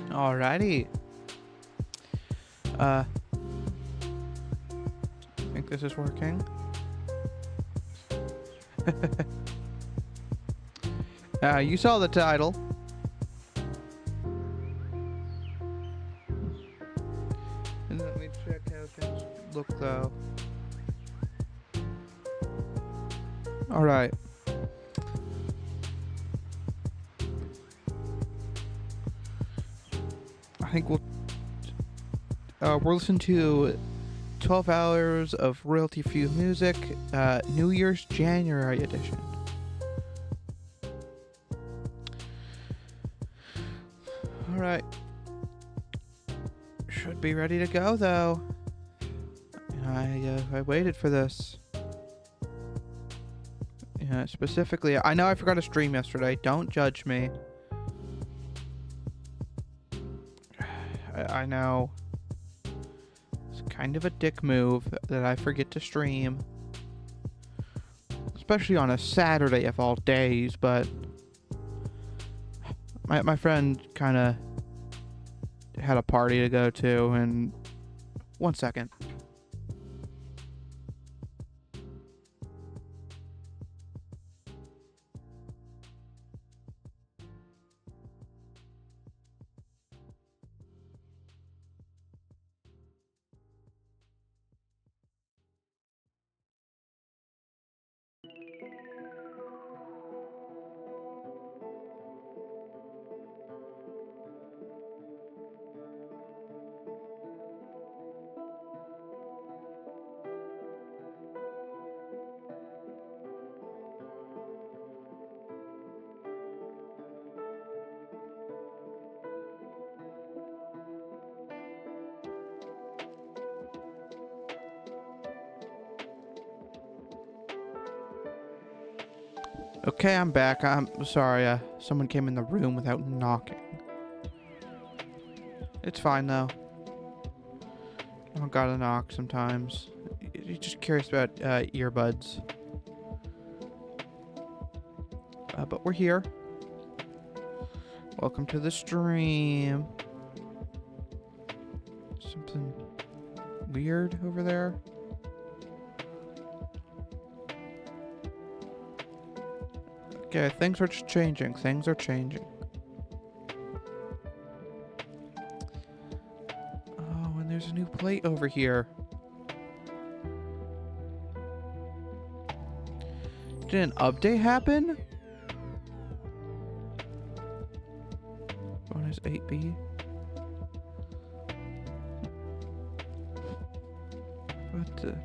Alrighty. I think this is working. You saw the title. And let me check how things look though. Alright. I think we'll listen to 12 hours of royalty-free music, New Year's January edition. Alright. Should be ready to go though. I waited for this. Yeah, specifically, I know I forgot to stream yesterday. Don't judge me. I know. It's kind of a dick move that I forget to stream. Especially on a Saturday of all days, but my friend kind of had a party to go to, and one second. Okay, I'm back. I'm sorry, someone came in the room without knocking. It's fine, though. I don't gotta knock sometimes. You're just curious about earbuds. But we're here. Welcome to the stream. Something weird over there. Okay, things are just changing. Things are changing. Oh, and there's a new plate over here. Did an update happen? Bonus 8B. What the...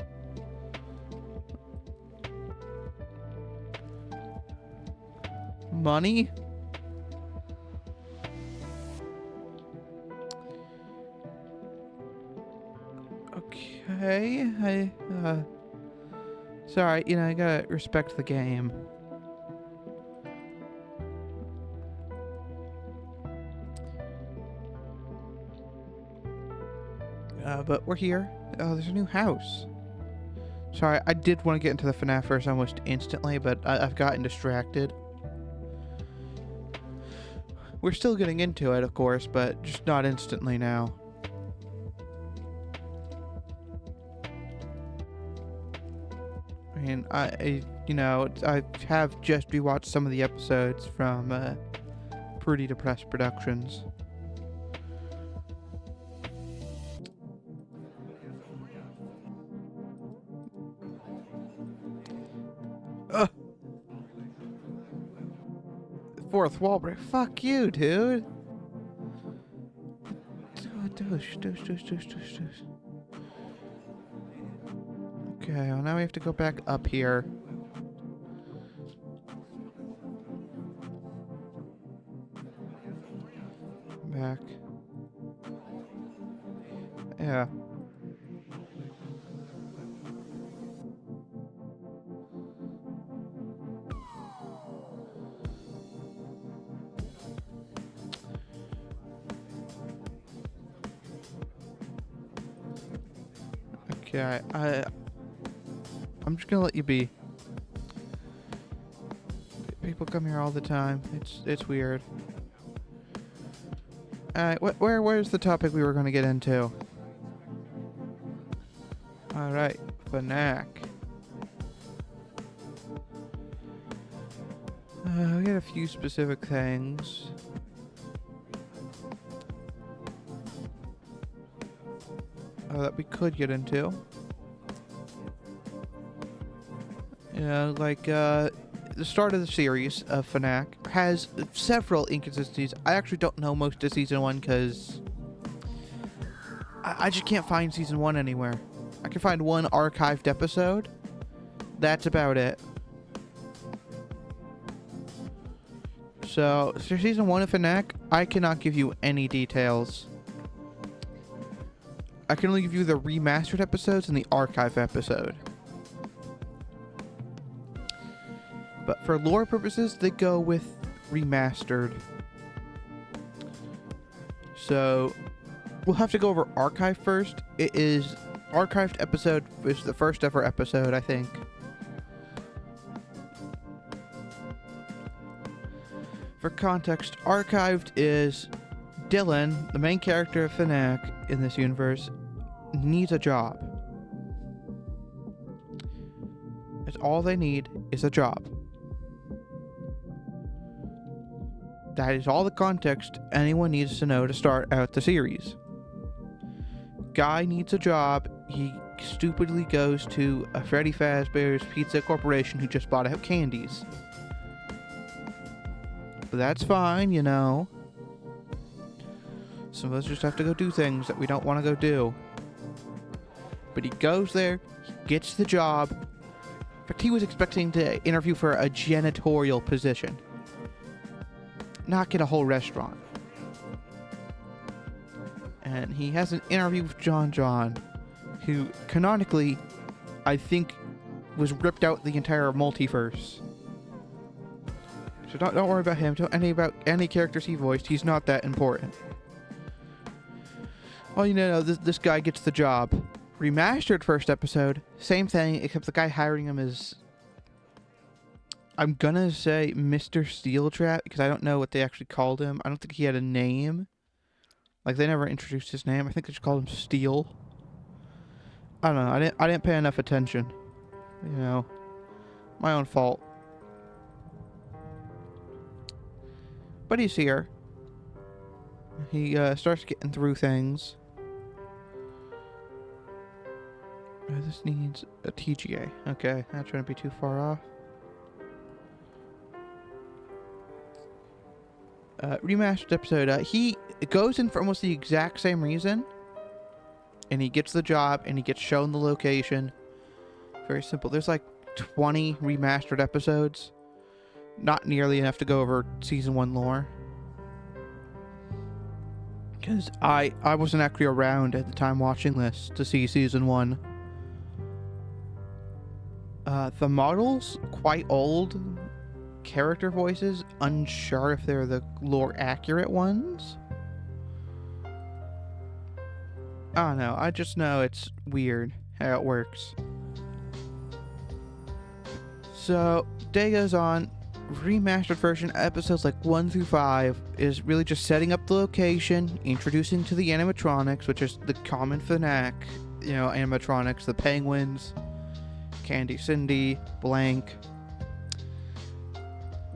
Money? Okay, sorry, I gotta respect the game. But we're here. Oh, there's a new house. Sorry, I did want to get into the FNAF verse almost instantly, but I've gotten distracted. We're still getting into it, of course, but just not instantly now. I mean, I have just rewatched some of the episodes from Pretty Depressed Productions. Fourth wall break. Fuck you, dude. Okay, well now we have to go back up here. Back. Yeah. Okay, I'm just gonna let you be. People come here all the time. It's weird. Where's the topic we were going to get into? Alright, FNAC. We got a few specific things. That we could get into. Yeah, like, the start of the series of FNAC has several inconsistencies. I actually don't know most of Season 1 because I just can't find Season 1 anywhere. I can find one archived episode. That's about it. So, for Season 1 of FNAC, I cannot give you any details. I can only give you the remastered episodes and the archive episode. But for lore purposes, they go with remastered. So, we'll have to go over archive first. It is archived episode, is the first ever episode, I think. For context, archived is Dylan, the main character of FNAC in this universe, needs a job. That's all they need is a job. That is all the context anyone needs to know to start out the series. Guy needs a job. He stupidly goes to a Freddy Fazbear's Pizza Corporation who just bought out candies. But that's fine, you know. Some of us just have to go do things that we don't want to go do. But he goes there, he gets the job. In fact, he was expecting to interview for a janitorial position. Not get a whole restaurant. And he has an interview with John, who canonically, I think, was ripped out the entire multiverse. So don't worry about him. Don't about any characters he voiced. He's not that important. Well, you know, this guy gets the job. Remastered first episode, same thing, except the guy hiring him is, I'm gonna say Mr. Steel Trap, because I don't know what they actually called him. I don't think he had a name. Like, they never introduced his name. I think they just called him Steel. I don't know. I didn't pay enough attention. You know, my own fault. But he's here. He starts getting through things. This needs a TGA. Okay, not trying to be too far off. Remastered episode. He goes in for almost the exact same reason. And he gets the job, and he gets shown the location. Very simple. There's like 20 remastered episodes. Not nearly enough to go over Season 1 lore. Because I wasn't actually around at the time watching this to see Season 1. The models, quite old. Character voices, unsure if they're the lore accurate ones. I don't know. I just know it's weird how it works. So, day goes on. Remastered version, episodes like 1 through 5, is really just setting up the location, introducing to the animatronics, which is the common FNAC, you know, animatronics, the penguins, Candy Cindy, Blank.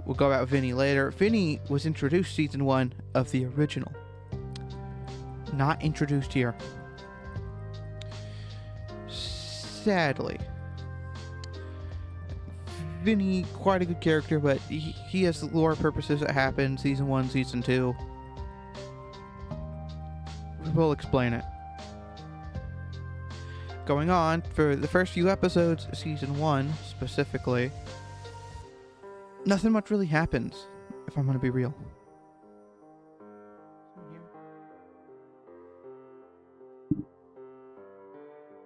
We'll go about Vinny later. Vinny was introduced Season 1 of the original. Not introduced here. Sadly. Vinny, quite a good character, but he has lore purposes that happen Season 1, Season 2. We'll explain it. Going on, for the first few episodes, Season 1 specifically, nothing much really happens, if I'm going to be real.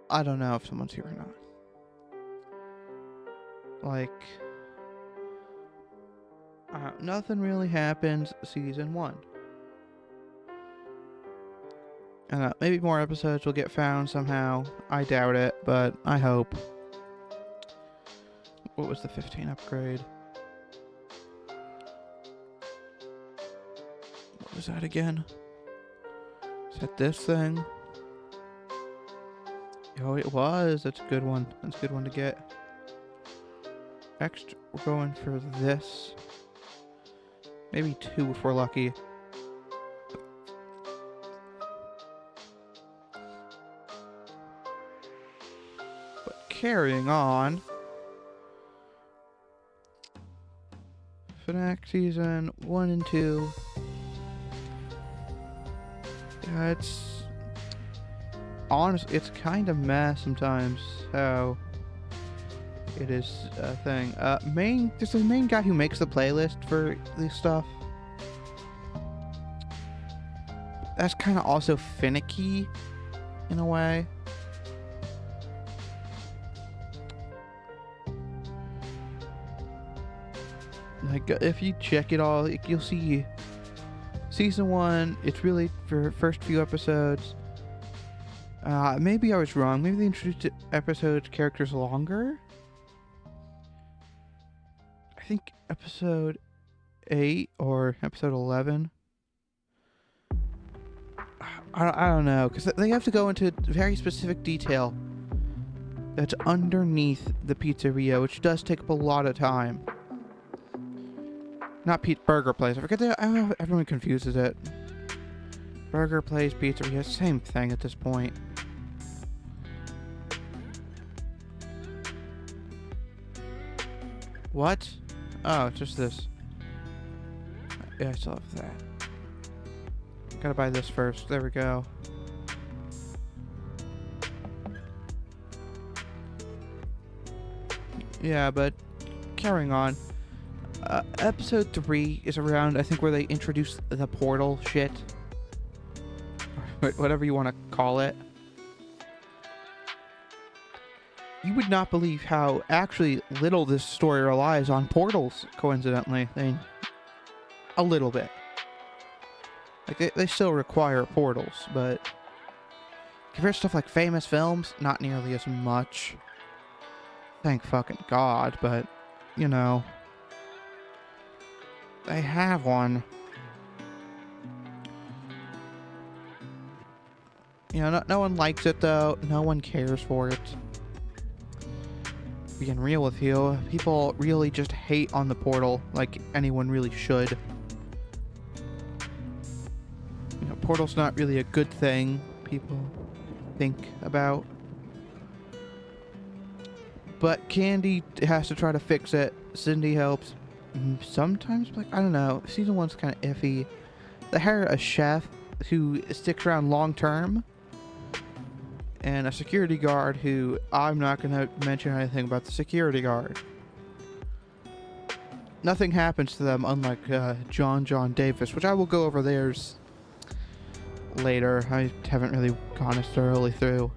I don't know if someone's here or not. Like, nothing really happens Season 1. Maybe more episodes will get found somehow. I doubt it, but I hope. What was the 15 upgrade? What was that again? Is that this thing? Oh, it was. That's a good one. That's a good one to get. Next, we're going for this. Maybe 2 if we're lucky. But carrying on. FNAC Season 1 and 2. Yeah, it's... honestly, it's kind of mess sometimes how it is a thing. There's a main guy who makes the playlist for this stuff. That's kind of also finicky in a way. Like, if you check it all, you'll see Season 1, it's really for first few episodes. Maybe I was wrong. Maybe they introduced episode characters longer. I think episode 8 or episode 11. I don't know, because they have to go into very specific detail that's underneath the pizzeria, which does take up a lot of time. Not burger place. I forget that. Everyone confuses it. Burger place, pizzeria, same thing at this point. What? Oh, it's just this. Yeah, I still have that. Gotta buy this first. There we go. Yeah, but carrying on. Episode 3 is around, I think, where they introduce the portal shit. Or whatever you want to call it. You would not believe how actually little this story relies on portals, coincidentally. A little bit. Like, they still require portals, but compared to stuff like famous films, not nearly as much. Thank fucking God, but, you know, they have one. You know, no one likes it, though. No one cares for it. Being real with you, people really just hate on the portal like anyone really should. You know, portal's not really a good thing people think about. But Candy has to try to fix it. Cindy helps. Sometimes, like, I don't know. Season 1's kind of iffy. They hire a chef who sticks around long term. And a security guard who I'm not going to mention anything about the security guard. Nothing happens to them, unlike John Davis, which I will go over theirs later. I haven't really gone as thoroughly through.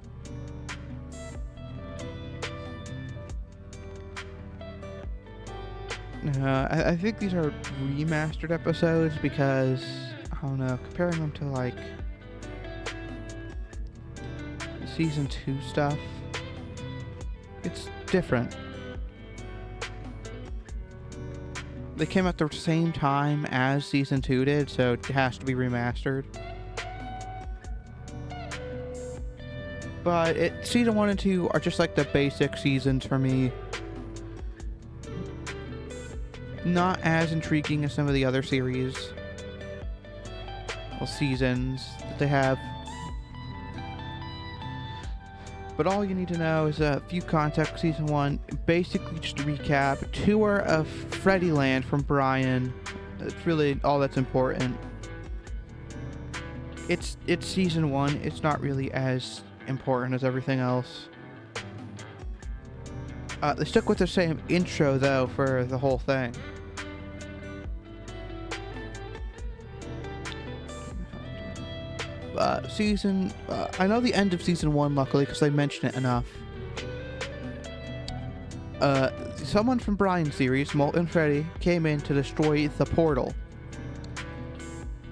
I think these are remastered episodes because, I don't know, comparing them to like Season 2 stuff, it's different. They came at the same time as Season 2 did, so it has to be remastered. But Season 1 and 2 are just like the basic seasons for me. Not as intriguing as some of the other series. Well, seasons that they have. But all you need to know is a few context. Season 1, basically just to recap, tour of Freddyland from Brian. That's really all that's important. It's Season 1. It's not really as important as everything else. They stuck with the same intro, though, for the whole thing. I know the end of Season 1, luckily, because they mention it enough. Someone from Brian's series, Molten Freddy, came in to destroy the portal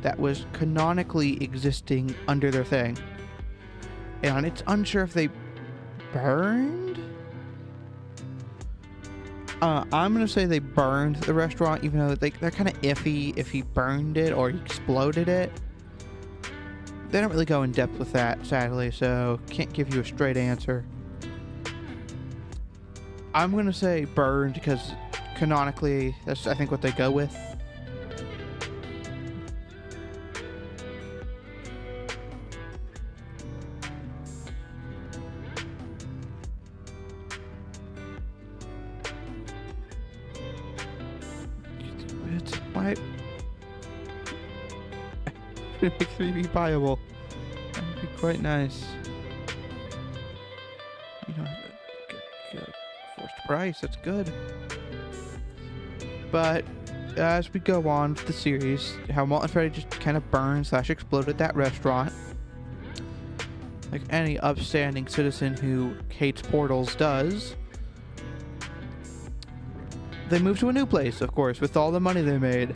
that was canonically existing under their thing. And it's unsure if they burned? I'm going to say they burned the restaurant, even though they're kind of iffy if he burned it or he exploded it. they don't really go in depth with that, sadly, so can't give you a straight answer. I'm gonna say burned because canonically that's I think what they go with. It's why it makes me be viable. That'd be quite nice. You know, good. Forced price, that's good. But as we go on with the series, how Malt and Freddy just kind of burned / exploded that restaurant. Like any upstanding citizen who hates portals does. They moved to a new place, of course, with all the money they made.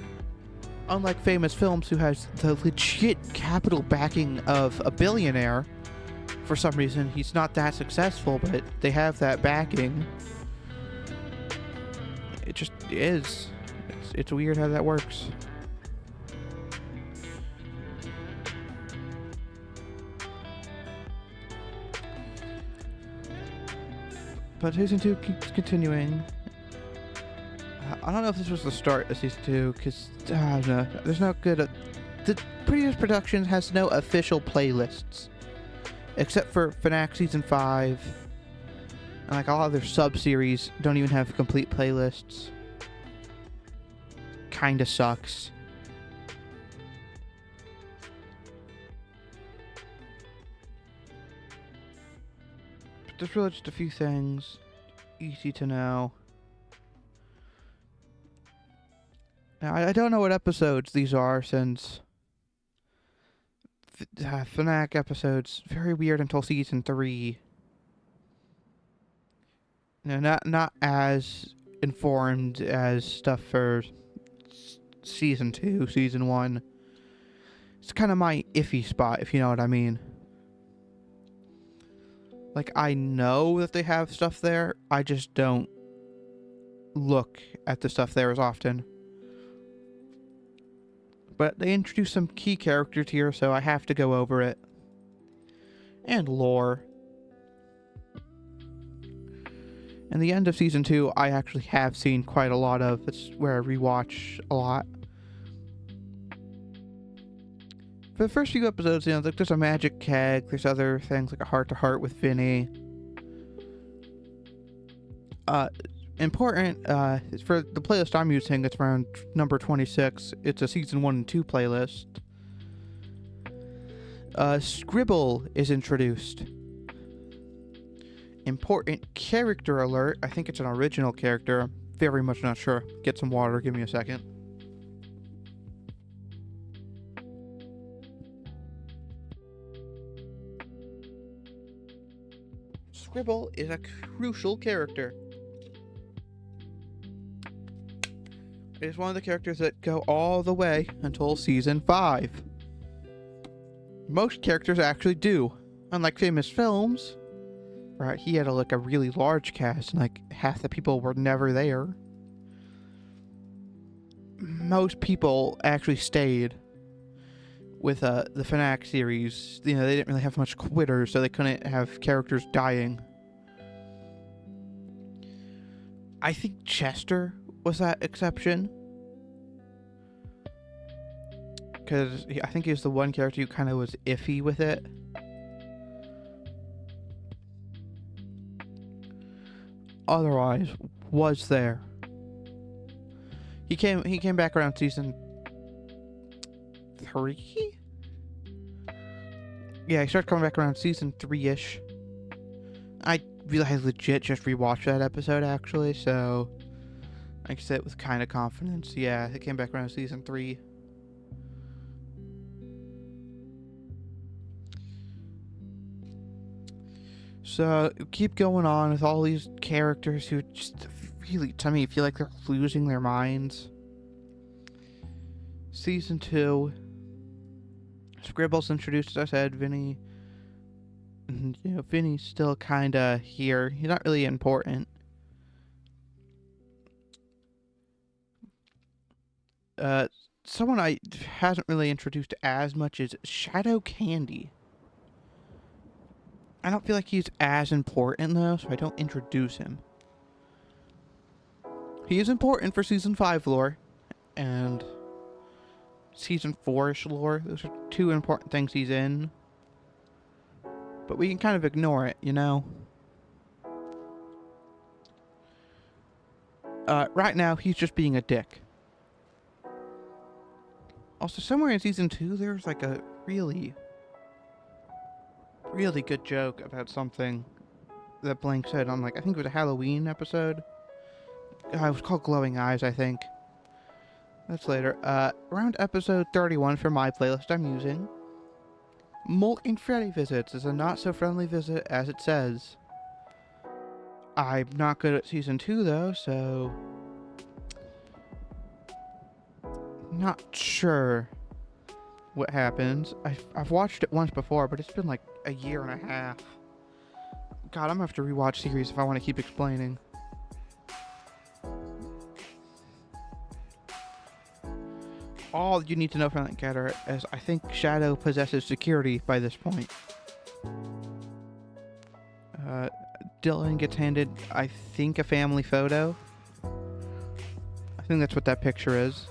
Unlike Famous Films, who has the legit capital backing of a billionaire. For some reason, he's not that successful, but they have that backing. It just is. It's weird how that works. But season 2 keeps continuing. I don't know if this was the start of season 2, because no, there's no good. The previous production has no official playlists, except for FNAC season 5. And like a lot of their sub-series don't even have complete playlists. Kinda sucks. But there's really just a few things easy to know. Now, I don't know what episodes these are, since FNAC episodes very weird until season 3. No, not as informed as stuff for season 2, season 1. It's kind of my iffy spot, if you know what I mean. Like, I know that they have stuff there, I just don't look at the stuff there as often. But they introduced some key characters here, so I have to go over it. And lore. And the end of season 2, I actually have seen quite a lot of. It's where I rewatch a lot. For the first few episodes, you know, there's a magic keg, there's other things like a heart-to-heart with Vinny. Important, for the playlist I'm using, it's around number 26. It's a season 1 and 2 playlist. Scribble is introduced. Important character alert. I think it's an original character. I'm very much not sure. Get some water, give me a second. Scribble is a crucial character. It is one of the characters that go all the way until season 5. Most characters actually do. Unlike Famous Films, right, he had a really large cast, and like half the people were never there. Most people actually stayed with the FNAC series. You know, they didn't really have much quitters, so they couldn't have characters dying. I think Chester was that exception, because I think he was the one character who kind of was iffy with it. Otherwise, was there. He came back around season 3? Yeah, he started coming back around season 3-ish. I legit just rewatched that episode, actually, so I can say it with kind of confidence. Yeah, he came back around season 3. So, keep going on with all these characters who just really, to me, feel like they're losing their minds. Season 2. Scribble's introduced, as I said, Vinny. You know, Vinny's still kinda here. He's not really important. someone I hasn't really introduced as much is Shadow Candy. I don't feel like he's as important though, so I don't introduce him. He is important for Season 5 lore, and Season 4-ish lore. Those are two important things he's in. But we can kind of ignore it, you know? Right now, he's just being a dick. Also, somewhere in Season 2, there's like a really, really good joke about something that Blank said on, like, I think it was a Halloween episode. It was called Glowing Eyes, I think. That's later. Around episode 31 for my playlist I'm using, Molten Freddy Visits is a not-so-friendly visit as it says. I'm not good at Season 2, though, so not sure what happens. I've watched it once before, but it's been like a year and a half. God, I'm gonna have to rewatch series if I want to keep explaining. All you need to know from that getter is I think Shadow possesses security by this point. Dylan gets handed, I think, a family photo. I think that's what that picture is.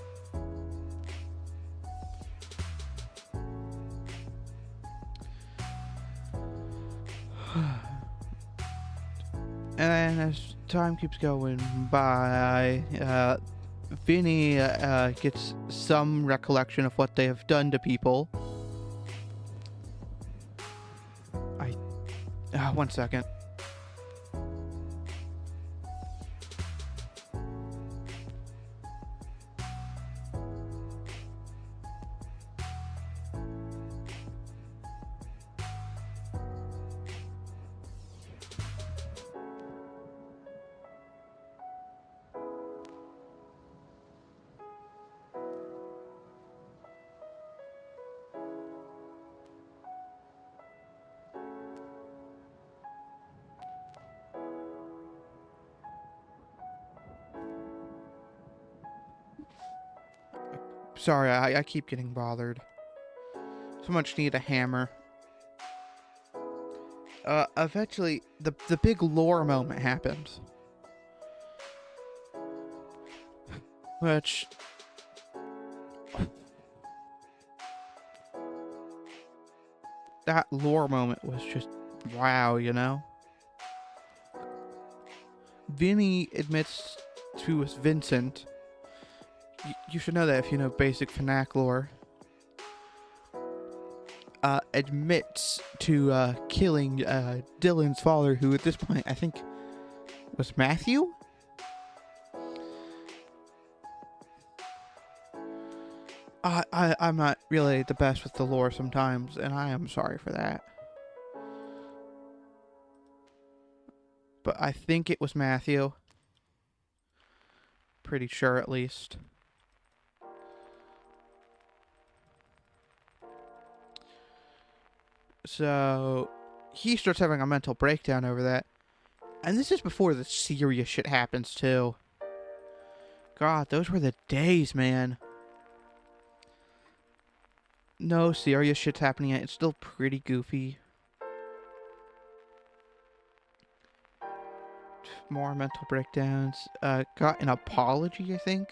And as time keeps going by, Vinny gets some recollection of what they have done to people. One second. Sorry, I keep getting bothered. Someone just need a hammer. Eventually, the big lore moment happens. Which... that lore moment was just wow, you know? Vinny admits to Vincent... You should know that if you know basic FNAC lore. Admits to killing Dylan's father, who at this point I think was Matthew? I'm not really the best with the lore sometimes, and I am sorry for that. But I think it was Matthew. Pretty sure, at least. So, he starts having a mental breakdown over that. And this is before the serious shit happens, too. God, those were the days, man. No serious shit's happening yet. It's still pretty goofy. More mental breakdowns. Got an apology, I think.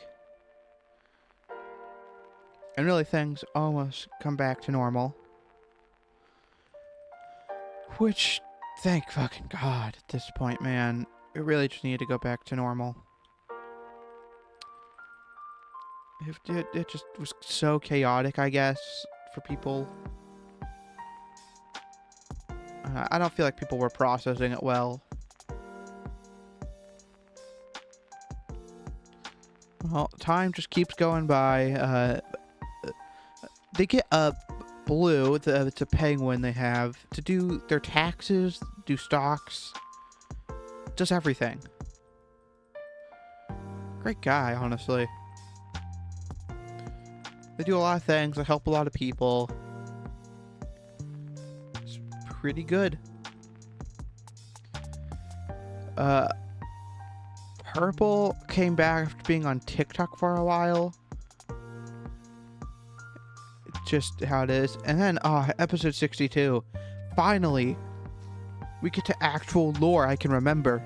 And really, things almost come back to normal. Which, thank fucking God at this point, man. It really just needed to go back to normal. It just was so chaotic, I guess, for people. I don't feel like people were processing it well. Well, time just keeps going by. They get a Blue, it's a penguin they have, to do their taxes, do stocks, does everything. Great guy, honestly. They do a lot of things, they help a lot of people. It's pretty good. Purple came back after being on TikTok for a while. just how it is. And then, episode 62. Finally, we get to actual lore I can remember.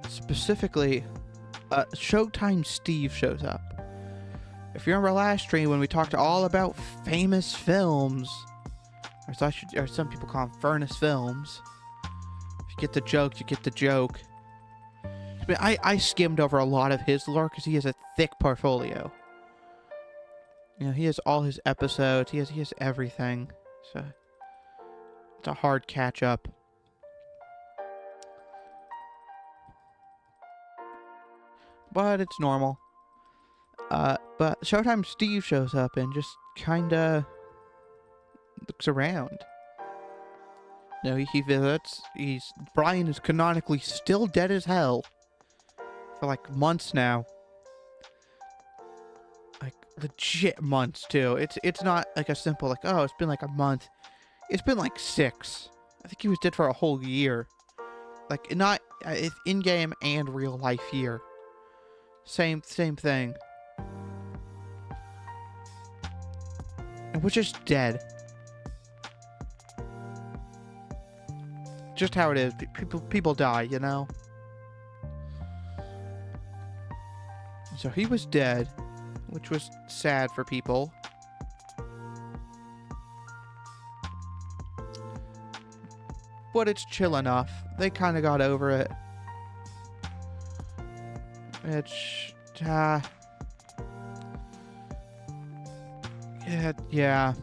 Specifically, Showtime Steve shows up. If you remember last stream when we talked all about famous films, or some people call them furnace films. If you get the joke, you get the joke. I skimmed over a lot of his lore because he has a thick portfolio. You know, he has all his episodes. He has everything. So it's a hard catch up. But it's normal. But Showtime Steve shows up and just kinda looks around. You know, he visits. Brian is canonically still dead as hell for like months now. Like legit months too. It's not like a simple like, oh, it's been like a month. It's been like 6. I think he was dead for a whole year. Like not it's in-game and real life year. Same thing. And we're just dead. Just how it is. People die, you know? So he was dead, which was sad for people. But it's chill enough. They kind of got over it. It's, yeah.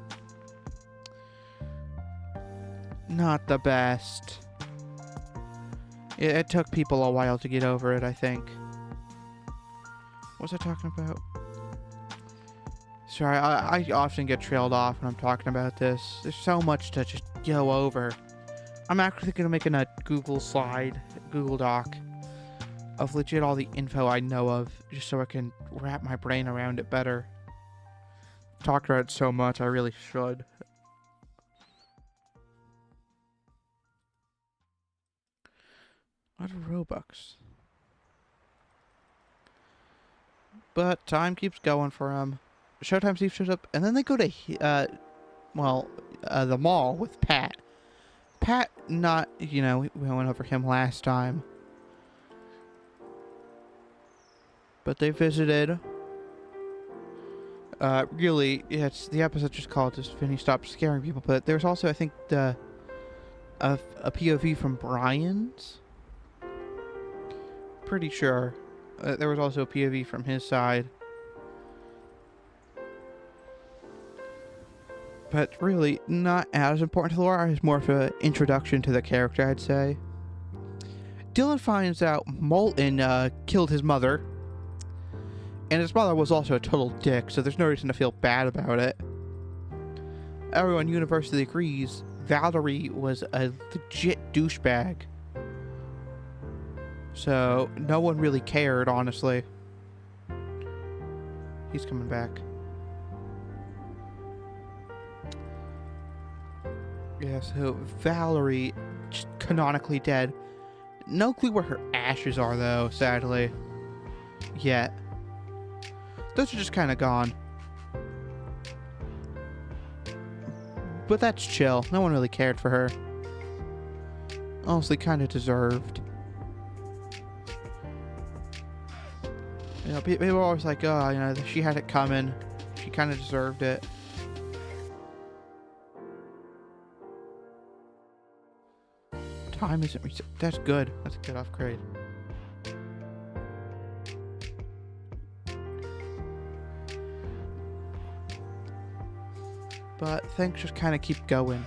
Not the best. It took people a while to get over it, I think. What was I talking about? Sorry, I often get trailed off when I'm talking about this. There's so much to just go over. I'm actually going to make a Google Doc of legit all the info I know of, just so I can wrap my brain around it better. Talked about it so much, I really should. What are Robux? But time keeps going for him. Showtime Steve shows up, and then they go to, the mall with Pat. Pat, not, we went over him last time. But they visited. Really, the episode just called just Vinny Stop Scaring People. But there's also, I think, a POV from Brian's. Pretty sure. There was also a POV from his side. But really, not as important to the lore. It's more of an introduction to the character, I'd say. Dylan finds out Molten killed his mother. And his mother was also a total dick, so there's no reason to feel bad about it. Everyone universally agrees Valerie was a legit douchebag. So, no one really cared, honestly. He's coming back. Yeah, so Valerie, just canonically dead. No clue where her ashes are, though, sadly. Yet. Those are just kind of gone. But that's chill. No one really cared for her. Honestly, kind of deserved. People are always like, oh, she had it coming. She kind of deserved it. Time isn't reset. That's good. That's a good upgrade. But things just kind of keep going.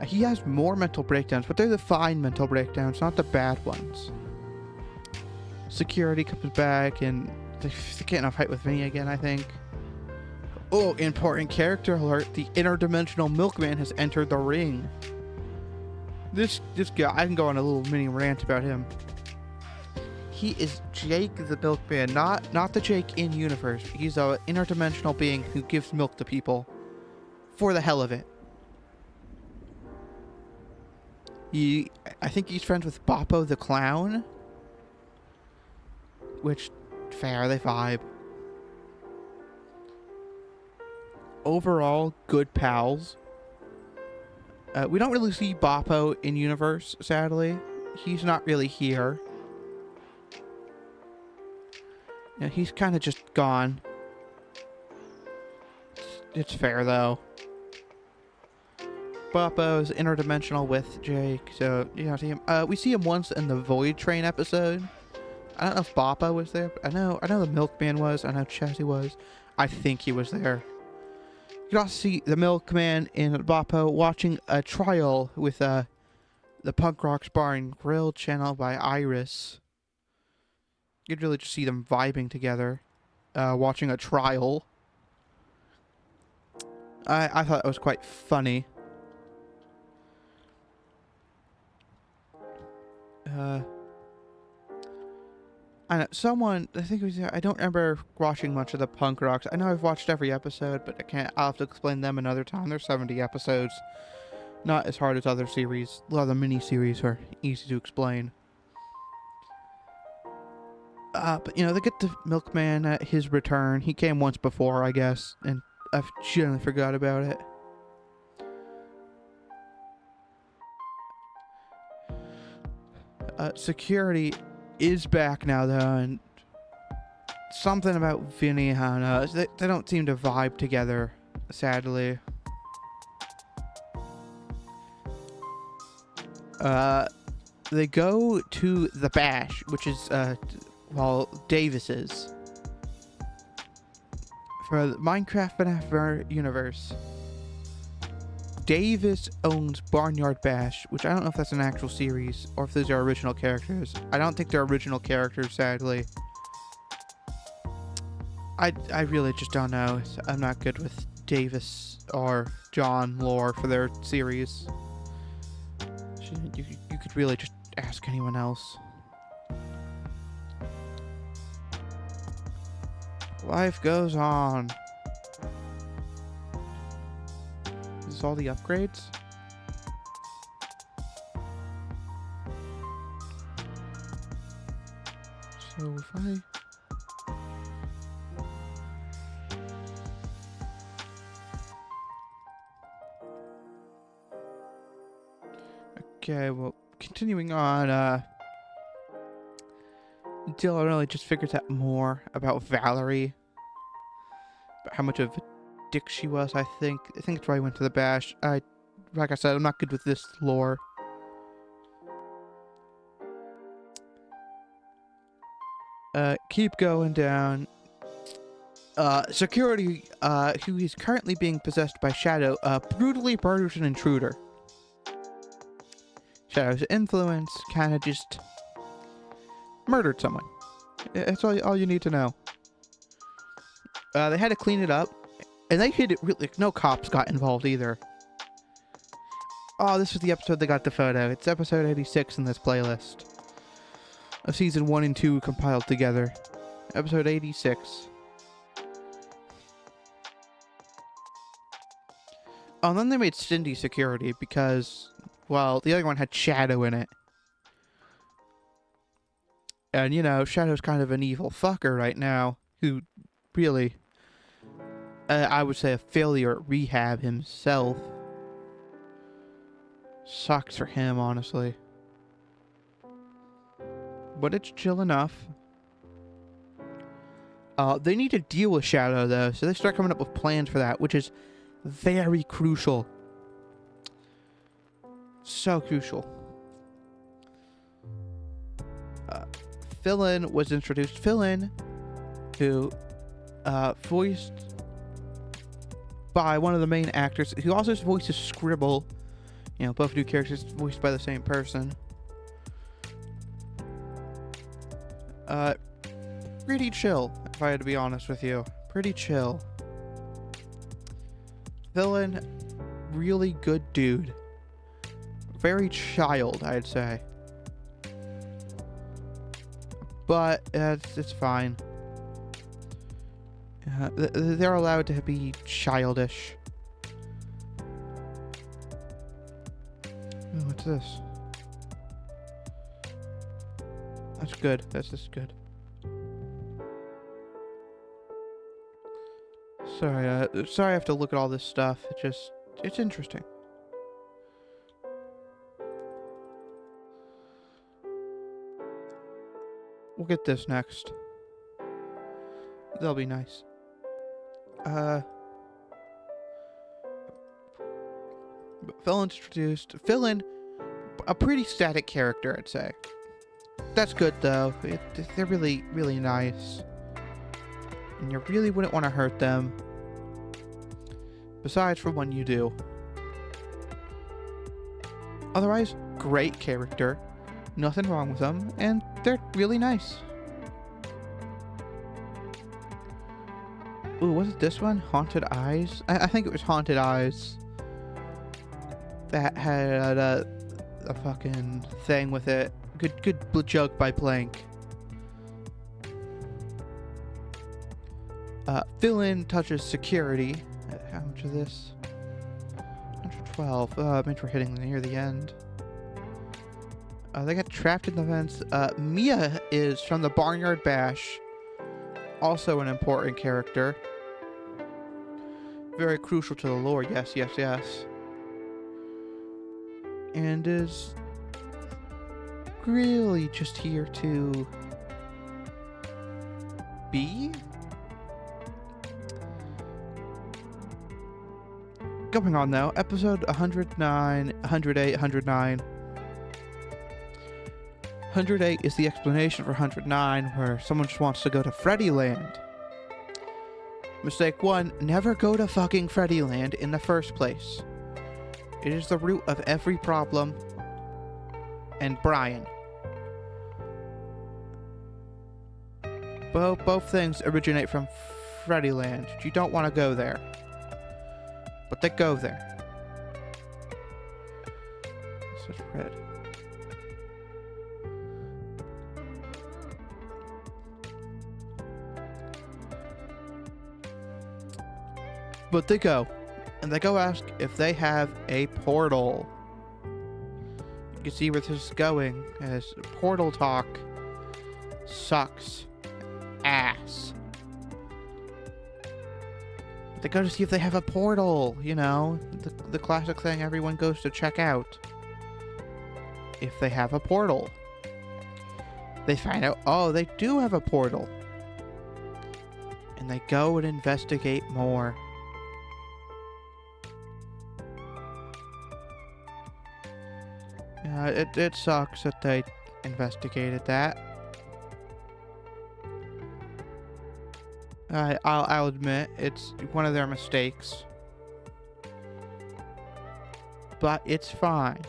He has more mental breakdowns, but they're the fine mental breakdowns, not the bad ones. Security comes back, and they get in a fight with Vinny again, I think. Oh, important character alert. The interdimensional milkman has entered the ring. This guy, I can go on a little mini rant about him. He is Jake the milkman, not the Jake in universe. He's an interdimensional being who gives milk to people for the hell of it. I think he's friends with Boppo the clown. which, fair, they vibe. Overall, good pals. We don't really see Boppo in universe, sadly. He's not really here. Yeah, he's kind of just gone. It's fair, though. Boppo's interdimensional with Jake, so you know, see him. We see him once in the Void Train episode. I don't know if Boppo was there, but I know the Milkman was. I know Chazzy was. I think he was there. You can also see the Milkman in Boppo watching a trial with the Punk Rocks Bar and Grill channel by Iris. You could really just see them vibing together, watching a trial. I thought it was quite funny. I know someone. I think it was. I don't remember watching much of the Punk Rocks. I know I've watched every episode, but I can't. I'll have to explain them another time. There's 70 episodes. Not as hard as other series. A lot of the mini-series are easy to explain. But you know, they get the Milkman at his return. He came once before, I guess, and I've generally forgot about it. Security is back now, though, and something about Vinny, I don't know. They don't seem to vibe together, sadly. They go to the Bash, which is, Davis's. For the Minecraft FNAF universe. Davis owns Barnyard Bash, which I don't know if that's an actual series, or if those are original characters. I don't think they're original characters, sadly. I really just don't know. I'm not good with Davis or John lore for their series. You could really just ask anyone else. Life goes on. Is this all the upgrades? So if I... Okay, well, continuing on, Dylan really just figures out more about Valerie. About how much of a dick she was, I think. I think it's why I went to the Bash. Like I said, I'm not good with this lore. Keep going down. Security, who is currently being possessed by Shadow, brutally murders an intruder. Shadow's influence kind of just murdered someone. That's all you need to know. They had to clean it up, and they hit it really. No cops got involved either. Oh, this was the episode they got the photo. It's episode 86 in this playlist of season 1 and 2 compiled together. Episode 86. Oh, and then they made Cindy security because, well, the other one had Shadow in it. And, you know, Shadow's kind of an evil fucker right now, who really, I would say, a failure at rehab himself. Sucks for him, honestly. But it's chill enough. They need to deal with Shadow, though, so they start coming up with plans for that, which is very crucial. So crucial. Philin was introduced. Philin, who voiced by one of the main actors, who also voices Scribble. You know, both new characters voiced by the same person. Pretty chill, if I had to be honest with you. Pretty chill. Philin, really good dude. Very child, I'd say. But it's fine. They're allowed to be childish. Oh, what's this? That's good. That's just good. Sorry I have to look at all this stuff. It's interesting. We'll get this next. That'll be nice. Villain introduced. Villain, a pretty static character, I'd say. That's good, though. They're really, really nice. And you really wouldn't want to hurt them. Besides from when you do. Otherwise, great character. Nothing wrong with them. And they're really nice. Ooh, was it this one? Haunted Eyes? I think it was Haunted Eyes. That had a fucking thing with it. Good joke by Blank. Villain touches security. How much is this? 112. I mean, we're hitting near the end. They got trapped in the vents. Mia is from the Barnyard Bash. Also an important character. Very crucial to the lore. Yes. And is really just here to be. Going on now, episode 109, 108, 109. 108 is the explanation for 109, where someone just wants to go to Freddy Land. Mistake 1, never go to fucking Freddy Land in the first place. It is the root of every problem. And Brian. Both things originate from Freddy Land. You don't want to go there. But they go there. This is red. But they go. And they go ask if they have a portal. You can see where this is going, as portal talk sucks ass. They go to see if they have a portal, you know, the classic thing everyone goes to check out. If they have a portal. They find out, oh, they do have a portal. And they go and investigate more. It sucks that they investigated that. I'll admit, it's one of their mistakes. But it's fine.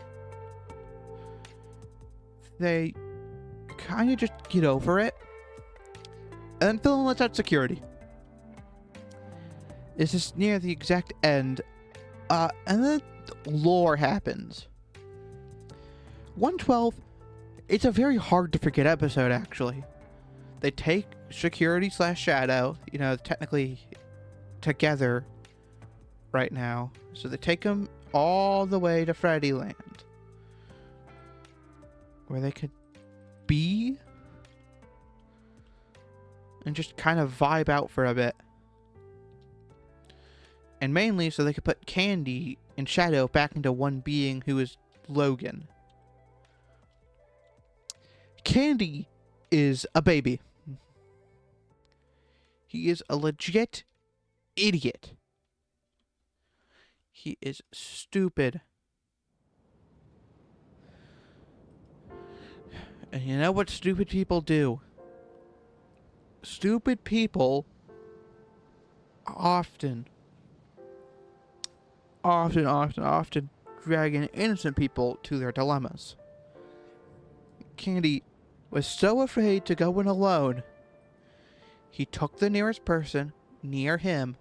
They kind of just get over it. And then Phil lets out security. This is near the exact end. And then lore happens. 112, it's a very hard to forget episode, actually. They take security/shadow, you know, technically together right now. So they take them all the way to Freddy Land, where they could be and just kind of vibe out for a bit. And mainly so they could put Candy and Shadow back into one being, who is Logan. Candy is a baby. He is a legit idiot. He is stupid. And you know what stupid people do? Stupid people often dragging innocent people to their dilemmas. Candy was so afraid to go in alone, he took the nearest person near him,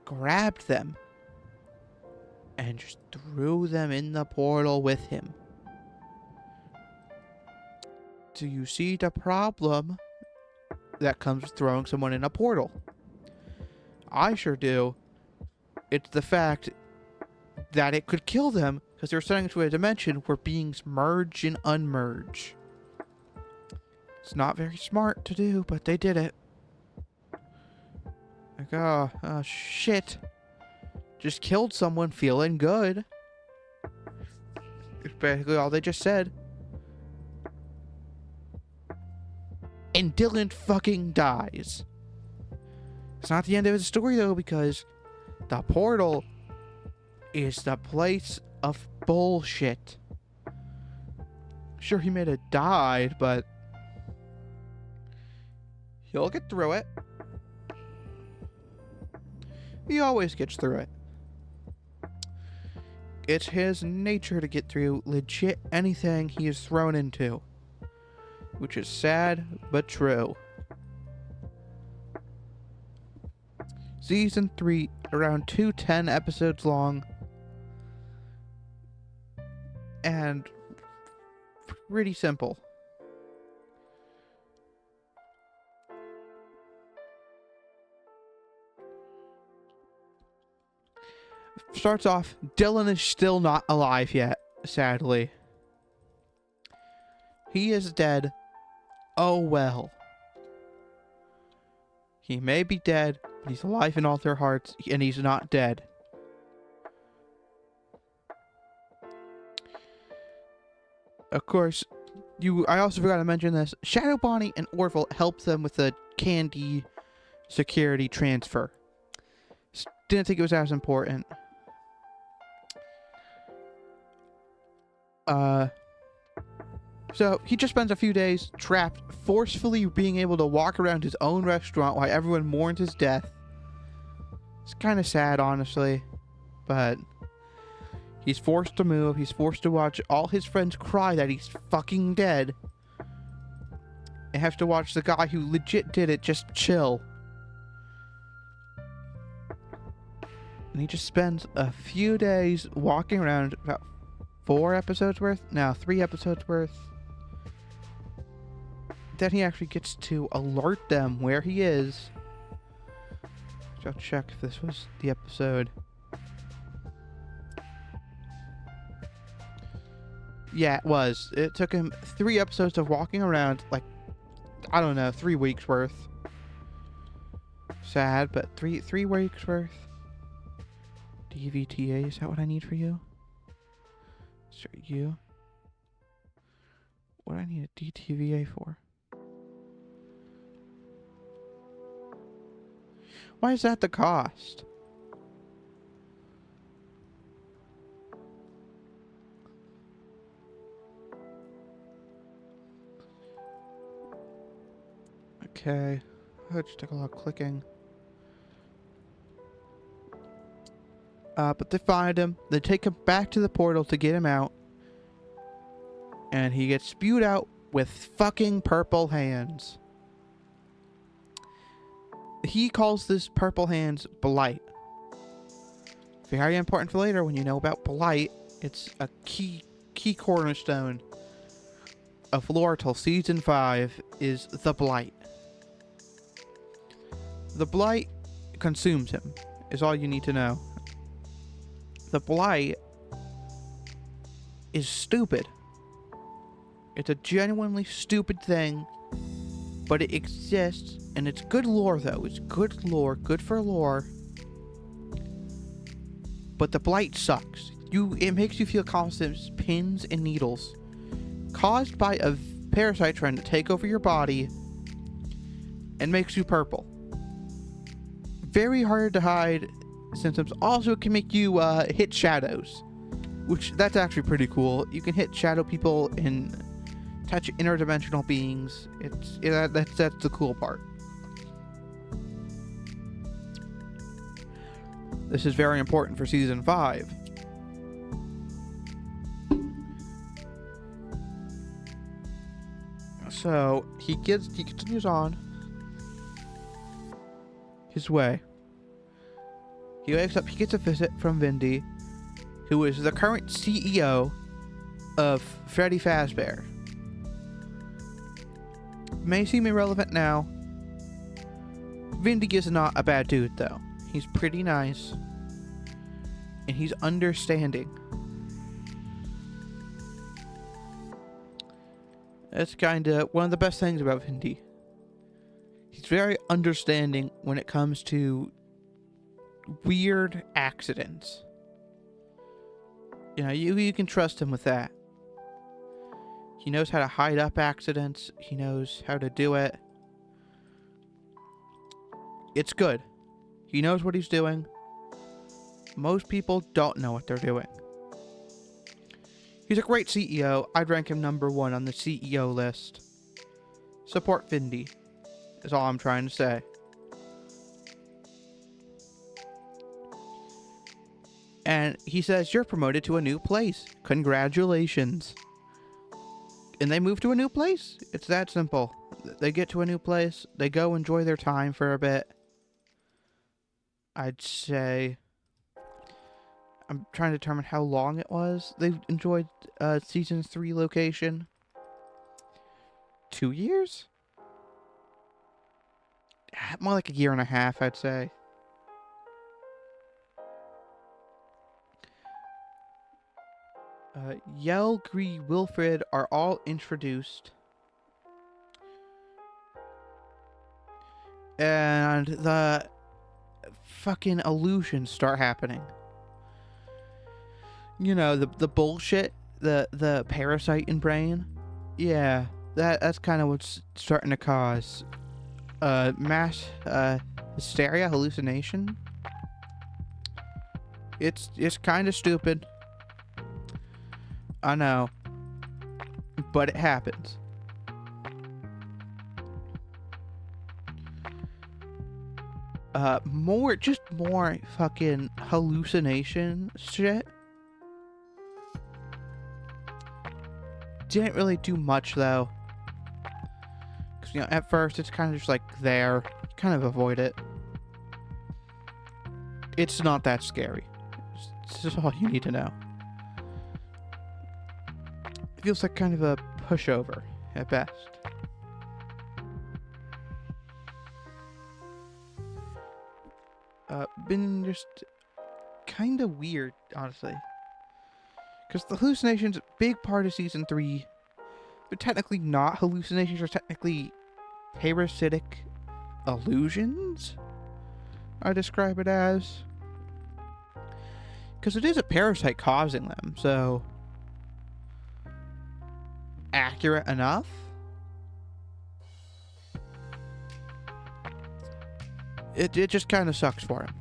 grabbed them, and just threw them in the portal with him. Do you see the problem that comes with throwing someone in a portal? I sure do. It's the fact that it could kill them, because they're sending into a dimension where beings merge and unmerge. It's not very smart to do, but they did it. Like, oh, shit. Just killed someone feeling good. It's basically all they just said. And Dylan fucking dies. It's not the end of the story, though, because the portal is the place of bullshit. Sure, he may have died, but he'll get through it. He always gets through it. It's his nature to get through legit anything he is thrown into. Which is sad, but true. Season 3, around 210 episodes long. And pretty simple. Starts off, Dylan is still not alive yet, sadly. He is dead. Oh well. He may be dead, but he's alive in all their hearts, and he's not dead. Of course, I also forgot to mention this. Shadow Bonnie and Orville helped them with the candy security transfer. Didn't think it was as important. So he just spends a few days trapped, forcefully being able to walk around his own restaurant while everyone mourns his death. It's kind of sad, honestly, but he's forced to move. He's forced to watch all his friends cry that he's fucking dead, and have to watch the guy who legit did it just chill. And he just spends a few days walking around, about 4 episodes worth? No, 3 episodes worth. Then he actually gets to alert them where he is. So I'll check if this was the episode. Yeah, it was. It took him 3 episodes of walking around, like, I don't know, 3 weeks worth. Sad, but 3 weeks worth. DVTA, is that what I need for you? Sure, you. What do I need a DTVA for? Why is that the cost? Okay. That just took a lot of clicking. But they find him. They take him back to the portal to get him out. And he gets spewed out with fucking purple hands. He calls this purple hands blight. Very important for later when you know about blight. It's a key cornerstone of lore till season 5 is the blight. The blight consumes him, is all you need to know. The blight is stupid. It's a genuinely stupid thing, but it exists, and it's good lore though. It's good lore, good for lore. But the blight sucks. It makes you feel constant as pins and needles, caused by a parasite trying to take over your body, and makes you purple. Very hard to hide symptoms. Also, it can make you hit shadows, which that's actually pretty cool. You can hit shadow people and touch interdimensional beings. That's the cool part. This is very important for season 5. So he continues on his way. He wakes up, he gets a visit from Vindy, who is the current CEO of Freddy Fazbear. May seem irrelevant now. Vindy is not a bad dude, though. He's pretty nice. And he's understanding. That's kinda one of the best things about Vindy. He's very understanding when it comes to weird accidents. You know, you can trust him with that. He knows how to hide up accidents. He knows how to do it. It's good. He knows what he's doing. Most people don't know what they're doing. He's a great CEO. I'd rank him number 1 on the CEO list. Support Findy, is all I'm trying to say. And he says, you're promoted to a new place. Congratulations. And they move to a new place. It's that simple. They get to a new place. They go enjoy their time for a bit. I'd say... I'm trying to determine how long it was. They've enjoyed Season 3 location. 2 years? More like a year and a half, I'd say. Yell, Gree, Wilfred are all introduced. And the fucking illusions start happening. You know, the bullshit, the parasite in brain. Yeah, that's kind of what's starting to cause mass hysteria, hallucination. It's kind of stupid. I know, but it happens. More fucking hallucination shit. Didn't really do much though. Cause, you know, at first it's kind of just like there. Kind of avoid it. It's not that scary. It's just all you need to know. It feels like kind of a pushover at best. Been just kind of weird, honestly. Because the hallucinations, a big part of Season 3, they're technically not hallucinations, they're technically parasitic illusions, I describe it as. Because it is a parasite causing them, so... accurate enough? It just kind of sucks for him.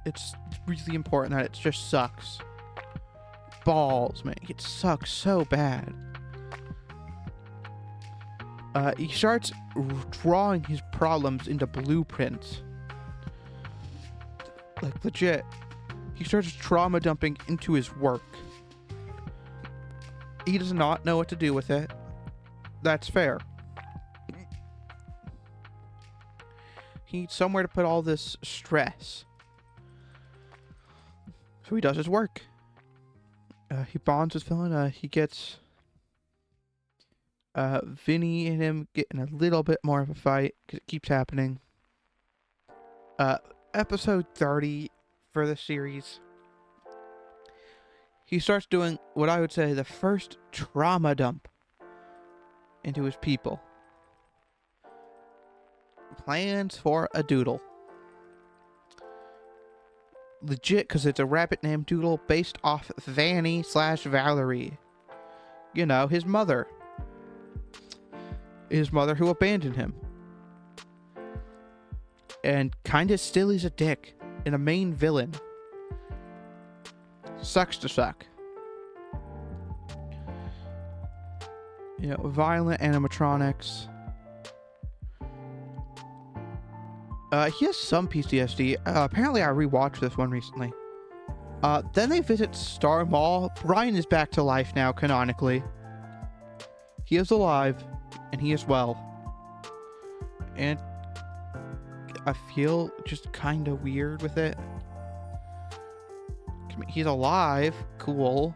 It's really important that it just sucks. Balls, man. It sucks so bad. He starts drawing his problems into blueprints. Like, legit. He starts trauma dumping into his work. He does not know what to do with it. That's fair. He needs somewhere to put all this stress. So he does his work. He bonds with villain. He gets Vinny and him getting a little bit more of a fight because it keeps happening. Episode 30 for the series. He starts doing what I would say the first trauma dump into his people. Plans for a doodle. Legit, because it's a rabbit named Doodle based off Vanny/Valerie. You know, his mother. His mother who abandoned him. And kinda still is a dick. And a main villain. Sucks to suck. You know, violent animatronics. He has some PTSD. Apparently I rewatched this one recently. Then they visit Star Mall. Brian is back to life now, canonically. He is alive, and he is well. And I feel just kind of weird with it. I mean, he's alive, cool.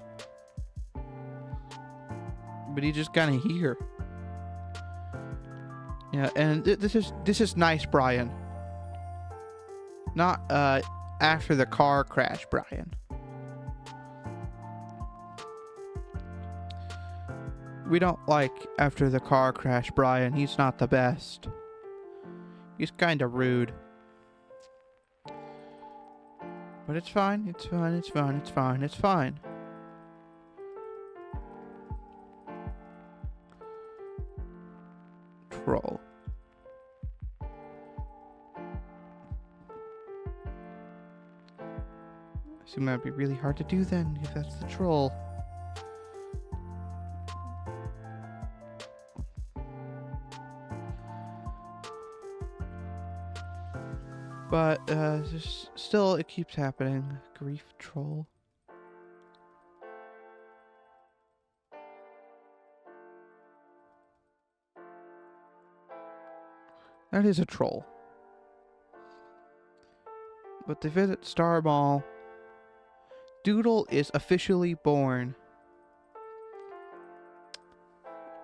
But he's just kind of here. Yeah, and this is nice, Brian. Not after the car crash, Brian. We don't like after the car crash, Brian. He's not the best. He's kind of rude. But it's fine, it's fine, it's fine, it's fine, it's fine. Troll. I assume that'd be really hard to do then, if that's the troll. But, still, it keeps happening. Grief troll. That is a troll. But they visit Star Mall. Doodle is officially born.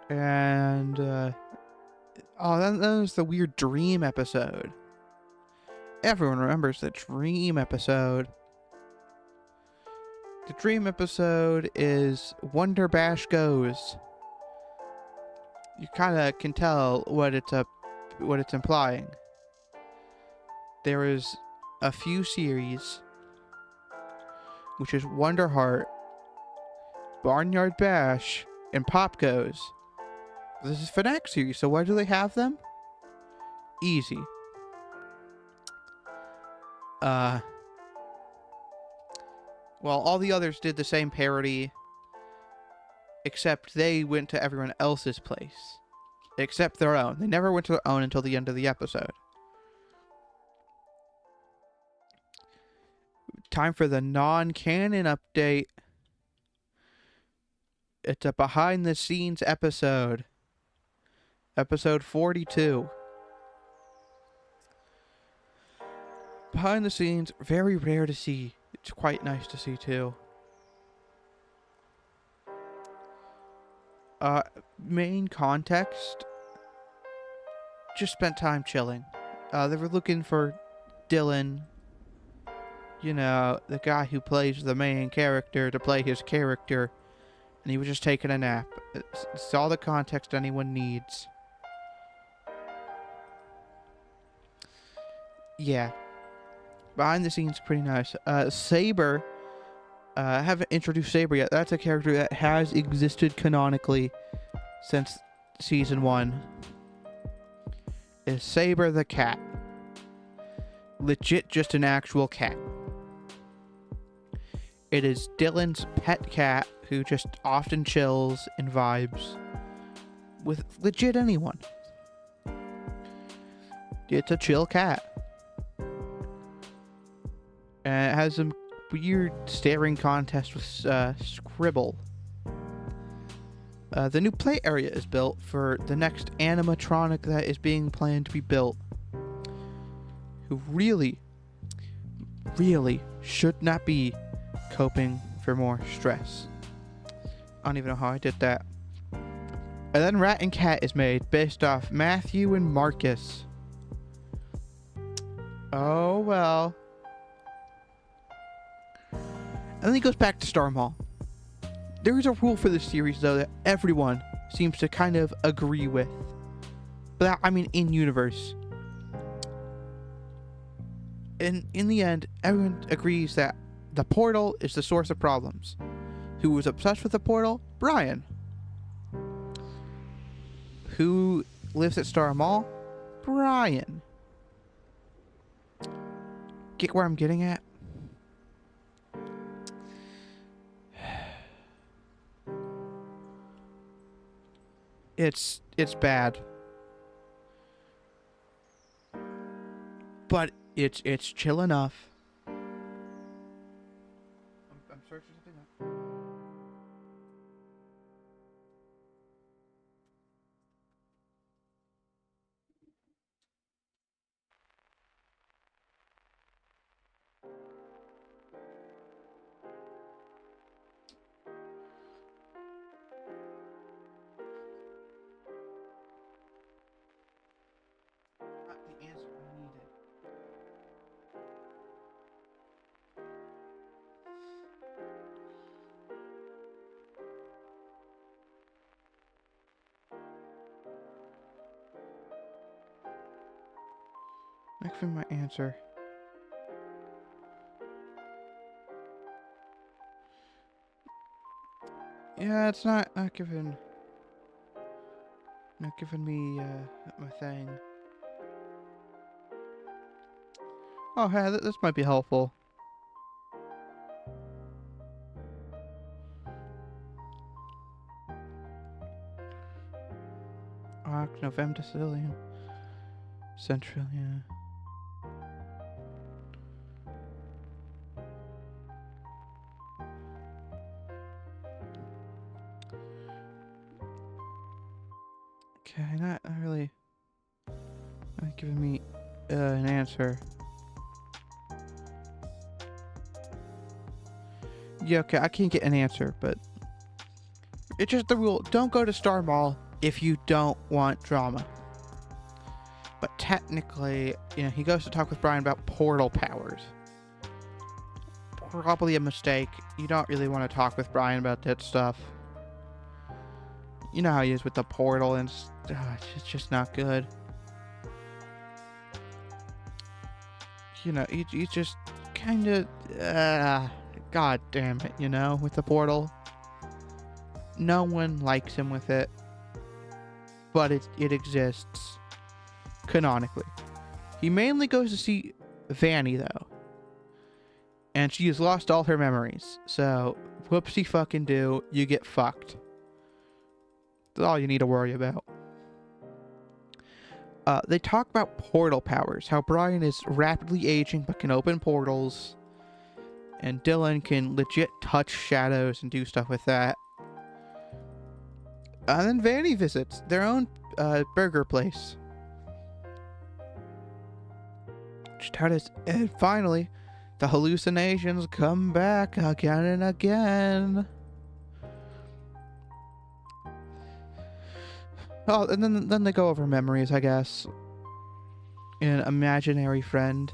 And, oh, that was the weird dream episode. Everyone remembers the dream episode. The dream episode is Wonder Bash Goes. You kind of can tell what it's implying. There is a few series, which is Wonder Heart, Barnyard Bash, and Pop Goes. This is Fnac series, so why do they have them? Easy. Well, all the others did the same parody, except they went to everyone else's place. Except their own. They never went to their own until the end of the episode. Time for the non-canon update. It's a behind-the-scenes episode. Episode 42. Behind the scenes, very rare to see. It's quite nice to see too. Main context. Just spent time chilling. They were looking for Dylan. You know, the guy who plays the main character to play his character. And he was just taking a nap. It's all the context anyone needs. Yeah. Behind the scenes, pretty nice. Saber. I haven't introduced Saber yet. That's a character that has existed canonically since season 1. Is Saber the cat. Legit just an actual cat. It is Dylan's pet cat who just often chills and vibes with legit anyone. It's a chill cat. And it has some weird staring contest with Scribble. The new play area is built for the next animatronic that is being planned to be built. Who really, really should not be coping for more stress. I don't even know how I did that. And then Rat and Cat is made based off Matthew and Marcus. Oh well. And then he goes back to Star Mall. There is a rule for this series, though, that everyone seems to kind of agree with. But I mean, in universe. And in the end, everyone agrees that the portal is the source of problems. Who was obsessed with the portal? Brian. Who lives at Star Mall? Brian. Get where I'm getting at? It's bad. But it's chill enough. I'm searching something up. Not the answer I needed. Not giving my answer. Yeah, it's not giving me my thing. Oh, hey, this might be helpful. November Sicilian. Central, yeah. Okay, not really not giving me an answer. Yeah, okay, I can't get an answer, but it's just the rule. Don't go to Star Mall if you don't want drama. But technically, he goes to talk with Brian about portal powers. Probably a mistake. You don't really want to talk with Brian about that stuff. You know how he is with the portal, and it's just not good. He's just kind of, god damn it, with the portal. No one likes him with it, but it exists, canonically. He mainly goes to see Vanny, though, and she has lost all her memories, so whoopsie fucking do, you get fucked. That's all you need to worry about. They talk about portal powers, how Brian is rapidly aging but can open portals, and Dylan can legit touch shadows and do stuff with that. And then Vanny visits their own burger place. And finally, the hallucinations come back again and again. Oh, and then they go over memories, I guess. An imaginary friend.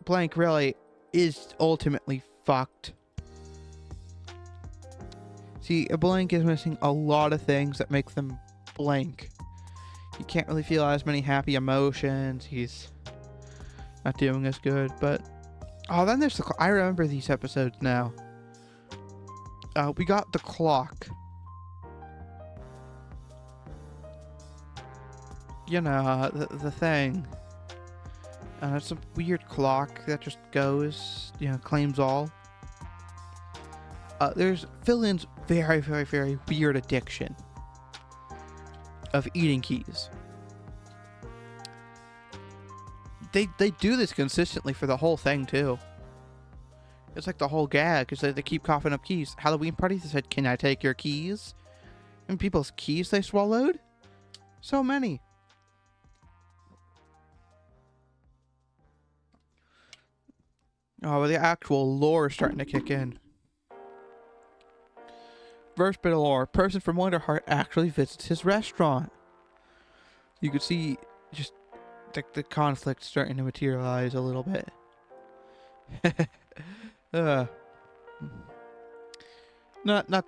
Blank really is ultimately fucked. See, a Blank is missing a lot of things that make them blank. He can't really feel as many happy emotions. He's not doing as good, but... Oh, then there's the... I remember these episodes now. We got the clock. The thing. It's a weird clock that just goes, claims all. There's Phil-In's very, very, very weird addiction of eating keys. They do this consistently for the whole thing, too. It's like the whole gag, because they keep coughing up keys. Halloween parties, they said, "Can I take your keys?" And people's keys they swallowed? So many. Oh, well, the actual lore is starting to kick in. First bit of lore. Person from Wonderheart actually visits his restaurant. You could see just the conflict starting to materialize a little bit. Not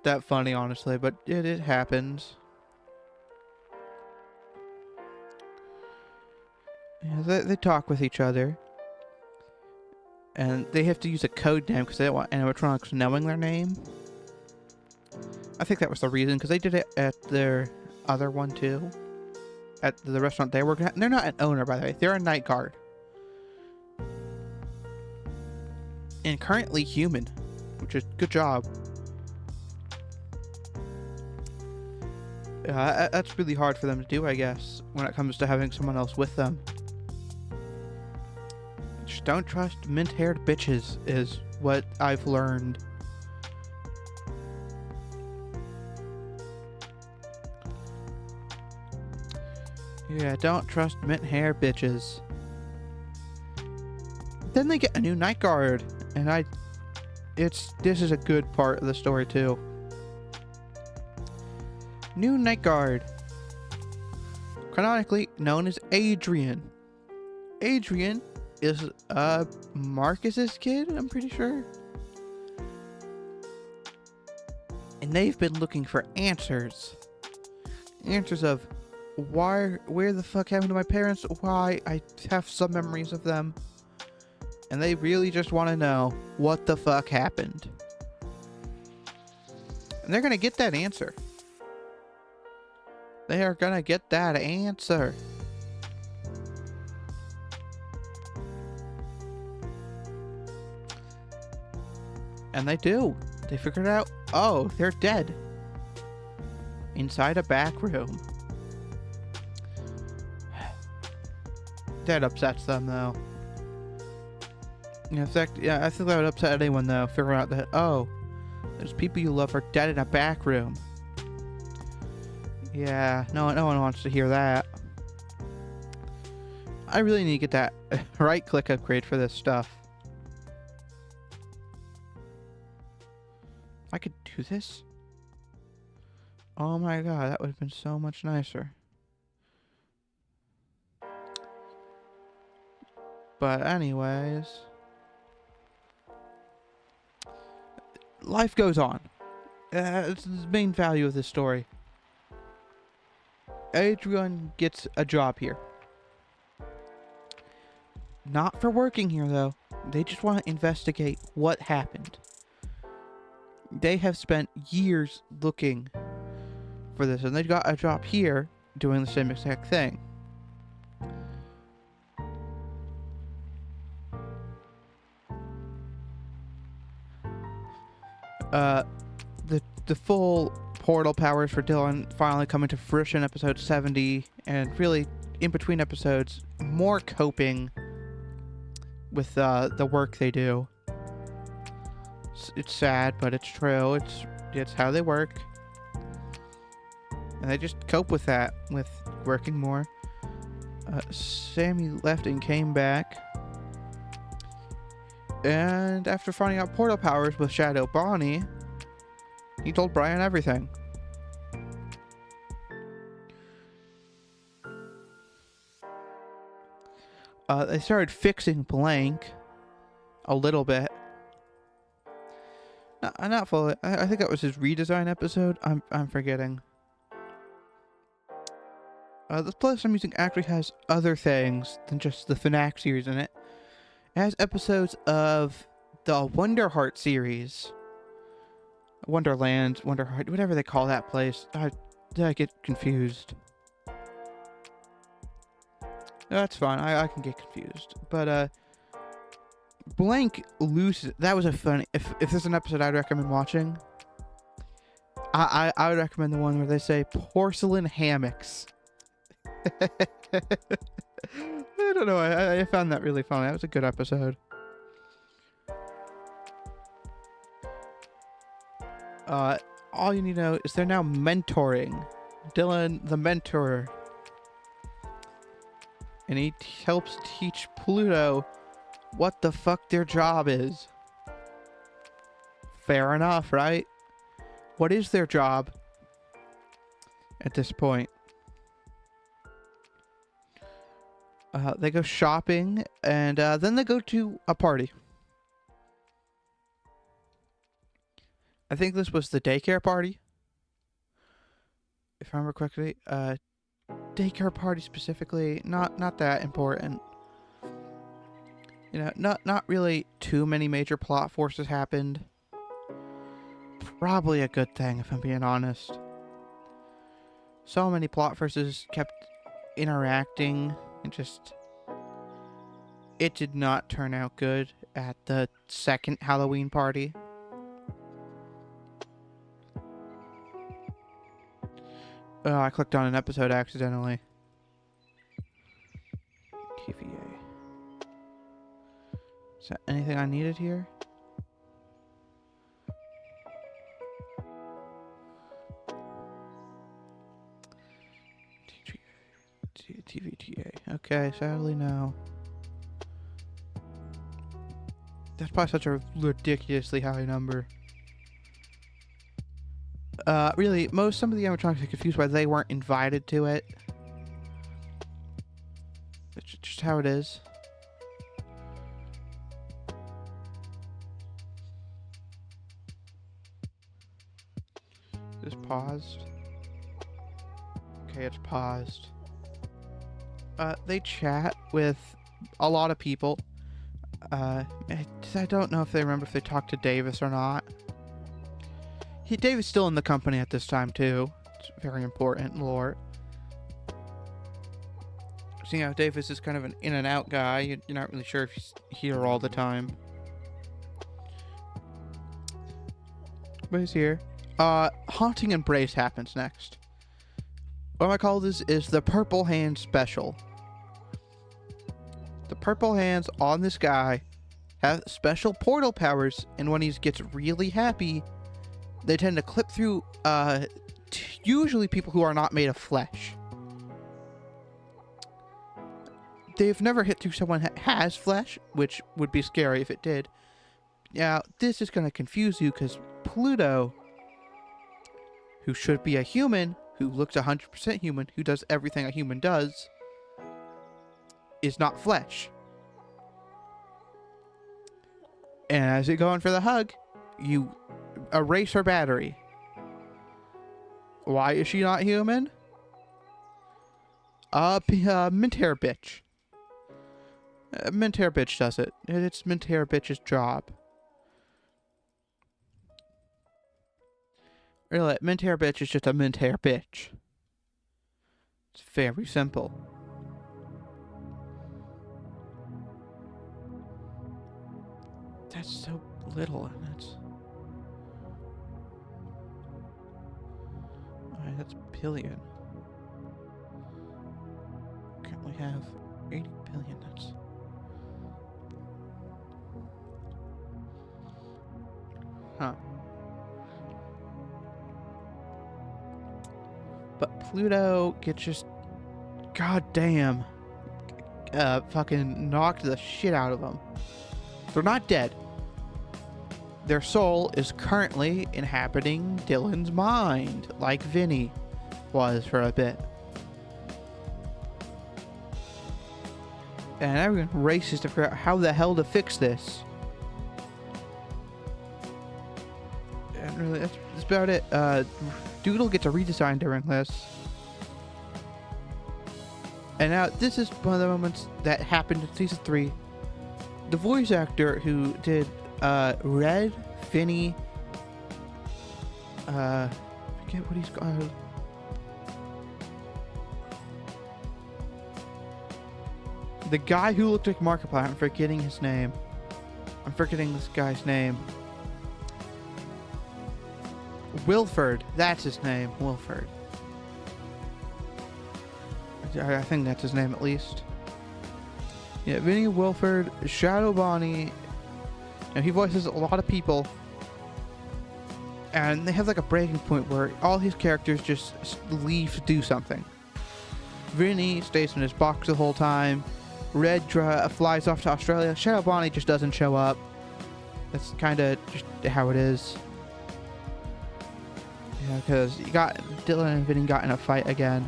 that funny, honestly, but it happens. Yeah, they talk with each other. And they have to use a code name because they don't want animatronics knowing their name. I think that was the reason, because they did it at their other one too. At the restaurant they work at. And they're not an owner, by the way. They're a night guard. And currently human, which is good job. That's really hard for them to do, I guess, when it comes to having someone else with them. Just don't trust mint-haired bitches is what I've learned. Yeah, don't trust mint-haired bitches. Then they get a new night guard, and this is a good part of the story too. New night guard, canonically known as Adrian. Adrian is Marcus's kid, I'm pretty sure. And they've been looking for answers. Answers of where the fuck happened to my parents? Why? I have some memories of them. And they really just want to know what the fuck happened. And they're gonna get that answer. They are gonna get that answer. And they do. They figured out, oh, they're dead. Inside a back room. That upsets them, though. In fact, yeah, I think that would upset anyone, though. Figuring out that, oh, there's people you love are dead in a back room. Yeah, no one wants to hear that. I really need to get that right-click upgrade for this stuff. I could do this? Oh my god, that would have been so much nicer. But anyways, life goes on. It's the main value of this story. Adrian gets a job here. Not for working here, though. They just want to investigate what happened. They have spent years looking for this, and they got a job here doing the same exact thing. The full portal powers for Dylan finally come into fruition, episode 70, and really in between episodes, more coping with the work they do. It's sad, but it's true. It's how they work, and they just cope with that with working more. Sammy left and came back, and after finding out portal powers with Shadow Bonnie, he told Brian everything. They started fixing Blank a little bit. Not fully. I think that was his redesign episode. I'm forgetting. This playlist I'm using actually has other things than just the FNAF series in it. It has episodes of the Wonderheart series. Wonderland, Wonderheart, whatever they call that place. I get confused. That's fine. I can get confused. But Blank loses. That was a funny. If there's an episode I'd recommend watching, I would recommend the one where they say porcelain hammocks. I don't know. I found that really funny. That was a good episode. All you need to know is they're now mentoring Dylan, the mentor, and he helps teach Pluto what the fuck their job is. Fair enough, right? What is their job at this point? They go shopping, and then they go to a party. I think this was the daycare party, if I remember correctly. Daycare party specifically, not that important. You know, not really too many major plot forces happened. Probably a good thing, if I'm being honest. So many plot forces kept interacting, and just it did not turn out good at the second Halloween party. Oh, I clicked on an episode accidentally. TVA. Is that anything I needed here? TVTA. Okay, sadly no. That's probably such a ridiculously high number. Really, some of the animatronics are confused why they weren't invited to it. It's just how it is. Just paused. Okay, it's paused. They chat with a lot of people. I don't know if they remember if they talked to Davis or not. Davis still in the company at this time too. It's very important lore. So, you know, Davis is kind of an in and out guy. You're not really sure if he's here all the time. But he's here. Haunting Embrace happens next. What I call this is the Purple Hand Special. The purple hands on this guy have special portal powers, and when he gets really happy, they tend to clip through, usually people who are not made of flesh. They've never hit through someone that has flesh, which would be scary if it did. Now, this is going to confuse you because Pluto, who should be a human, who looks 100% human, who does everything a human does, is not flesh. And as you go in for the hug, you erase her battery. Why is she not human? Mint hair bitch. Mint hair bitch does it. It's mint hair bitch's job. Really, mint hair bitch is just a mint hair bitch. It's very simple. That's so little, and that's... Alright, that's billion. Can't we have 80 billion? That's... Huh. But Pluto gets just... goddamn... fucking knocked the shit out of them. They're not dead. Their soul is currently inhabiting Dylan's mind, like Vinny was for a bit. And everyone races to figure out how the hell to fix this. And really, that's about it. Doodle gets a redesign during this. And now, this is one of the moments that happened in Season 3. The voice actor who did Red, Vinny, forget what he's called. The guy who looked like Markiplier, I'm forgetting his name. I'm forgetting this guy's name. Wilford, that's his name, Wilford. I think that's his name at least. Yeah, Vinny, Wilford, Shadow Bonnie, and he voices a lot of people. And they have like a breaking point where all his characters just leave to do something. Vinny stays in his box the whole time. Red flies off to Australia. Shadow Bonnie just doesn't show up. That's kind of just how it is. Yeah, because you got Dylan and Vinny got in a fight again.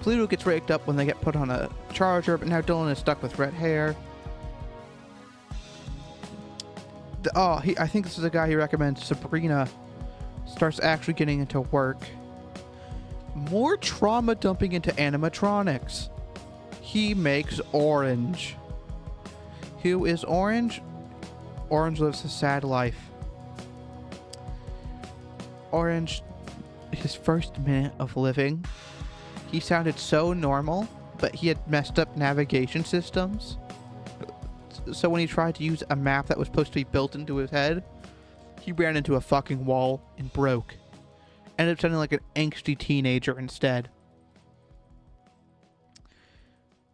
Pluto gets raked up when they get put on a charger, but now Dylan is stuck with red hair. I think this is a guy he recommends. Sabrina starts actually getting into work. More trauma dumping into animatronics. He makes Orange. Who is Orange? Orange lives a sad life. Orange, his first minute of living, he sounded so normal, but he had messed up navigation systems. So when he tried to use a map that was supposed to be built into his head, he ran into a fucking wall and broke. Ended up sounding like an angsty teenager instead.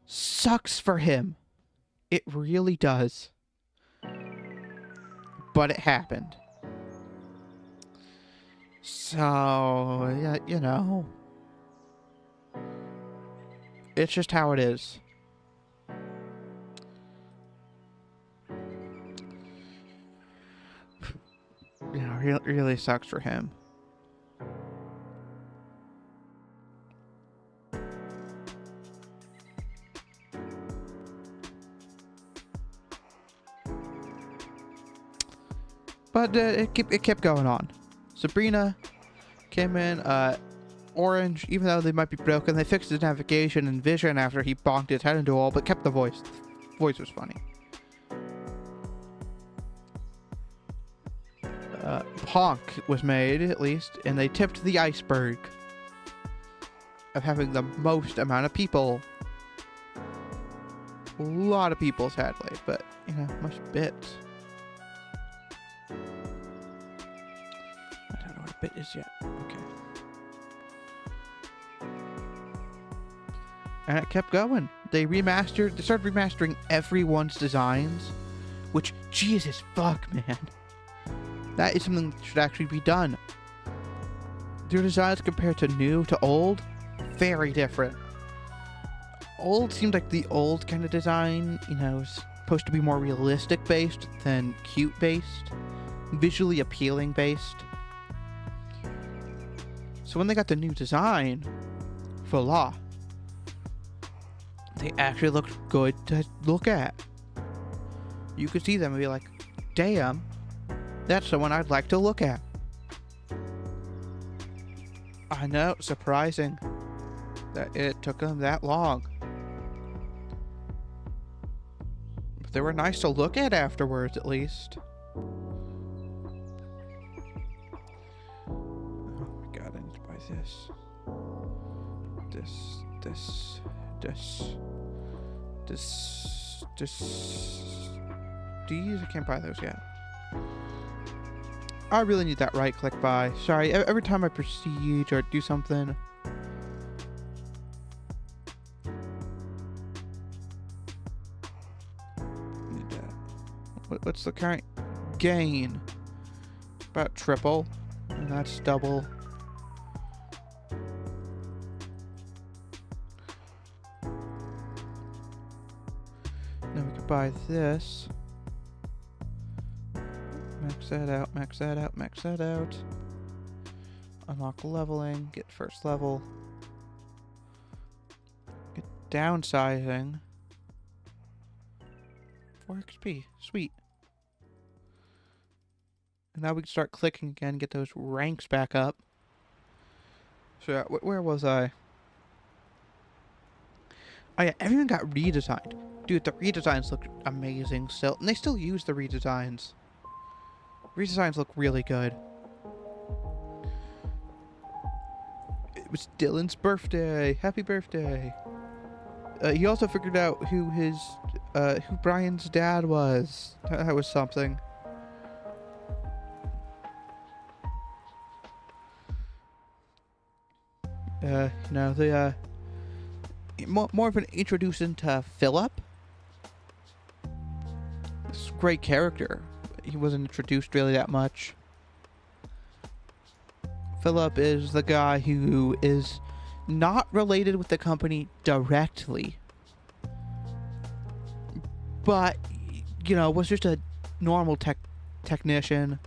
Sucks for him. It really does. But it happened. So, yeah, you know. It's just how it is. You know, really sucks for him. But it kept going on. Sabrina came in. Orange, even though they might be broken, they fixed his navigation and vision after he bonked his head into a wall, but kept the voice. The voice was funny. Honk was made, at least, and they tipped the iceberg of having the most amount of people. A lot of people, sadly, but, you know, most bits. I don't know what a bit is yet. Okay. And it kept going. They started remastering everyone's designs, which, Jesus fuck, man. That is something that should actually be done. Their designs compared to new to old, very different. Old seemed like the old kind of design, you know, supposed to be more realistic based than cute based, visually appealing based. So when they got the new design, voila, they actually looked good to look at. You could see them and be like, damn, that's someone I'd like to look at. I know, surprising that it took them that long. But they were nice to look at afterwards, at least. Oh my god, I need to buy this. These? I can't buy those yet. I really need that right click buy. Sorry, every time I proceed or do something. Need that. What's the current gain? About triple. And that's double. Then we could buy this. Max that out, max that out, max that out. Unlock leveling, get first level. Get downsizing. 4 XP, sweet. And now we can start clicking again, get those ranks back up. So where was I? Oh yeah, everyone got redesigned. Dude, the redesigns look amazing still. And they still use the redesigns. Redesigns look really good. It was Dylan's birthday. Happy birthday. He also figured out who Brian's dad was. That was something. You know, the more of an introduction to Philip. This is a great character. He wasn't introduced really that much. Philip is the guy who is not related with the company directly, but, you know, was just a normal technician.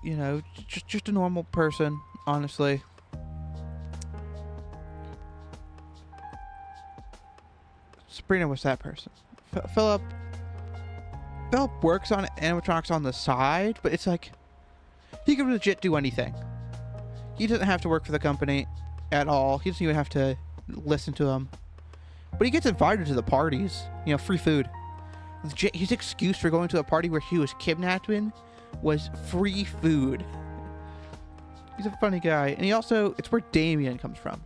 You know, just a normal person, honestly. Sabrina was that person. Philip works on animatronics on the side, but it's like he can legit do anything. He doesn't have to work for the company at all. He doesn't even have to listen to them. But he gets invited to the parties. You know, free food. His excuse for going to a party where he was kidnapped in was free food. He's a funny guy. And he also, it's where Damien comes from.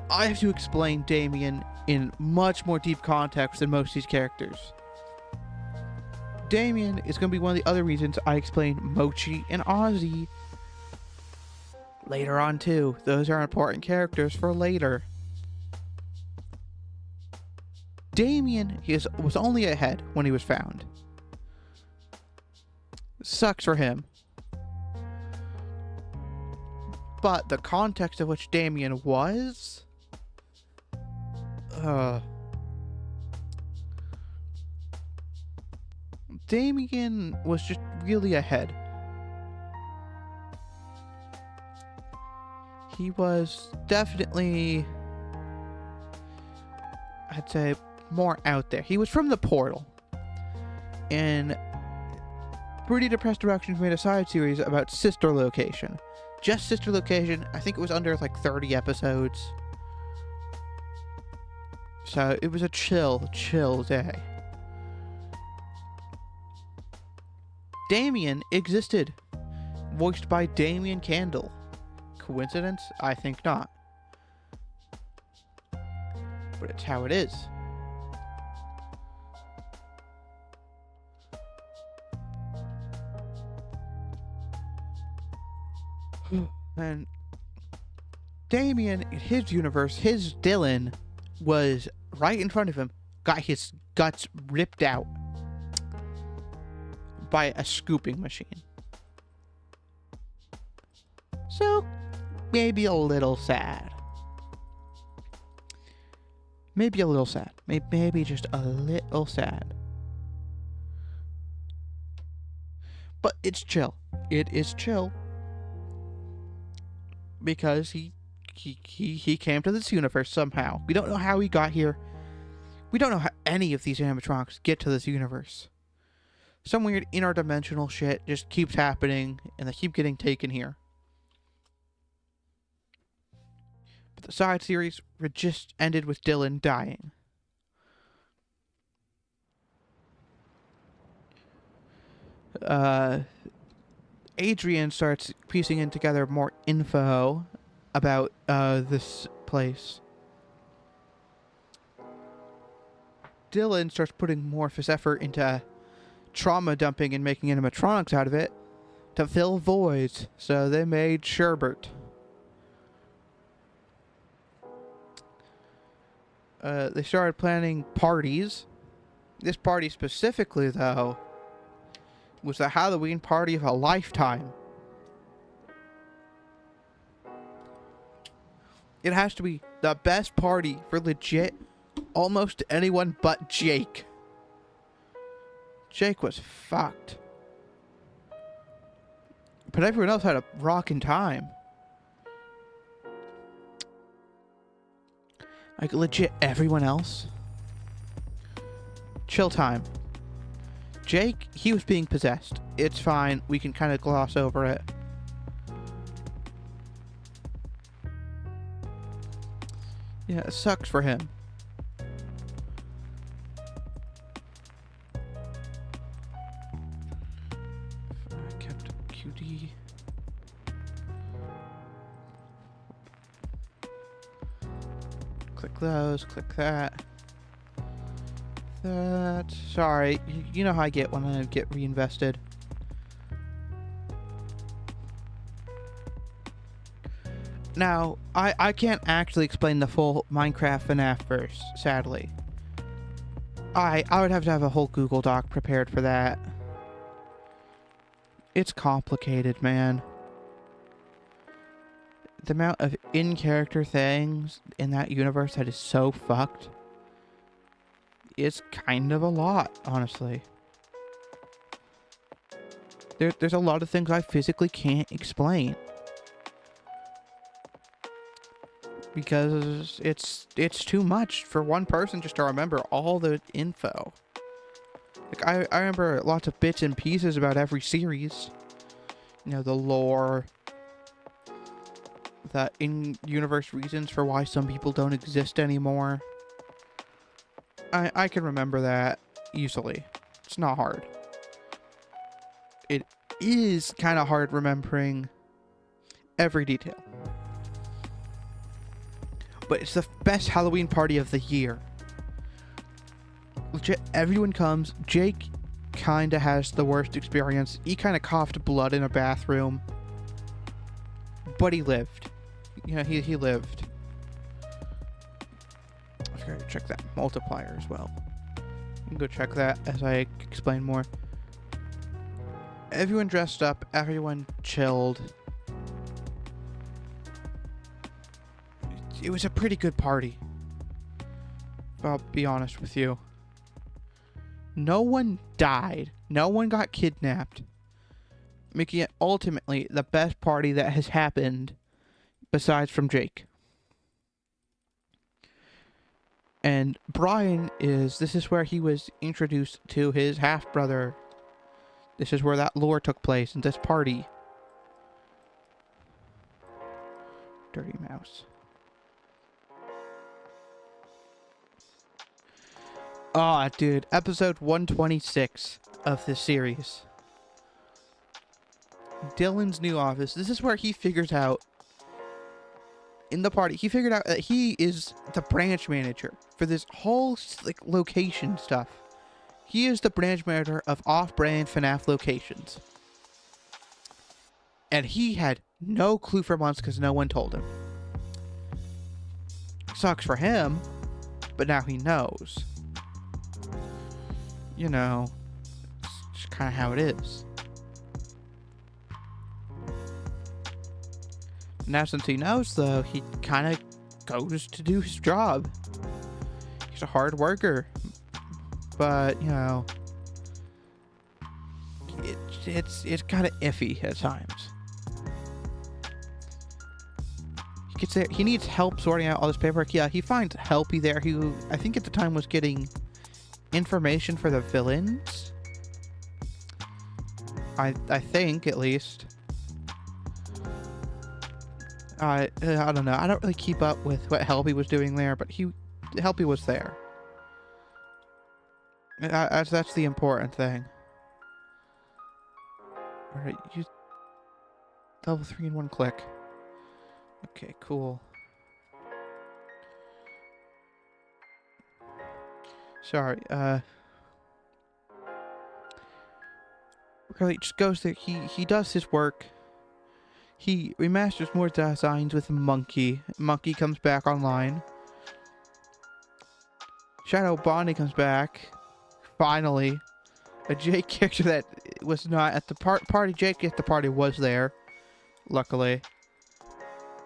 I have to explain Damien in much more deep context than most of these characters. Damien is going to be one of the other reasons I explain Mochi and Ozzy later on too. Those are important characters for later. Damien was only a head when he was found. Sucks for him. But the context of which Damien was... Damien was just really ahead. He was definitely, I'd say, more out there. He was from the portal. And Pretty Depressed Directions made a side series about Sister Location. Just Sister Location. I think it was under like 30 episodes. So it was a chill day. Damien existed. Voiced by Damien Candle. Coincidence? I think not. But it's how it is. And Damien, in his universe, his Dylan was right in front of him, got his guts ripped out by a scooping machine. So, maybe a little sad. Maybe a little sad. Maybe just a little sad. But it's chill. It is chill. Because he came to this universe somehow. We don't know how he got here. We don't know how any of these animatronics get to this universe. Some weird interdimensional shit just keeps happening, and they keep getting taken here. But the side series just ended with Dylan dying. Adrian starts piecing in together more info about this place. Dylan starts putting more of his effort into trauma dumping and making animatronics out of it to fill voids, so they made Sherbert. They started planning parties. This party specifically, though, was the Halloween party of a lifetime. It has to be the best party for legit almost anyone but Jake. Jake was fucked. But everyone else had a rockin' time. Like, legit everyone else. Chill time. Jake, he was being possessed. It's fine. We can kind of gloss over it. Yeah, it sucks for him. I kept QD. Click those, click that. Sorry, you know how I get when I get reinvested. Now, I can't actually explain the full Minecraft FNAF verse, sadly. I would have to have a whole Google Doc prepared for that. It's complicated, man. The amount of in-character things in that universe that is so fucked is kind of a lot, honestly. There's a lot of things I physically can't explain. Because it's too much for one person just to remember all the info. Like, I remember lots of bits and pieces about every series. You know, the lore, the in-universe reasons for why some people don't exist anymore. I can remember that easily. It's not hard. It is kind of hard remembering every detail. But it's the best Halloween party of the year. Legit, everyone comes. Jake kind of has the worst experience. He kind of coughed blood in a bathroom. But he lived. You know, he lived. I forgot to check that multiplier as well. You can go check that as I explain more. Everyone dressed up. Everyone chilled. It was a pretty good party. I'll be honest with you. No one died. No one got kidnapped. Making it ultimately the best party that has happened besides from Jake. And Brian this is where he was introduced to his half-brother. This is where that lore took place in this party. Dirty mouse. Ah, dude. Episode 126 of this series. Dylan's new office. This is where he figures out, in the party, he figured out that he is the branch manager for this whole, like, location stuff. He is the branch manager of off-brand FNAF locations. And he had no clue for months because no one told him. Sucks for him, but now he knows. You know, it's just kind of how it is. Now since he knows, though, he kind of goes to do his job. He's a hard worker. But, you know, it's kind of iffy at times. He gets there. He needs help sorting out all this paperwork. Yeah, he finds Helpy there, who I think at the time was getting information for the villains. I think, at least. I don't know. I don't really keep up with what Helpy was doing there, but Helpy was there. That's the important thing. Alright, use level 3 in one click. Okay, cool. Sorry, really just goes there. He does his work. He remasters more designs with Monkey. Monkey comes back online. Shadow Bonnie comes back. Finally. A Jake character that was not at the party. Jake at the party was there. Luckily.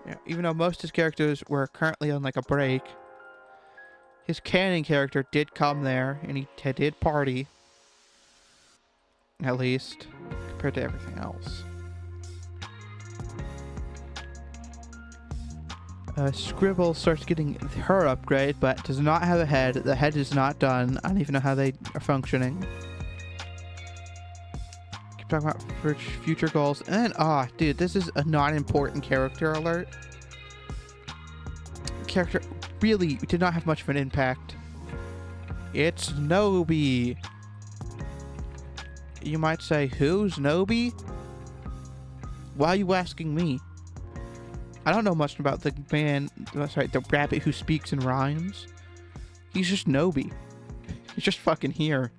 Yeah, even though most of his characters were currently on like a break. His canon character did come there. And he did party. At least. Compared to everything else. Scribble starts getting her upgrade, but does not have a head. The head is not done. I don't even know how they are functioning. Keep talking about future goals. And, dude, this is a non-important character alert. Character really did not have much of an impact. It's Nobi. You might say, who's Nobi? Why are you asking me? I don't know much about the the rabbit who speaks in rhymes. He's just Nobi. He's just fucking here.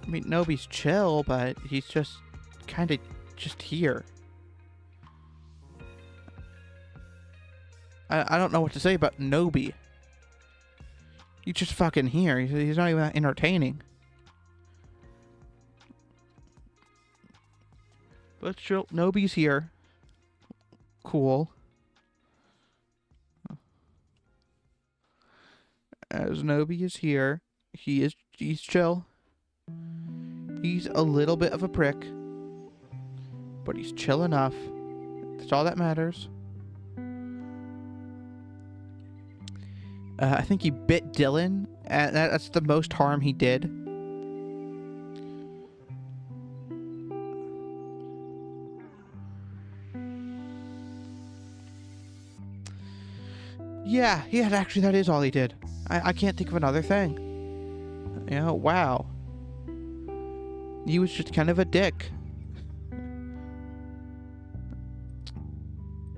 I mean, Nobi's chill, but he's just kind of just here. I don't know what to say about Nobi. He's just fucking here. He's not even that entertaining. But chill. Nobi's here. Cool. As Nobi is here, he's chill. He's a little bit of a prick, but he's chill enough. That's all that matters. I think he bit Dylan, and that's the most harm he did. Yeah, actually that is all he did. I can't think of another thing. You know, wow. He was just kind of a dick.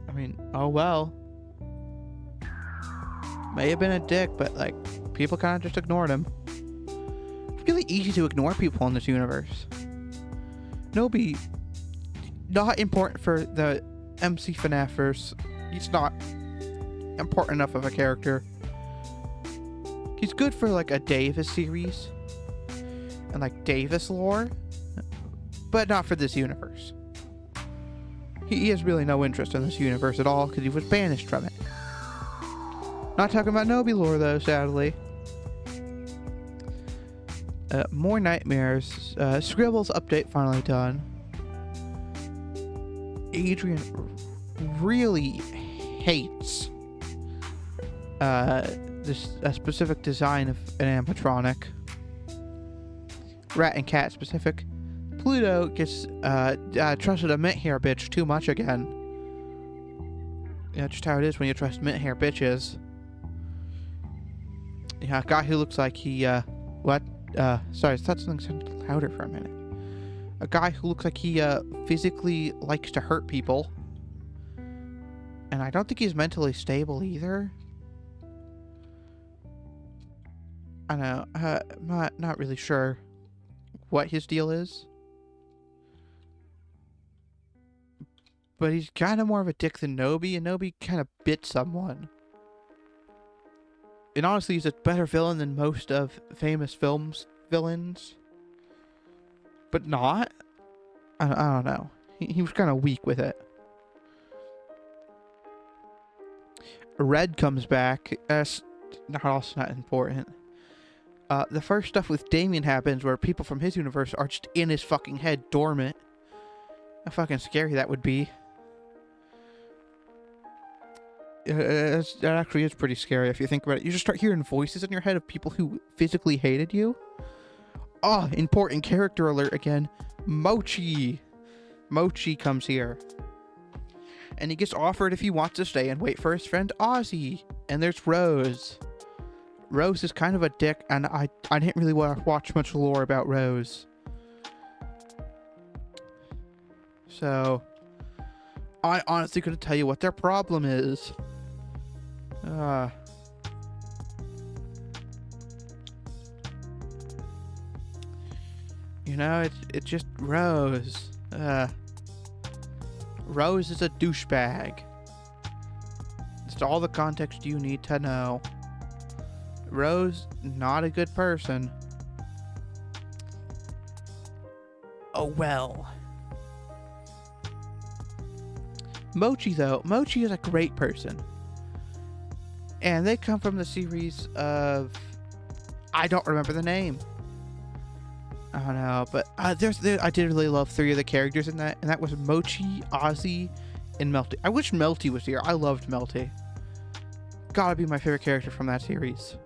I mean, oh well. May have been a dick, but like, people kind of just ignored him. It's really easy to ignore people in this universe. Nobi, not important for the MC FNAFers. He's not important enough of a character. He's good for like a Davis series and like Davis lore, but not for this universe. He has really no interest in this universe at all because he was banished from it. Not talking about Nobi lore though, sadly. More nightmares. Scribble's update finally done. Adrian really hates this specific design of an animatronic. Rat and cat specific. Pluto gets trusted a mint hair bitch too much again. Yeah, just how it is when you trust mint hair bitches. Yeah, a guy who looks like he, what? Sorry, I thought something sounded louder for a minute. A guy who looks like he, physically likes to hurt people. And I don't think he's mentally stable either. I know, not really sure what his deal is. But he's kind of more of a dick than Nobi, and Nobi kind of bit someone. And honestly, he's a better villain than most of famous films villains. But not. I don't know. He was kind of weak with it. Red comes back. That's also not important. The first stuff with Damien happens where people from his universe are just in his fucking head, dormant. How fucking scary that would be. That actually is pretty scary if you think about it. You just start hearing voices in your head of people who physically hated you. Oh, important character alert again. Mochi. Mochi comes here. And he gets offered if he wants to stay and wait for his friend Ozzy. And there's Rose. Rose is kind of a dick, and I didn't really watch much lore about Rose. So, I honestly couldn't tell you what their problem is. You know, it's just Rose. Rose is a douchebag. It's all the context you need to know. Rose, not a good person. Oh well. Mochi, though. Mochi is a great person. And they come from the series of... I don't remember the name. I don't know, but I did really love 3 of the characters in that, and that was Mochi, Ozzy, and Melty. I wish Melty was here. I loved Melty. Gotta be my favorite character from that series.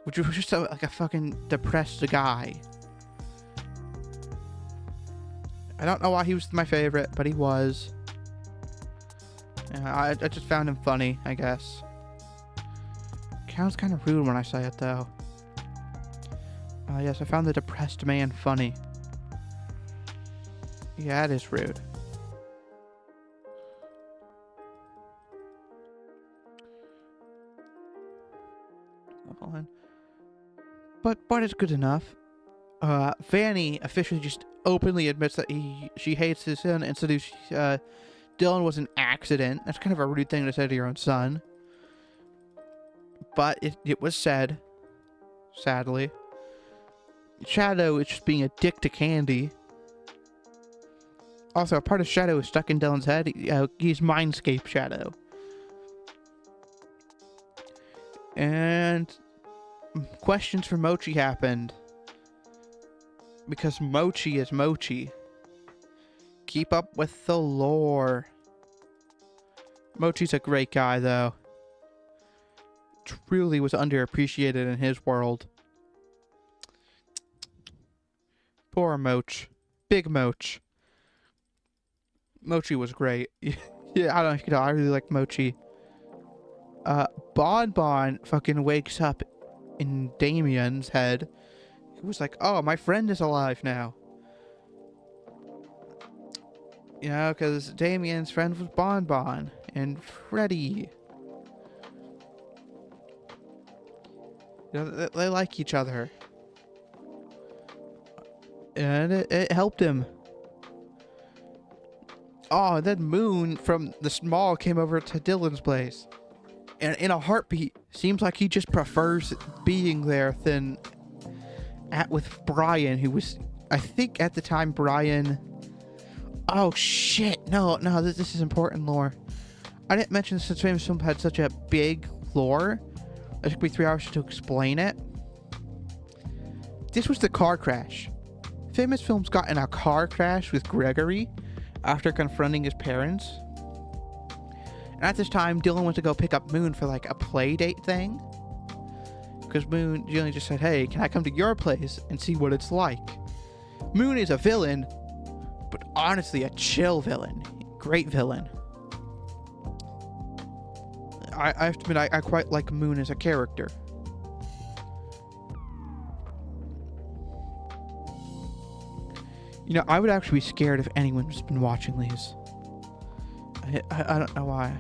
Which was just like a fucking depressed guy. I don't know why he was my favorite, but he was. I just found him funny, I guess. Sounds kind of rude when I say it, though. Yes, I found the depressed man funny. Yeah, it is rude. But it's good enough. Fanny officially just openly admits that she hates his son and said Dylan was an accident. That's kind of a rude thing to say to your own son. But it was said. Sadly. Shadow is just being a dick to Candy. Also, a part of Shadow is stuck in Dylan's head. He's Mindscape Shadow. And questions for Mochi happened. Because Mochi is Mochi. Keep up with the lore. Mochi's a great guy, though. Truly was underappreciated in his world. Poor Moch. Big Moch. Mochi was great. Yeah, I don't know if you can tell. I really like Mochi. Bon Bon fucking wakes up in Damien's head. He was like, oh, my friend is alive now. You know, because Damien's friend was Bon Bon and Freddy. You know, they like each other. And it helped him. Oh, then Moon from the Small came over to Dylan's place. And in a heartbeat, seems like he just prefers being there than with Brian, who was, I think at the time, Brian... Oh, shit. No, this is important lore. I didn't mention since Famous Film had such a big lore. It took me 3 hours to explain it. This was the car crash. Famous Films got in a car crash with Gregory after confronting his parents. And at this time, Dylan went to go pick up Moon for like a play date thing. Because Moon, Jillian just said, hey, can I come to your place and see what it's like? Moon is a villain, but honestly a chill villain. Great villain. I have to admit, I quite like Moon as a character. You know, I would actually be scared if anyone's been watching these. I don't know why.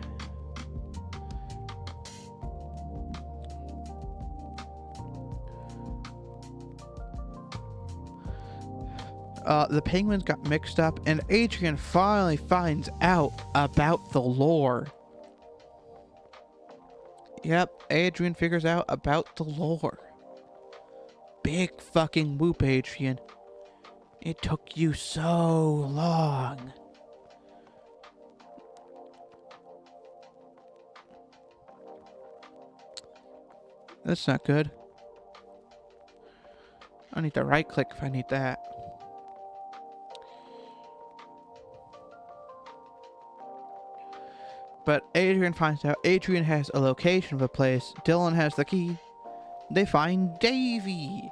The penguins got mixed up, and Adrian finally finds out about the lore. Yep, Adrian figures out about the lore. Big fucking whoop, Adrian. It took you so long. That's not good. I need to right click if I need that. But Adrian finds out. Adrian has a location of a place. Dylan has the key. They find Davy.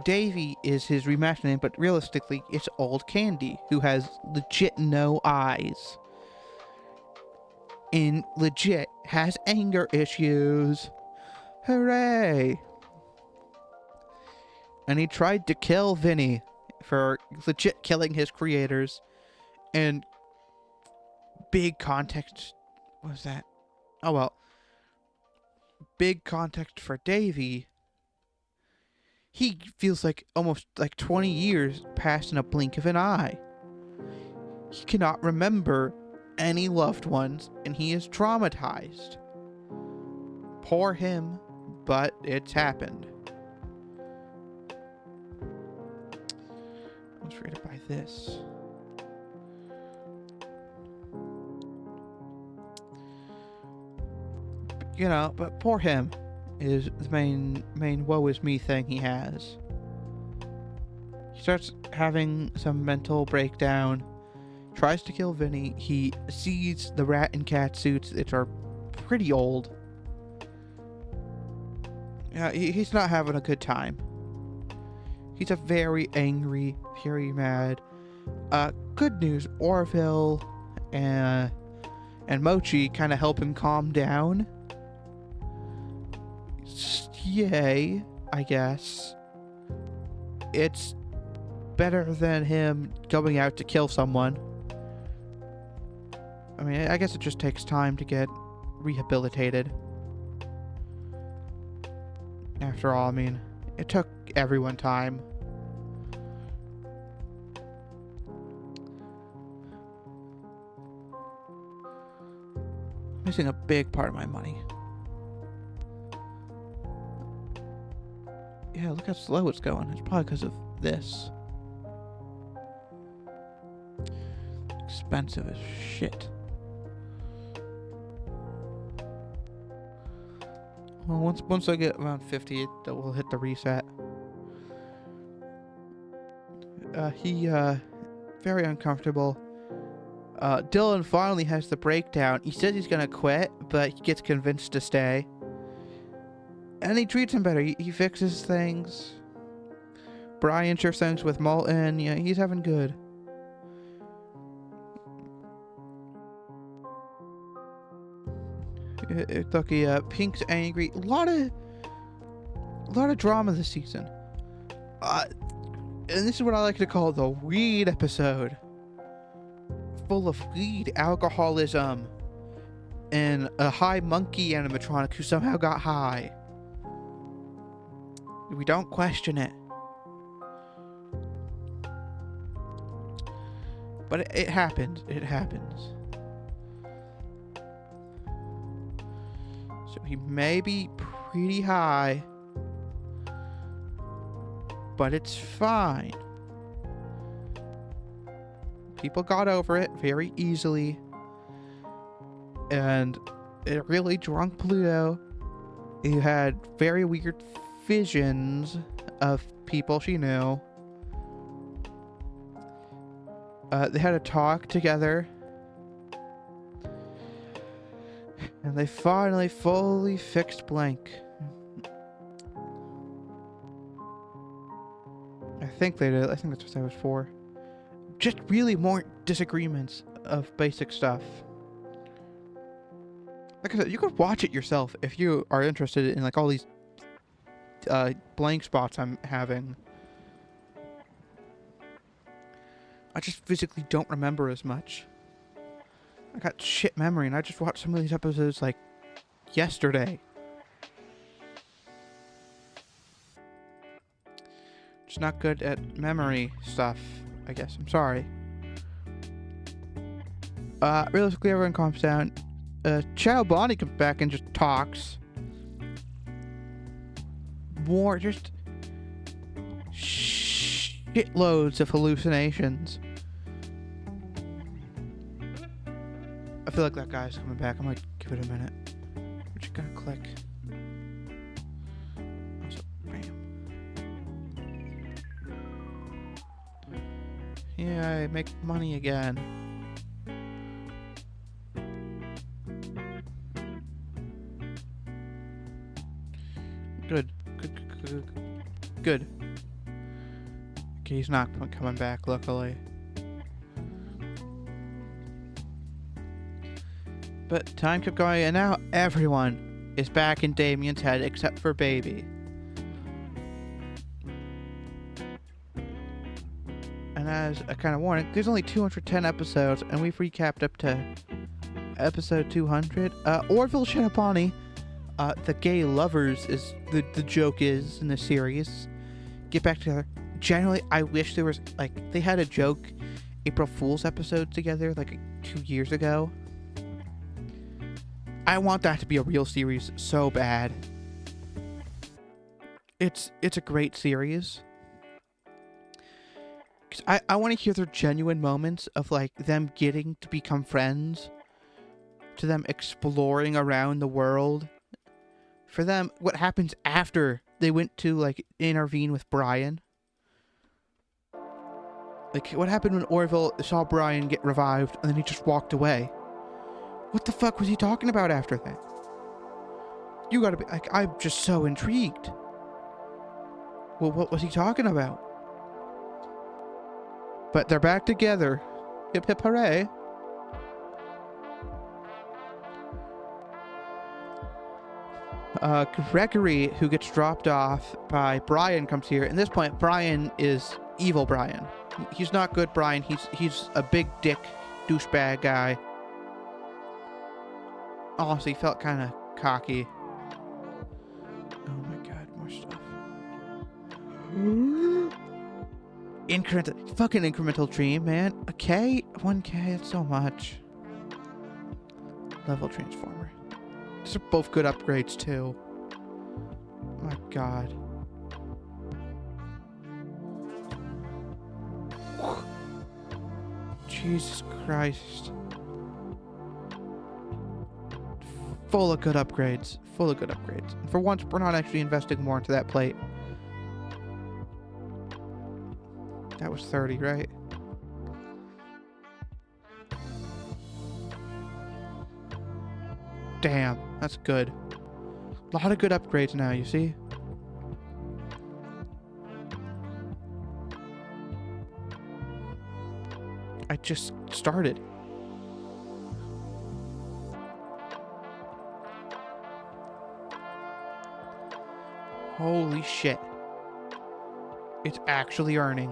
Davy is his remastered name, but realistically, it's Old Candy, who has legit no eyes. And legit has anger issues. Hooray! And he tried to kill Vinny for legit killing his creators. And big context... What was that? Oh well. Big context for Davy. He feels like almost like 20 years passed in a blink of an eye. He cannot remember any loved ones, and he is traumatized. Poor him, but it's happened. I was ready to buy this. You know, but poor him is the main woe is me thing he has. He starts having some mental breakdown, tries to kill Vinny. He sees the rat and cat suits, which are pretty old. Yeah, he's not having a good time. He's a very angry, very mad. Good news, Orville and Mochi kind of help him calm down. Yay, I guess. It's better than him going out to kill someone. I mean, I guess it just takes time to get rehabilitated. After all, I mean, it took everyone time. Missing a big part of my money. Yeah, look how slow it's going. It's probably because of this. Expensive as shit. Well, once I get around 50, we'll hit the reset. Very uncomfortable. Dylan finally has the breakdown. He says he's gonna quit, but he gets convinced to stay. And he treats him better. He fixes things. Brian shares things with Malton. Yeah, he's having good. Lucky, Pink's angry. A lot of drama this season. And this is what I like to call the weed episode. Full of weed, alcoholism, and a high monkey animatronic who somehow got high. We don't question it. But it happens. It happens. So he may be pretty high, but it's fine. People got over it very easily. And a really drunk Pluto who had very weird visions of people she knew. They had a talk together. And they finally fully fixed Blank. I think they did. I think that's what that was for. Just really more disagreements of basic stuff. Like I said, you could watch it yourself if you are interested in like all these blank spots I'm having. I just physically don't remember as much. I got shit memory, and I just watched some of these episodes like yesterday. Just not good at memory stuff, I guess. I'm sorry. Realistically, everyone calms down. Child Bonnie comes back and just talks. More just shitloads of hallucinations. I feel like that guy's coming back. I might give it a minute. We're just gonna click. Also, bam. Yeah, I make money again. Good. Good. Okay, he's not coming back, luckily. But time kept going, and now everyone is back in Damien's head except for Baby. And as a kind of warning, there's only 210 episodes, and we've recapped up to episode 200. Orville Shinapani, the gay lovers is the joke is in the series. Get back together. Generally, I wish there was, like, they had a joke April Fool's episode together, like, 2 years ago. I want that to be a real series so bad. It's a great series. Because I want to hear their genuine moments of, like, them getting to become friends. To them exploring around the world. For them, what happens after they went to, like, intervene with Brian. Like, what happened when Orville saw Brian get revived and then he just walked away? What the fuck was he talking about after that? You gotta be, like, I'm just so intrigued. Well, what was he talking about? But they're back together. Hip hip hooray. Gregory, who gets dropped off by Brian, comes here. At this point, Brian is evil Brian. He's not good Brian. He's a big dick, douchebag guy. Honestly, felt kind of cocky. Oh my god, more stuff. Fucking incremental dream, man. A K? 1K, that's so much. Level transformer. These are both good upgrades, too. Oh my god. Jesus Christ. Full of good upgrades. Full of good upgrades. And for once, we're not actually investing more into that plate. That was 30, right? Damn, that's good. A lot of good upgrades now, you see? I just started. Holy shit. It's actually earning.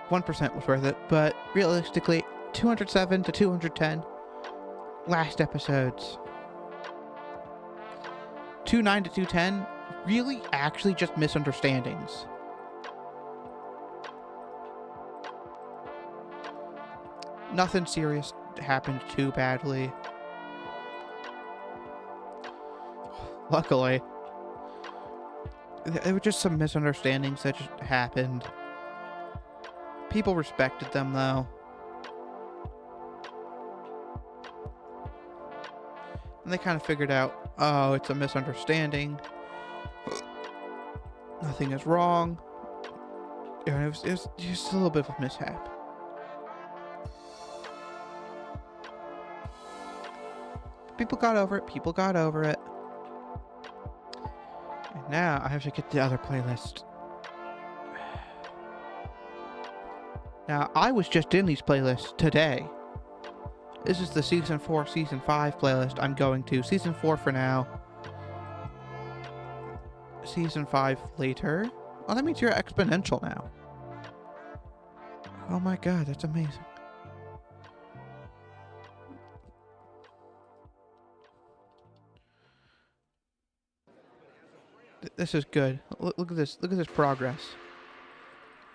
1% was worth it, but realistically, 207 to 210 last episodes. 29 to 210 really actually just misunderstandings. Nothing serious happened too badly. Luckily. There were just some misunderstandings that just happened. People respected them, though. And they kind of figured out, oh, it's a misunderstanding. Nothing is wrong. And it was just a little bit of a mishap. People got over it. People got over it. And Now I have to get the other playlist. Now, I was just in these playlists today. This is the Season 4, Season 5 playlist I'm going to. Season 4 for now. Season 5 later. Oh, that means you're exponential now. Oh my god, that's amazing. This is good. Look at this. Look at this progress.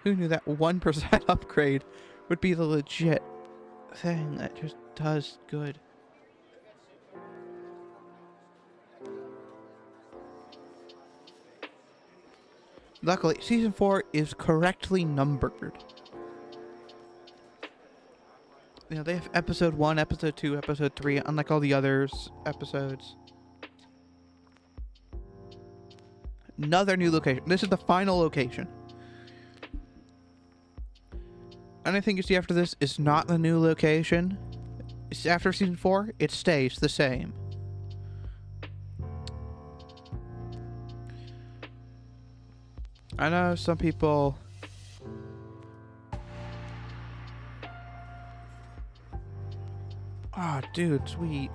Who knew that 1% upgrade would be the legit thing that just does good? Luckily, Season 4 is correctly numbered. You know, they have Episode 1, Episode 2, Episode 3, unlike all the others episodes. Another new location. This is the final location. Anything you see after this is not the new location. It's after Season 4, it stays the same. I know some people... Oh, dude, sweet.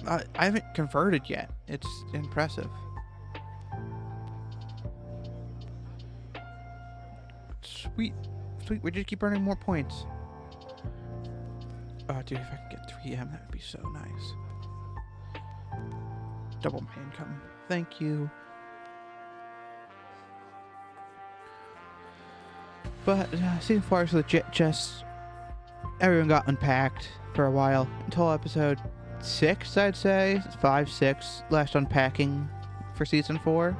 I haven't converted yet. It's impressive. Sweet. Sweet, we just keep earning more points. Oh, dude, if I could get 3M, that would be so nice. Double my income. Thank you. But Season 4 is legit just... Everyone got unpacked for a while. Until episode 6, I'd say. 5, 6. Last unpacking for Season 4.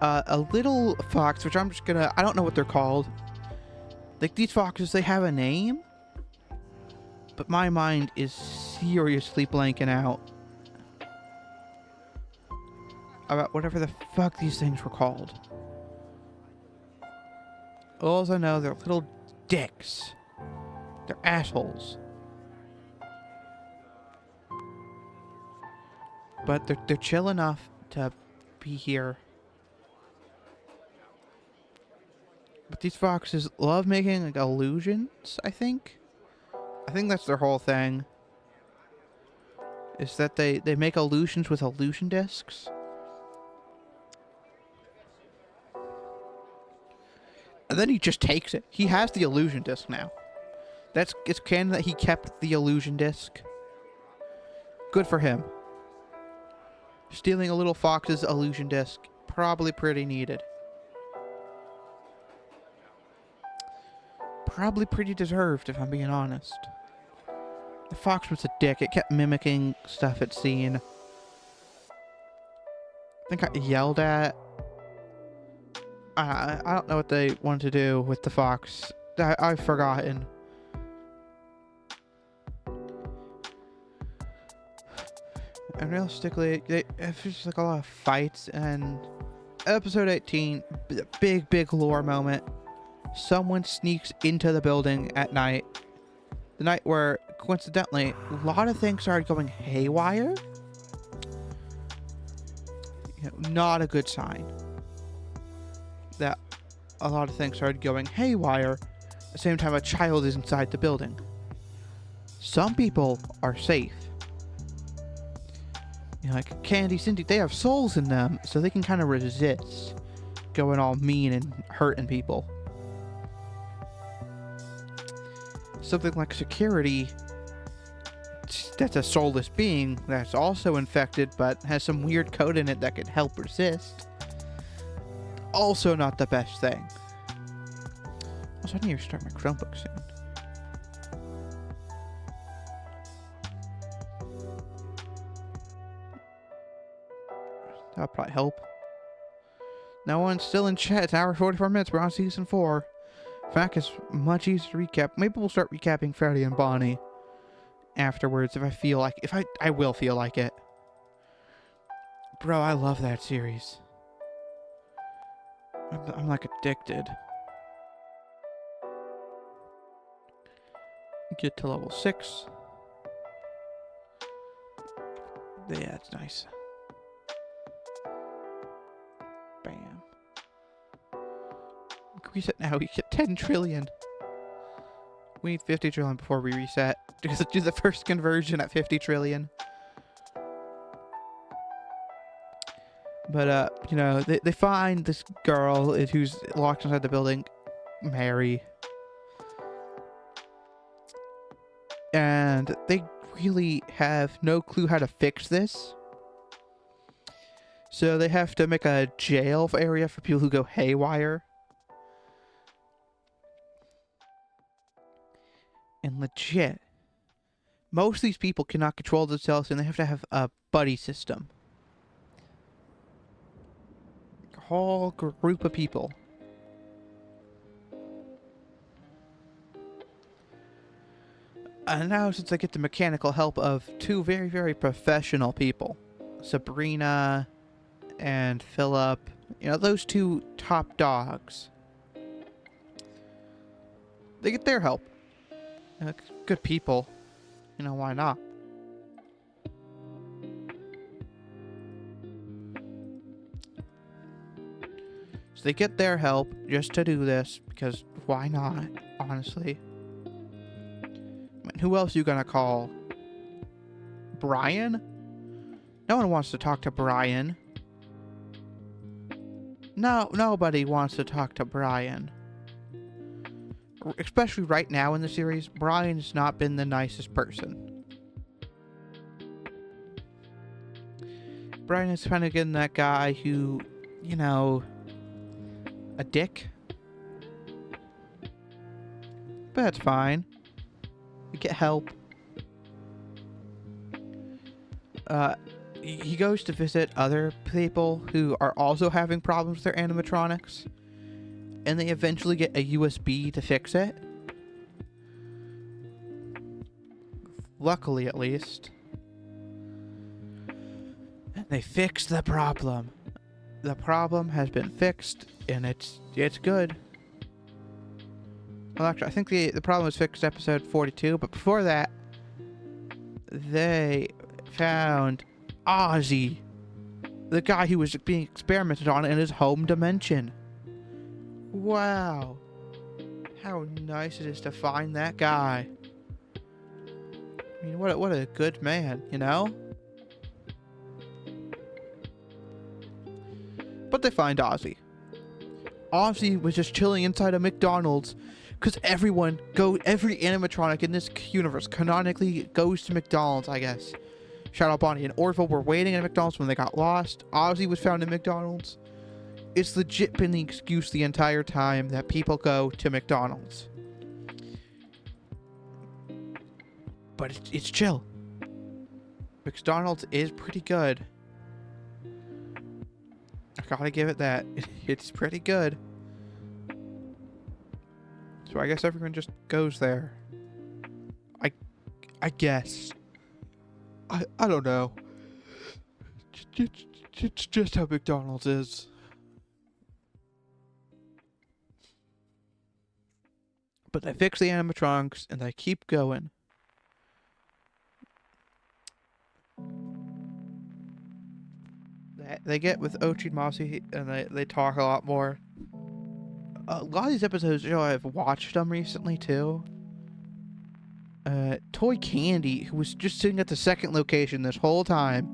A little fox, which I'm just gonna... I don't know what they're called. Like, these foxes, they have a name. But my mind is seriously blanking out about whatever the fuck these things were called. All I know, they're little dicks. They're assholes. But they're chill enough to be here. But these foxes love making like illusions, I think. I think that's their whole thing. Is that they make illusions with illusion discs. And then he just takes it. He has the illusion disc now. It's canon that he kept the illusion disc. Good for him. Stealing a little fox's illusion disc. Probably pretty needed. Probably pretty deserved, if I'm being honest. The fox was a dick. It kept mimicking stuff it's seen. I think I yelled at. I don't know what they wanted to do with the fox. I've forgotten. And realistically, it's just like a lot of fights. And episode 18, big lore moment. Someone sneaks into the building at night. The night where, coincidentally, a lot of things started going haywire. You know, not a good sign. That a lot of things started going haywire at the same time a child is inside the building. Some people are safe. You know, like Candy, Cindy, they have souls in them, so they can kind of resist going all mean and hurting people. Something like security, that's a soulless being that's also infected but has some weird code in it that could help resist. Also not the best thing. Also, I need to start my Chromebook soon. That'll probably help. No one's still in chat. It's an hour 44 minutes. We're on Season 4. In fact, it's much easier to recap. Maybe we'll start recapping Freddy and Bonnie afterwards if I feel like... I will feel like it. Bro, I love that series. I'm like addicted. Get to level 6. Yeah, it's nice. Bam. Reset now. We get 10 trillion. We need 50 trillion before we reset. Because do the first conversion at 50 trillion. But, you know, they find this girl who's locked inside the building, Mary. And they really have no clue how to fix this. So they have to make a jail area for people who go haywire. And legit, most of these people cannot control themselves and they have to have a buddy system. A whole group of people. And now since I get the mechanical help of two very, very professional people, Sabrina and Philip, you know, those two top dogs, they get their help. Good people. You know, why not? So they get their help just to do this, because why not, honestly? I mean, who else are you gonna call? Brian? No one wants to talk to Brian. No, nobody wants to talk to Brian. Especially right now in the series, Brian's not been the nicest person. Brian is kind of getting that guy who, you know, a dick. But that's fine. We get help. He goes to visit other people who are also having problems with their animatronics. And they eventually get a USB to fix it. Luckily, at least. And they fixed the problem. The problem has been fixed, and it's good. Well, actually, I think the problem was fixed episode 42, but before that, they found Ozzy, the guy who was being experimented on in his home dimension. Wow. How nice it is to find that guy. I mean, what a good man, you know? But they find Ozzy. Ozzy was just chilling inside a McDonald's because every animatronic in this universe canonically goes to McDonald's, I guess. Shout out Bonnie and Orville were waiting at McDonald's when they got lost. Ozzy was found in McDonald's. It's legit been the excuse the entire time that people go to McDonald's. But it's chill. McDonald's is pretty good. I gotta give it that. It's pretty good. So I guess everyone just goes there. I guess. I don't know. It's just how McDonald's is. But they fix the animatronics and they keep going. They get with Ochi and Mossy and they talk a lot more. A lot of these episodes, you know, I've watched them recently too. Toy Candy, who was just sitting at the second location this whole time,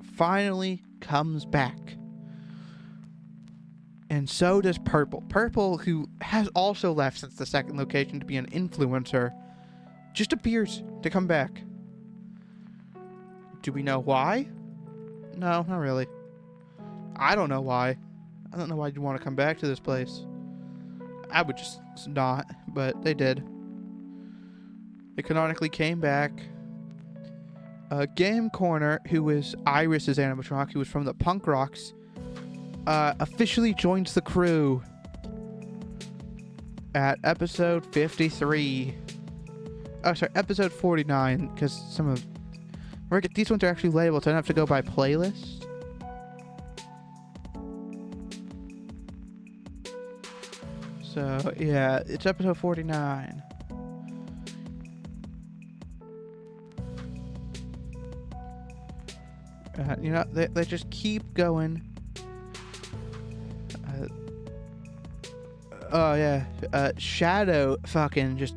finally comes back. And so does Purple. Purple, who has also left since the second location to be an influencer, just appears to come back. Do we know why? No, not really. I don't know why. I don't know why you'd want to come back to this place. I would just not, but they did. They canonically came back. Game Corner, who is Iris's animatronic, who was from the Punk Rocks, officially joins the crew at episode 53. Oh, sorry, episode 49, because some of... These ones are actually labeled, so I don't have to go by playlist. So, yeah, it's episode 49. You know, they just keep going. Oh yeah, Shadow fucking just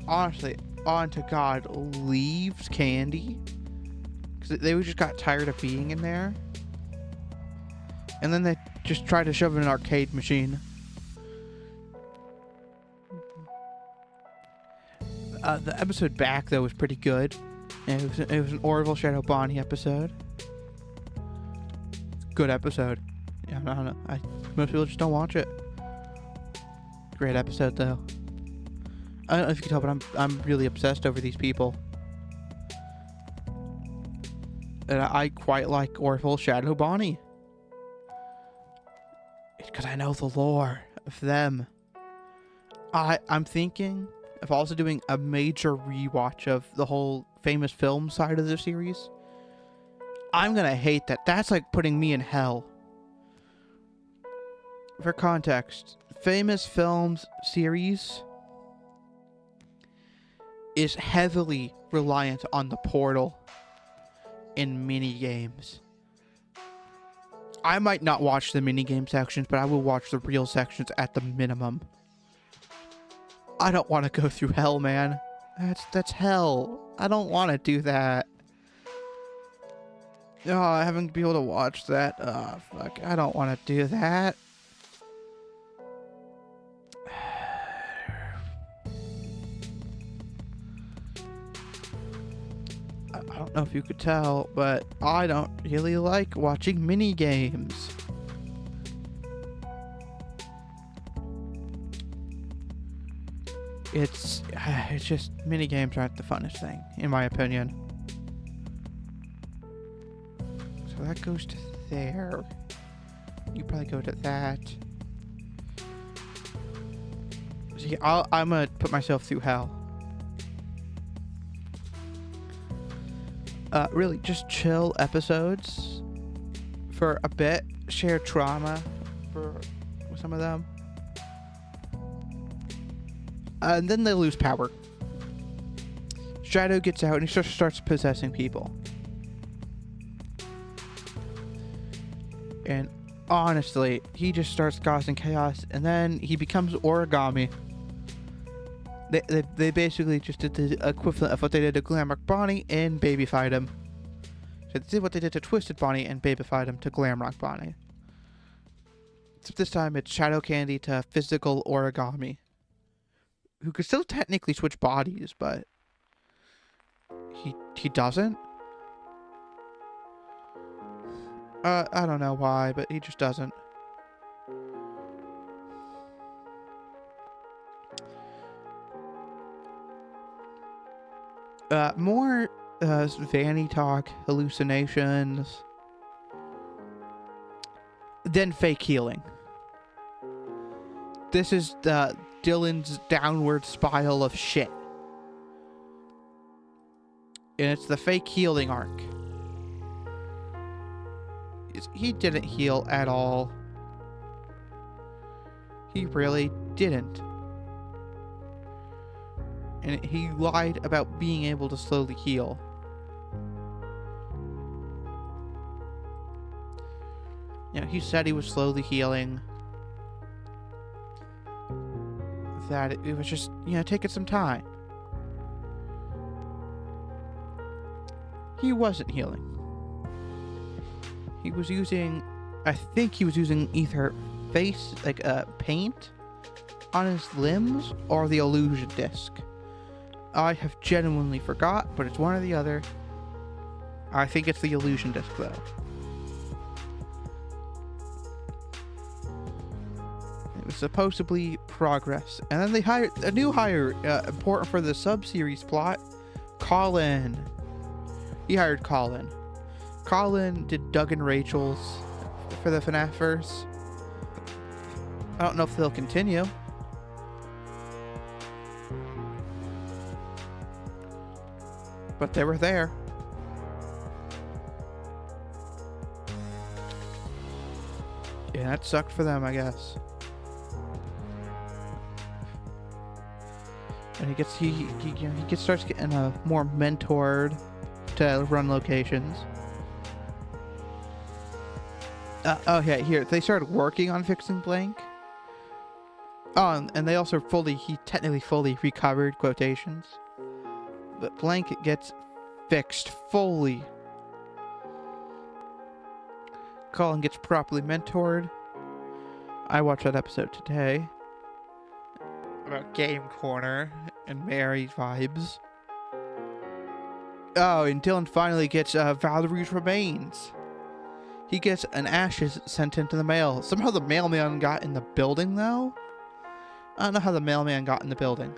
honestly, onto God, leaves Candy because they just got tired of being in there, and then they just tried to shove in an arcade machine. The episode back though was pretty good. It was an Orville Shadow Bonnie episode. Good episode. Yeah, I don't know. Most people just don't watch it. Great episode though. I don't know if you can tell, but I'm really obsessed over these people. And I quite like Orville Shadow Bonnie. It's because I know the lore of them. I'm thinking of also doing a major rewatch of the whole famous film side of the series. I'm gonna hate that. That's like putting me in hell. For context, famous films series is heavily reliant on the portal in mini games. I might not watch the mini game sections, but I will watch the real sections at the minimum. I don't want to go through hell, man. That's hell. I don't want to do that. Oh, having to be able to watch that. Oh, fuck. I don't want to do that. I don't know if you could tell, but I don't really like watching mini games. It's just mini games aren't the funnest thing, in my opinion. So that goes to there. You probably go to that. So yeah, I'm gonna put myself through hell. Really, just chill episodes for a bit. Share trauma with some of them. And then they lose power. Shadow gets out and he starts possessing people. And honestly, he just starts causing chaos, and then he becomes origami. They basically just did the equivalent of what they did to Glamrock Bonnie and babyfied him. So they did what they did to Twisted Bonnie and babyfied him to Glamrock Bonnie. Except this time it's Shadow Candy to physical origami, who could still technically switch bodies, but he doesn't. I don't know why, but he just doesn't. More Vanny talk, hallucinations, then fake healing. This is Dylan's downward spiral of shit. And it's the fake healing arc. He didn't heal at all. He really didn't. And he lied about being able to slowly heal. You know, he said he was slowly healing. That it was just, you know, taking some time. He wasn't healing. He was using, I think he was using either face, like paint on his limbs or the illusion disc. I have genuinely forgot, but it's one or the other. I think it's the illusion disc though. It was supposedly progress. And then they hired a new hire, important for the sub-series plot, Colin. He hired Colin. Colin did Doug and Rachel's for the FNAF verse. I don't know if they'll continue. But they were there. Yeah, that sucked for them, I guess. And he starts getting more mentored to run locations. Okay, here they started working on fixing Blank. Oh, and they also he technically fully recovered quotations. But Blank gets fixed fully. Colin gets properly mentored. I watched that episode today about Game Corner and Mary vibes. Oh, and Dylan finally gets Valerie's remains. He gets an ashes sent into the mail. Somehow the mailman got in the building, though. I don't know how the mailman got in the building.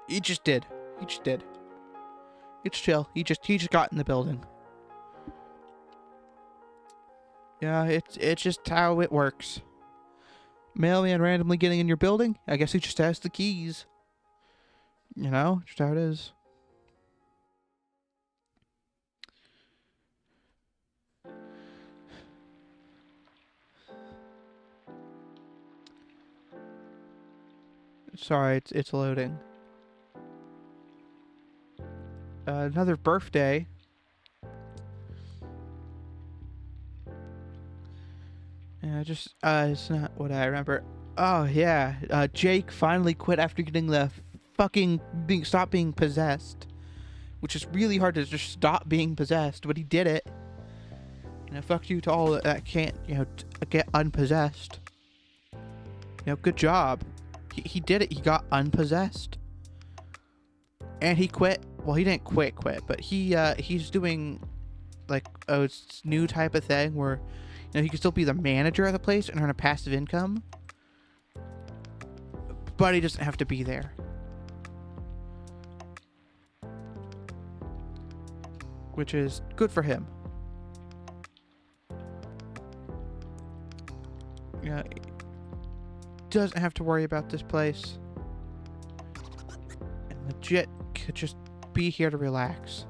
He just did. It's chill. He just got in the building. Yeah, it's just how it works. Mailman randomly getting in your building. I guess he just has the keys. You know, just how it is. Sorry, it's loading. Another birthday. Yeah, it's not what I remember. Oh yeah, Jake finally quit after getting the stop being possessed, which is really hard to just stop being possessed, but he did it. You know, fuck you to all that can't, get unpossessed. Good job. He did it. He got unpossessed, and he quit. Well, he didn't quit, but he's doing like a new type of thing where he can still be the manager of the place and earn a passive income, but he doesn't have to be there. Which is good for him. Yeah, doesn't have to worry about this place. And legit could just be here to relax.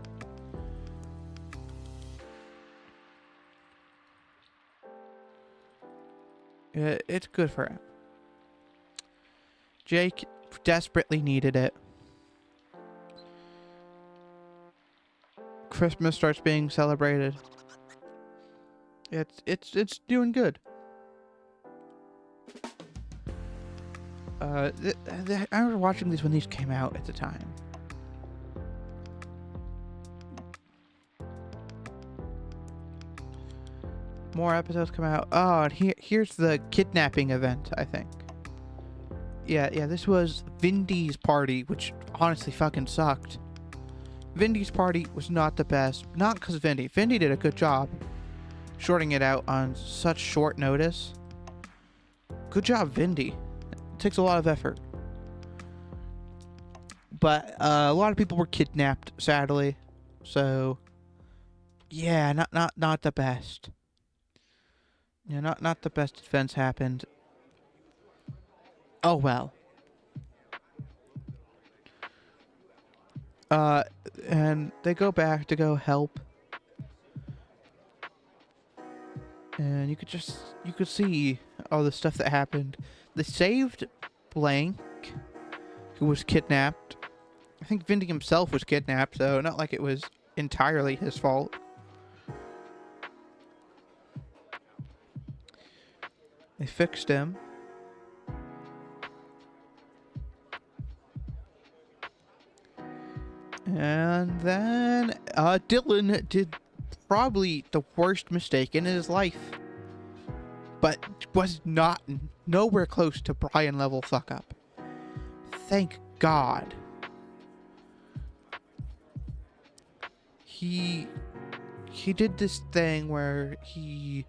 Yeah, it's good for him. Jake desperately needed it. Christmas starts being celebrated. It's doing good. I remember watching these when these came out at the time. More episodes come out. Oh, and here's the kidnapping event, I think. Yeah, this was Vindy's party, which honestly fucking sucked. Vindy's party was not the best. Not because Vindy. Vindy did a good job shorting it out on such short notice. Good job, Vindy. It takes a lot of effort. But a lot of people were kidnapped, sadly. So, yeah, not the best. Yeah, not the best events happened. Oh well. And they go back to go help. And you could see all the stuff that happened. They saved Blank, who was kidnapped. I think Vindy himself was kidnapped, so not like it was entirely his fault. They fixed him. And then Dylan did probably the worst mistake in his life, but was nowhere close to Brian level fuck up. Thank God. He did this thing where he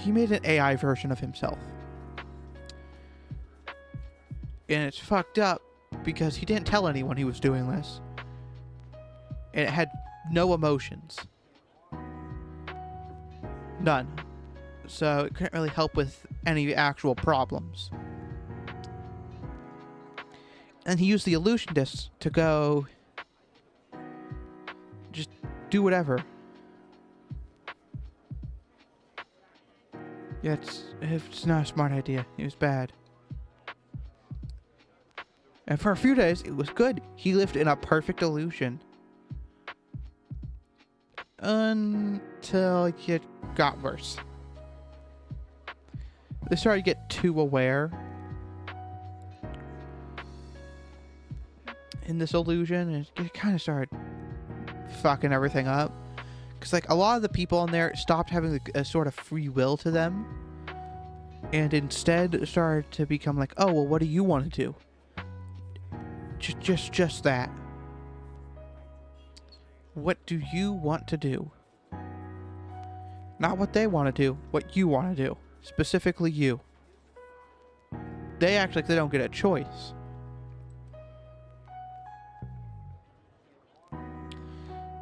made an AI version of himself. And it's fucked up because he didn't tell anyone he was doing this. And it had no emotions. None. So it couldn't really help with any actual problems. And he used the illusion disc to go just do whatever. Yeah, it's not a smart idea. It was bad. And for a few days, it was good. He lived in a perfect illusion. until it got worse. They started to get too aware in this illusion, and it kind of started fucking everything up. Because, like, a lot of the people in there stopped having a sort of free will to them, and instead started to become like, oh, well, what do you want to do? Just that. What do you want to do? Not what they want to do, what you want to do. Specifically you. They act like they don't get a choice.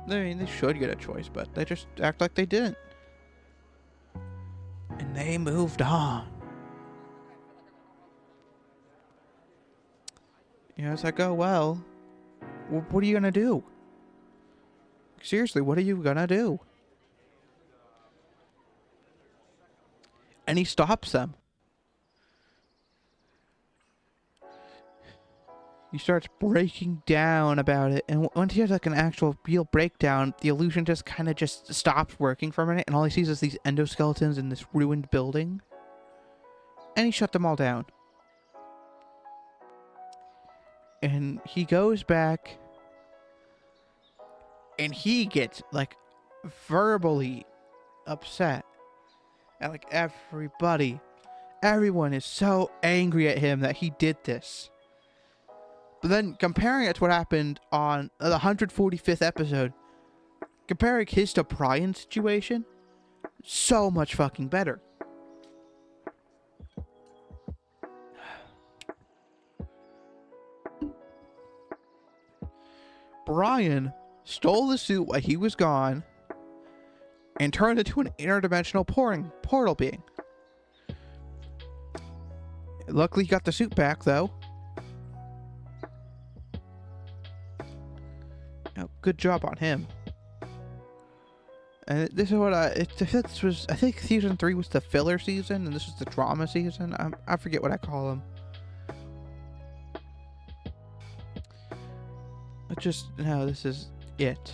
I mean, they should get a choice, but they just act like they didn't. And they moved on. You know, it's like, oh, well, what are you gonna do? Seriously, what are you gonna do? And he stops them. He starts breaking down about it, and once he has like an actual real breakdown, the illusion just kind of just stops working for a minute, and all he sees is these endoskeletons in this ruined building. And he shut them all down. And he goes back, and he gets like verbally upset at like everybody. Everyone is so angry at him that he did this. But then comparing it to what happened on the 145th episode, comparing his to Brian's situation, so much fucking better. Brian stole the suit while he was gone and turned into an interdimensional portal being. Luckily he got the suit back though. Good job on him. And this is what I think season 3 was the filler season, and this is the drama season. I forget what I call them. But just no, this is it.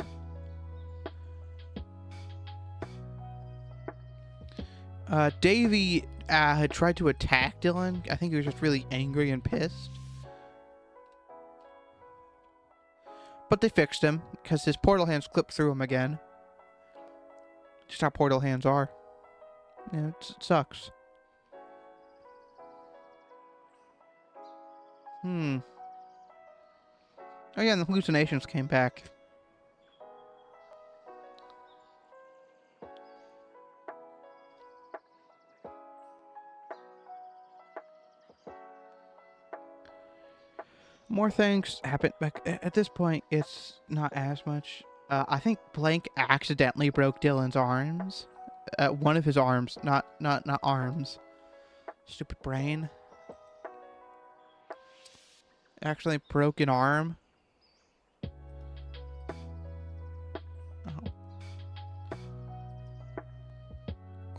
Davey had tried to attack Dylan. I think he was just really angry and pissed. But they fixed him, because his portal hands clipped through him again. Just how portal hands are. Yeah, it sucks. Oh yeah, and the hallucinations came back. More things happened, but at this point, it's not as much. I think Blank accidentally broke Dylan's arms. One of his arms, not arms. Stupid brain. Actually broke an arm. Oh.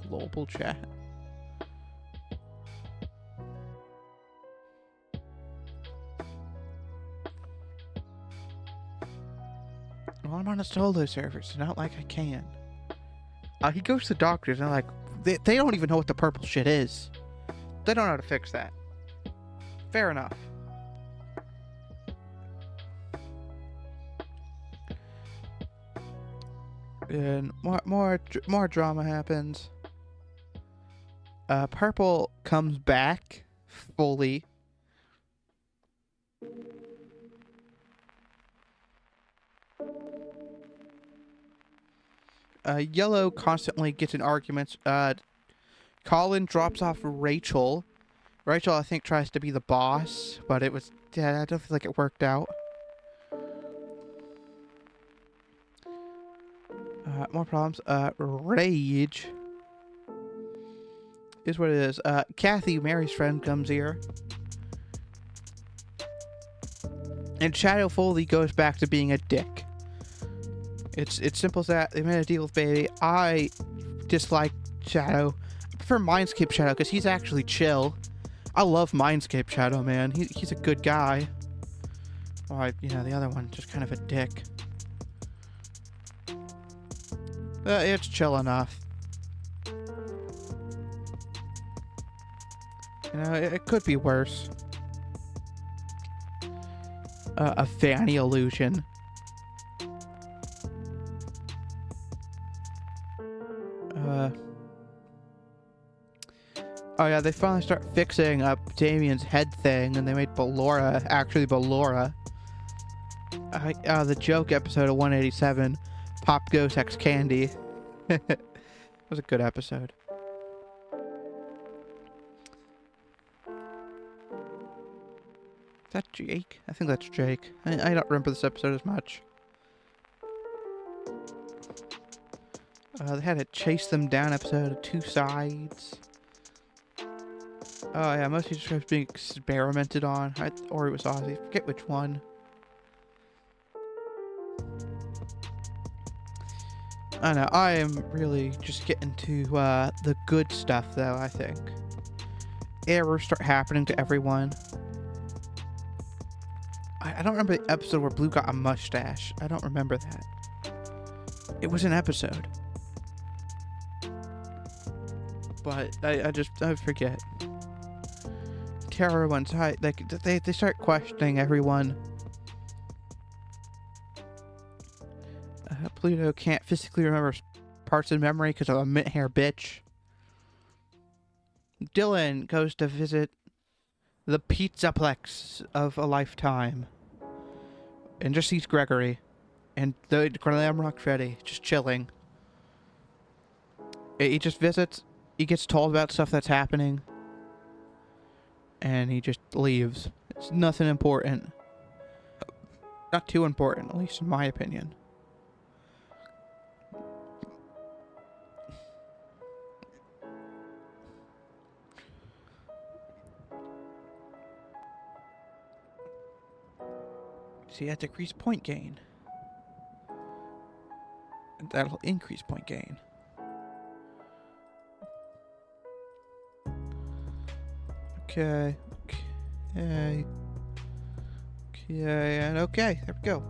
Global chat. Well, I'm on a solo server, so not like I can. He goes to the doctors, and they're like, they don't even know what the purple shit is. They don't know how to fix that. Fair enough. And more drama happens. Purple comes back fully. Yellow constantly gets in arguments. Colin drops off Rachel. Rachel, I think, tries to be the boss, but I don't feel like it worked out. More problems. Rage is what it is. Kathy, Mary's friend, comes here. And Shadow Foley goes back to being a dick. It's simple as that. They made a deal with Baby. I dislike Shadow. I prefer Mindscape Shadow because he's actually chill. I love Mindscape Shadow, man. He's a good guy. Well, the other one, just kind of a dick. It's chill enough. You know, it could be worse. A fanny illusion. Oh yeah, they finally start fixing up Damien's head thing, and they made Ballora actually Ballora. The joke episode of 187, Pop Goes X Candy. It was a good episode. Is that Jake? I think that's Jake. I don't remember this episode as much. They had a chase them down episode of Two Sides. Oh yeah, mostly just being experimented on. Or it was Ozzy. I forget which one. I don't know. I am really just getting to the good stuff, though, I think. Errors start happening to everyone. I don't remember the episode where Blue got a mustache. I don't remember that. It was an episode. But I forget. Terror ones, they start questioning everyone. Pluto can't physically remember parts of memory because of a mint hair bitch. Dylan goes to visit the Pizzaplex of a lifetime and just sees Gregory and the Glamrock Freddy just chilling. He just visits. He gets told about stuff that's happening. And he just leaves. It's nothing important. Not too important, at least in my opinion. See, that decrease point gain. And that'll increase point gain. Okay. And okay, there we go.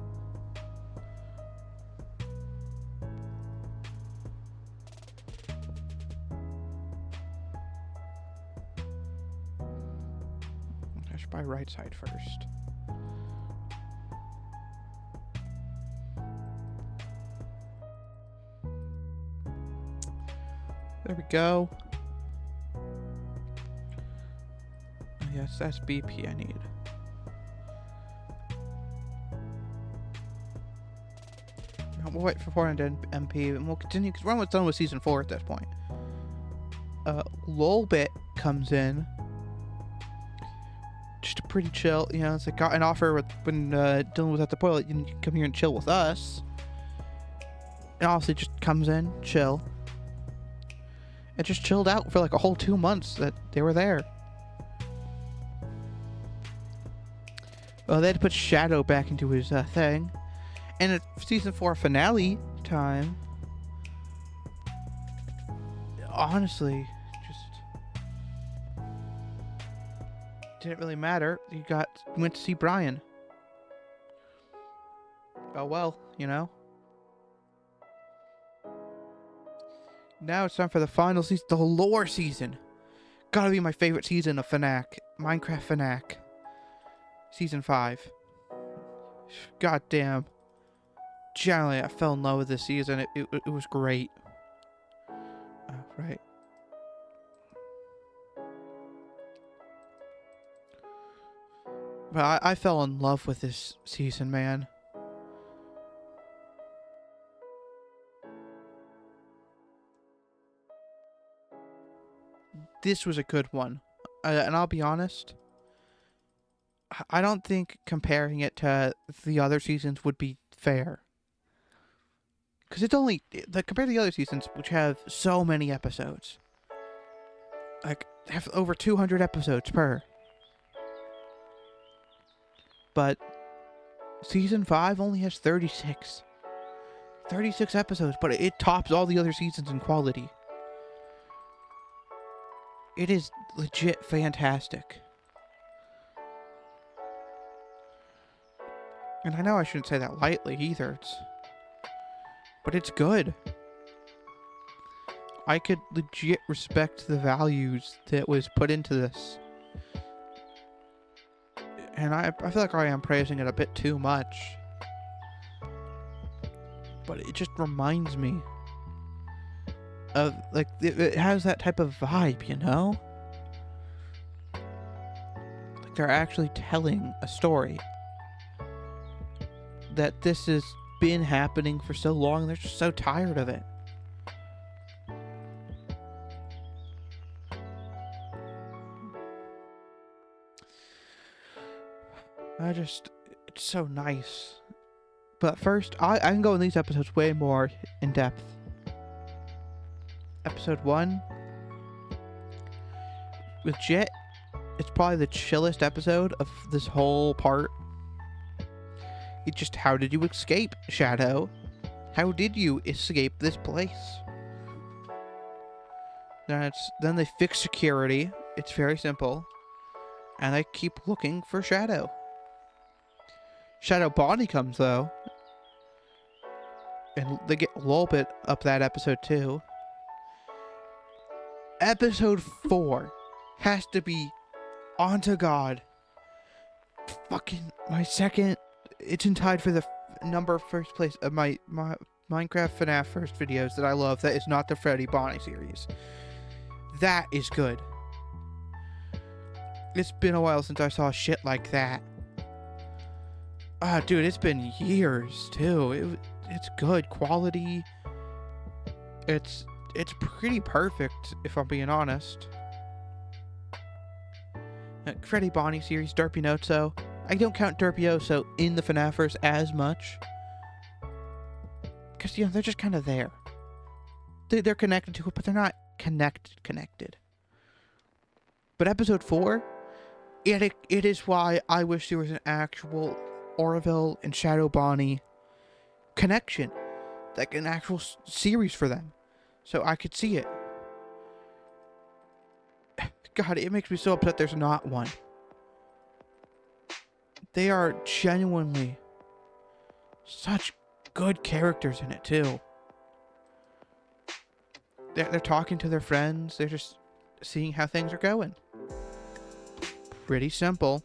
I should buy right side first. There we go. Yes, that's BP I need. We'll wait for 400 MP and we'll continue because we're almost done with season 4 at this point. Lolbit comes in. Just a pretty chill, you know, it's like got an offer when Dylan was at the toilet, you can come here and chill with us. And honestly just comes in, chill. And just chilled out for like a whole 2 months that they were there. Well, they had to put Shadow back into his thing. And at season 4 finale time, honestly, just didn't really matter. You went to see Brian. Oh well, you know. Now it's time for the final season, the lore season. Gotta be my favorite season of FNAC. Minecraft FNAC. Season 5. God damn. Generally, I fell in love with this season. It was great. Right. But I fell in love with this season, man. This was a good one. And I'll be honest, I don't think comparing it to the other seasons would be fair. Because it's only, compared to the other seasons, which have so many episodes. Like, have over 200 episodes per. But season 5 only has 36. 36 episodes, but it tops all the other seasons in quality. It is legit fantastic. And I know I shouldn't say that lightly either. But it's good. I could legit respect the values that was put into this. And I feel like I am praising it a bit too much. But it just reminds me of, like, it has that type of vibe, you know? Like they're actually telling a story. That this has been happening for so long, they're just so tired of it. It's so nice. But first, I can go in these episodes way more in depth. Episode 1. Legit, it's probably the chillest episode of this whole part. It's just, how did you escape, Shadow? How did you escape this place? Then they fix security. It's very simple. And they keep looking for Shadow. Shadow Bonnie comes, though. And they get a little bit up that episode, too. Episode 4 has to be, onto God, fucking my second. It's in tied for the first place of my Minecraft FNAF first videos that I love. That is not the Freddy Bonnie series. That is good. It's been a while since I saw shit like that. Ah, dude, it's been years too. It's good quality. It's pretty perfect, if I'm being honest. Freddy Bonnie series, Derpy I don't count Derpy in the FNAFers as much. Because, you know, they're just kind of there. They're connected to it, but they're not connected. But episode 4, it is why I wish there was an actual Orville and Shadow Bonnie connection. Like an actual series for them. So I could see it. God, it makes me so upset there's not one. They are genuinely such good characters in it, too. They're talking to their friends. They're just seeing how things are going. Pretty simple.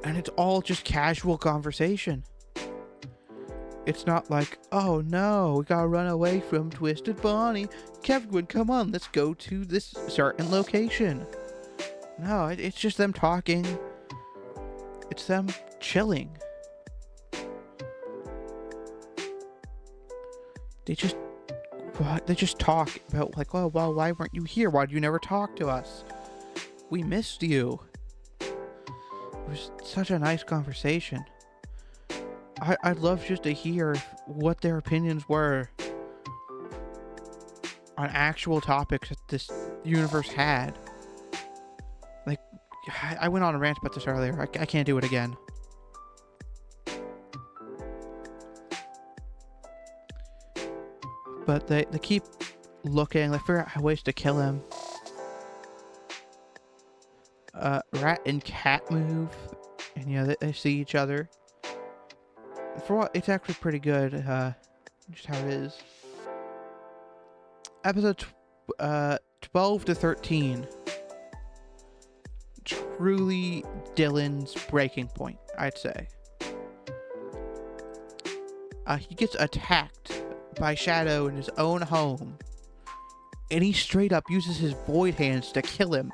And it's all just casual conversation. It's not like, oh no, we gotta run away from Twisted Bonnie. Kevin, come on, let's go to this certain location. No, it's just them talking. It's them chilling. They just talk about, like, oh, well, why weren't you here? Why did you never talk to us? We missed you. It was such a nice conversation. I'd love just to hear what their opinions were on actual topics that this universe had. Like, I went on a rant about this earlier. I can't do it again. But they keep looking. They figure out ways to kill him. Rat and cat move. And, you know, they see each other. For what, it's actually pretty good, just how it is. Episode 12 to 13. Truly Dylan's breaking point, I'd say. He gets attacked by Shadow in his own home. And he straight up uses his void hands to kill him.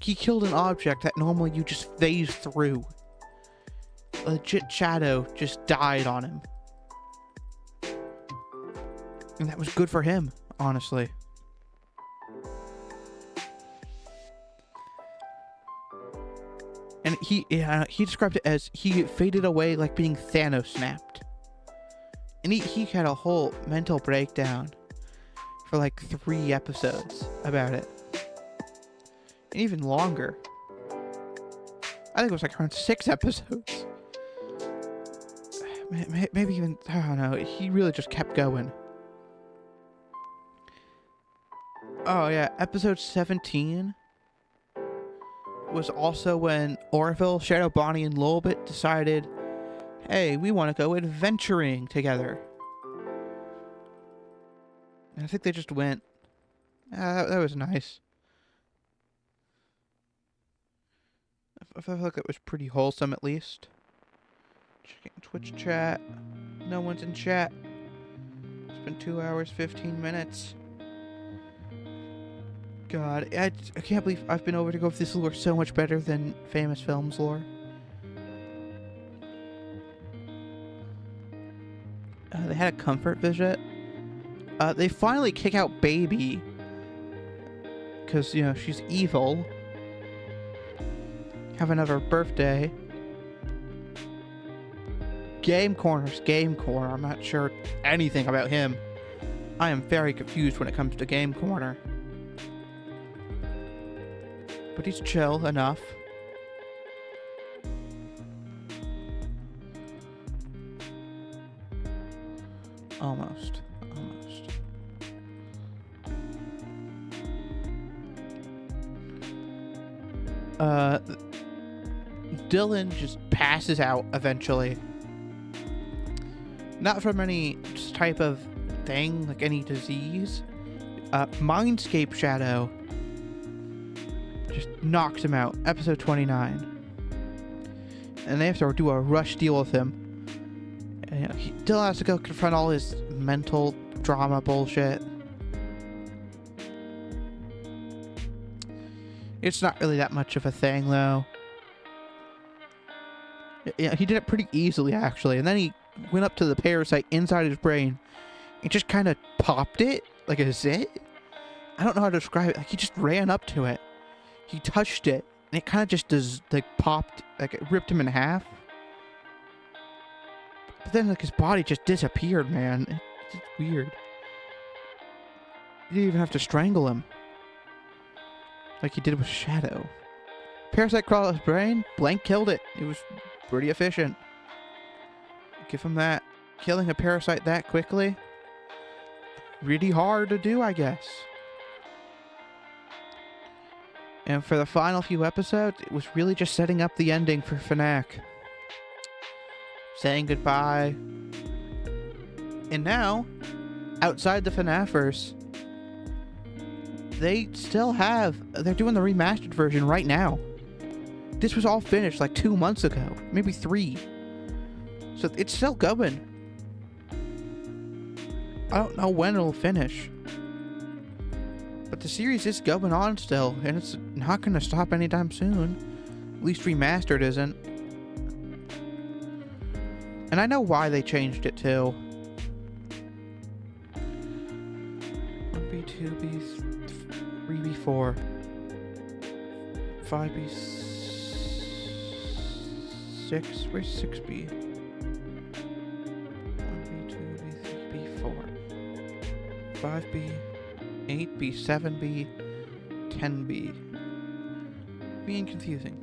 He killed an object that normally you just phase through. Legit Shadow just died on him. And that was good for him, honestly. And he described it as he faded away like being Thanos snapped. And he had a whole mental breakdown for like 3 episodes about it. And even longer. I think it was like around 6 episodes. Maybe even, I don't know, he really just kept going. Oh yeah, episode 17 was also when Orville, Shadow Bonnie, and Lolbit decided, hey, we want to go adventuring together. And I think they just went. That was nice. I felt like it was pretty wholesome, at least. Checking Twitch chat. No one's in chat. It's been 2 hours, 15 minutes. God, I can't believe I've been over to go with this lore so much better than Famous Films lore. They had a comfort visit. They finally kick out Baby. Because, you know, she's evil. Have another birthday. Game Corner's Game Corner. I'm not sure anything about him. I am very confused when it comes to Game Corner. But he's chill enough. Almost. Dylan just passes out eventually. Not from any type of thing, like any disease. Mindscape Shadow just knocks him out. Episode 29. And they have to do a rush deal with him. And, you know, Dylan has to go confront all his mental drama bullshit. It's not really that much of a thing, though. Yeah, he did it pretty easily, actually. And then he went up to the parasite inside his brain and just kind of popped it like a zit. I don't know how to describe it. Like, he just ran up to it. He touched it, and it kind of just popped, like it ripped him in half. But then, like, his body just disappeared, man. It's weird. You didn't even have to strangle him, like he did with Shadow. Parasite crawled out his brain. Blank killed it. It was pretty efficient. Give him that. Killing a parasite that quickly, really hard to do, I guess. And for the final few episodes, it was really just setting up the ending for FNAC. Saying goodbye. And now, outside the FNAFverse, they're doing the remastered version right now. This was all finished like 2 months ago, maybe 3. So it's still going. I don't know when it'll finish. But the series is going on still, and it's not going to stop anytime soon. At least remastered isn't. And I know why they changed it too. 1B, 2B, 3B, 4. 5B, 6. Where's 6B? 1B, 2B, 3B, 4. 5B, 8B, 7B, 10B. Being confusing.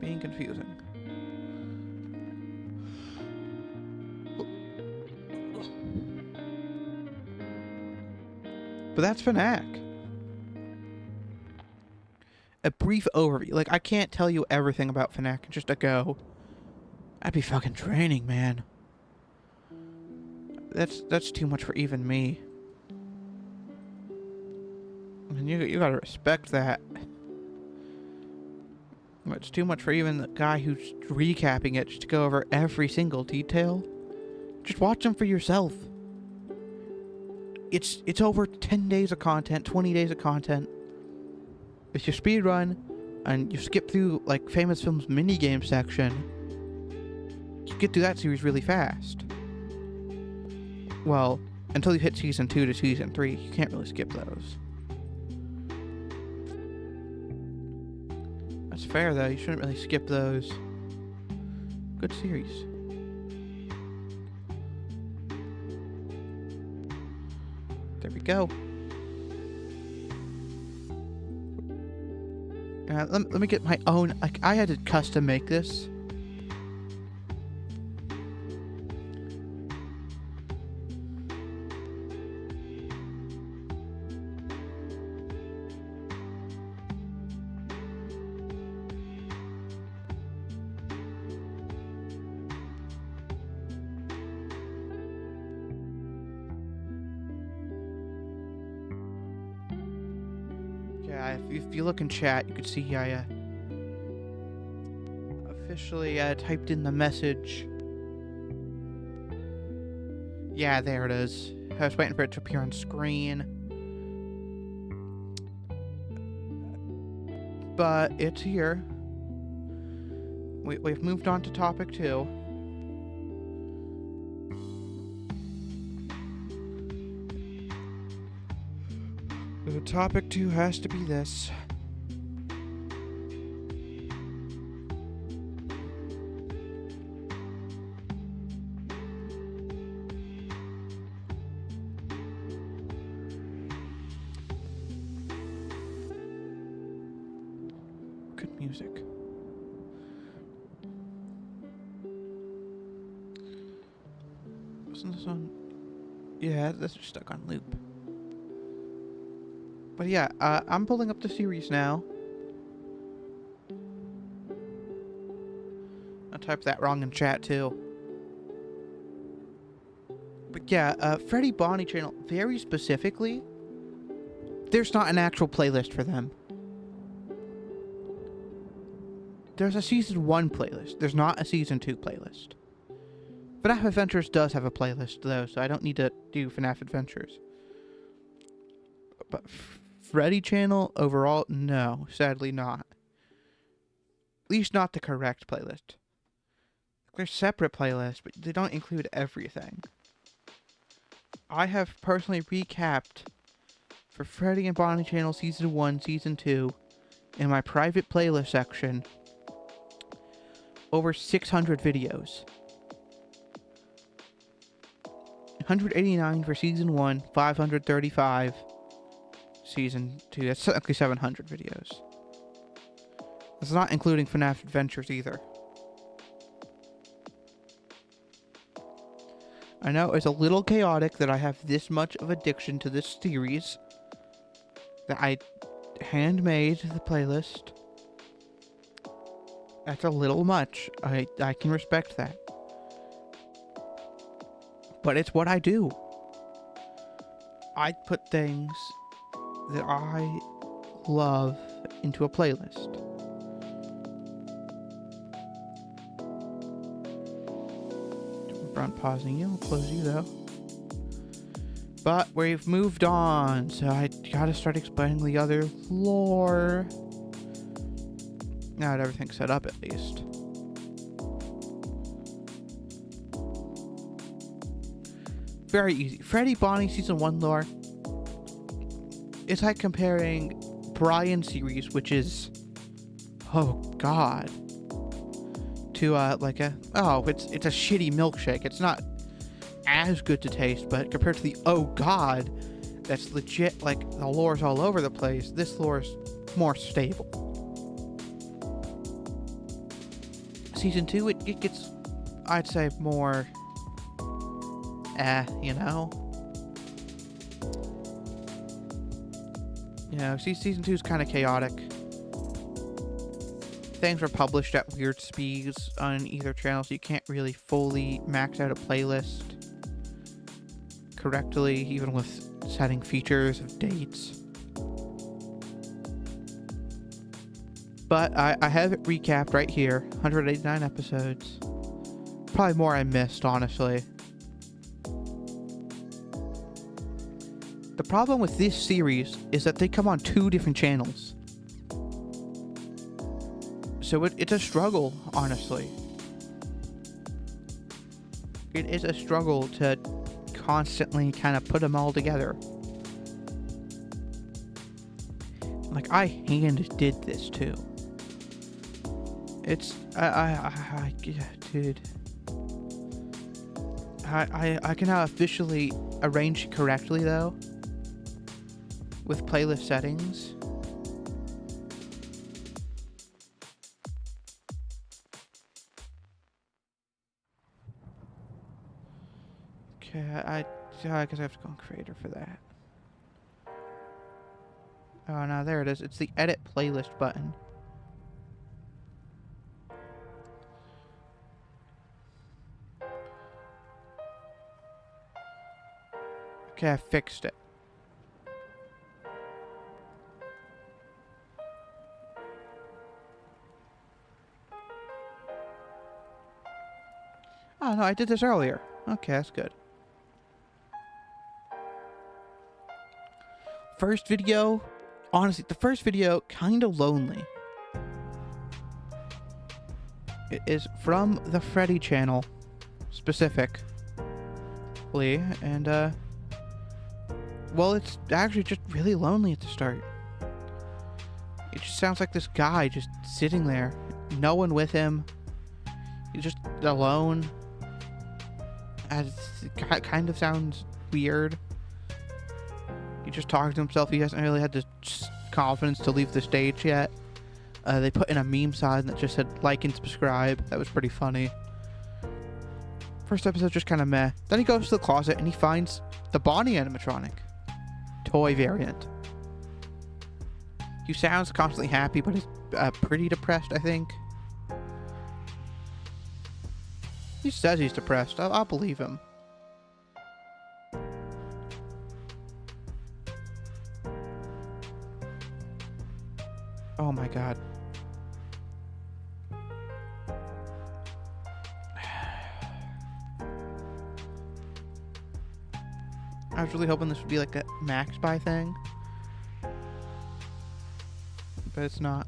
But that's FNAC. A brief overview. Like, I can't tell you everything about FNAC in just a go. That'd be fucking draining, man. That's too much for even me. And you gotta respect that. It's too much for even the guy who's recapping it just to go over every single detail. Just watch them for yourself. It's over 10 days of content, 20 days of content. If you speedrun and you skip through like Famous Films minigame section, you get through that series really fast. Well, until you hit season 2 to season 3, you can't really skip those. That's fair though, you shouldn't really skip those. Good series. There we go. Let me get my own, like, I had to custom make this. if you look in chat, you can see I officially typed in the message. Yeah, there it is. I was waiting for it to appear on screen. But it's here. We've moved on to topic 2. The topic 2 has to be this. Good music. Wasn't this on? Yeah, this is stuck on loop. But yeah, I'm pulling up the series now. I typed that wrong in chat too. But yeah, Freddy Bonnie channel, very specifically, there's not an actual playlist for them. There's a Season 1 playlist. There's not a Season 2 playlist. FNAF Adventures does have a playlist, though, so I don't need to do FNAF Adventures. But Freddy channel, overall, no. Sadly not. At least not the correct playlist. They're separate playlists, but they don't include everything. I have personally recapped for Freddy and Bonnie channel Season 1, Season 2 in my private playlist section over 600 videos. 189 for Season 1, 535 Season 2. That's technically 700 videos. That's not including FNAF Adventures either. I know it's a little chaotic that I have this much of addiction to this series, that I handmade the playlist. That's a little much. I can respect that. But it's what I do. I put things that I love into a playlist. I'm pausing you. I'll close you though. But we've moved on, so I gotta start explaining the other lore. Now that everything's set up, at least. Very easy. Freddy Bonnie Season 1 lore. It's like comparing Brian series, which is, oh god, to like a, it's a shitty milkshake. It's not as good to taste, but compared to the oh god, that's legit, like the lore's all over the place, this lore's more stable. Season 2, it gets, I'd say, more you know. You know, Season 2 is kind of chaotic. Things are published at weird speeds on either channel, so you can't really fully max out a playlist correctly, even with setting features of dates. But I have it recapped right here. 189 episodes. Probably more I missed, honestly. The problem with this series is that they come on 2 different channels. So it's a struggle, honestly. It is a struggle to constantly kind of put them all together. Like, I hand did this too. It's, dude. I can now officially arrange it correctly though, with playlist settings. Okay, I guess I have to go on creator for that. Oh no, there it is. It's the edit playlist button. Okay, I fixed it. Oh, no, I did this earlier. Okay, that's good. First video, honestly, the first video, kind of lonely. It is from the Freddy channel, specifically, and, well, it's actually just really lonely at the start. It just sounds like this guy just sitting there, no one with him. He's just alone. It kind of sounds weird. He just talks to himself. He hasn't really had the confidence to leave the stage yet. They put in a meme sign that just said like and subscribe. That was pretty funny. First episode just kind of meh. Then he goes to the closet and he finds the Bonnie animatronic. Toy variant. He sounds constantly happy, but he's pretty depressed, I think. He says he's depressed. I'll believe him. Oh my god. I was really hoping this would be like a max buy thing. But it's not.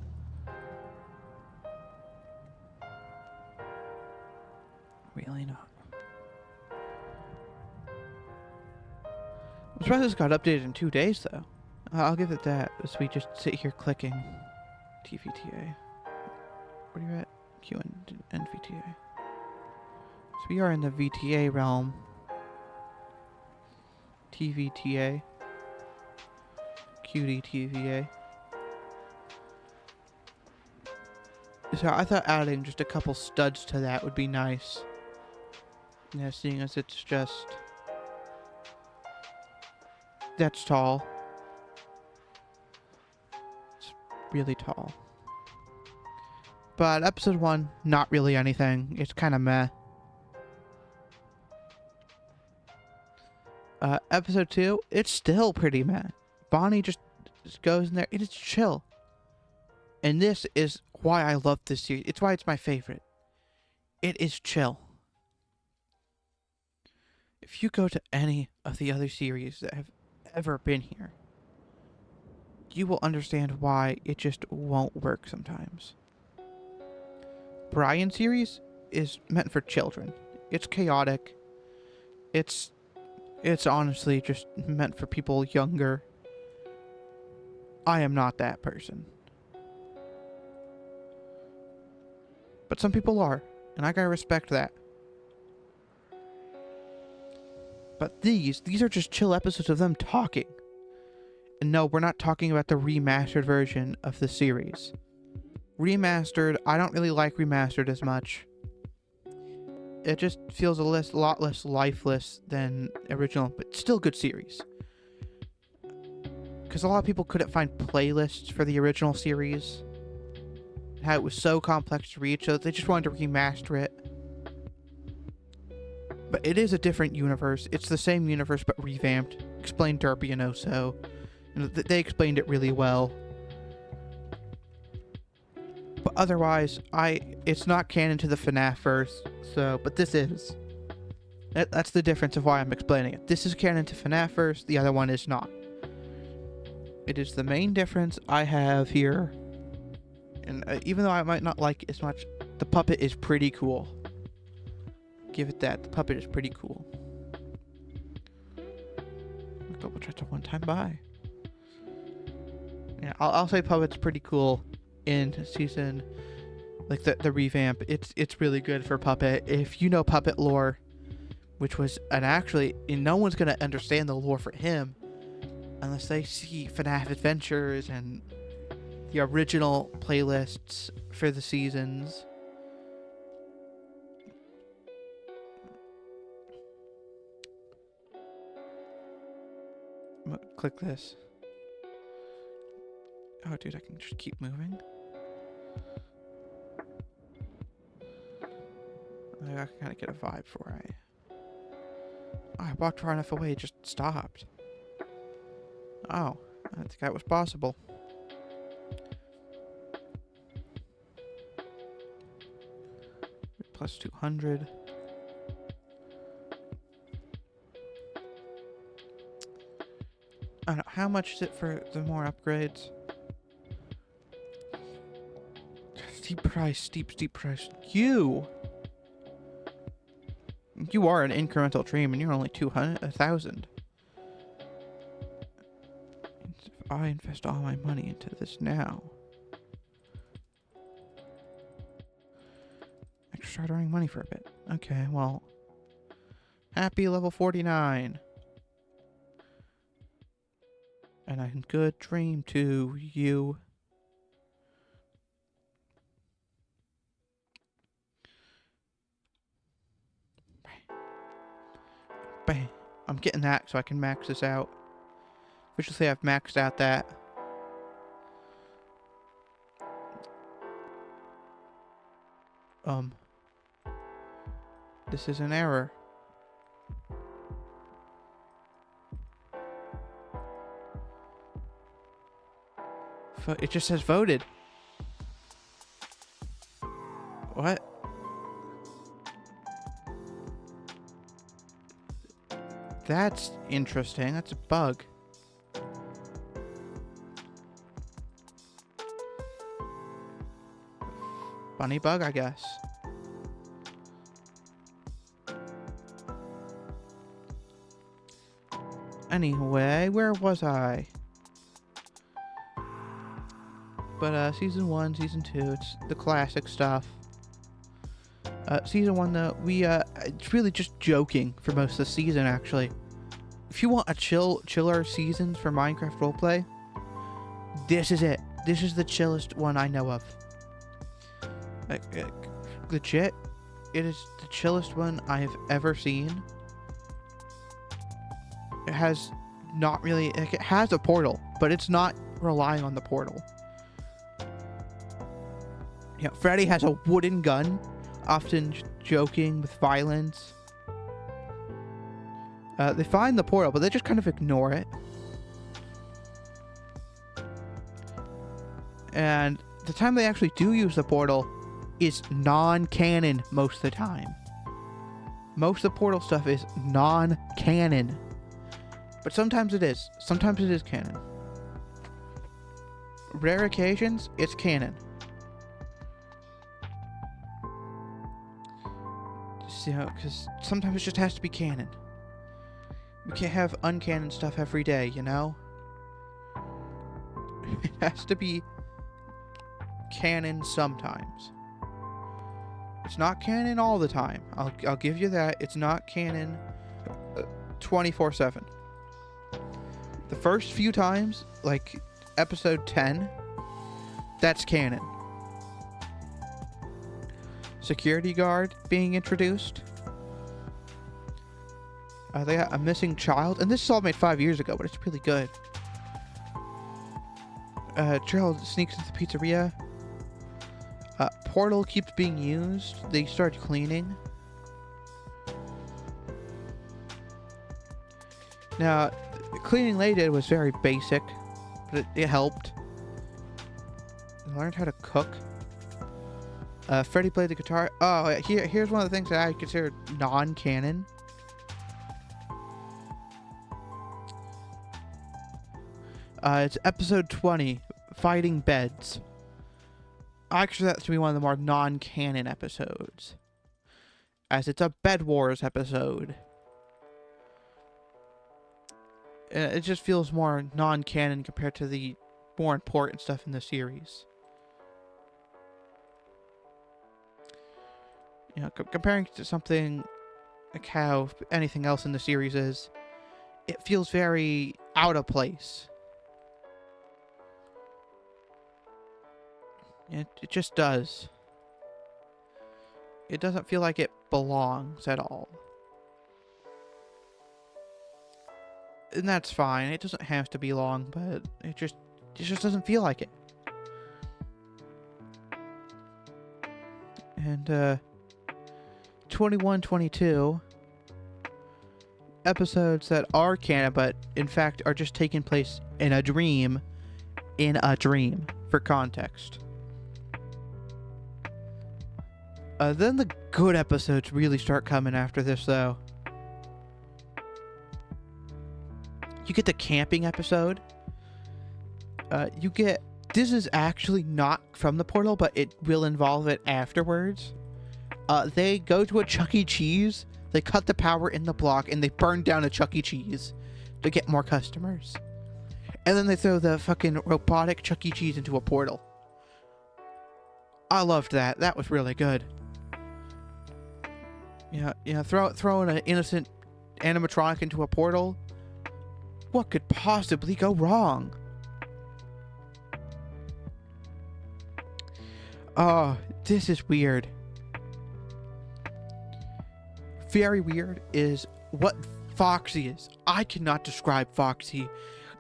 Really not. I'm surprised this got updated in 2 days, though. I'll give it that, as we just sit here clicking. TVTA. Where are you at? Q and VTA. So we are in the VTA realm. TVTA. QDTVA. So I thought adding just a couple studs to that would be nice. Yeah, seeing as it's just... That's tall. It's really tall. But episode 1, not really anything. It's kind of meh. Episode 2, it's still pretty meh. Bonnie just goes in there. It is chill. And this is why I love this series. It's why it's my favorite. It is chill. If you go to any of the other series that have ever been here, you will understand why it just won't work sometimes. Brian series is meant for children. It's chaotic. It's honestly just meant for people younger. I am not that person. But some people are, and I gotta respect that. But these are just chill episodes of them talking. And no, we're not talking about the remastered version of the series. Remastered, I don't really like remastered as much. It just feels a lot less lifeless than original, but still good series. Because a lot of people couldn't find playlists for the original series. How it was so complex to read, so they just wanted to remaster it. But it is a different universe. It's the same universe, but revamped. Explained Derpy and Oso. And they explained it really well. But otherwise, it's not canon to the FNAF verse, but this is. That's the difference of why I'm explaining it. This is canon to FNAF verse, the other one is not. It is the main difference I have here. And even though I might not like it as much, the puppet is pretty cool. Give it that. The puppet is pretty cool. Double check a one-time buy. Yeah, I'll say puppet's pretty cool in season, like the revamp. It's really good for puppet. If you know puppet lore, which was actually, and no one's gonna understand the lore for him unless they see FNAF Adventures and the original playlists for the seasons. Click this. Oh, dude, I can just keep moving. I can kind of get a vibe for it. Oh, I walked far enough away, it just stopped. Oh, I didn't think that was possible. Plus 200. how much is it for the more upgrades? Steep price, steep price. You are an incremental dream, and you're only 1,000. If I invest all my money into this now, I can start earning money for a bit. Okay, well, happy level 49. And a good dream to you. Bam. I'm getting that so I can max this out. Officially, I've maxed out that. This is an error. It just says voted. What? That's interesting. That's a bug. Funny bug, I guess. Anyway, where was I? But season 1, season 2, it's the classic stuff. Season 1 though, it's really just joking for most of the season actually. If you want a chiller seasons for Minecraft roleplay, this is it. This is the chillest one I know of. Legit, it is the chillest one I have ever seen. It has not really, it has a portal, but it's not relying on the portal. Yeah, Freddy has a wooden gun, often joking with violence. They find the portal, but they just kind of ignore it. And the time they actually do use the portal is non-canon most of the time. Most of the portal stuff is non-canon. But sometimes it is. Sometimes it is canon. Rare occasions, it's canon. You know, because sometimes it just has to be canon. We can't have uncanon stuff every day, you know? It has to be canon sometimes. It's not canon all the time. I'll give you that. It's not canon 24/7. The first few times, like episode 10, that's canon. Security guard being introduced. They got a missing child, and this is all made 5 years ago, but it's really good. Child sneaks into the pizzeria. Portal keeps being used. They start cleaning. Now, the cleaning they did was very basic, but it helped. They learned how to cook. Freddy played the guitar. Oh, here's one of the things that I consider non-canon. It's episode 20, Fighting Beds. I consider that to be one of the more non-canon episodes, as it's a Bed Wars episode. It just feels more non-canon compared to the more important stuff in the series. You know, comparing to something like how anything else in the series is, it feels very out of place. It just does. It doesn't feel like it belongs at all. And that's fine. It doesn't have to be long, but it just doesn't feel like it. And 21, 22 episodes that are canon, but in fact are just taking place in a dream, for context. Then the good episodes really start coming after this, though. You get the camping episode. You get... This is actually not from the portal, but it will involve it afterwards. They go to a Chuck E. Cheese. They cut the power in the block, and they burn down a Chuck E. Cheese to get more customers. And then they throw the fucking robotic Chuck E. Cheese into a portal. I loved that. That was really good. Yeah, throwing an innocent animatronic into a portal. What could possibly go wrong? Oh, this is weird. Very weird is what Foxy is. I cannot describe Foxy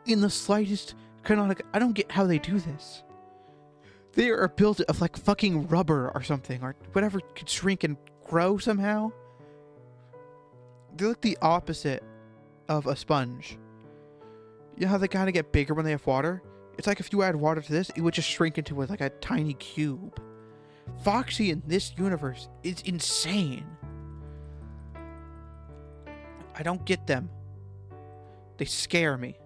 in the slightest canonical. I don't get how they do this. They are built of like fucking rubber or something, or whatever could shrink and grow somehow. They're like the opposite of a sponge. You know how they kind of get bigger when they have water? It's like if you add water to this, it would just shrink into like a tiny cube. Foxy in this universe is insane. I don't get them. They scare me.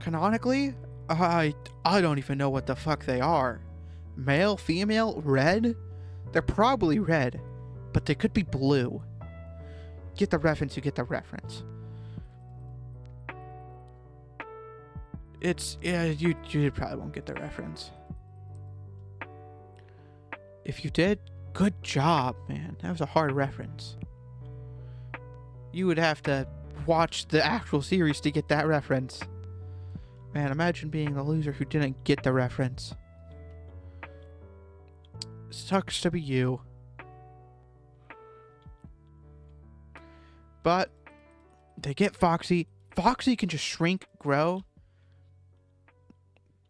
Canonically, I don't even know what the fuck they are. Male, female, red? They're probably red, but they could be blue. Get the reference, you get the reference. Yeah, you probably won't get the reference. If you did, good job, man. That was a hard reference. You would have to watch the actual series to get that reference. Man, imagine being the loser who didn't get the reference. Sucks to be you. But they get Foxy. Foxy can just shrink, grow.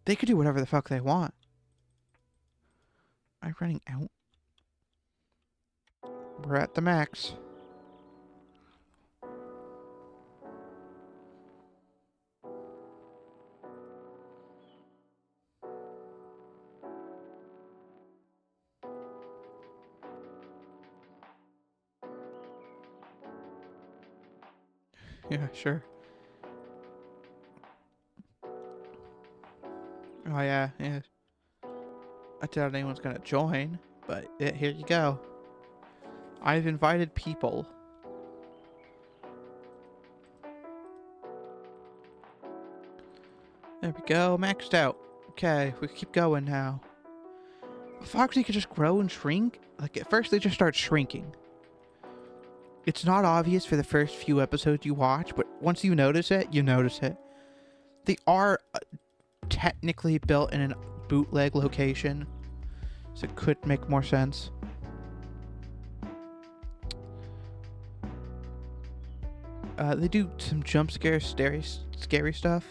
They could do whatever the fuck they want. Am I running out? We're at the max. Yeah, sure. Oh, yeah. I doubt anyone's gonna join, but here you go. I've invited people. There we go, maxed out. Okay, we keep going now. Foxy can just grow and shrink. Like, at first they just start shrinking. It's not obvious for the first few episodes you watch, but once you notice it, you notice it. They are technically built in a bootleg location, so it could make more sense. They do some jump scare, scary stuff.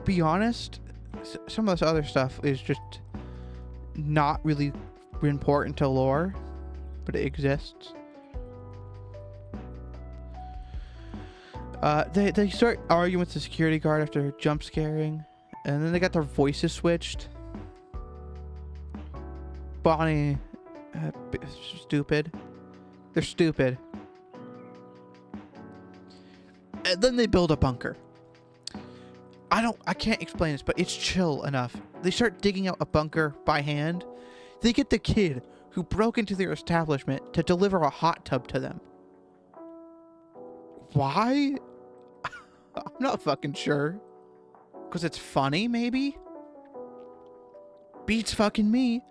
Be honest, some of this other stuff is just not really important to lore, but it exists. They start arguing with the security guard after jump scaring, and then they got their voices switched. Bonnie, stupid. They're stupid. And then they build a bunker. I can't explain this, but it's chill enough. They start digging out a bunker by hand. They get the kid who broke into their establishment to deliver a hot tub to them. Why? I'm not fucking sure. Because it's funny, maybe? Beats fucking me.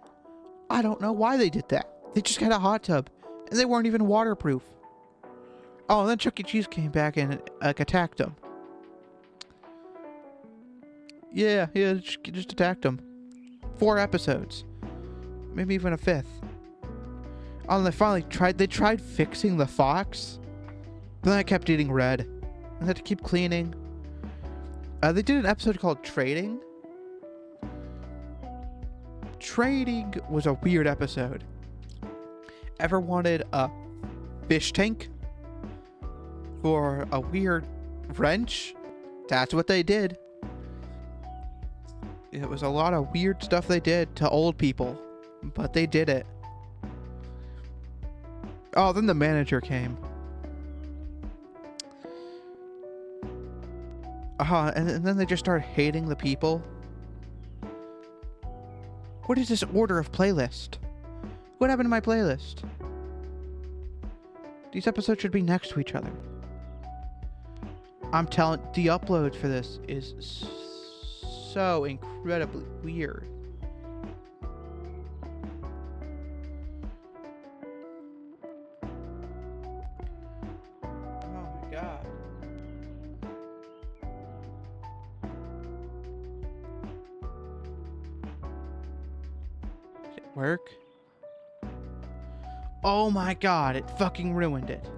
I don't know why they did that. They just got a hot tub. And they weren't even waterproof. Oh, and then Chuck E. Cheese came back and attacked them. Yeah, just attacked them. 4 episodes. Maybe even a 5th. Oh, and they finally tried fixing the fox. But then I kept eating red. And had to keep cleaning. They did an episode called Trading. Trading was a weird episode. Ever wanted a fish tank? Or a weird wrench? That's what they did. It was a lot of weird stuff they did to old people. But they did it. Oh, then the manager came. And then they just started hating the people. What is this order of playlist? What happened to my playlist? These episodes should be next to each other. I'm telling, the upload for this is so incredibly weird. Oh my god. Did it work? Oh my god, it fucking ruined it.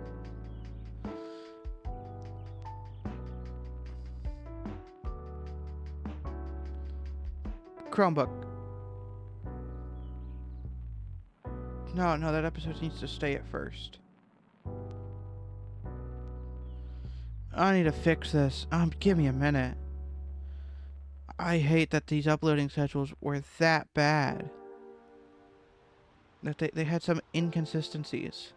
Chromebook. No, that episode needs to stay at first. I need to fix this. Give me a minute. I hate that these uploading schedules were that bad. That they had some inconsistencies.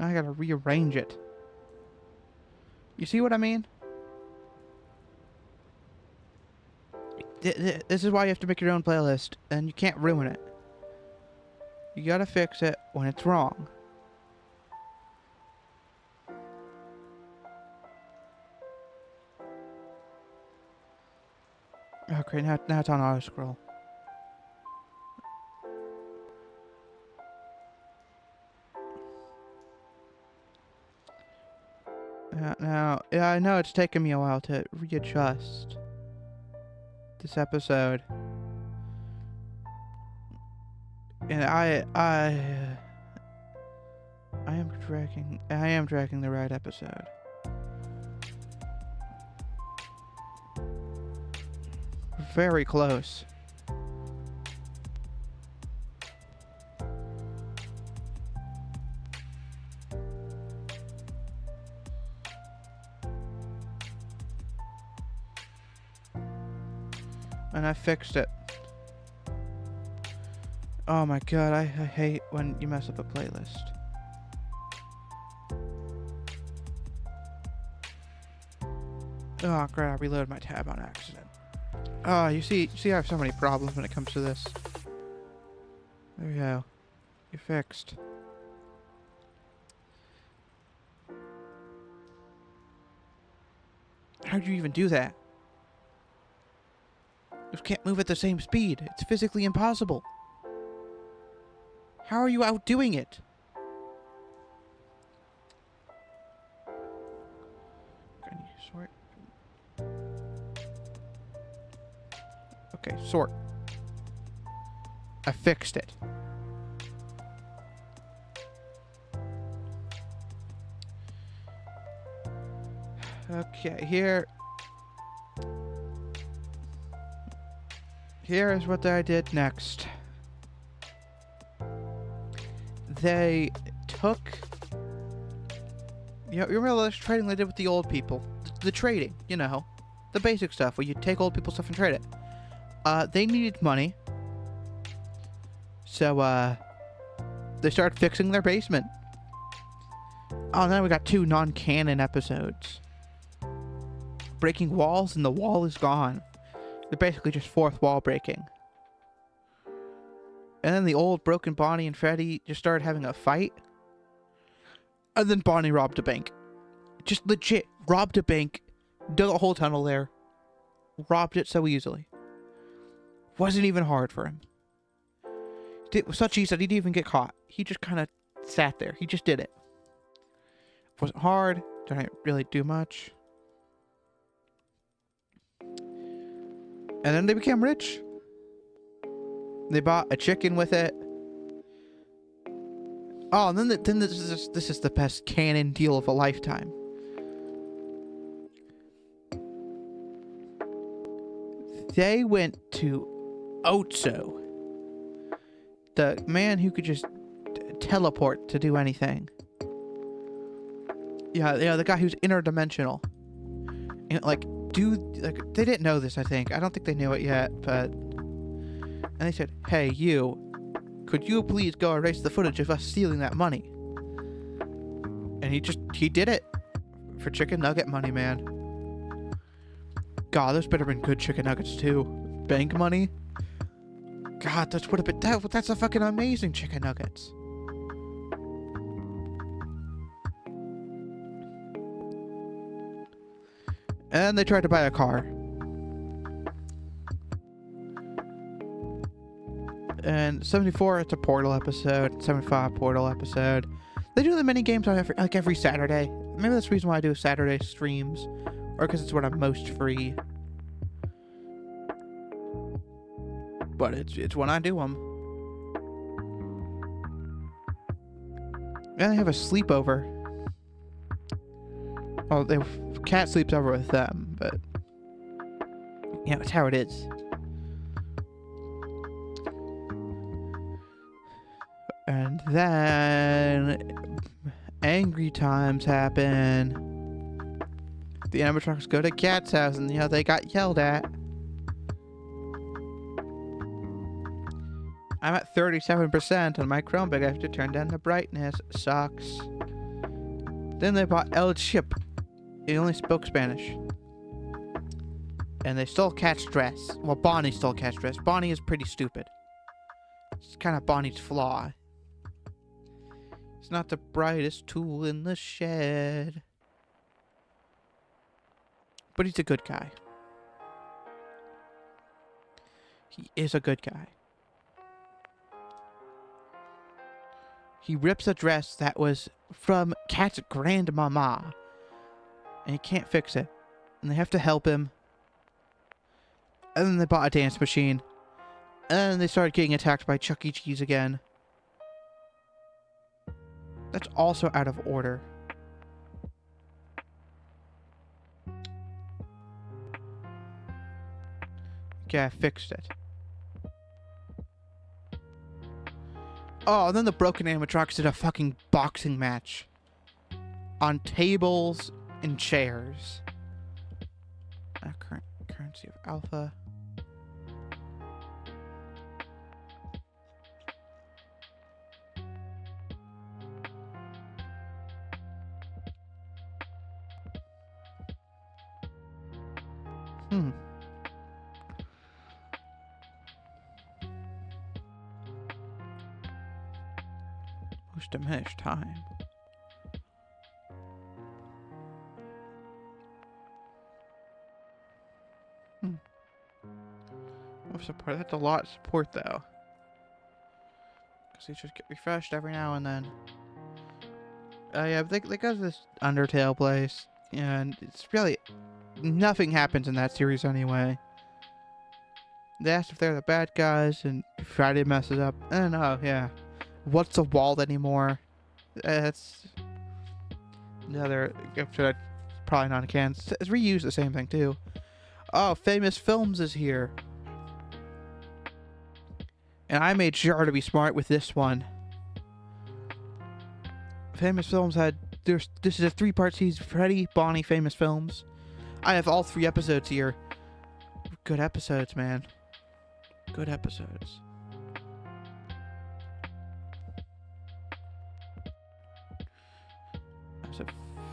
I gotta rearrange it. You see what I mean? This is why you have to make your own playlist, and you can't ruin it. You gotta fix it when it's wrong. Okay, now it's on auto scroll. Now, yeah, I know it's taken me a while to readjust this episode, and I am tracking the right episode. Very close. And I fixed it. Oh my god, I hate when you mess up a playlist. Oh crap, I reloaded my tab on accident. Oh, you see I have so many problems when it comes to this. There you go. You're fixed. How'd you even do that? You can't move at the same speed. It's physically impossible. How are you outdoing it? Can you sort? Okay, sort. I fixed it. Okay, here is what I did next. They took... You remember the trading they did with the old people? The trading, you know. The basic stuff, where you take old people's stuff and trade it. They needed money. So, they started fixing their basement. Oh, now we got 2 non-canon episodes. Breaking walls, and the wall is gone. They're basically just fourth wall breaking. And then the old broken Bonnie and Freddy just started having a fight. And then Bonnie robbed a bank. Just legit robbed a bank. Dug a whole tunnel there. Robbed it so easily. Wasn't even hard for him. It was such ease that he didn't even get caught. He just kind of sat there. He just did it. Wasn't hard. Didn't really do much. And then they became rich. They bought a chicken with it. Oh, and then this is the best canon deal of a lifetime. They went to Otso, the man who could just teleport to do anything. Yeah, the guy who's interdimensional. You know, like, they didn't know this, I think. I don't think they knew it yet, but... And they said, hey, you, could you please go erase the footage of us stealing that money? And he did it. For chicken nugget money, man. God, those better have been good chicken nuggets, too. Bank money? God, that's a fucking amazing chicken nuggets. And they tried to buy a car. And 74, it's a Portal episode. 75, Portal episode. They do the mini games on every Saturday. Maybe that's the reason why I do Saturday streams. Or because it's when I'm most free. But it's when I do them. And they have a sleepover. Well, Cat sleeps over with them, but... You know, it's how it is. And then... Angry times happen. The animatronics go to Cat's house and, you know, they got yelled at. I'm at 37% on my Chromebook. I have to turn down the brightness. Sucks. Then they bought El Chip. He only spoke Spanish. And they stole Cat's dress. Well, Bonnie stole Cat's dress. Bonnie is pretty stupid. It's kind of Bonnie's flaw. He's not the brightest tool in the shed. But he's a good guy. He is a good guy. He rips a dress that was from Cat's grandmama. And he can't fix it. And they have to help him. And then they bought a dance machine. And then they started getting attacked by Chuck E. Cheese again. That's also out of order. Okay, I fixed it. Oh, and then the broken animatronics did a fucking boxing match. On tables and chairs. Currency of Alpha. Most diminished time. Of support. That's a lot of support, though. Because they just get refreshed every now and then. Yeah, but they go to this Undertale place, and it's really... Nothing happens in that series anyway. They asked if they're the bad guys, and Friday messes up. And oh, yeah. What's a wall anymore? That's... Another episode probably not can. It's reused the same thing, too. Oh, Famous Films is here. And I made sure to be smart with this one. Famous Films had... This is a 3-part season. Freddy, Bonnie, Famous Films. I have all 3 episodes here. Good episodes, man. Good episodes. How's it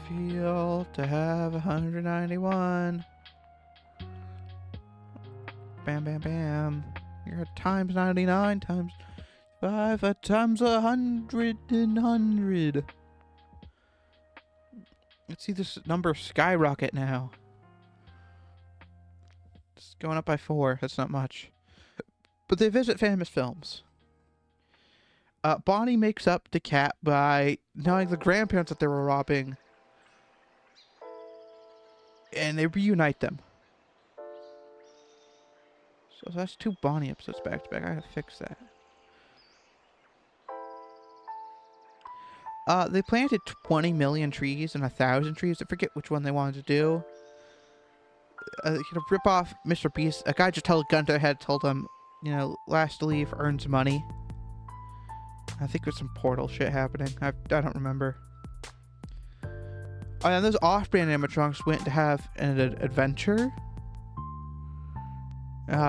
feel to have 191? Bam, bam, bam. You're at times 99 times 5 times 100 and 100. Let's see this number skyrocket now. It's going up by 4. That's not much. But they visit Famous Films. Bonnie makes up to Cat by knowing the grandparents that they were robbing. And they reunite them. So that's 2 Bonnie episodes back to back. I gotta fix that. They planted 20 million trees and 1,000 trees. I forget which one they wanted to do. Rip off Mr. Beast. A guy just held a gun to their head, told him, you know, last to leave earns money. I think there's some Portal shit happening. I don't remember. Oh, and those off-brand animatronics went to have an adventure.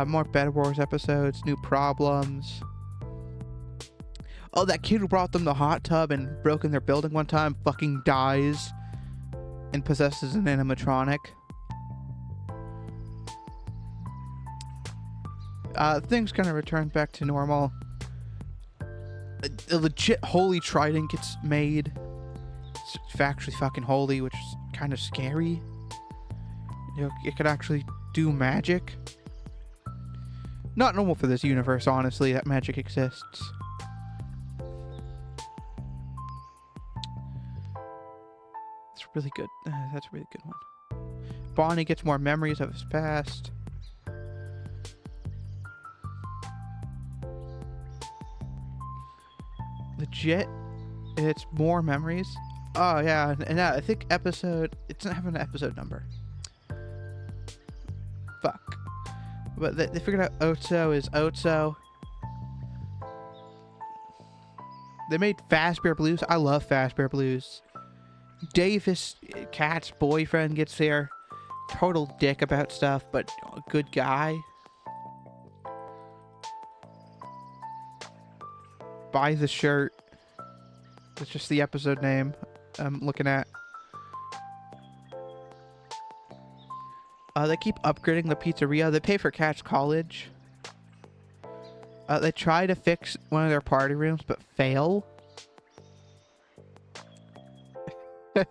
More Bed Wars episodes, new problems. Oh, that kid who brought them the hot tub and broke in their building one time fucking dies and possesses an animatronic. Things kind of return back to normal. A legit holy trident gets made. It's actually fucking holy, which is kind of scary. You know, it could actually do magic. Not normal for this universe, honestly, that magic exists. It's really good. That's a really good one. Bonnie gets more memories of his past. Legit, it's more memories. Oh yeah, and I think episode, it doesn't have an episode number. Fuck. But they figured out Otso is Otso. They made Fazbear Blues. I love Fazbear Blues. Davis, Kat's boyfriend, gets there. Total dick about stuff, but a good guy. Buy the shirt. That's just the episode name I'm looking at. They keep upgrading the pizzeria. They pay for Kat's college. They try to fix one of their party rooms, but fail. I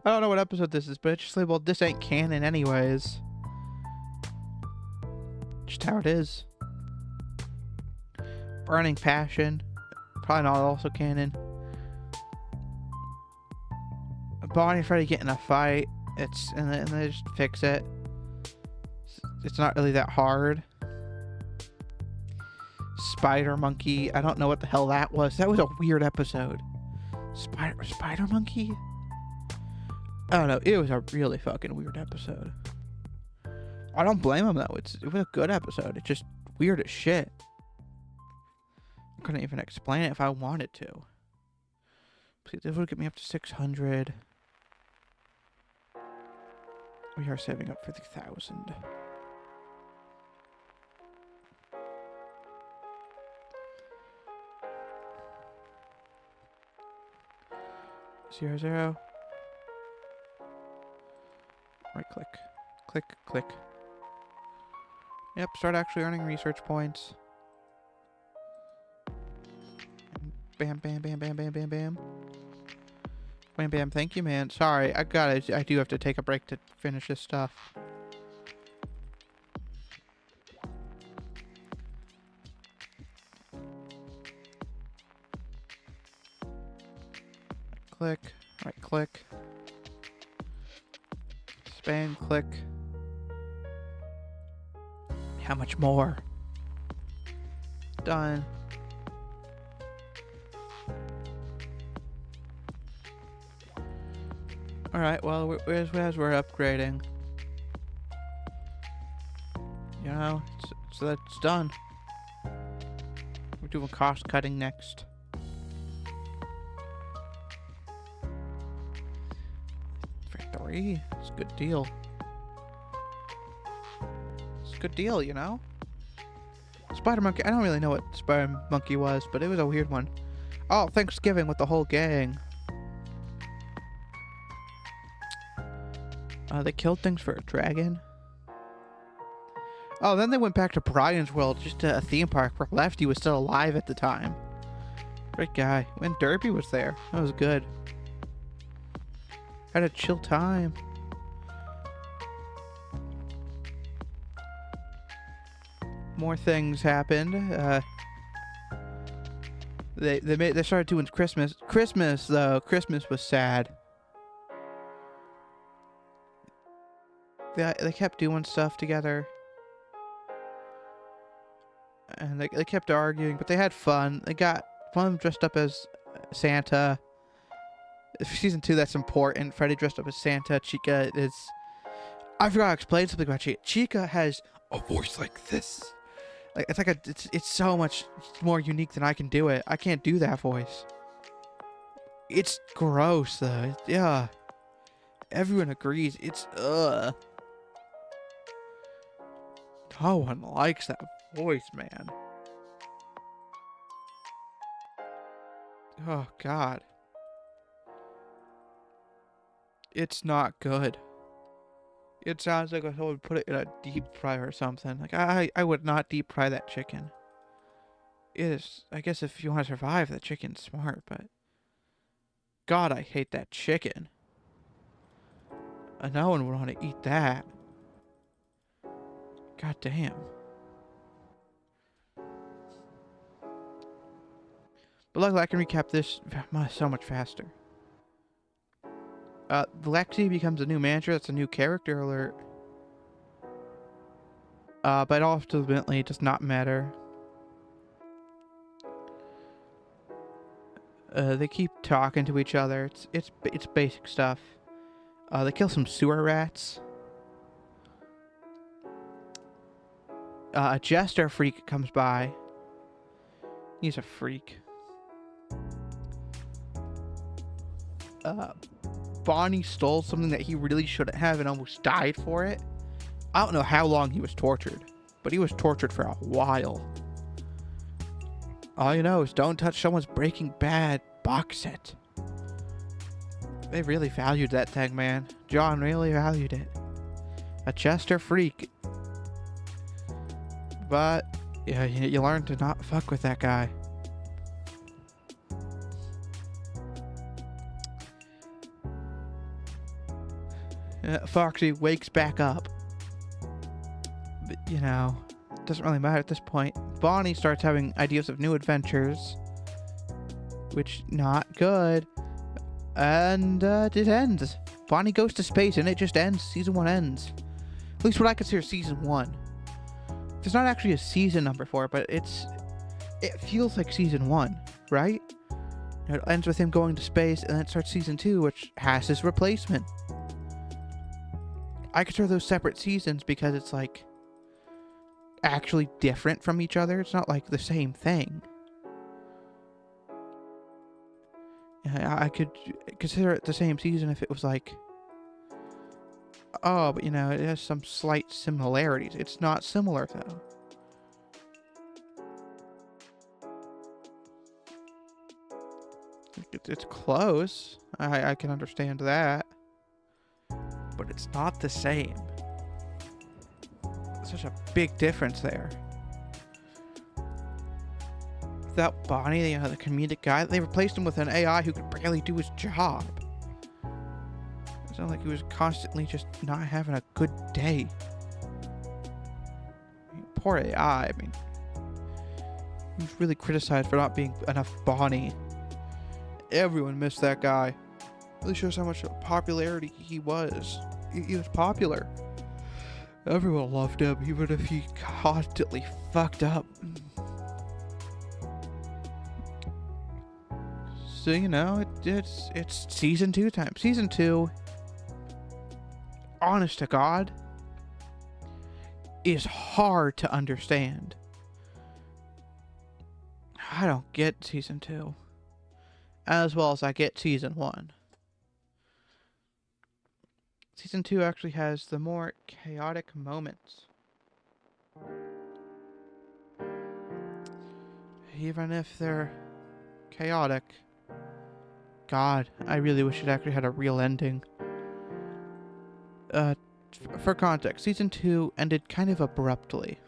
don't know what episode this is, but it's just labeled, this ain't canon anyways. Just how it is. Burning Passion. Probably not also canon. Bonnie and Freddy get in a fight. And they just fix it. It's not really that hard. Spider Monkey. I don't know what the hell that was. That was a weird episode. Spider Monkey? I don't know. It was a really fucking weird episode. I don't blame him though. It was a good episode. It's just weird as shit. I couldn't even explain it if I wanted to. See, this would get me up to 600. We are saving up for the 1,000. Zero, zero. Right click. Click, click. Yep, start actually earning research points. Bam, bam, bam, bam, bam, bam, bam. Bam, bam, thank you, man. Sorry, I do have to take a break to finish this stuff. Click, right click. Span, click. How much more? Done. Alright, well, as we're upgrading. You know, so that's done. We're doing cost cutting next. For 3? It's a good deal. It's a good deal, you know? Spider Monkey, I don't really know what Spider Monkey was, but it was a weird one. Oh, Thanksgiving with the whole gang. They killed things for a dragon. Oh, then they went back to Brian's world, just to a theme park where Lefty was still alive at the time. Great guy. When Derpy was there. That was good. Had a chill time. More things happened. They started doing Christmas. Christmas though. Christmas was sad. They kept doing stuff together. And they kept arguing, but they had fun. They got one of them dressed up as Santa. Season 2, that's important. Freddy dressed up as Santa. Chica is... I forgot to explain something about Chica. Chica has a voice like this. Like it's so much more unique than I can do it. I can't do that voice. It's gross though. Yeah. Everyone agrees. It's no one likes that voice, man. Oh God. It's not good. It sounds like I would put it in a deep fryer or something. Like I would not deep fry that chicken. It is, I guess if you want to survive, the chicken's smart, but God, I hate that chicken. No one would want to eat that. God damn. But luckily I can recap this so much faster. Lexi becomes a new manager. That's a new character alert. But ultimately it does not matter. They keep talking to each other. It's basic stuff. They kill some sewer rats. A jester freak comes by. He's a freak. Bonnie stole something that he really shouldn't have and almost died for it. I don't know how long he was tortured, but he was tortured for a while. All you know is don't touch someone's Breaking Bad box set. They really valued that thing, man. John really valued it. A jester freak. But yeah, you learn to not fuck with that guy. Foxy wakes back up. But, you know, it doesn't really matter at this point. Bonnie starts having ideas of new adventures, which not good. And it ends. Bonnie goes to space and it just ends. Season 1 ends. At least what I consider season 1. There's not actually a season number for it, but it feels like season 1, right? It ends with him going to space, and then it starts season 2, which has his replacement. I consider those separate seasons because it's like actually different from each other. It's not like the same thing. I could consider it the same season if it was like, oh, but you know, it has some slight similarities. It's not similar though. It's close. I can understand that. But it's not the same. There's such a big difference there. Without Bonnie, you know, the comedic guy, they replaced him with an AI who could barely do his job. It sounded like he was constantly just not having a good day. I mean, poor AI. I mean, he was really criticized for not being enough Bonnie. Everyone missed that guy. Really shows how much popularity he was. He was popular. Everyone loved him, even if he constantly fucked up. So, you know, it's season 2 time. Season 2, honest to God, is hard to understand. I don't get season 2 as well as I get season 1. Season 2 actually has the more chaotic moments. Even if they're chaotic. God, I really wish it actually had a real ending. For context, Season 2 ended kind of abruptly.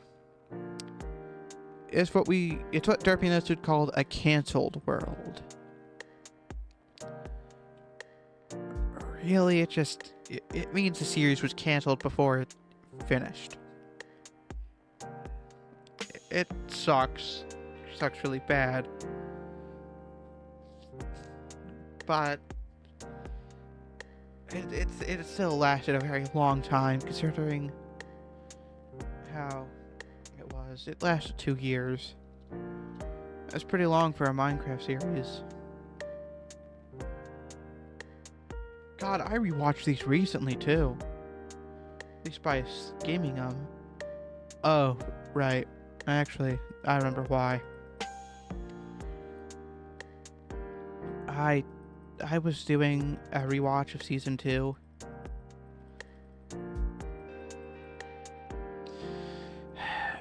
It's what Derpiness would call a cancelled world. Really, it means the series was cancelled before it finished. It sucks. It sucks really bad. But it still lasted a very long time, considering how it was. It lasted 2 years. That's pretty long for a Minecraft series. God, I rewatched these recently too. At least by skimming them. Oh, right. Actually, I remember why. I was doing a rewatch of season 2,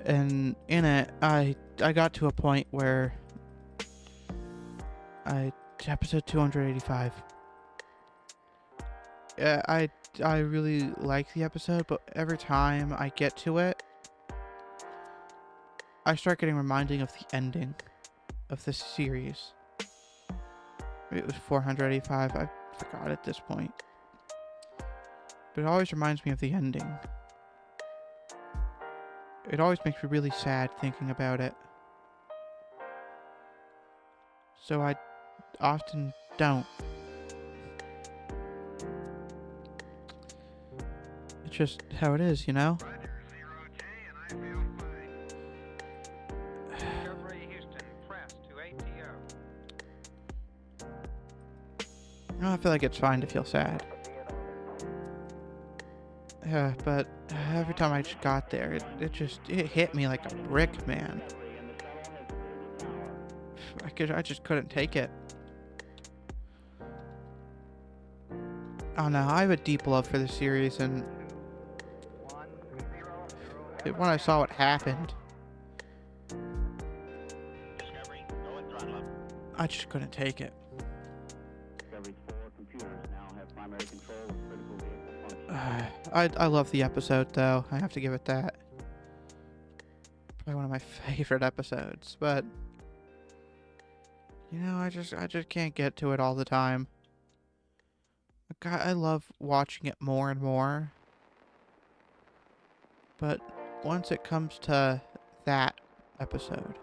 And in it, I got to a point where episode 285. Yeah, I really like the episode, but every time I get to it, I start getting reminded of the ending of this series. It was 485. I forgot at this point. But it always reminds me of the ending. It always makes me really sad thinking about it. So I often don't. It's just how it is, you know? I feel like it's fine to feel sad. Yeah, but every time I just got there, it hit me like a brick, man. I just couldn't take it. Oh no, I have a deep love for this series, and when I saw what happened, I just couldn't take it. I love the episode, though. I have to give it that. Probably one of my favorite episodes, but you know, I just can't get to it all the time. I love watching it more and more, but once it comes to that episode,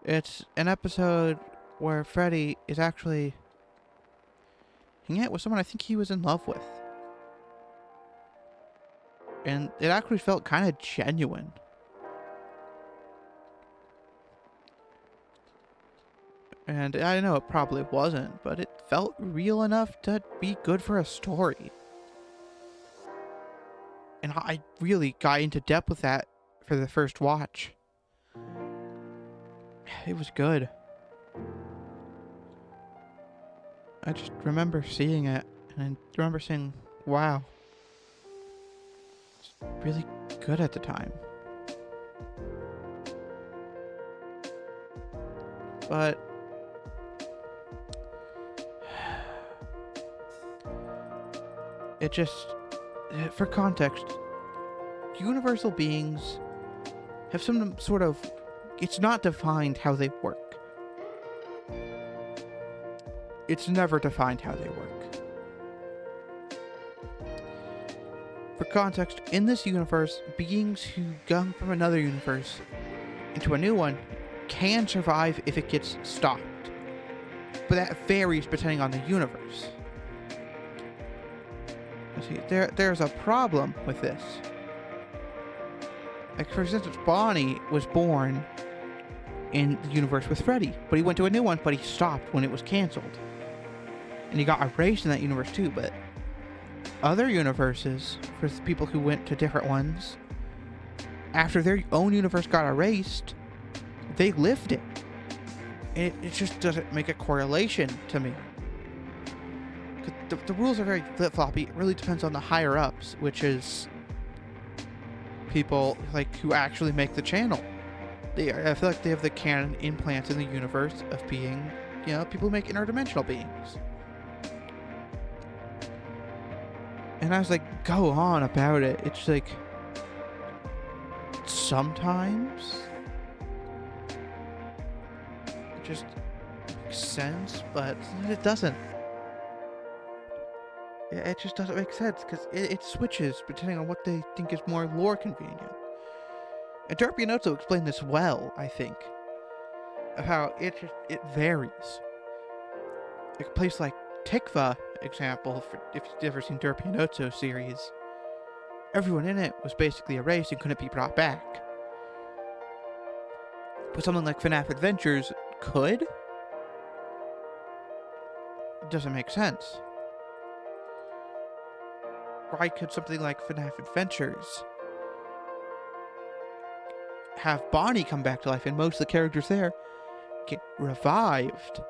it's an episode where Freddy is actually hanging out with someone I think he was in love with. And it actually felt kind of genuine. And I know it probably wasn't, but it felt real enough to be good for a story. And I really got into depth with that for the first watch. It was good. I just remember seeing it, and I remember saying, wow. It's really good at the time. But it just, for context, universal beings have some sort of, it's not defined how they work. It's never defined how they work. For context, in this universe, beings who come from another universe into a new one can survive if it gets stopped. But that varies depending on the universe. See, there's a problem with this. Like, for instance, Bonnie was born in the universe with Freddy, but he went to a new one, but he stopped when it was canceled. And he got erased in that universe too, but other universes, for people who went to different ones, after their own universe got erased, they lived it. And it just doesn't make a correlation to me. The rules are very flip-floppy. It really depends on the higher-ups, which is people like who actually make the channel. I feel like they have the canon implants in the universe of being, you know, people who make interdimensional beings. And I was like, go on about it. It's like, sometimes it just makes sense, but it doesn't. It just doesn't make sense, because it switches depending on what they think is more lore convenient. And Derpy also explained this well, I think, of how it varies. Like a place like Tikva, example, if you've ever seen Derpy and Otso series, everyone in it was basically erased and couldn't be brought back. But something like FNAF Adventures could? It doesn't make sense. Why could something like FNAF Adventures have Bonnie come back to life and most of the characters there get revived?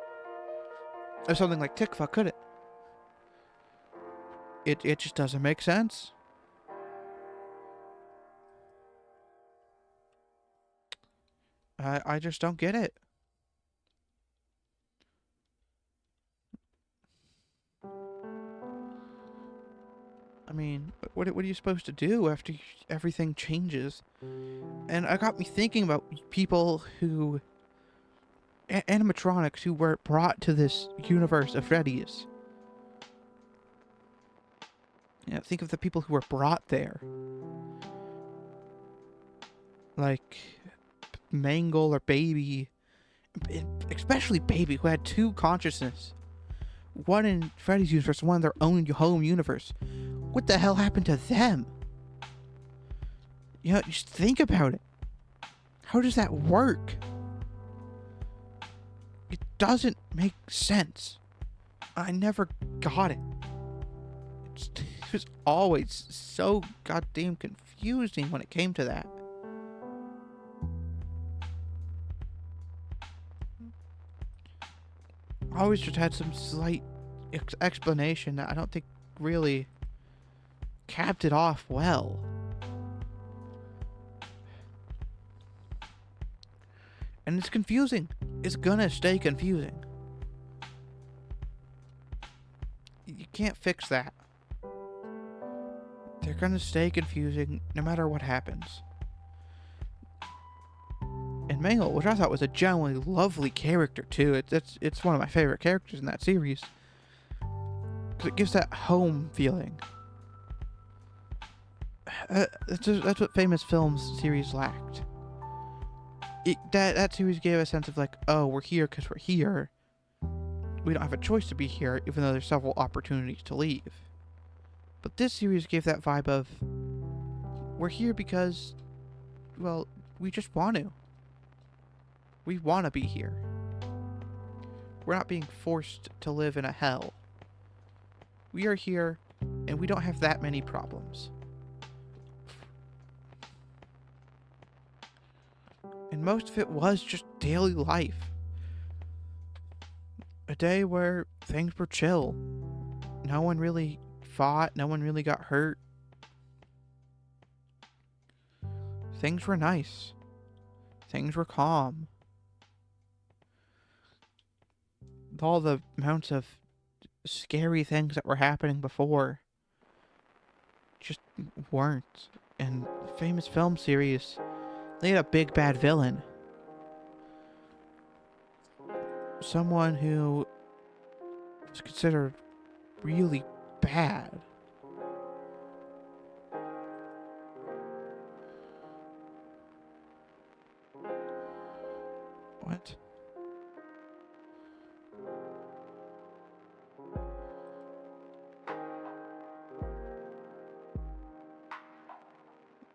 Or something like Tikva couldn't. It just doesn't make sense. I just don't get it. I mean, what are you supposed to do after everything changes? And it got me thinking about people who, animatronics who were brought to this universe of Freddy's. You know, think of the people who were brought there. Like Mangle or Baby, especially Baby, who had two consciousness. One in Freddy's universe, one in their own home universe. What the hell happened to them? You know, just think about it. How does that work? It doesn't make sense. I never got it. It was always so goddamn confusing when it came to that. I always just had some slight explanation that I don't think really capped it off well. And it's confusing. It's gonna stay confusing. You can't fix that. They're gonna stay confusing no matter what happens. And Mangle, which I thought was a genuinely lovely character too. It's one of my favorite characters in that series. Because it gives that home feeling. That's what Famous Films series lacked. That series gave a sense of like, oh, we're here because we're here. We don't have a choice to be here, even though there's several opportunities to leave. But this series gave that vibe of, we're here because, well, we just want to. We want to be here. We're not being forced to live in a hell. We are here, and we don't have that many problems. And most of it was just daily life. A day where things were chill. No one really fought. No one really got hurt. Things were nice. Things were calm. All the amounts of scary things that were happening before just weren't. And the Famous Film series, they had a big bad villain. Someone who was considered really bad. What?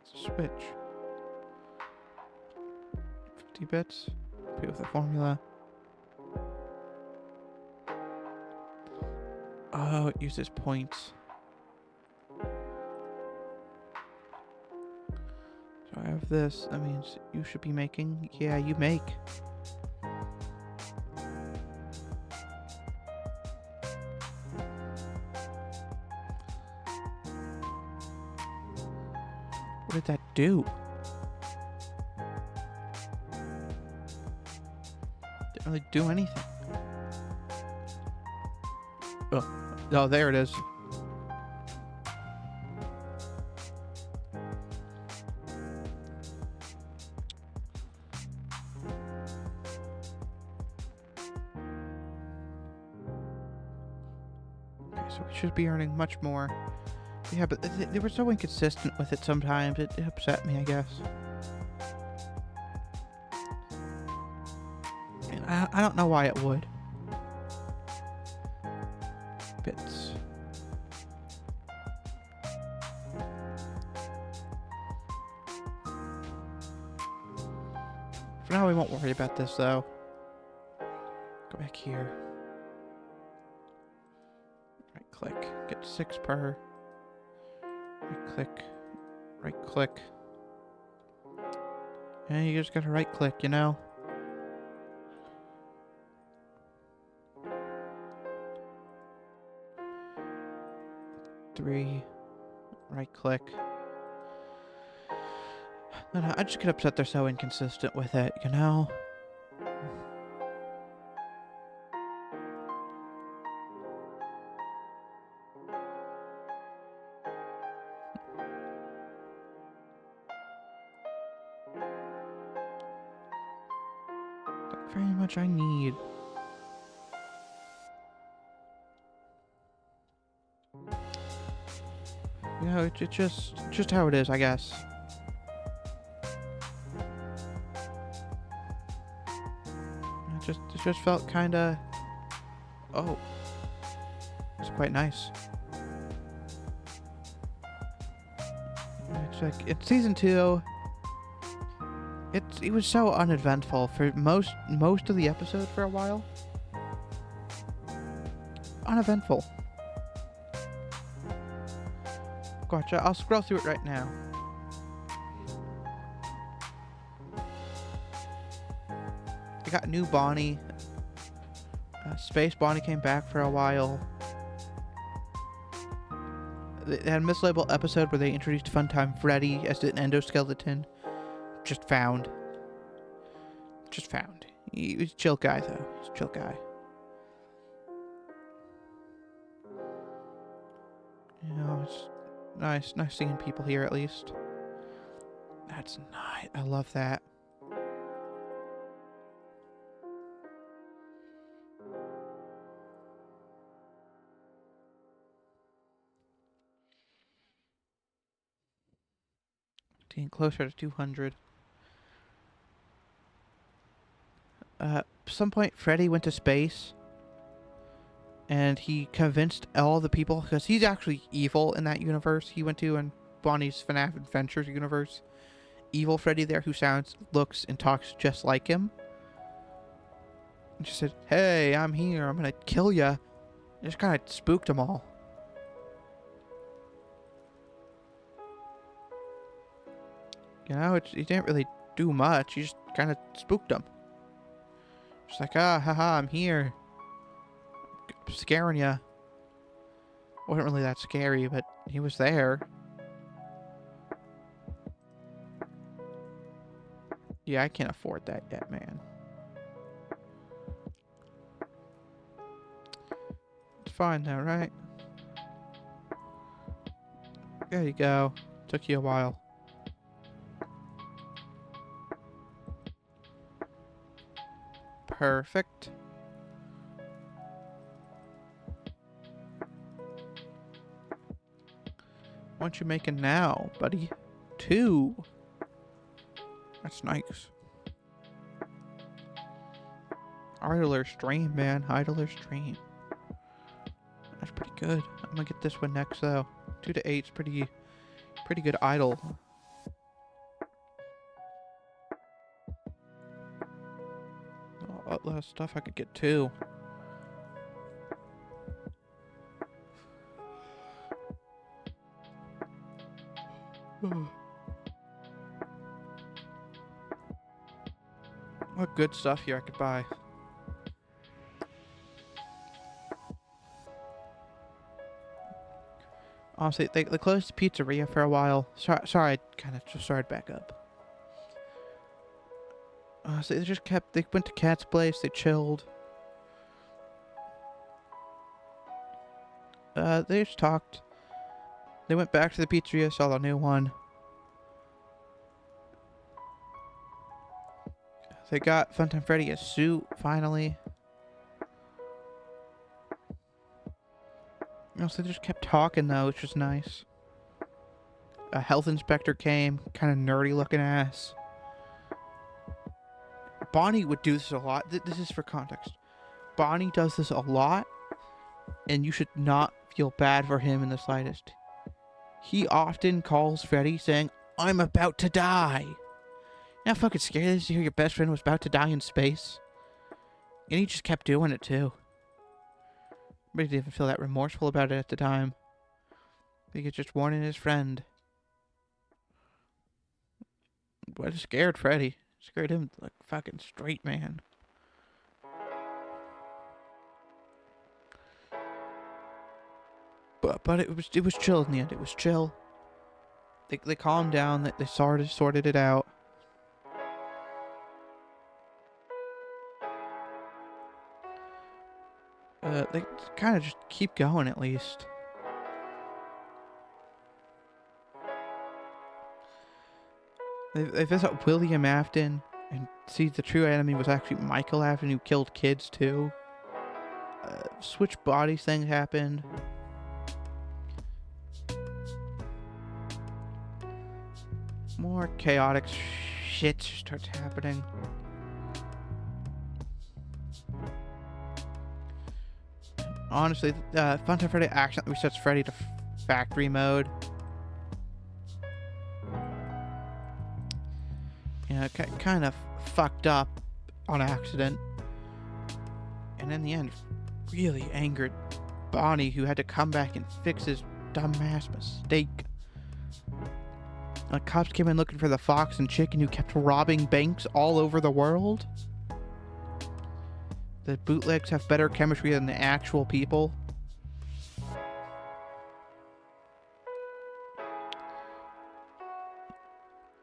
Switch. 50 bits. Play with the formula. Oh, it uses points. So I have this. That means you should be making. Yeah, you make. What did that do? Didn't really do anything. Oh, there it is. Okay, so we should be earning much more. Yeah, but they were so inconsistent with it sometimes. It upset me, I guess. And I don't know why it would. Bits. For now, we won't worry about this, though. Go back here. Right click. Get 6 per. Right click. Right click. And you just gotta right click, you know? Three. Right click. I don't know, I just get upset they're so inconsistent with it, you know? Not very much I need. You know, it's just how it is, I guess. It just felt kind of. Oh, it's quite nice. It's like it's season 2. It was so uneventful for most of the episode for a while. Uneventful. Gotcha. I'll scroll through it right now. I got new Bonnie. Space Bonnie came back for a while. They had a mislabeled episode where they introduced Funtime Freddy as an endoskeleton. Just found. He's a chill guy, though. He's a chill guy. You know, it's nice seeing people here at least. That's nice. I love that. Getting closer to 200. Some point, Freddy went to space, and he convinced all the people, because he's actually evil in that universe he went to, in Bonnie's FNAF Adventures universe. Evil Freddy there, who sounds, looks, and talks just like him. And she said, "Hey, I'm here. I'm gonna kill ya." Just kind of spooked them all. You know, he didn't really do much. He just kind of spooked them. Just like, haha, I'm here. I'm scaring ya. Wasn't really that scary, but he was there. Yeah, I can't afford that yet, man. It's fine though, right? There you go. Took you a while. Perfect. What you making now, buddy? 2. That's nice. Idler stream, man. Idler stream. That's pretty good. I'm gonna get this one next, though. 2 to 8's pretty good idle. A lot of stuff I could get too. What good stuff here I could buy. Honestly, they closed the pizzeria for a while. Sorry, I kind of just started back up. So they went to Cat's place, they chilled. They just talked. They went back to the pizzeria, saw the new one. They got Funtime Freddy a suit, finally. So they just kept talking, though, which was nice. A health inspector came, kind of nerdy looking ass. Bonnie would do this a lot. This is for context. Bonnie does this a lot, and you should not feel bad for him in the slightest. He often calls Freddy saying, "I'm about to die." You know how fucking scary it is to hear your best friend was about to die in space? And he just kept doing it too. But he didn't even feel that remorseful about it at the time. He was just warning his friend. But it scared Freddy. It scared him like fucking straight, man. But it was chill in the end. It was chill. They calmed down. They sorted it out. They kind of just keep going at least. They visit William Afton and see the true enemy was actually Michael Afton, who killed kids too. Switch bodies thing happened. More chaotic shit starts happening. Honestly, Funtime Freddy accidentally resets Freddy to factory mode. You know, kind of fucked up on accident. And in the end, really angered Bonnie, who had to come back and fix his dumbass mistake. Cops came in looking for the fox and chicken who kept robbing banks all over the world. The bootlegs have better chemistry than the actual people.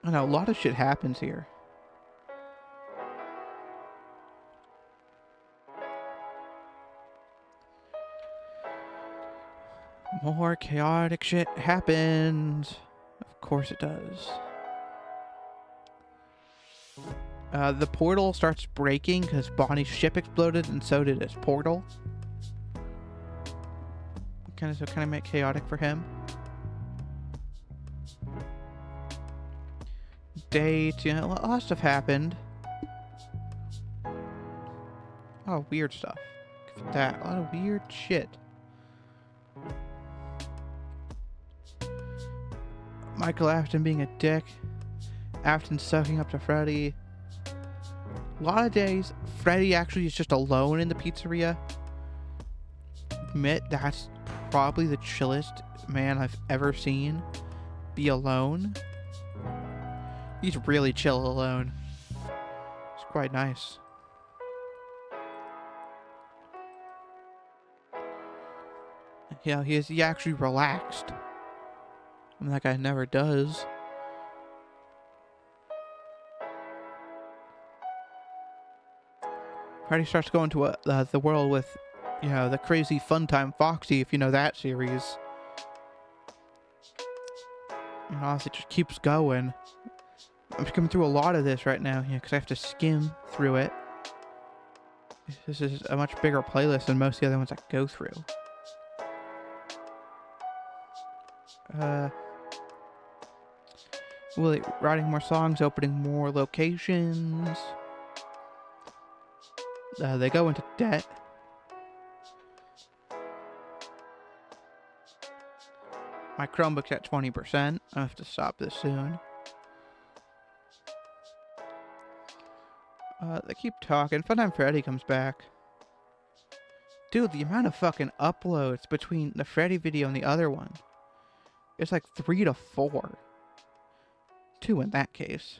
I know, a lot of shit happens here. More chaotic shit happens. Of course it does. The portal starts breaking because Bonnie's ship exploded, and so did his portal. Kind of make chaotic for him. Dates, you know, a lot of stuff happened. Oh, weird stuff. That, a lot of weird shit. Michael Afton being a dick. Afton sucking up to Freddy. A lot of days, Freddy actually is just alone in the pizzeria. Admit that's probably the chillest man I've ever seen be alone. He's really chill alone. It's quite nice. Yeah, he actually relaxed. I mean, that guy never does. Freddy starts going to the world with, you know, the crazy Funtime Foxy, if you know that series. And honestly, it just keeps going. I'm skimming through a lot of this right now, because I have to skim through it. This is a much bigger playlist than most of the other ones I go through. Willie writing more songs, opening more locations. They go into debt. My Chromebook's at 20%. I have to stop this soon. They keep talking. Funtime Freddy comes back. Dude, the amount of fucking uploads between the Freddy video and the other one. It's like 3 to 4. 2 in that case.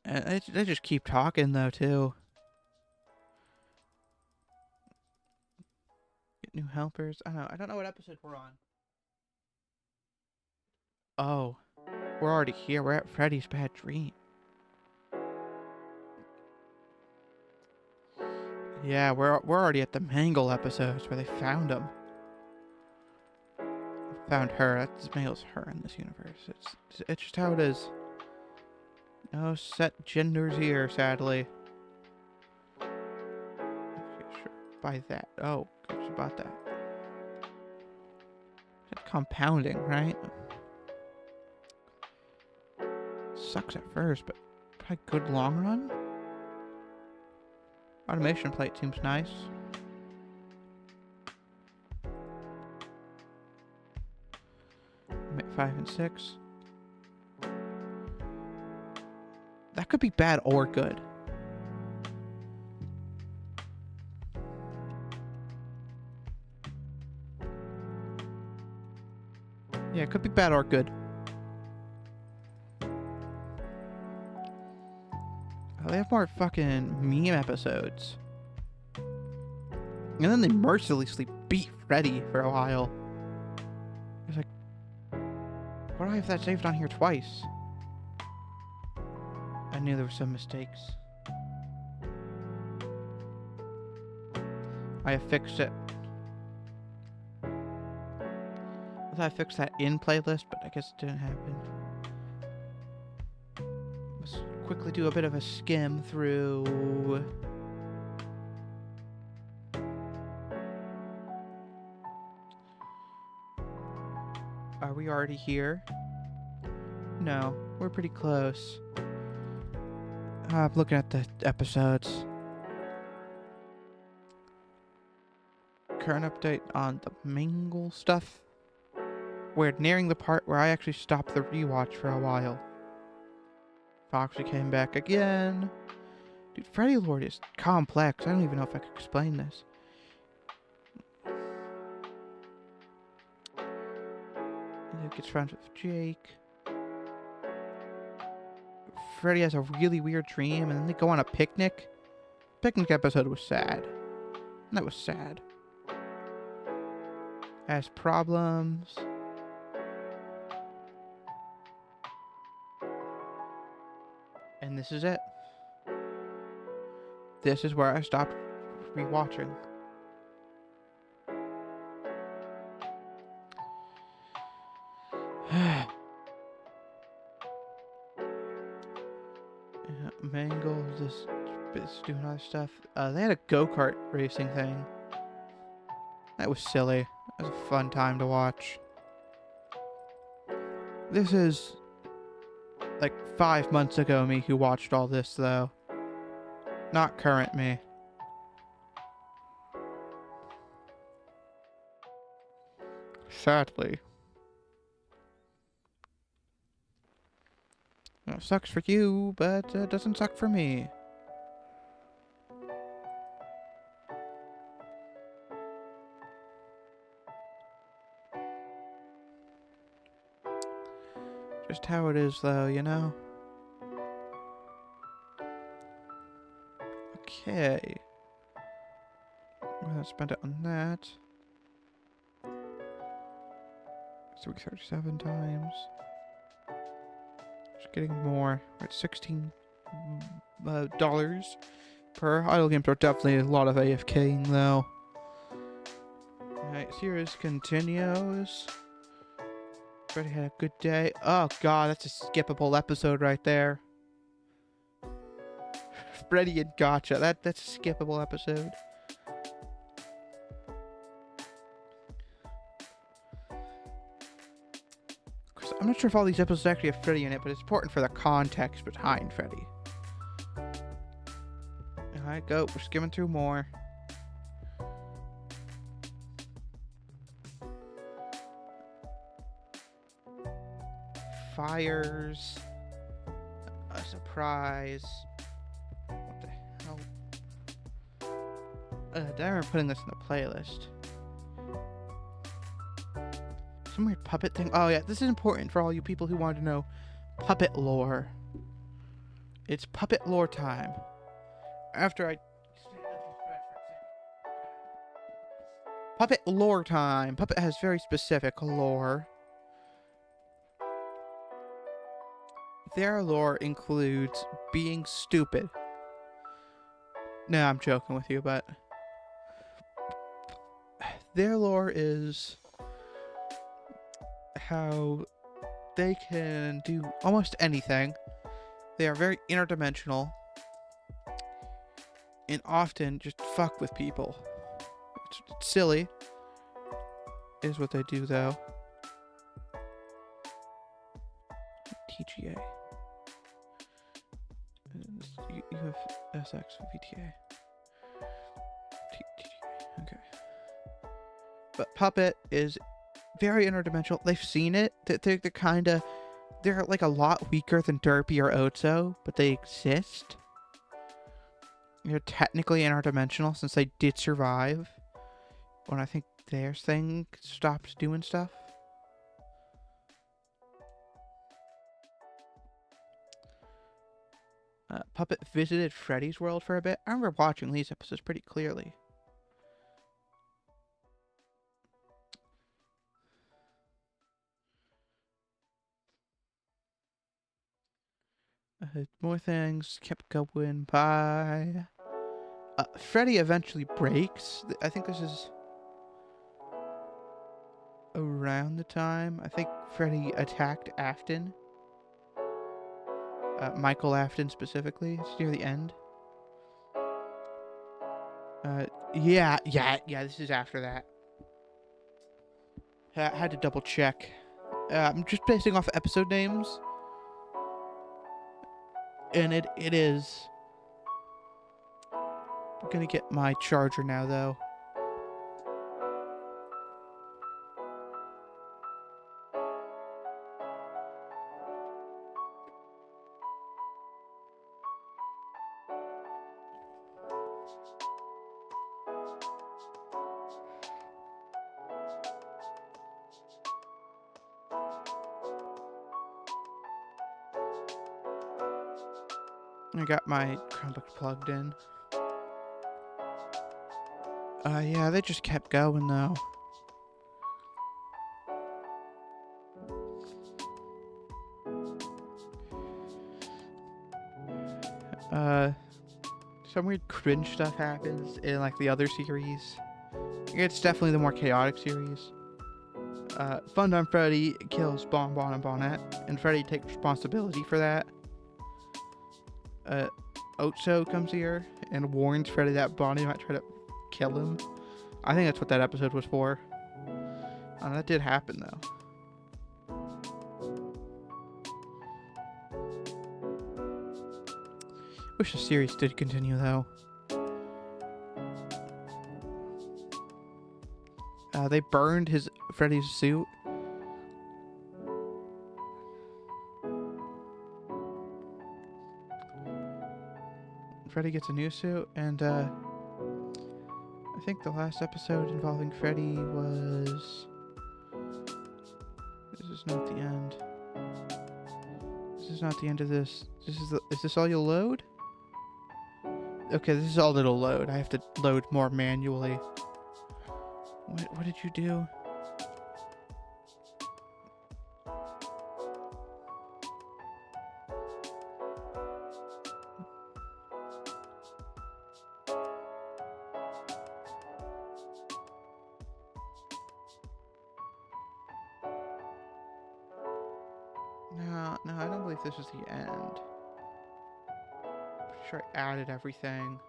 And they just keep talking though too. Get new helpers. I don't know what episode we're on. Oh, we're already here. We're at Freddy's Bad Dream. Yeah, we're already at the Mangle episodes where they found him. Found her. That's Mangle's her in this universe. It's just how it is. No set genders here, sadly. Okay, sure. Buy that. Oh, I just bought that. It's compounding, right? Sucks at first, but probably good long run. Automation plate seems nice. Make 5 and 6. That could be bad or good. Yeah, it could be bad or good. Oh, they have more fucking meme episodes. And then they mercilessly beat Freddy for a while. I was like, why do I have that saved on here twice? I knew there were some mistakes. I have fixed it. I thought I fixed that in playlist, but I guess it didn't happen. Let's quickly do a bit of a skim through. Are we already here? No, we're pretty close. I'm looking at the episodes. Current update on the Mingle stuff. We're nearing the part where I actually stopped the rewatch for a while. Foxy came back again. Dude, Freddy Lord is complex. I don't even know if I could explain this. He gets friends with Jake. Freddy has a really weird dream, and then they go on a picnic. Picnic episode was sad. That was sad. Has problems. And this is it. This is where I stopped rewatching. Mangle just doing other stuff. They had a go-kart racing thing. That was silly. It was a fun time to watch. This is like 5 months ago me who watched all this though. Not current me. Sadly. It sucks for you, but it doesn't suck for me. Just how it is though, you know? Okay. I'm gonna spend it on that. 337 times. Just getting more. We're at $16 per. Idle games are definitely a lot of AFKing though. Alright, series continues. Freddy had a good day. Oh god, that's a skippable episode right there. Freddy and Gotcha. That's a skippable episode. I'm not sure if all these episodes actually have Freddy in it, but it's important for the context behind Freddy. Alright, go. We're skimming through more. Fires. A surprise. What the hell? I remember putting this in the playlist. Some weird puppet thing. Oh yeah, this is important for all you people who want to know puppet lore. It's puppet lore time. Puppet lore time. Puppet has very specific lore. Their lore includes being stupid. No, I'm joking with you, but their lore is how they can do almost anything. They are very interdimensional and often just fuck with people. It's silly is what they do though. TGA. You have SX VTA. TGA. Okay. But Puppet is very interdimensional. They've seen it. They're like a lot weaker than Derpy or Otso, but they exist. They're technically interdimensional since they did survive when I think their thing stopped doing stuff. Puppet visited Freddy's world for a bit. I remember watching these episodes pretty clearly. More things kept going by. Freddy eventually breaks. I think this is around the time. I think Freddy attacked Afton. Michael Afton specifically. It's near the end. Yeah. This is after that. I had to double check. I'm just basing off episode names, and it is. I'm gonna get my charger now, though. I got my Chromebook plugged in. Yeah, they just kept going though. Some weird cringe stuff happens in like the other series. It's definitely the more chaotic series. Fun Time Freddy kills Bon Bon and Bonette, and Freddy takes responsibility for that. Ocho comes here and warns Freddy that Bonnie might try to kill him. I think that's what that episode was for. That did happen though. Wish the series did continue though. They burned Freddy's suit. Freddy gets a new suit, and I think the last episode involving Freddy was... This is not the end. This is not the end of this. Is this all you'll load? Okay, this is all it'll load. I have to load more manually. What did you do? No, I don't believe this is the end. Pretty sure I added everything.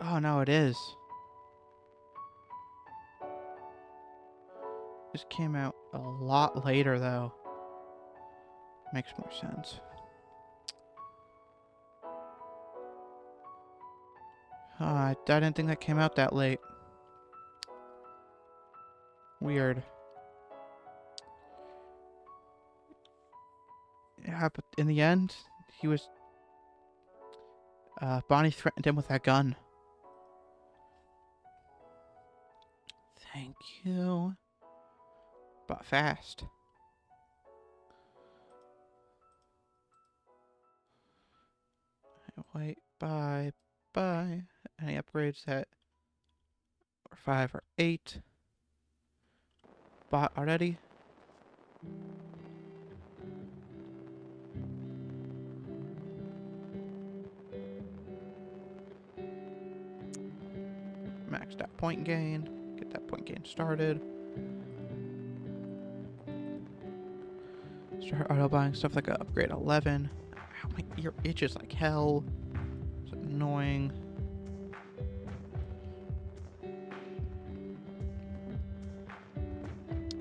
Oh, no, it is. This came out a lot later, though. Makes more sense. I didn't think that came out that late. Weird. Yeah, but in the end, he was... Bonnie threatened him with that gun. Thank you. But fast. Wait, bye. Any upgrades that are 5 or 8? Bought already? Max that point gain. Get that point gain started. Start auto buying stuff like a upgrade 11. Ow, my ear itches like hell. It's annoying.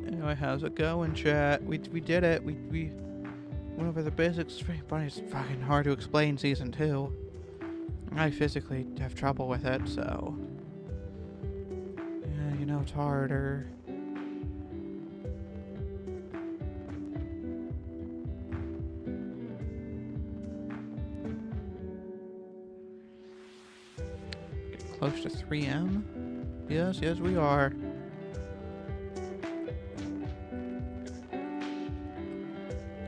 Anyway, how's it going, chat? We did it. We went over the basics. It's fucking hard to explain season 2. I physically have trouble with it, so yeah, you know it's harder. Getting close to 3M. Yes, we are.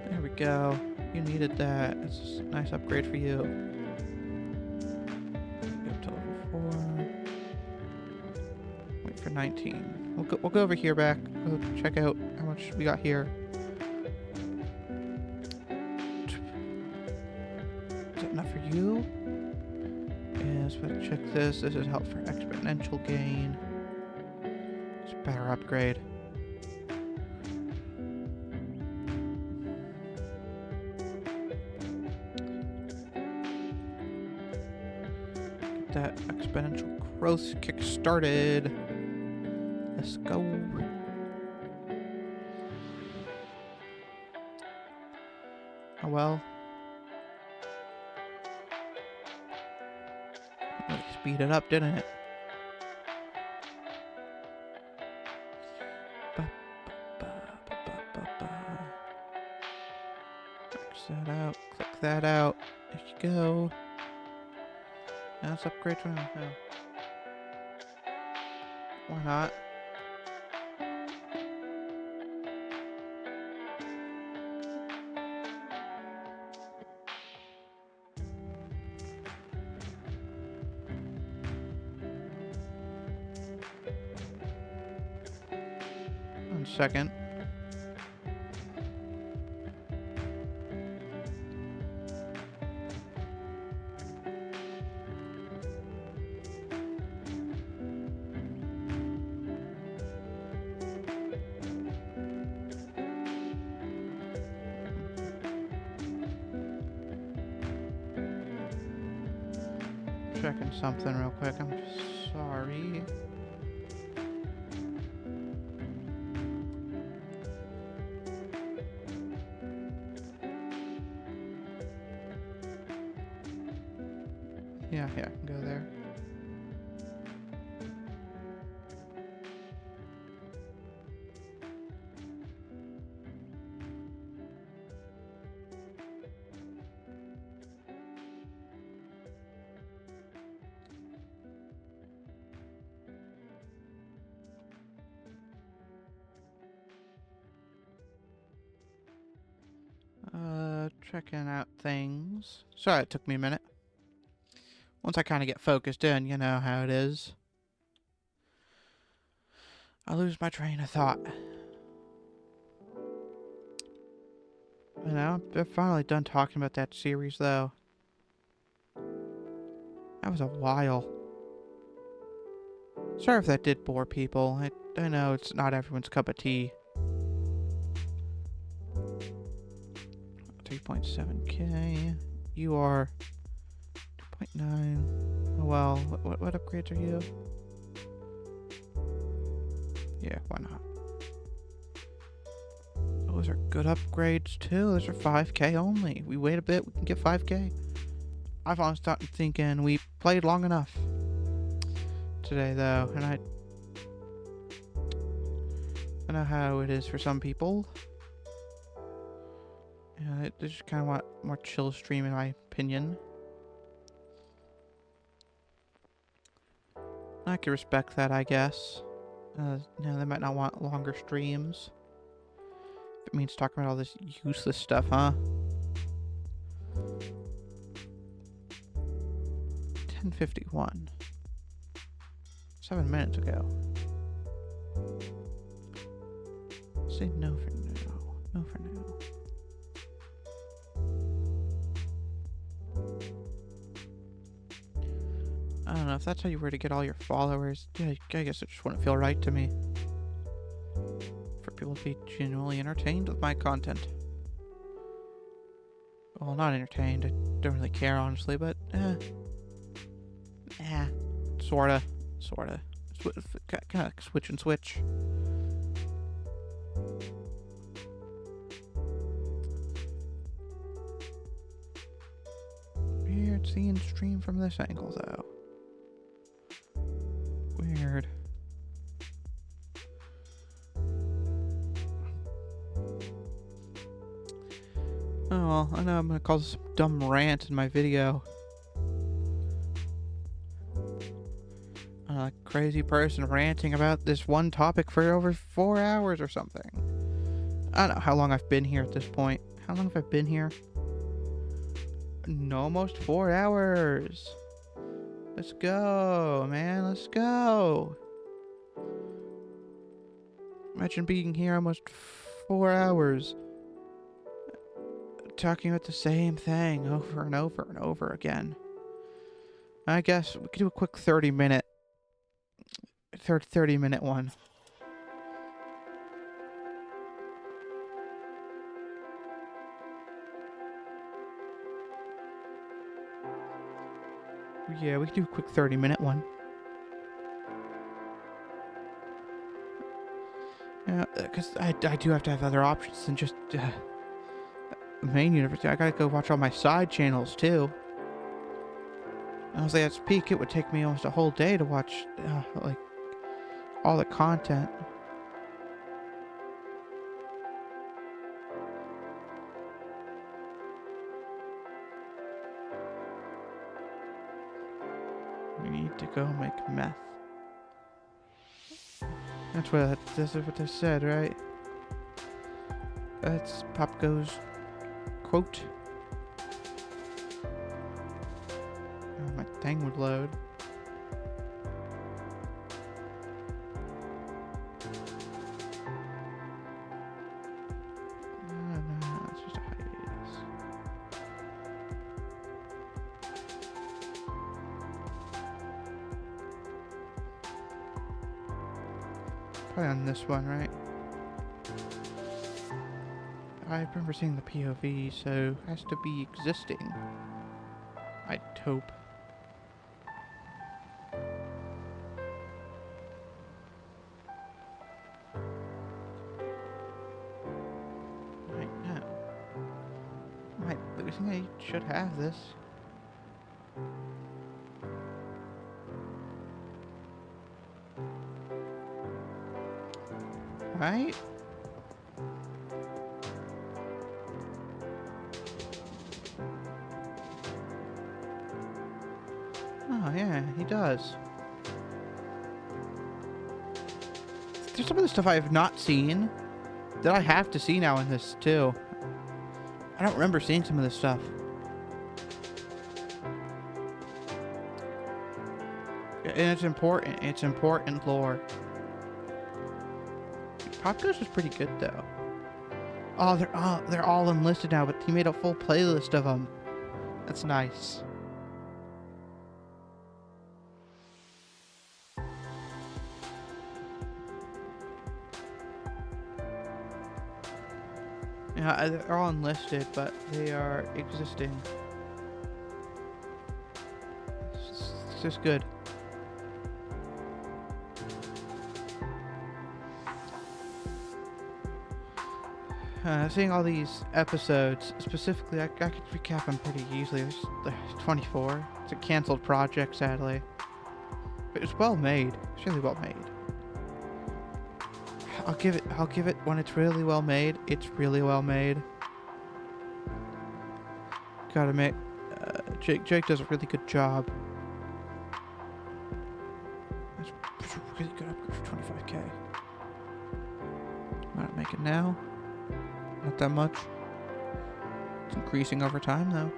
There we go. You needed that. It's a nice upgrade for you. Up to level 4. for 19. We'll go over here back. Go check out how much we got here. Is that enough for you? Yes, but check this. This is help for exponential gain. It's a better upgrade. Get that exponential growth kick started. Let's go. Oh well. Really speed it up, didn't it? X that out. Click that out. There you go. Now let's upgrade to now. Why not? One second. Checking something real quick. I'm sorry. Yeah, I can go there. Checking out things. Sorry, it took me a minute. Once I kind of get focused in, you know how it is. I lose my train of thought. You know, I'm finally done talking about that series, though. That was a while. Sorry if that did bore people. I know it's not everyone's cup of tea. 3.7k. You are 2.9. Oh well. What upgrades are you? Yeah, why not? Those are good upgrades too. Those are 5k only. We wait a bit, we can get 5k. I've honestly started thinking we played long enough today though, and I know how it is for some people. Yeah, they just kind of want more chill stream in my opinion. I can respect that, I guess. They might not want longer streams. If it means talking about all this useless stuff, huh? 10:51. 7 minutes ago. Say no for now. No for now. I don't know, if that's how you were to get all your followers, yeah, I guess it just wouldn't feel right to me. For people to be genuinely entertained with my content. Well, not entertained, I don't really care honestly, but, sorta. Kind of switch and switch. Weird seeing stream from this angle, though. Weird. Oh, well, I know I'm gonna cause some dumb rant in my video. A crazy person ranting about this one topic for over 4 hours or something. I don't know how long I've been here at this point. How long have I been here? Almost 4 hours. Let's go, man. Let's go. Imagine being here almost 4 hours, talking about the same thing over and over and over again. I guess we could do a quick 30-minute one. Yeah, we could do a quick 30-minute one. Yeah, because I do have to have other options than just the main university. I gotta go watch all my side channels too. Honestly, at its peak, it would take me almost a whole day to watch like all the content. We need to go make meth. That's what they said, right? That's Popgo's quote. Oh, my thing would load. No, it's just a hiatus. Probably on this one, right? I remember seeing the POV, so it has to be existing. I'd hope. Right now. Am I losing? I should have this. Right? Oh, yeah, he does. There's some of the stuff I have not seen that I have to see now in this, too. I don't remember seeing some of this stuff. And it's important. It's important lore. Pop Ghost was pretty good, though. Oh, they're all enlisted now, but he made a full playlist of them. That's nice. Yeah, they're all enlisted, but they are existing. It's just good. Seeing all these episodes, specifically, I could recap them pretty easily. There's 24. It's a canceled project, sadly. But it's well made. It's really well made. I'll give it when it's really well made. It's really well made. Gotta admit, Jake does a really good job. That's a really good upgrade for 25k. Might not make it now. Not that much. It's increasing over time, though.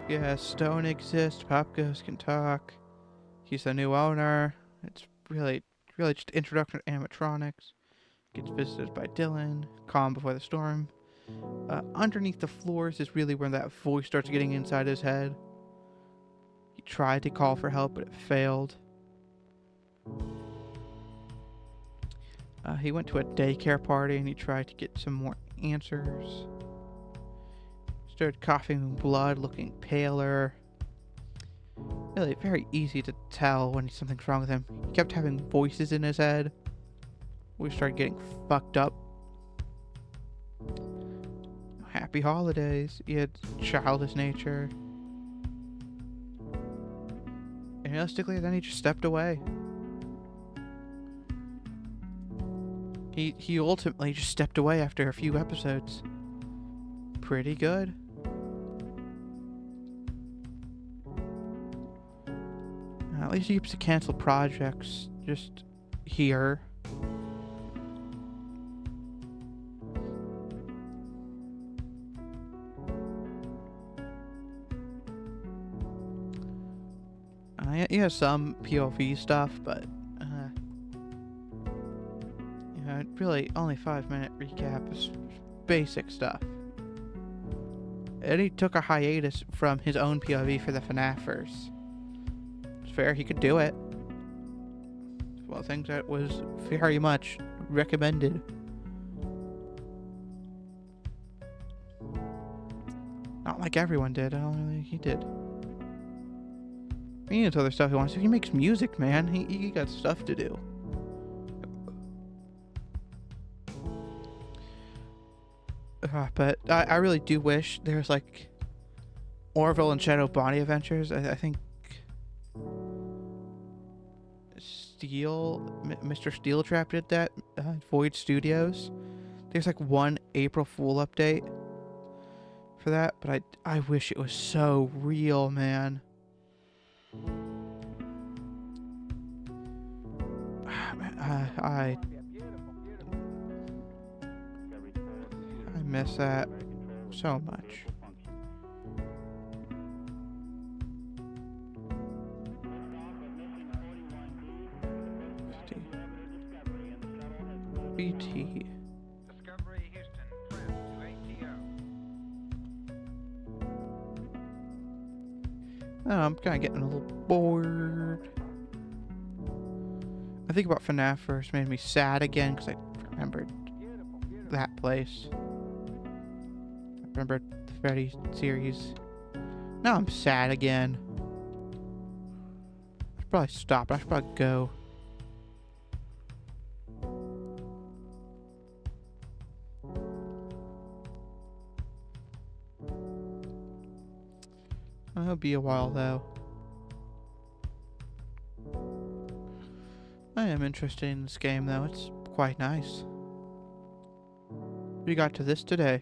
Yeah, Stone exists. Pop Ghost can talk. He's the new owner. It's really just introduction to animatronics. Gets visited by Dylan. Calm before the storm. Underneath the floors is really where that voice starts getting inside his head. He tried to call for help, but it failed. He went to a daycare party and he tried to get some more answers. Started coughing blood, looking paler. Really very easy to tell when something's wrong with him. He kept having voices in his head. We started getting fucked up. Happy holidays. He had childish nature. And realistically, then he just stepped away. He ultimately just stepped away after a few episodes. Pretty good. At least he keeps the canceled projects just here. He has some POV stuff, but really only 5-minute recap is basic stuff. Eddie took a hiatus from his own POV for the FNAFers. It's fair, he could do it. It's one of the things that was very much recommended. Not like everyone did. I don't think he did. He has other stuff he wants to do. He makes music, man. He got stuff to do. But I really do wish there was like Orville and Shadow Bonnie Adventures. I think Mr. Steel Trap did that. Void Studios. There's like one April Fool update for that, but I wish it was so real, man. I miss that so much. BT. Discovery Houston, trim to ATO. I'm kind of getting a little bored. I think about FNAF first made me sad again because I remembered that place. I remembered the Freddy series. Now I'm sad again. I should probably stop. I should probably go. It'll be a while though. I am interested in this game though. It's quite nice. We got to this today.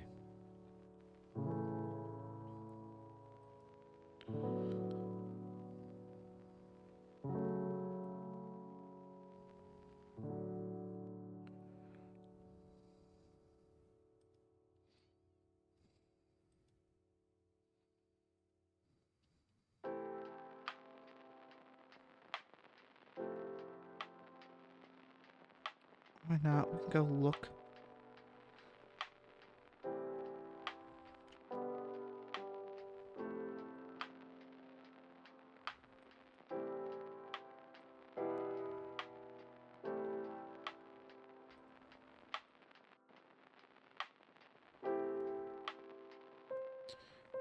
Why not? We can go look.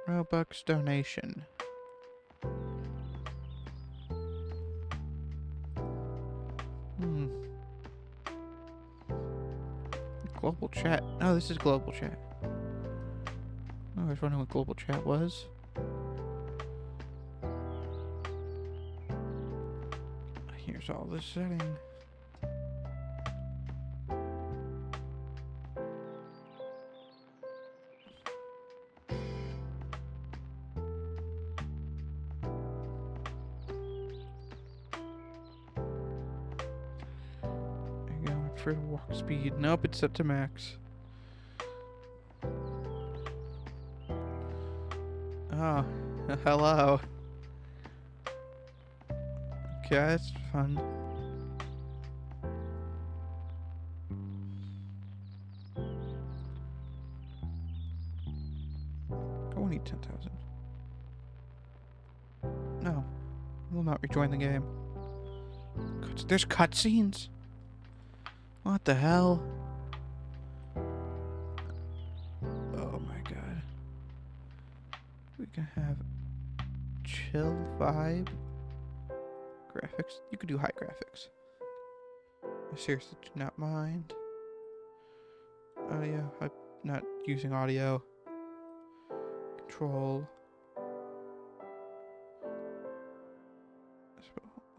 Robux donation. Global chat. Oh, this is global chat. Oh, I was wondering what global chat was. Here's all the setting. For walk speed. Nope, it's set to max. Oh, hello. Okay, that's fun. I won't need 10,000. No, I will not rejoin the game. There's cutscenes. What the hell? Oh my god. We can have chill vibe graphics. You could do high graphics. I seriously do not mind. Audio. I'm not using audio. Control.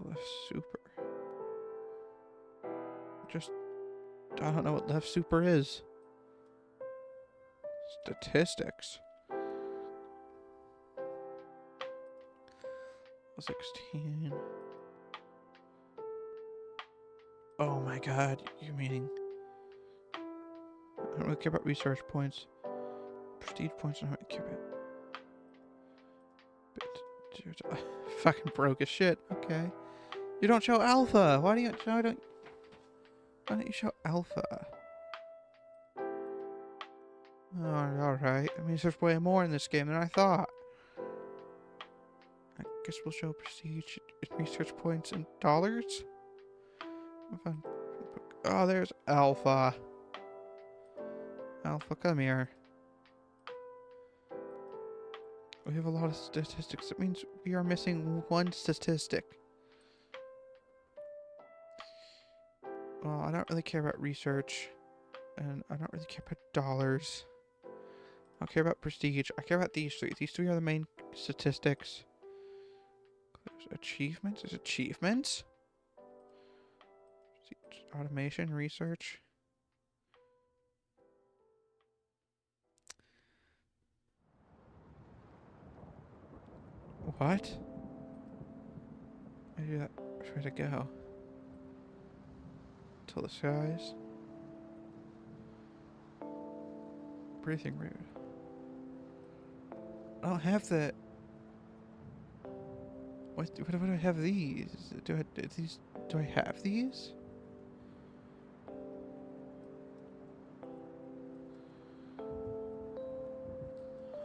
Left super. Just. I don't know what left super is. Statistics. 16. Oh my god, you're meaning. I don't really care about research points. Prestige points, I don't really care about. Fucking broke as shit. Okay. You don't show alpha. Why don't Why don't you show alpha? Alright. That means there's way more in this game than I thought. I guess we'll show prestige, research points, and dollars? Oh, there's alpha. Alpha, come here. We have a lot of statistics. That means we are missing one statistic. Well, I don't really care about research. And I don't really care about dollars. I don't care about prestige. I care about these three. These three are the main statistics. There's achievements? There's achievements? Automation, research. What? I do that. Where to go? Till the skies. Breathing rude. I don't have the. What do I have these? Do I have these?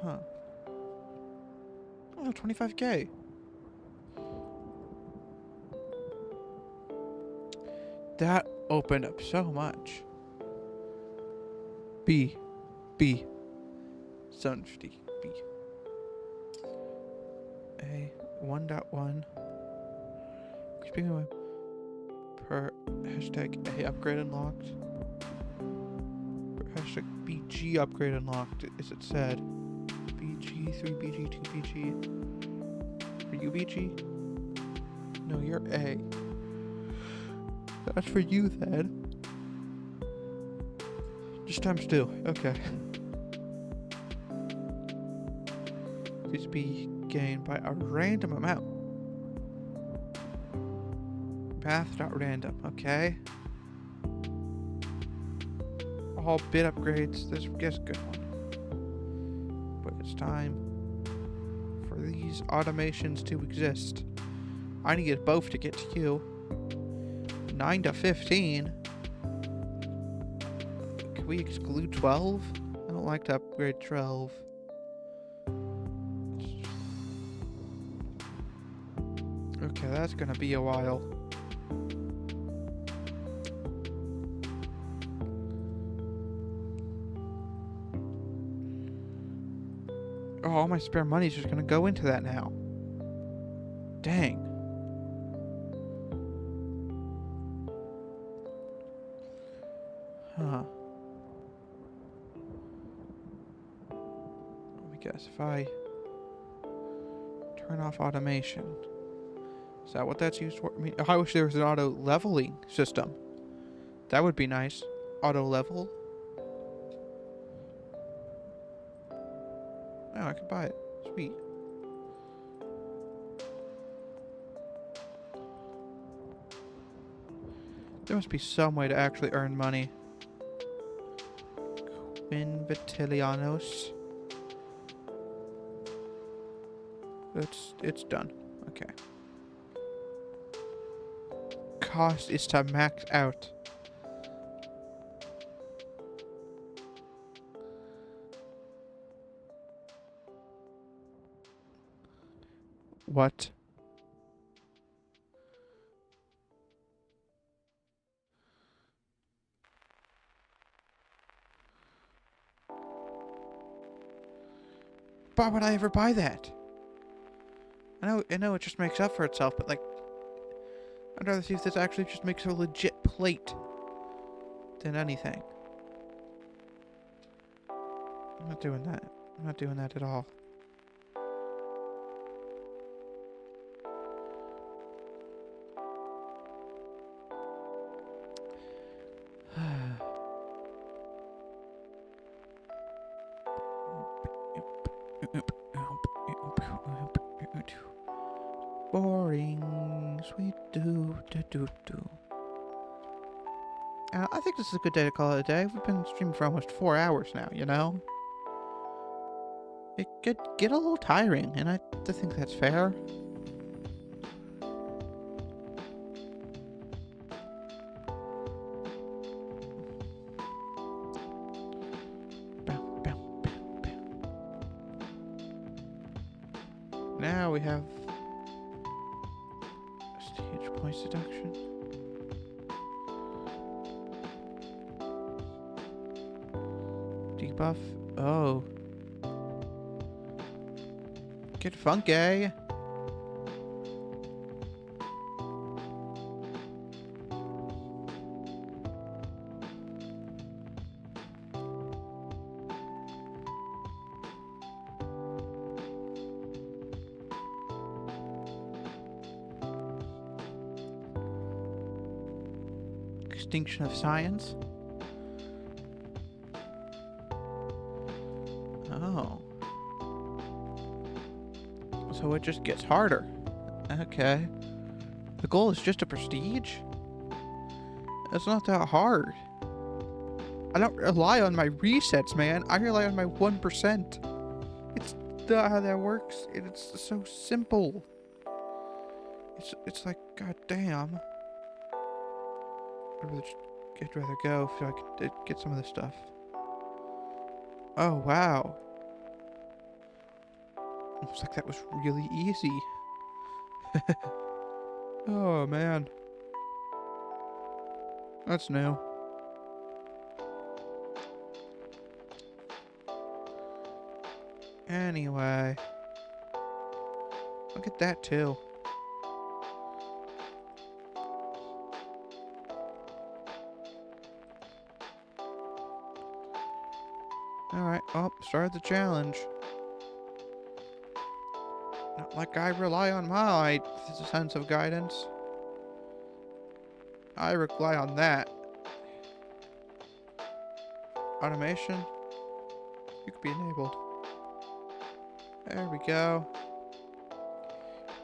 Huh. Oh, 25K. That opened up so much. B. 750. B. A. 1.1. Speaking of per hashtag A upgrade unlocked. Per hashtag BG upgrade unlocked, as it said. BG, 3BG, 2BG. Are you BG? No, you're A. That's for you then. Just times 2. Okay. These be gained by a random amount. Path.random. Okay. All bit upgrades. This is a good one. But it's time for these automations to exist. I need both to get to you. 9 to 15. Can we exclude 12? I don't like to upgrade 12. Okay, that's gonna be a while. Oh, all my spare money is just gonna go into that now. Dang. Huh. Let me guess, if I turn off automation. Is that what that's used for? I mean, I wish there was an auto leveling system. That would be nice. Auto level. Oh, I could buy it. Sweet. There must be some way to actually earn money. Quinvitilianos. It's done. Okay. Cost is to max out. What? Why would I ever buy that? I know it just makes up for itself, but like, I'd rather see if this actually just makes a legit plate than anything. I'm not doing that. I'm not doing that at all. Boring, sweet do. I think this is a good day to call it a day. We've been streaming for almost 4 hours now, you know? It could get a little tiring, and I think that's fair. now we have stage points deduction. Debuff. Oh. Get funky. Extinction of science. Oh. So it just gets harder. Okay. The goal is just a prestige? It's not that hard. I don't rely on my resets, man. I rely on my 1%. It's not how that works. It's so simple. It's like, god damn. I'd rather go so I could get some of this stuff. Oh, wow. Looks like that was really easy. Oh, man. That's new. Anyway. Look at that, too. Alright, oh, started the challenge. Not like I rely on my sense of guidance. I rely on that. Automation. You could be enabled. There we go.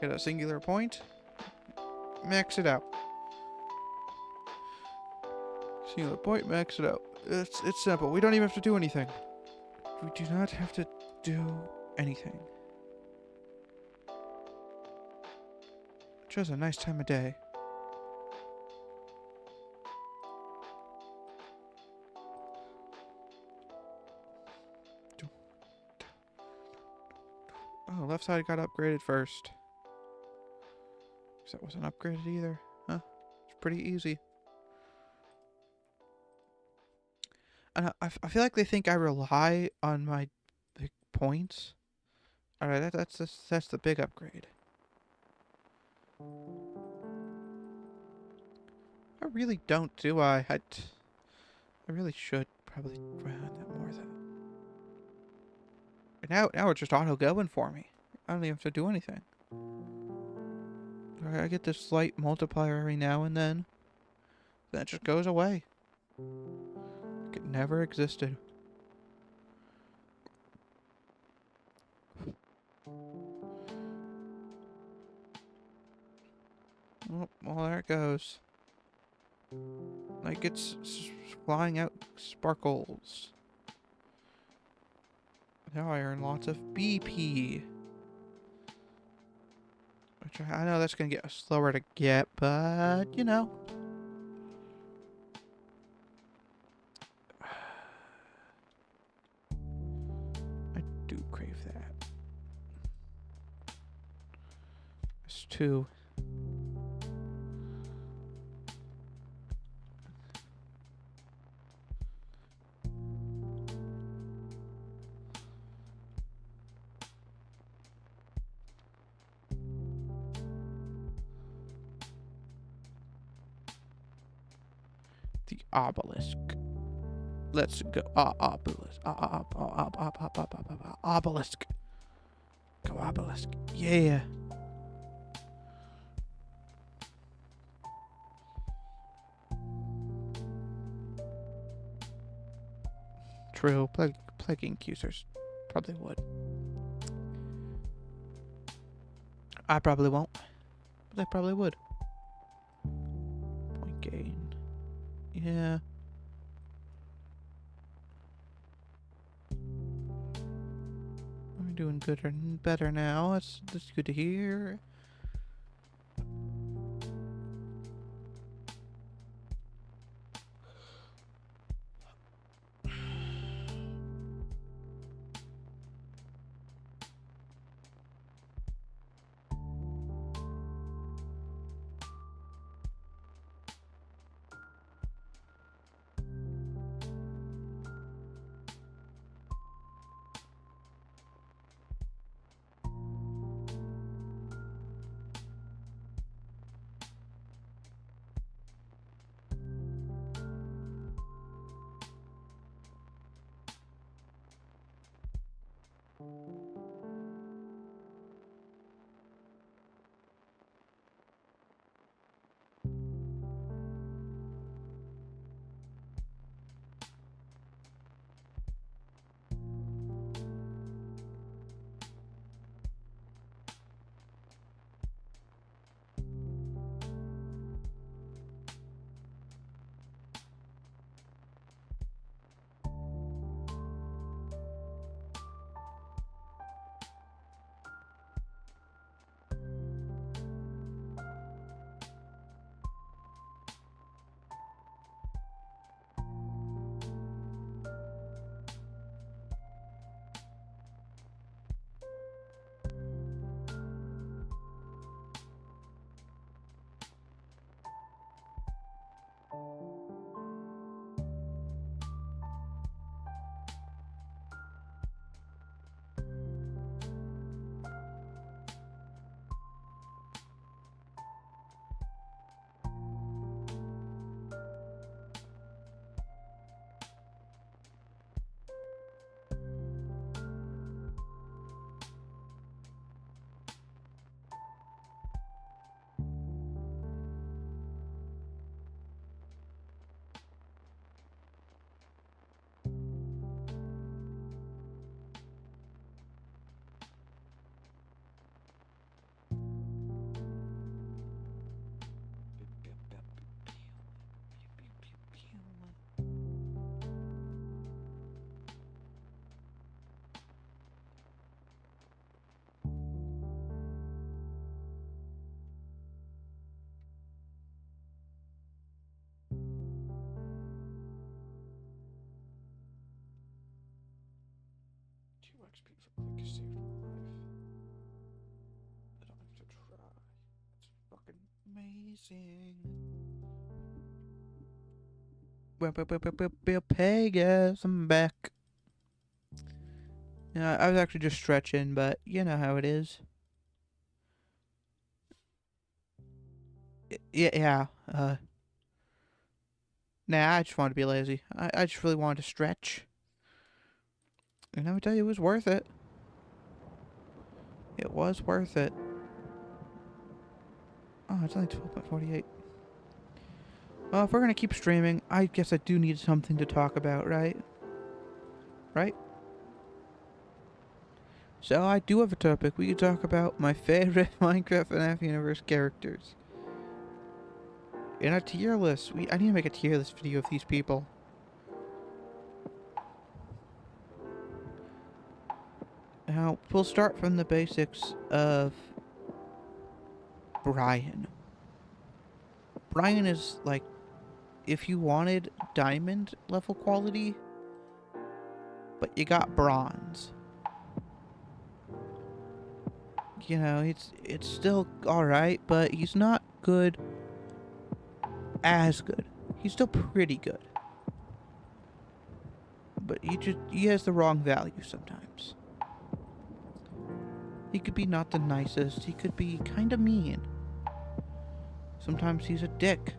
Get a singular point. Max it out. Singular point, max it out. It's simple. We don't even have to do anything. We do not have to do anything. Just a nice time of day. Oh, left side got upgraded first. That wasn't upgraded either. Huh? It's pretty easy. And I feel like they think I rely on my big points. Alright, that's the big upgrade. I really don't, do I? I really should probably rely on that more though. Now it's just auto going for me. I don't even have to do anything. I get this slight multiplier every now and then. Then it just goes away. Like it never existed. Oh, well, there it goes. Like it's flying out sparkles. Now I earn lots of BP. Which I know that's going to get slower to get, but, you know. I do crave that. It's 2. The obelisk. Let's go. Obelisk. Obelisk. Go obelisk. Yeah. True. Plaguing accusers probably would. I probably won't. But they probably would. Point gain. Yeah. I'm doing good or better now. That's good to hear. XP for like saved my life. I don't have to try. It's fucking amazing. Bill Pegas, I'm back. Yeah, I was actually just stretching, but you know how it is. Yeah. Nah, I just wanted to be lazy. I just really wanted to stretch. And I would tell you, it was worth it. It was worth it. Oh, it's only 12.48. Well, if we're gonna keep streaming, I guess I do need something to talk about, right? Right? So I do have a topic. We could talk about my favorite Minecraft FNAF universe characters. In a tier list. I need to make a tier list video of these people. Now, we'll start from the basics of Brian. Brian is like, if you wanted diamond level quality, but you got bronze. You know, it's still alright, but he's not good as good. He's still pretty good. But he has the wrong value sometimes. He could be not the nicest. He could be kinda mean. Sometimes he's a dick.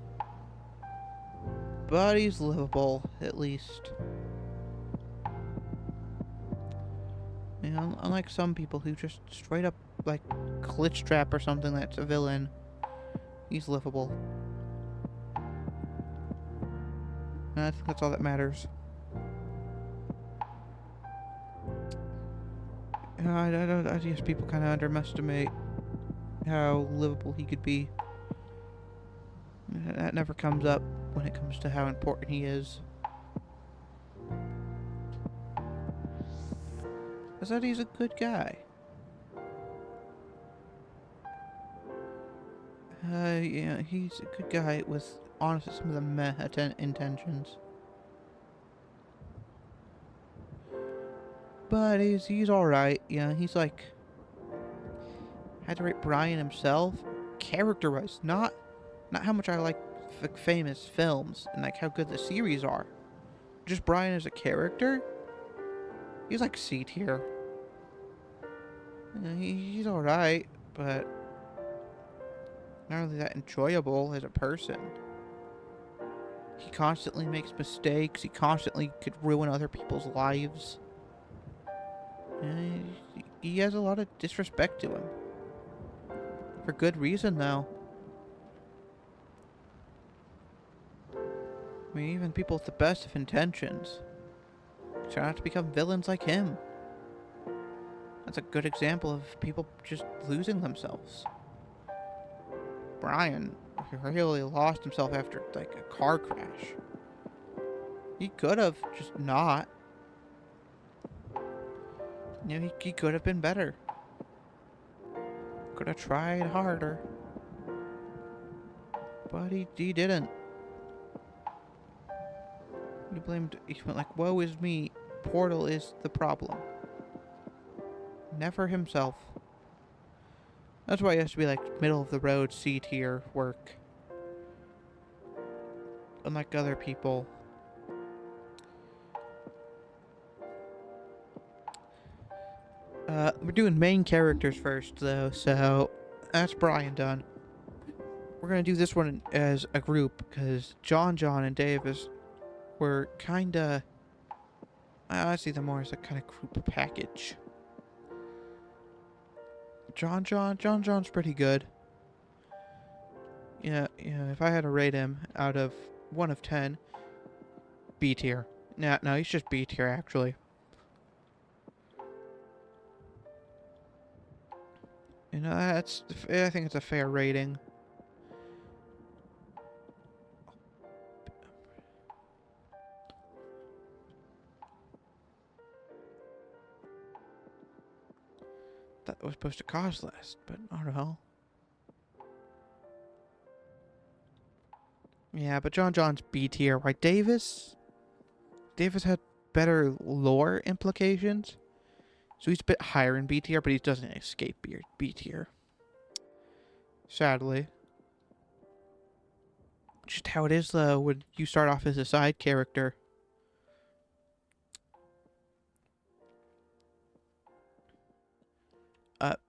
But he's livable, at least. You know, unlike some people who just straight up, like, ClipChamp or something that's a villain. He's livable. And I think that's all that matters. I guess people kind of underestimate how livable he could be. That never comes up when it comes to how important he is. I said he's a good guy. Yeah, he's a good guy with, honestly, some of the meh intentions. But he's alright. Yeah, he's like... had to rate Brian himself. Character-wise, not how much I like famous films and like how good the series are. Just Brian as a character. He's like C tier. Yeah, he's alright, but not really that enjoyable as a person. He constantly makes mistakes. He constantly could ruin other people's lives. He has a lot of disrespect to him. For good reason, though. I mean, even people with the best of intentions try not to become villains like him. That's a good example of people just losing themselves. Brian really lost himself after, like, a car crash. He could have just not. You know, he could have been better. Could have tried harder. But he didn't. He went like, woe is me. Portal is the problem. Never himself. That's why he has to be like middle of the road C tier work. Unlike other people. We're doing main characters first though, so that's Brian done. We're gonna do this one as a group because John and Davis were kinda... I see them more as a kind of group package. John's pretty good. Yeah, if I had to rate him out of 1 of 10, B tier. No, he's just B tier actually. You know, I think it's a fair rating. That was supposed to cost less, but I don't know. Yeah, but John's B tier. Right, Davis had better lore implications. So he's a bit higher in B tier, but he doesn't escape B tier. Sadly. Just how it is, though, when you start off as a side character.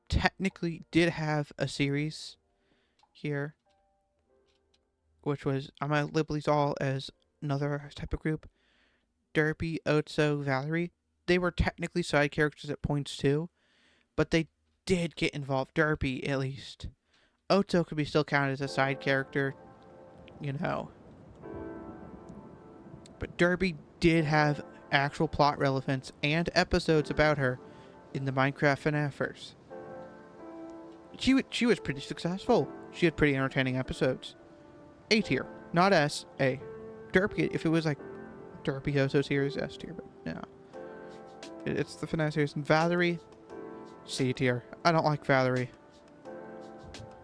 Technically did have a series here, which was, I'm going to label these all as another type of group. Derpy, Otso, Valerie. They were technically side characters at points too, but they did get involved. Derpy, at least. Otso could be still counted as a side character, you know. But Derpy did have actual plot relevance and episodes about her in the Minecraft FNAFers. She was pretty successful. She had pretty entertaining episodes. A tier, not S, A. Derpy, if it was like Derpy Otso series, S tier, but no. It's the FNAF series. And Valerie, C tier. I don't like Valerie.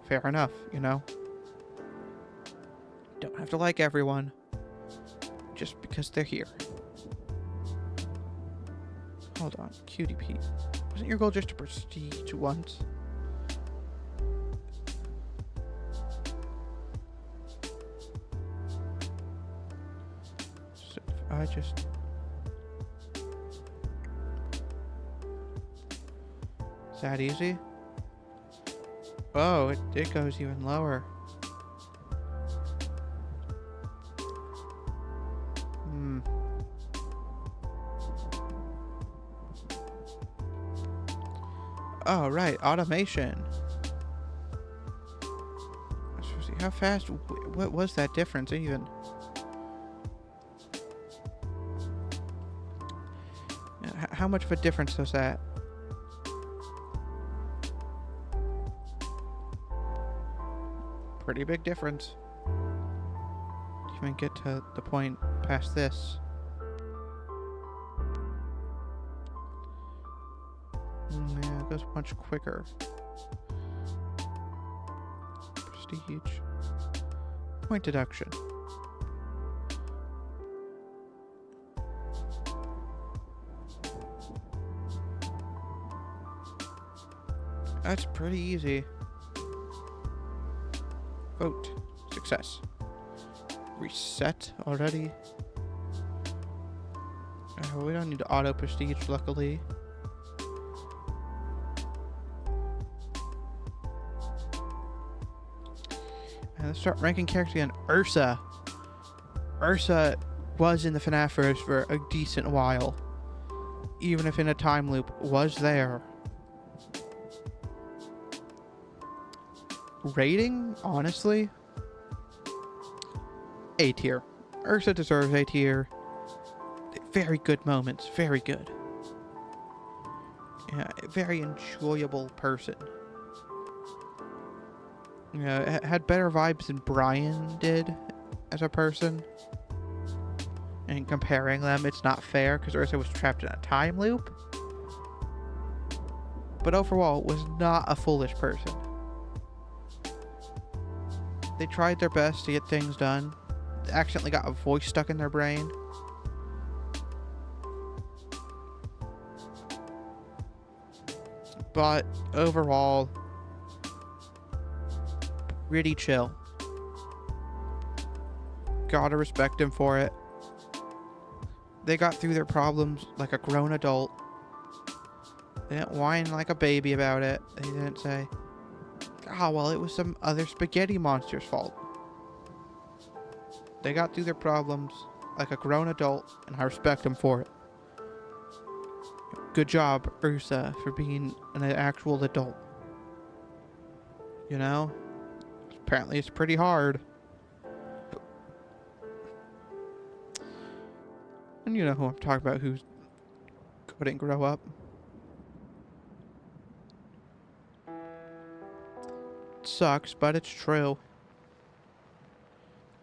Fair enough, you know. Don't have to like everyone just because they're here. Hold on, QDP. Wasn't your goal just to prestige once? So if I just... Is that easy? Oh, it goes even lower. Oh, right, automation. Let's see, how fast, what was that difference even? How much of a difference was that? Pretty big difference. Even get to the point past this. Yeah, it goes much quicker. Prestige. Point deduction. That's pretty easy. Vote. Success. Reset already. We don't need to auto prestige, luckily. And let's start ranking characters again. Ursa. Ursa was in the FNAFers for a decent while. Even if in a time loop, was there. Rating, honestly, A tier. Ursa deserves A tier. Very good moments. Very good. Yeah, very enjoyable person. Yeah, had better vibes than Brian did as a person. And comparing them, it's not fair because Ursa was trapped in a time loop. But overall, was not a foolish person. They tried their best to get things done. They accidentally got a voice stuck in their brain. But overall, pretty chill. Gotta respect them for it. They got through their problems like a grown adult. They didn't whine like a baby about it. They didn't say, oh, well, it was some other spaghetti monster's fault. They got through their problems like a grown adult, and I respect them for it. Good job, Ursa, for being an actual adult. You know? Apparently it's pretty hard. And you know who I'm talking about, who couldn't grow up. It sucks, but it's true.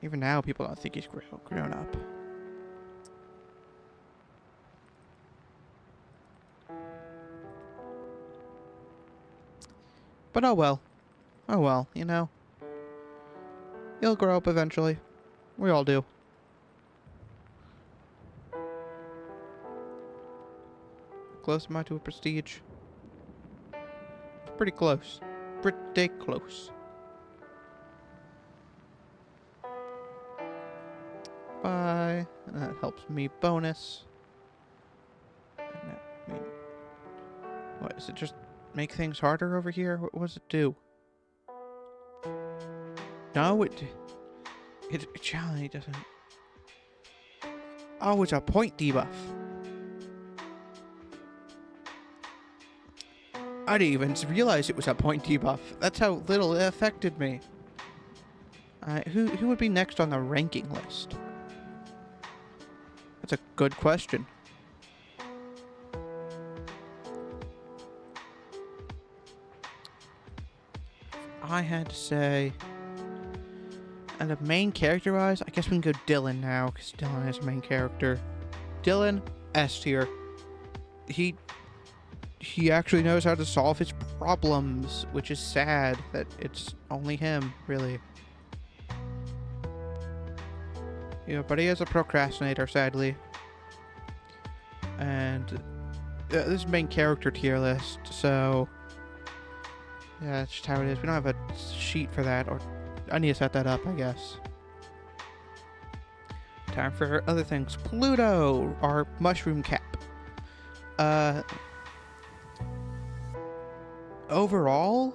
Even now, people don't think he's grown up. But oh well. Oh well, you know. He'll grow up eventually. We all do. close am I to a prestige? Pretty close. Pretty close. Bye. And that helps me bonus. And that, I mean, what, does it just make things harder over here? What does it do? No, it generally doesn't. Oh, it's a point debuff. I didn't even realize it was a point debuff. That's how little it affected me. Who would be next on the ranking list? That's a good question. I had to say, and the main character-wise, I guess we can go Dylan now, because Dylan is a main character. Dylan, S tier. He actually knows how to solve his problems, which is sad that it's only him, really. Yeah, but he is a procrastinator, sadly. And this is main character tier list, so yeah, that's just how it is. We don't have a sheet for that, or I need to set that up, I guess. Time for other things. Pluto, our mushroom cap. Overall,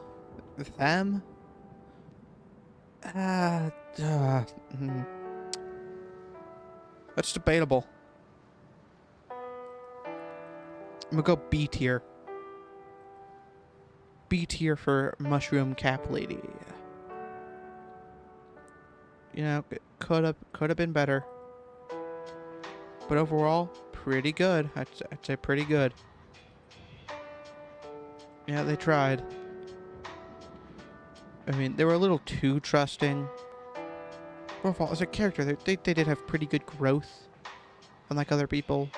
them. That's debatable. I'm gonna go B tier. B tier for mushroom cap lady. You know, it could have been better, but overall, pretty good. I'd say pretty good. Yeah, they tried. I mean, they were a little too trusting. But overall, as a character, they did have pretty good growth, unlike other people.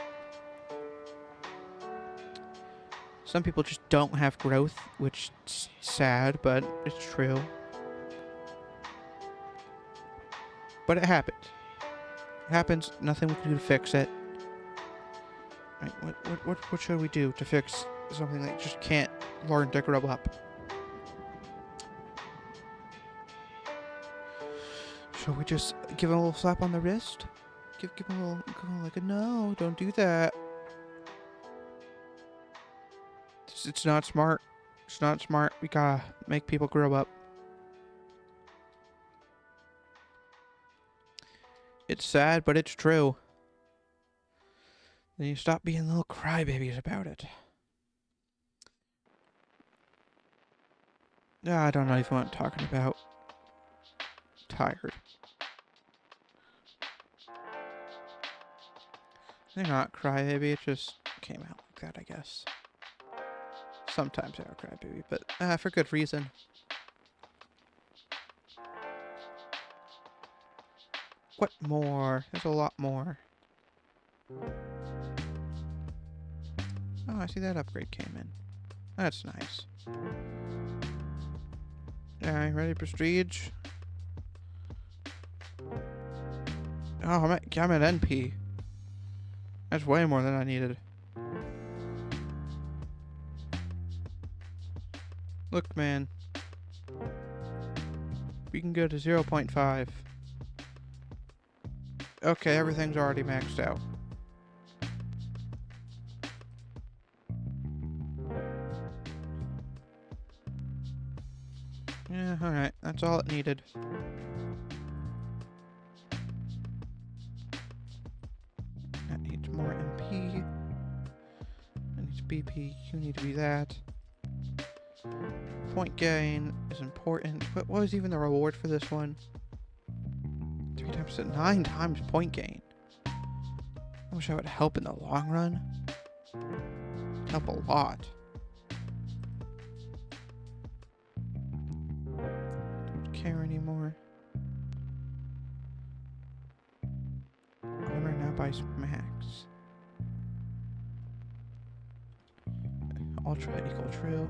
Some people just don't have growth, which is sad, but it's true. But it happens. It happens. Nothing we can do to fix it. Right, what should we do to fix something that just can't learn to grow up? Shall we just give him a little slap on the wrist? Give him a little like a no, don't do that. It's not smart. It's not smart. We gotta make people grow up. It's sad, but it's true. Then you stop being little crybabies about it. I don't know even what I'm talking about. Tired. They're not crybaby, it just came out like that, I guess. Sometimes they are crybaby, but for good reason. What more? There's a lot more. Oh, I see that upgrade came in. That's nice. Alright, ready, Prestige? Oh, I'm at NP. That's way more than I needed. Look, man. We can go to 0.5. Okay, everything's already maxed out. Yeah, alright. That's all it needed. That needs more MP. That needs BP. You need to be that. Point gain is important. What was even the reward for this one? 3 times 9 times point gain. I wish that would help in the long run. It'd help a lot. Don't care anymore. Armor now buys max. Ultra equal true.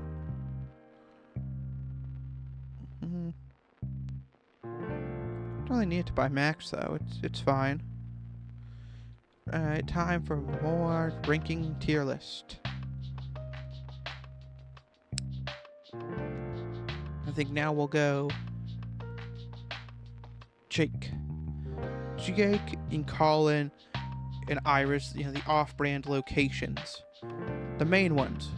Don't really need to buy max though. It's fine. Alright, time for more ranking tier list. I think now we'll go Jake, and Colin, and Iris. You know, the off-brand locations, the main ones,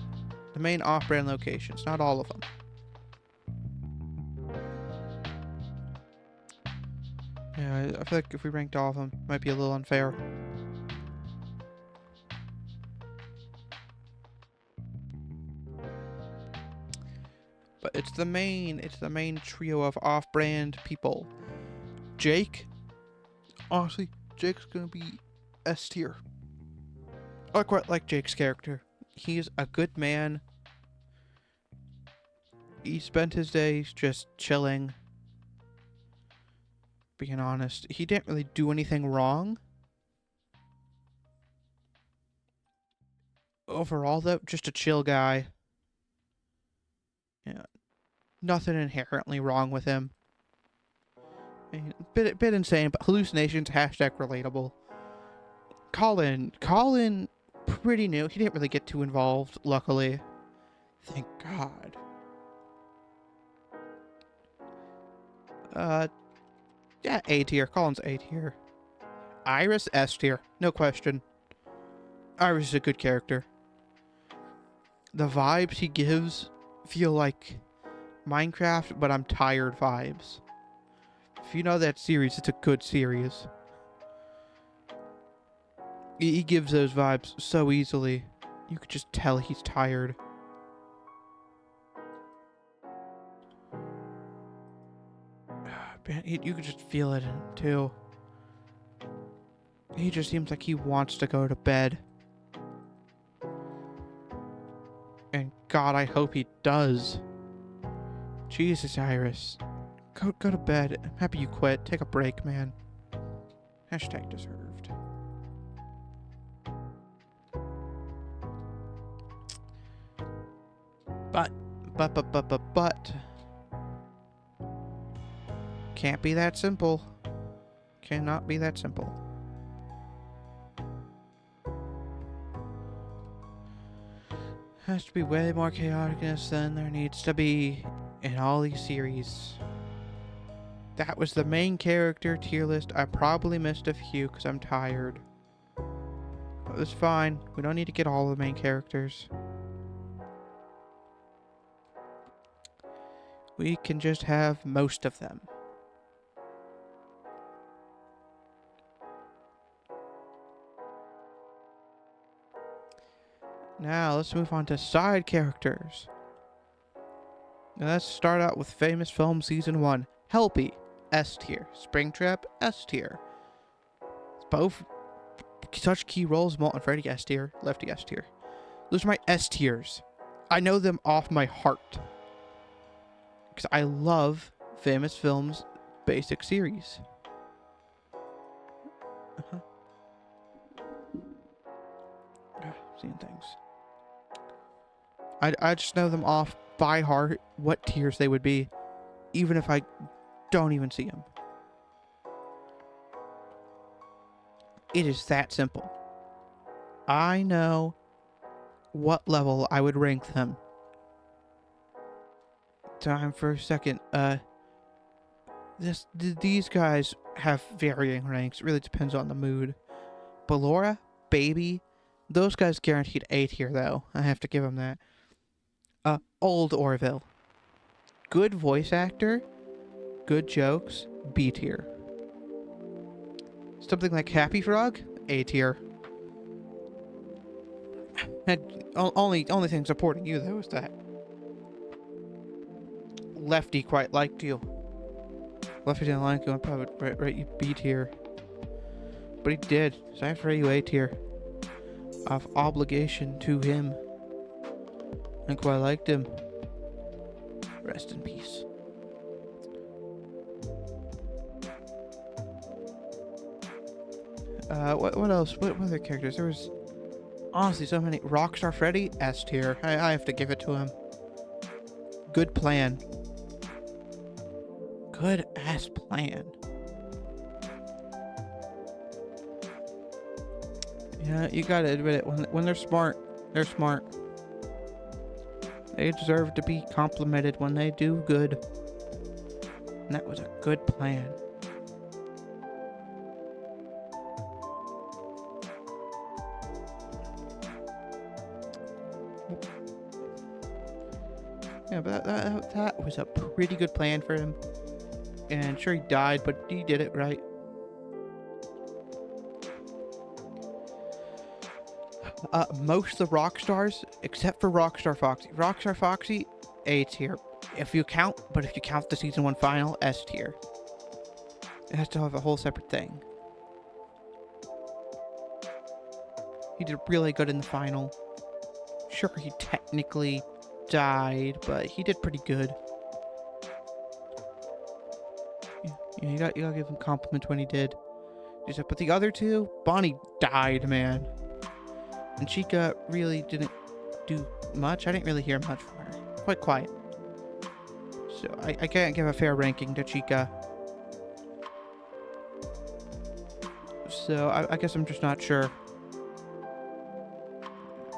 the main off-brand locations. Not all of them. Yeah, I feel like if we ranked all of them, it might be a little unfair. But it's the main trio of off-brand people. Jake, honestly, Jake's gonna be S tier. I quite like Jake's character. He's a good man. He spent his days just chilling. Being honest, he didn't really do anything wrong. Overall, though, just a chill guy. Yeah, nothing inherently wrong with him. I mean, bit insane, but hallucinations, hashtag relatable. Colin, pretty new. He didn't really get too involved, luckily. Thank God. Yeah, A tier. Colin's A tier. Iris, S tier. No question. Iris is a good character. The vibes he gives feel like Minecraft, but I'm tired vibes. If you know that series, it's a good series. He gives those vibes so easily. You could just tell he's tired. Man, you could just feel it in him, too. He just seems like he wants to go to bed. And God, I hope he does. Jesus, Iris. Go to bed. I'm happy you quit. Take a break, man. Hashtag deserved. But. Can't be that simple. Cannot be that simple. Has to be way more chaoticness than there needs to be in all these series. That was the main character tier list. I probably missed a few because I'm tired. But it's fine. We don't need to get all the main characters. We can just have most of them. Now, let's move on to side characters. Now, let's start out with Famous Film Season 1. Helpy, S tier. Springtrap, S tier. Both such key roles. Molten Freddy, S tier. Lefty, S tier. Those are my S tiers. I know them off my heart. Because I love Famous Films basic series. Seeing things. I just know them off by heart what tiers they would be, even if I don't even see them. It is that simple. I know what level I would rank them. Time for a second. These guys have varying ranks. It really depends on the mood. Ballora, Baby, those guys guaranteed A tier though. I have to give them that. Old Orville. Good voice actor, good jokes, B tier. Something like Happy Frog, A tier. Only thing supporting you though is that Lefty quite liked you. Lefty didn't like you, I'd probably rate you B tier. But he did, so I have to rate you A tier. Of obligation to him. I quite liked him. Rest in peace. What else? What other characters? There was honestly so many. Rockstar Freddy, S tier. I have to give it to him. Good plan. Good ass plan. Yeah, you gotta admit it. When they're smart, they're smart. They deserve to be complimented when they do good. And that was a good plan. Yeah, but that was a pretty good plan for him. And sure, he died, but he did it right. Most of the rock stars, except for Rockstar Foxy. Rockstar Foxy, A tier. If you count the season 1 final, S tier. It has to have a whole separate thing. He did really good in the final. Sure, he technically died, but he did pretty good. Yeah, you gotta give him compliments when he did. But the other two, Bonnie died, man. And Chica really didn't do much. I didn't really hear much from her. Quite quiet. So I can't give a fair ranking to Chica. So I guess I'm just not sure.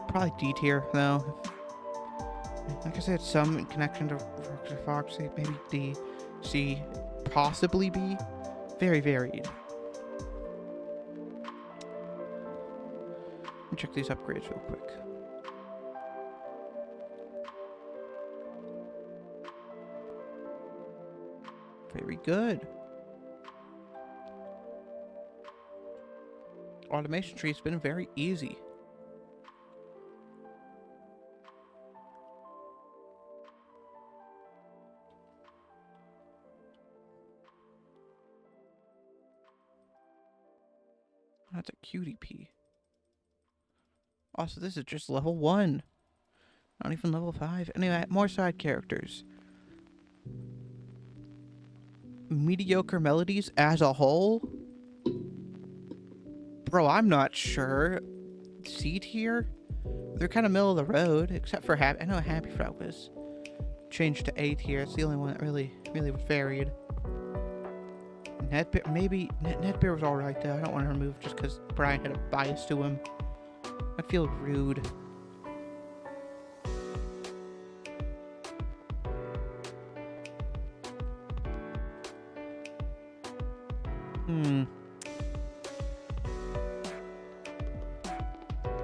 Probably D tier, though. Like I said, some connection to Rockstar Foxy, maybe D, C, possibly B. Very varied. Let me check these upgrades real quick. Very good. Automation tree has been very easy. That's a QDP. Also, this is just level 1. Not even level 5. Anyway, more side characters. Mediocre melodies as a whole? Bro, I'm not sure. C tier? They're kind of middle of the road, except for Happy. I know Happy Frog was changed to A tier. It's the only one that really varied. Netbear, maybe Netbear was alright though. I don't want to remove just because Brian had a bias to him. I feel rude.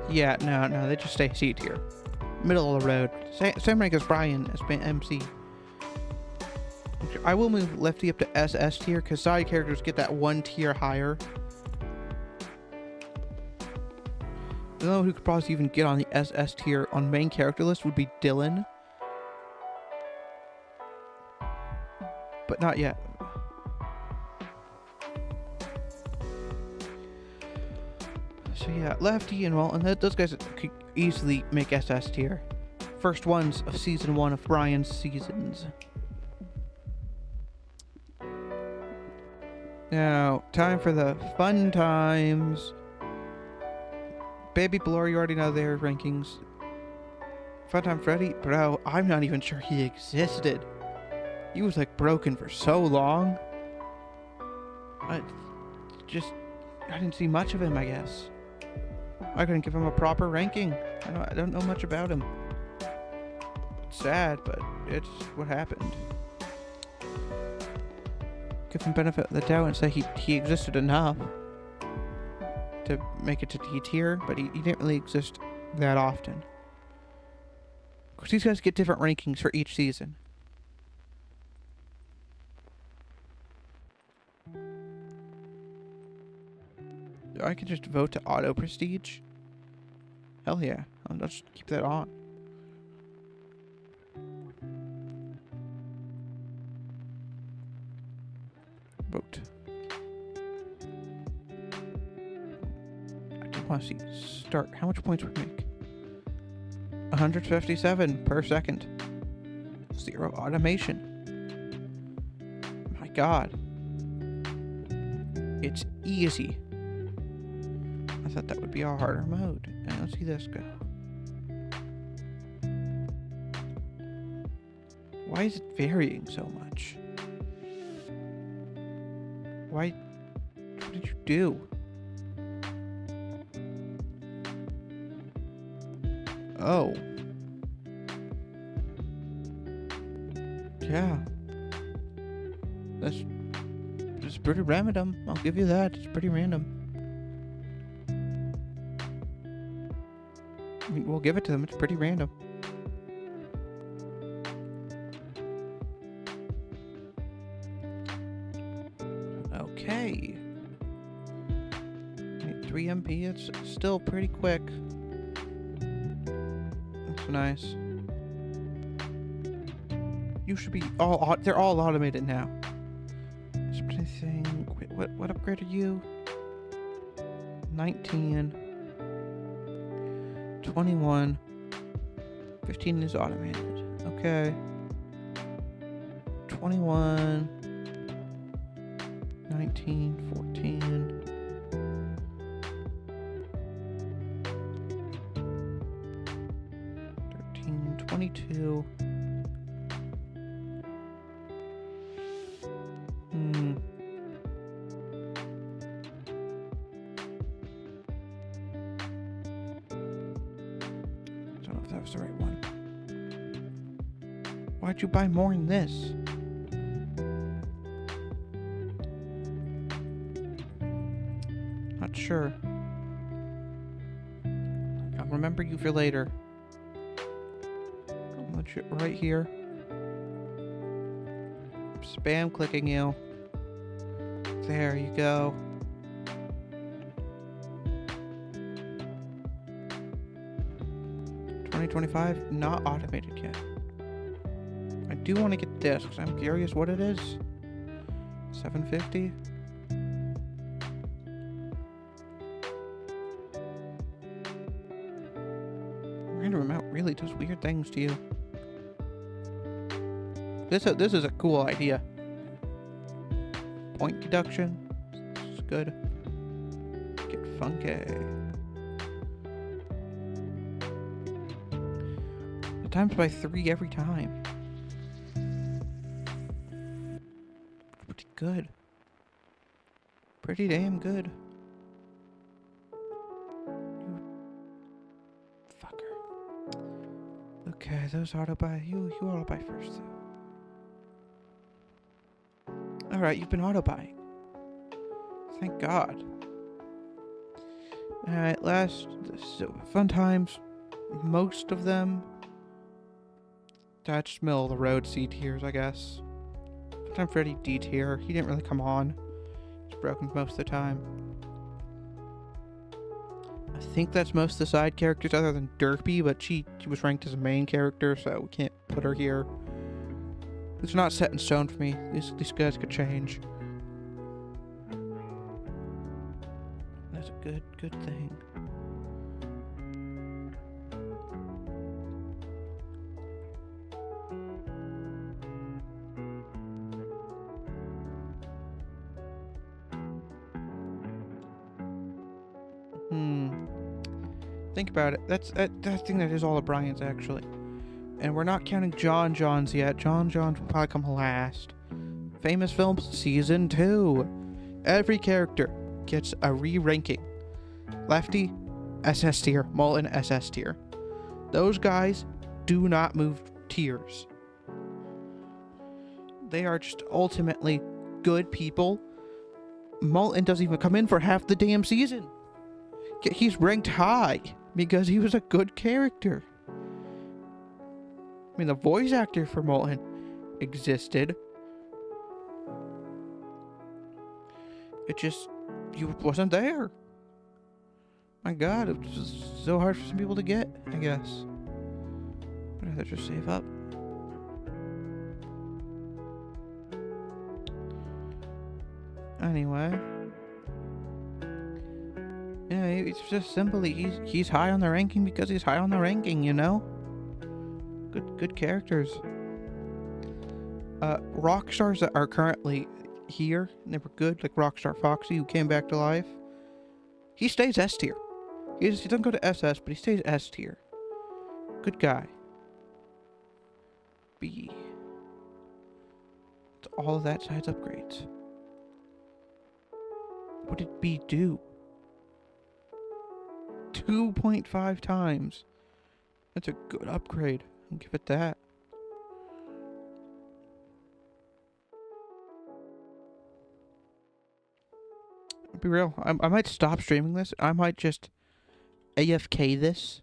Yeah, no, they just stay C tier. Middle of the road. Same rank as Brian as MC. I will move Lefty up to SS tier because side characters get that 1 tier higher. I don't know who could probably even get on the SS tier on main character list would be Dylan. But not yet. So yeah, Lefty and those guys could easily make SS tier. First ones of season 1 of Brian's seasons. Now, time for the fun times. Baby Blur, you already know their rankings. Funtime Freddy, bro, I'm not even sure he existed. He was like broken for so long. I didn't see much of him, I guess. I couldn't give him a proper ranking. I don't know much about him. It's sad, but it's what happened. Give him benefit of the doubt and say he existed enough to make it to D tier, but he didn't really exist that often. Of course, these guys get different rankings for each season. I can just vote to auto prestige. Hell yeah, I'll just keep that on. Vote. I do want to see start. How much points would we make? 157 per second. 0 automation. My god. It's easy. I thought that would be a harder mode. And let's see this go. Why is it varying so much? Why? What did you do? Oh. Yeah. It's pretty random. I'll give you that. It's pretty random. I mean, we'll give it to them. It's pretty random. Okay. 3 MP. It's still pretty quick. That's nice. You should be all. They're all automated now. What upgrade are you? 19. 21. 15 is automated. Okay. 21. 19. 14. 13. 22. The right one. Why'd you buy more than this? Not sure. I'll remember you for later. I'll put you right here. Spam clicking you. There you go. 2025, not automated yet. I do want to get this because I'm curious what it is. 750. Random amount really does weird things to you. This is a cool idea. Point deduction. It's good. Get funky. Times by 3 every time. Pretty good. Pretty damn good. You fucker. Okay, those auto buy. You auto buy first. Alright, you've been auto buying. Thank God. Alright, fun times. Most of them. That's middle of the road C tiers, I guess. Sometimes Freddy D tier. He didn't really come on. He's broken most of the time. I think that's most of the side characters other than Derpy, but she was ranked as a main character, so we can't put her here. It's not set in stone for me. These guys could change. That's a good thing. Think about it. I think that is all of Brian's actually. And we're not counting John's yet. John's will probably come last. Famous Films Season 2. Every character gets a re-ranking. Lefty, SS tier. Molten, SS tier. Those guys do not move tiers. They are just ultimately good people. Molten doesn't even come in for half the damn season. He's ranked high because he was a good character. I mean, the voice actor for Molten existed. It just, he wasn't there. My God, it was just so hard for some people to get, I guess. I'd rather just save up. Anyway. Yeah, it's just simply he's high on the ranking because he's high on the ranking, you know? Good characters. Rock stars that are currently here, and they were good, like Rockstar Foxy, who came back to life. He stays S tier. He doesn't go to SS, but he stays S tier. Good guy. B. It's all of that side's upgrades. What did B do? 2.5 times. That's a good upgrade. I'll give it that. I'll be real. I might stop streaming this. I might just AFK this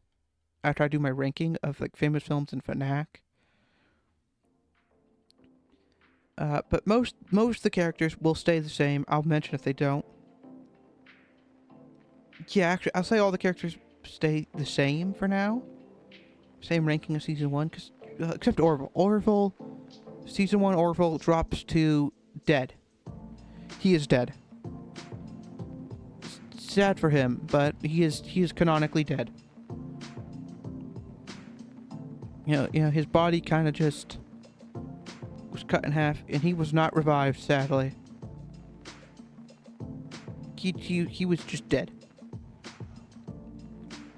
after I do my ranking of like famous films and FNAC. But most of the characters will stay the same. I'll mention if they don't. Yeah, actually, I'll say all the characters stay the same for now. Same ranking as season 1, cause, except Orville. Orville, season 1 Orville drops to dead. He is dead. Sad for him, but he is canonically dead. You know, his body kind of just was cut in half, and he was not revived, sadly. He was just dead.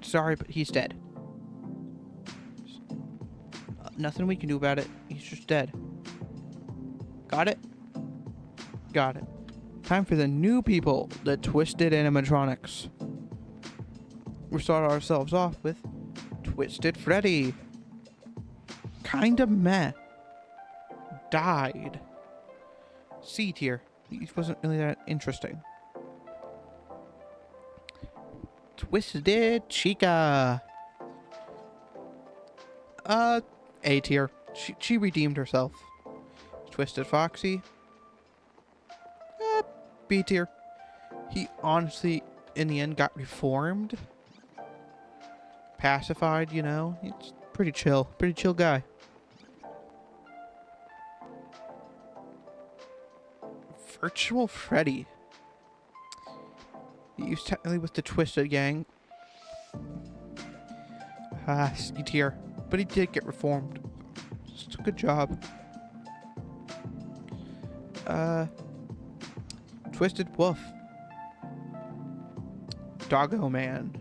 Sorry, but he's dead. Nothing we can do about it. He's just dead. Got it? Got it. Time for the new people, the Twisted Animatronics. We start ourselves off with Twisted Freddy. Kinda meh. Died. C tier. He wasn't really that interesting. Twisted Chica. A tier. She redeemed herself. Twisted Foxy. B tier. He honestly, in the end, got reformed. Pacified, you know. He's pretty chill. Pretty chill guy. Virtual Freddy. He was technically with the Twisted Gang. C tier. But he did get reformed. It's a good job. Twisted Wolf. Doggo Man.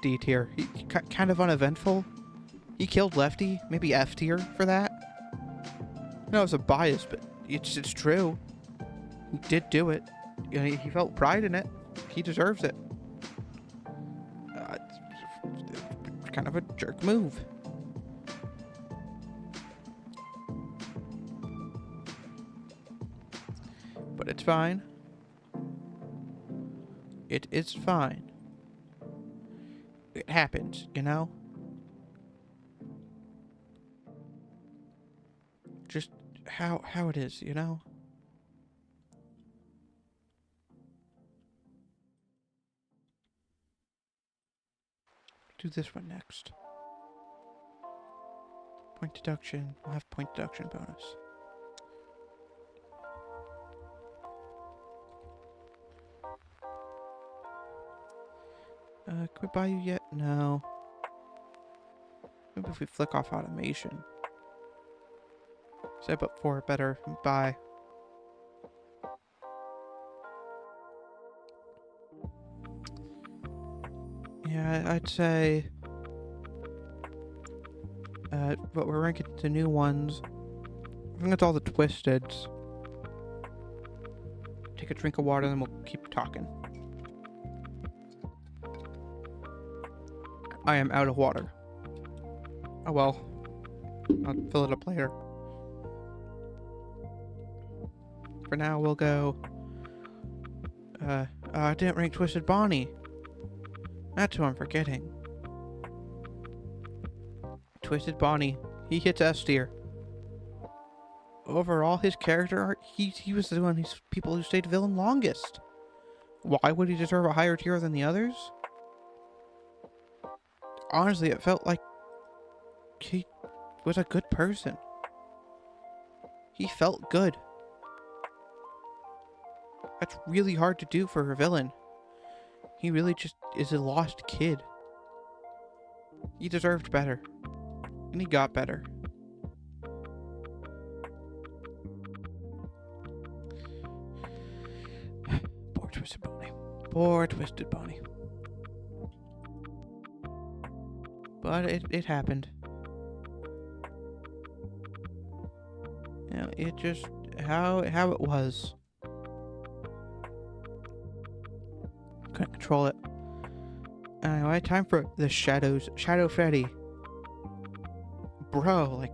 D tier. He kind of uneventful. He killed Lefty. Maybe F tier for that. I know it's a bias, but it's true. He did do it. You know, he felt pride in it. He deserves it. It's kind of a jerk move. But it's fine. It is fine. It happens, you know? Just how it is, you know? Do this one next. Point deduction. We'll have point deduction bonus. Can we buy you yet? No. Maybe if we flick off automation. Step up for it better. Buy. Yeah, I'd say... but we're ranking the new ones. I think it's all the Twisteds. Take a drink of water, and then we'll keep talking. I am out of water. Oh well. I'll fill it up later. For now, we'll go... I didn't rank Twisted Bonnie. That's who I'm forgetting. Twisted Bonnie. He hits S tier. Overall, his character art, he was the one of these people who stayed villain longest. Why would he deserve a higher tier than the others? Honestly, it felt like he was a good person. He felt good. That's really hard to do for a villain. He really just is a lost kid. He deserved better. And he got better. Poor Twisted Bonnie. Poor Twisted Bonnie. But it happened. You know, it just how it was. Couldn't control it. Anyway, time for the shadows. Shadow Freddy. Bro, like,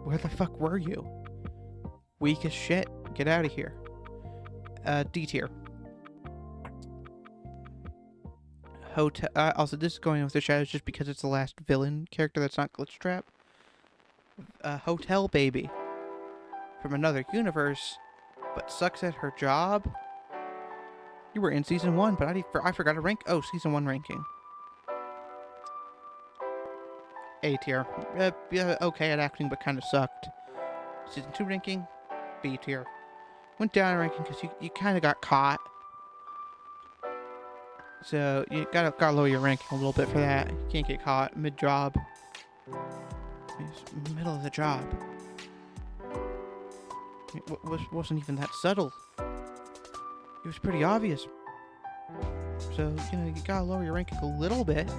where the fuck were you? Weak as shit. Get out of here. D tier. Hotel. Also, this is going with the shadows just because it's the last villain character that's not ClipChamp. Hotel baby from another universe, but sucks at her job. You were in season 1, but I forgot to rank. Oh, season 1 ranking. A tier. Yeah, okay at acting, but kind of sucked. Season 2 ranking, B tier. Went down in ranking because you kind of got caught. So you gotta lower your ranking a little bit for that. You can't get caught mid-job. It's middle of the job. It wasn't even that subtle. It was pretty obvious. So, you gotta lower your ranking a little bit.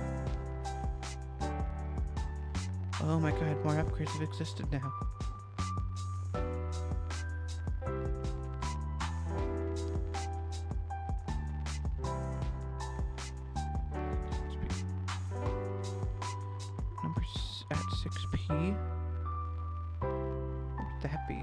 Oh my god, more upgrades have existed now. Numbers at 6p. What would that be?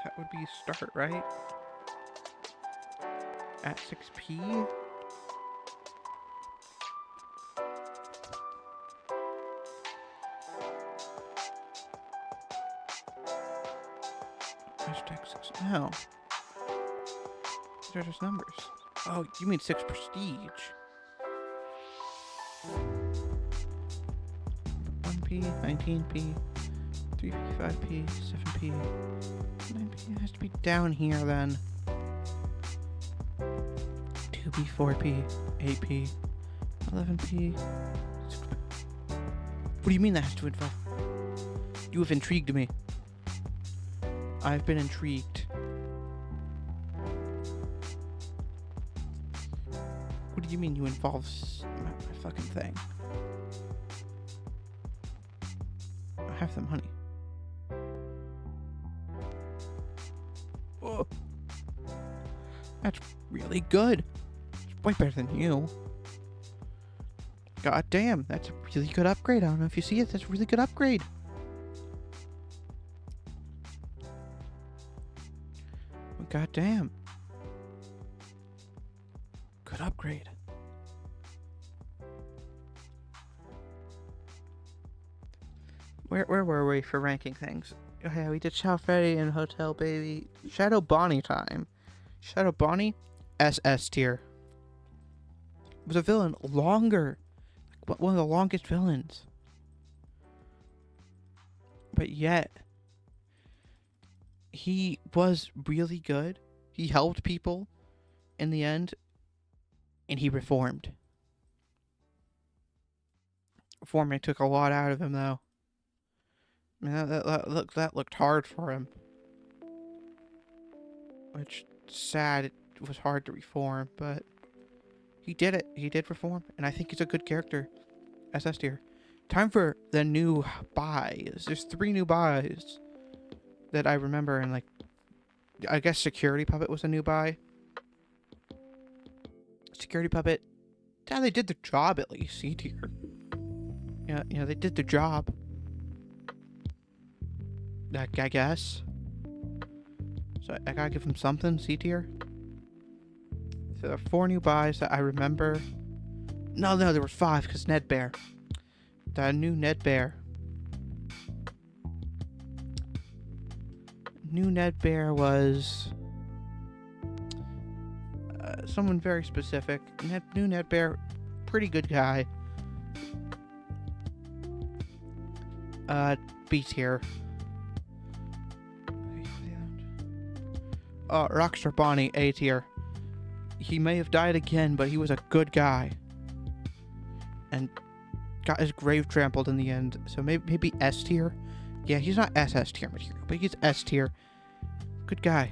That would be start, right? At 6p? Hashtag 6. No. These are just numbers. Oh, you mean 6 prestige. 1p, 19p, 3p, 5p, 7p, 9p. It has to be down here then. 2p, 4p, 8p, 11p, 6p. What do you mean that has to involve? You have intrigued me. I've been intrigued. What do you mean you involve my fucking thing? I have the money. Whoa. That's really good. It's way better than you. God damn, that's a really good upgrade. I don't know if you see it. That's a really good upgrade. God damn. Good upgrade. Where were we for ranking things? Oh yeah, we did Shadow Freddy and Hotel Baby. Shadow Bonnie time. Shadow Bonnie, SS tier. Was a villain longer. Like one of the longest villains. But yet, he was really good. He helped people in the end, and he reformed. Reforming took a lot out of him, though. I mean, that looked hard for him. Which, sad, it was hard to reform, but he did it. He did reform, and I think he's a good character. SS tier. Time for the new buys. There's 3 new buys that I remember, and like, I guess Security Puppet was a new buy. Security Puppet, yeah, they did the job at least. C tier. Yeah, they did the job. I guess. So I gotta give them something. C tier. So there are 4 new buys that I remember. No, there was 5 because Ned Bear. The new Ned Bear. New Ned Bear was someone very specific. New Ned Bear, pretty good guy. B tier. Rockstar Bonnie, A tier. He may have died again, but he was a good guy. And got his grave trampled in the end. So maybe S tier. Yeah, he's not SS tier material, but he's S tier. Good guy.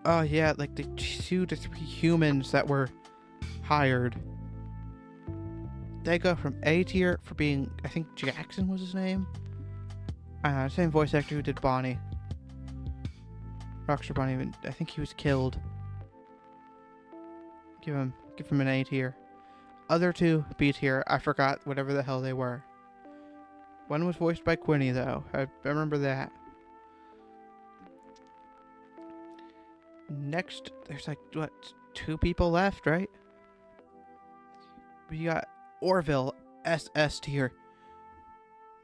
Oh yeah, like the 2 to 3 humans that were hired. They go from A tier for being, I think Jackson was his name. Same voice actor who did Bonnie. Rockstar Bonnie, I think he was killed. Give him an A tier. Other two, B tier. I forgot whatever the hell they were. One was voiced by Quinny, though. I remember that. Next, there's like, what, 2 people left, right? We got Orville, SS tier.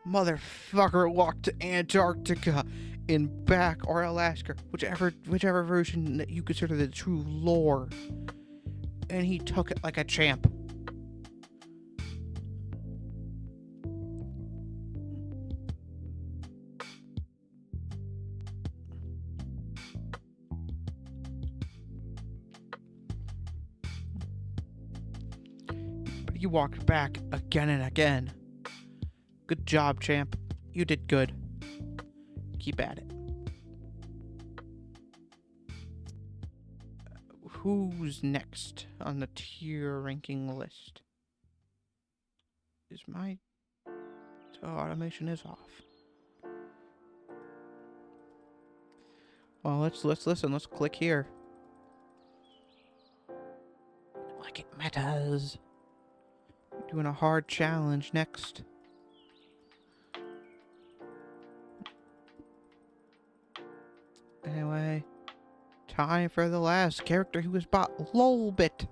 Motherfucker walked to Antarctica and back, or Alaska, whichever version that you consider the true lore. And he took it like a champ. But he walked back again and again. Good job, champ. You did good. Keep at it. Who's next on the tier ranking list? Is my automation is off. Well, let's listen. Let's click here. Like it matters. Doing a hard challenge next. Anyway, time for the last character who was bought. Lolbit.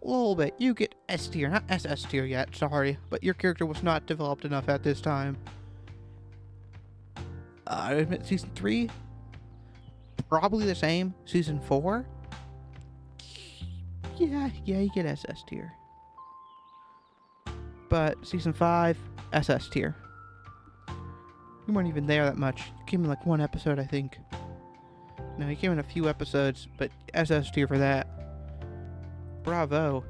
Lolbit, you get S tier, not SS tier yet, sorry, but your character was not developed enough at this time. I admit season 3, probably the same. Season 4, yeah, you get SS tier. But season 5, SS tier. You weren't even there that much. You came in like 1 episode, I think. No, you came in a few episodes, but SS tier for that. Bravo.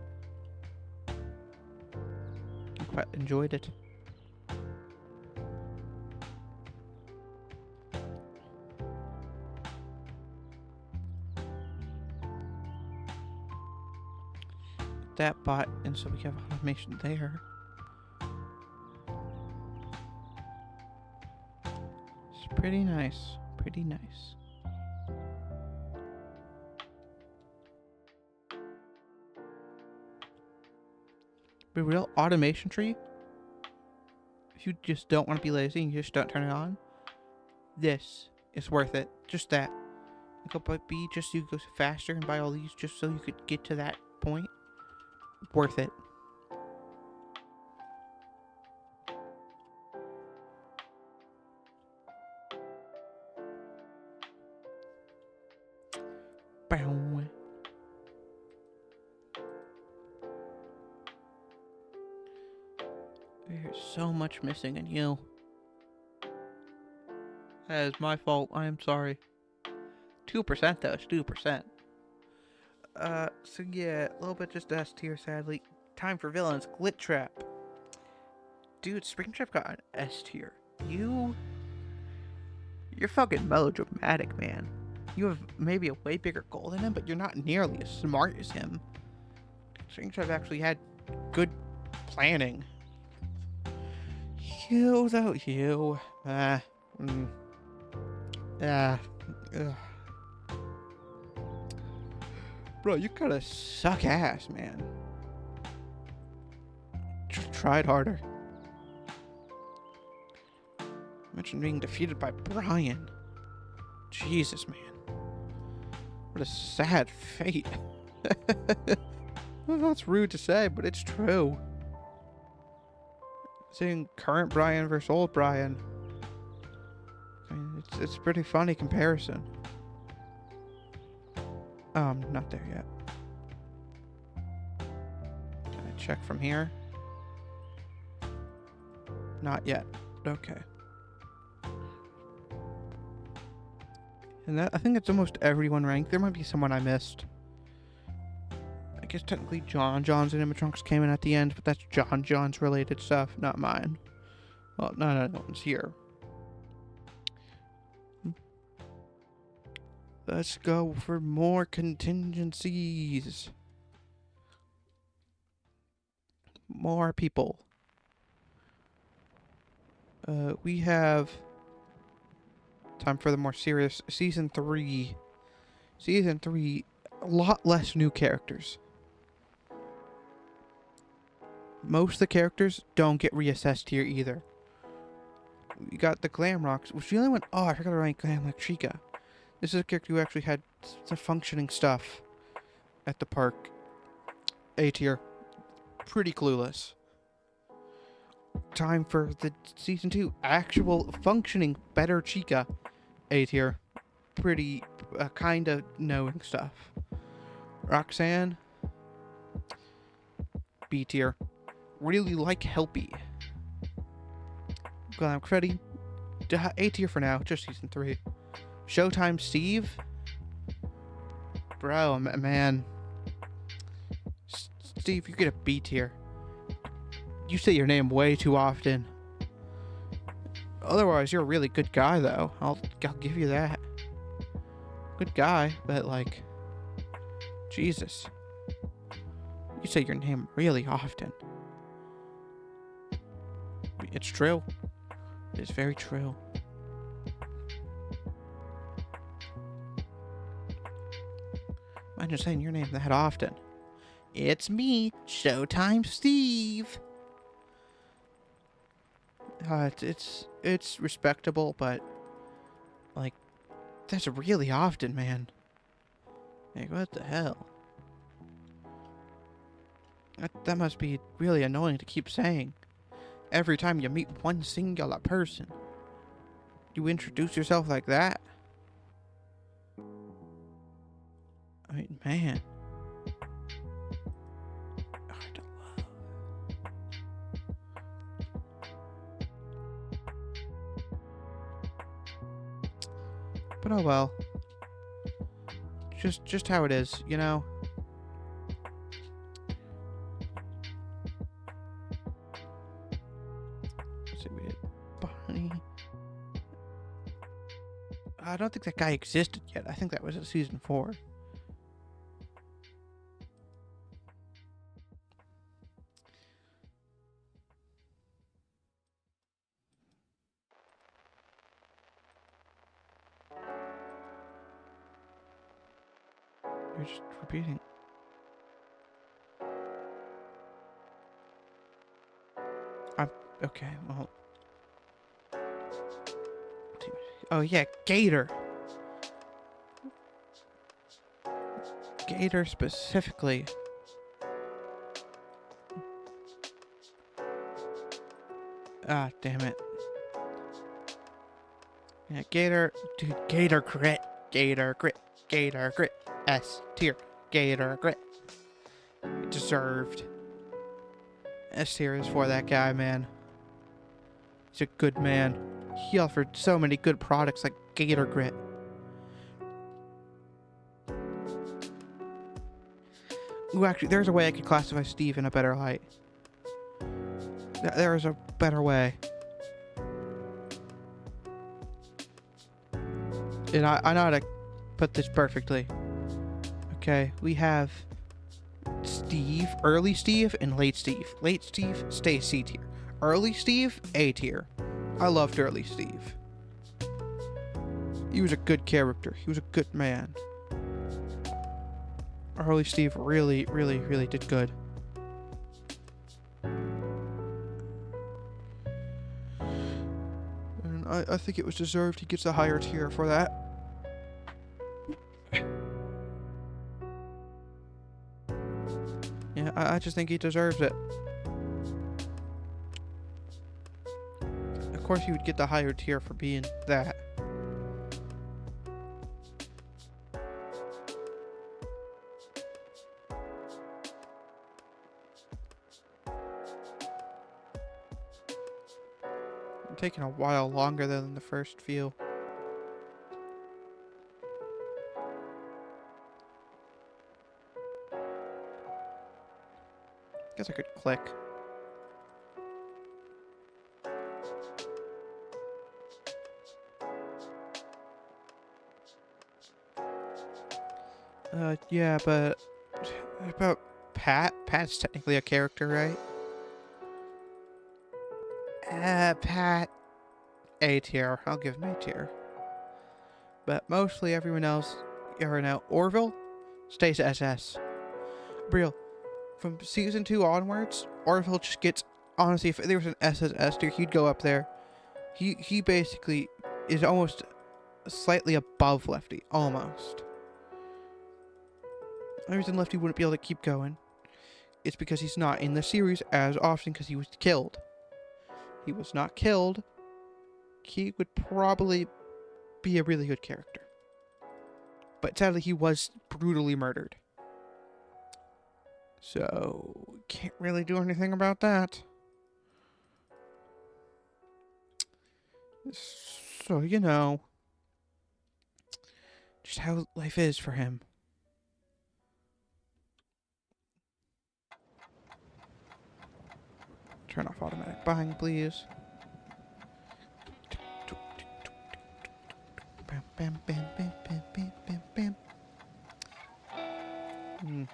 I quite enjoyed it. That bot, and so we have automation there. It's pretty nice. Pretty nice. The real automation tree, if you just don't want to be lazy and you just don't turn it on, this is worth it. Just that. Go by B just so you go faster and buy all these just so you could get to that point. Worth it. Bow. There's so much missing in you. That is my fault. I am sorry. 2% though. It's 2%. So yeah, a little bit just S tier, sadly. Time for villains. ClipChamp. Dude, Springtrap got an S tier. You're fucking melodramatic, man. You have maybe a way bigger goal than him, but you're not nearly as smart as him. Springtrap actually had good planning. You, though, you. Bro, you gotta suck ass, man. Just tried harder. Imagine being defeated by Brian. Jesus, man. What a sad fate. Well, that's rude to say, but it's true. Seeing current Brian versus old Brian. I mean, it's a pretty funny comparison. Not there yet. Can I check from here? Not yet. Okay. And that, I think it's almost everyone ranked. There might be someone I missed. I guess technically John's animatronics came in at the end, but that's John's related stuff, not mine. Well, no one's here. Let's go for more contingencies. More people. We have time for the more serious season 3. Season 3, a lot less new characters. Most of the characters don't get reassessed here either. We got the Glam Rocks, which the only one... Oh, I forgot to rank Glam like Chica. This is a character who actually had some functioning stuff at the park. A tier. Pretty clueless. Time for the season 2. Actual functioning better Chica. A tier. Pretty kind of knowing stuff. Roxanne. B tier. Really like Helpy. Glam Freddy. A tier for now. Just season 3. Showtime Steve. Bro, man. Steve, you get a B tier. You say your name way too often. Otherwise, you're a really good guy, though. I'll give you that. Good guy, but like, Jesus. You say your name really often. It's true. It's very true. Imagine saying your name that often. It's me, Showtime Steve. It's respectable, but like, that's really often, man. Like, what the hell? That must be really annoying to keep saying. Every time you meet one singular person, you introduce yourself like that? I mean, man. Hard to love. But oh well. Just how it is, you know? Let's see, we did Bonnie. I don't think that guy existed yet. I think that was at season 4. You're just repeating. Okay, well. Oh yeah, Gator. Gator specifically. Ah, damn it. Yeah, Gator. Dude, Gator Grit. Gator Grit. Gator Grit. S tier. Gator Grit. Deserved. S tier is for that guy, man. He's a good man. He offered so many good products like Gator Grit. Ooh, actually, there's a way I could classify Steve in a better light. There is a better way. And I know how to put this perfectly. Okay, we have Steve, early Steve, and late Steve. Late Steve, stay C tier. Early Steve, A tier. I loved early Steve. He was a good character. He was a good man. Early Steve really, really, really did good. And I think it was deserved. He gets a higher tier for that. Yeah, I just think he deserves it. Of course, he would get the higher tier for being that. Taking a while longer than the first few. Guess I could click. Yeah, but about Pat? Pat's technically a character, right? Pat. A tier. I'll give him A tier. But mostly everyone else, you know, Orville, stays SS. Real. From season 2 onwards, Orville just gets, honestly, if there was an SS tier, he'd go up there. He basically is almost slightly above Lefty, almost. The reason Lefty wouldn't be able to keep going is because he's not in the series as often because he was killed. He was not killed. He would probably be a really good character. But sadly, he was brutally murdered. So, can't really do anything about that. So, you know, just how life is for him. Turn off automatic buying, please. Bam, bam, bam, bam, bam, bam, bam, bam.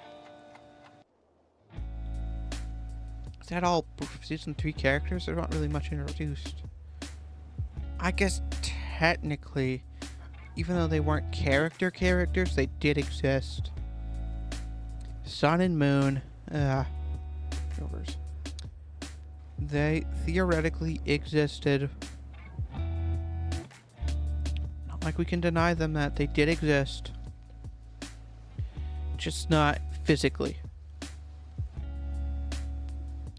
Is that all season 3 characters? They're not really much introduced. I guess technically, even though they weren't characters, they did exist. Sun and Moon, Rovers. They theoretically existed. Not like we can deny them that they did exist. Just not physically.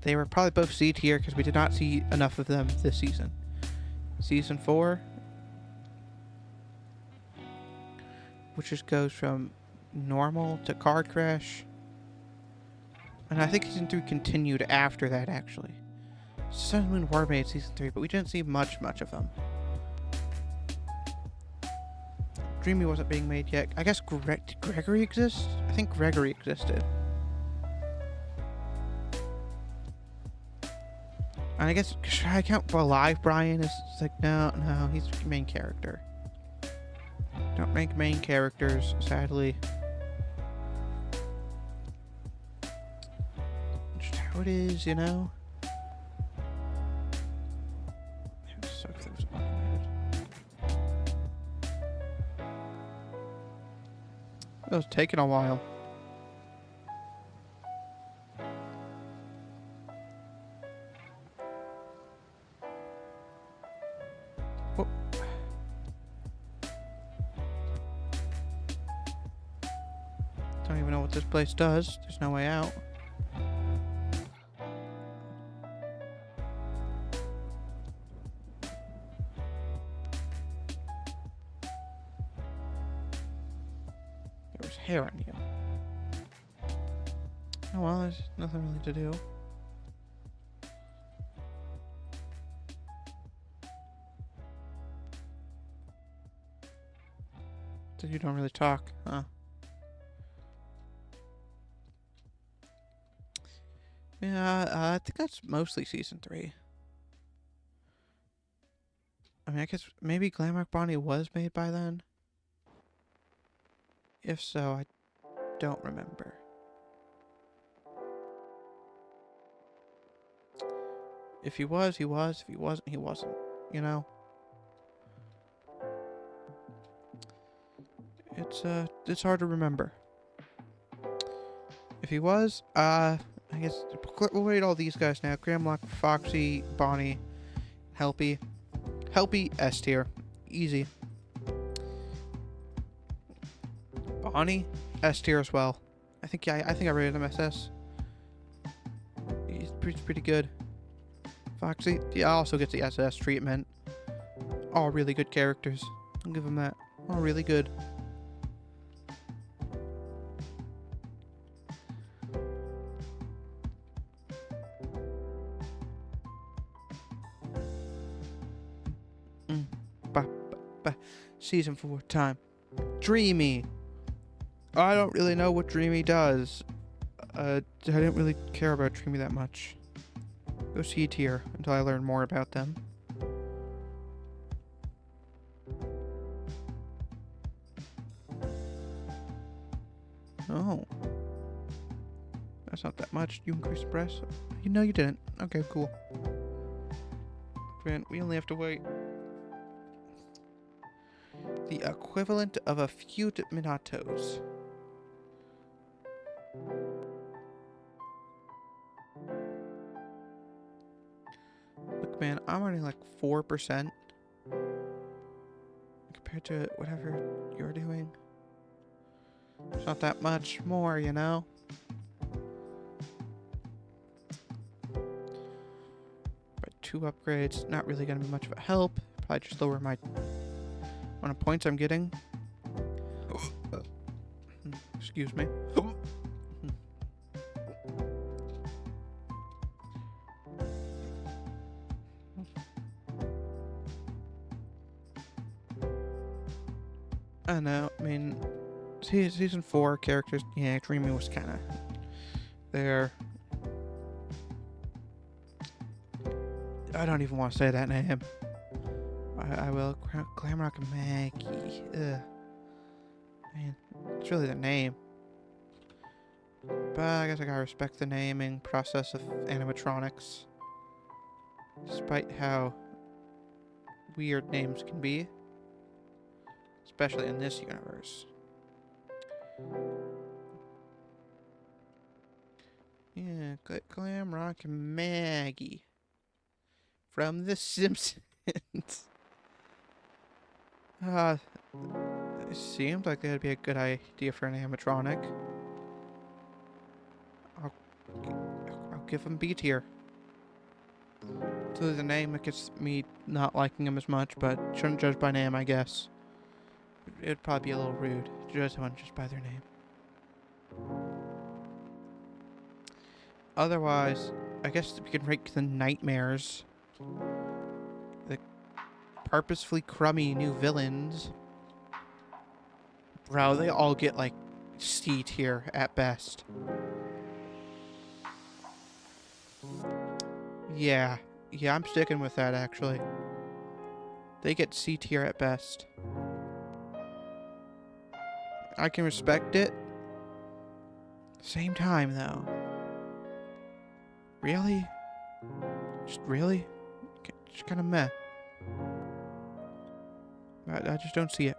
They were probably both C tier because we did not see enough of them this season. Season 4, which just goes from normal to car crash. And I think season 3 continued after that, actually. Sun and Moon were made season 3, but we didn't see much of them. Dreamy wasn't being made yet. I guess did Gregory exist? I think Gregory existed. And I guess, should I count Alive Brian? It's like, no, he's the main character. Don't make main characters, sadly. Just how it is, you know? It would suck if it was automated. It was taking a while. Don't even know what this place does. There's no way out. There was hair on you. Oh well, there's nothing really to do. So you don't really talk, huh? Yeah, I think that's mostly season 3. I mean, I guess maybe Glamrock Bonnie was made by then. If so, I don't remember. If he was, he was. If he wasn't, he wasn't. You know? It's hard to remember. If he was, I guess we'll rate all these guys now. Gramlock, Foxy, Bonnie, Helpy. Helpy, S tier. Easy. Bonnie, S tier as well. I think I rated him SS. He's pretty good. Foxy, yeah, also gets the SS treatment. All really good characters. I'll give him that. All really good. Season 4 time. Dreamy. I don't really know what Dreamy does. I didn't really care about Dreamy that much. Go C tier until I learn more about them. Oh. That's not that much. You increase the price? You know you didn't. Okay, cool. Grant, we only have to wait. The equivalent of a few minutes. Look, man, I'm running like 4% compared to whatever you're doing. It's not that much more, you know? But 2 upgrades, not really going to be much of a help. Probably just lower my amount of points I'm getting. Excuse me. I know, I mean, season 4 characters, yeah, Dreamy was kind of there. I don't even want to say that name. I will. Glamrock and Maggie. Ugh. Man, it's really the name. But I guess I gotta respect the naming process of animatronics. Despite how weird names can be. Especially in this universe. Yeah, Glamrock and Maggie. From The Simpsons. It seemed like that'd be a good idea for an animatronic. I'll give him B tier. So the name, it gets me not liking him as much, but shouldn't judge by name, I guess. It'd probably be a little rude to judge someone just by their name. Otherwise, I guess we can rank the nightmares. The purposefully crummy new villains. Bro, they all get like C tier at best. Yeah, I'm sticking with that actually. They get C tier at best. I can respect it. Same time though. Really? Just really? Just kind of meh. I just don't see it.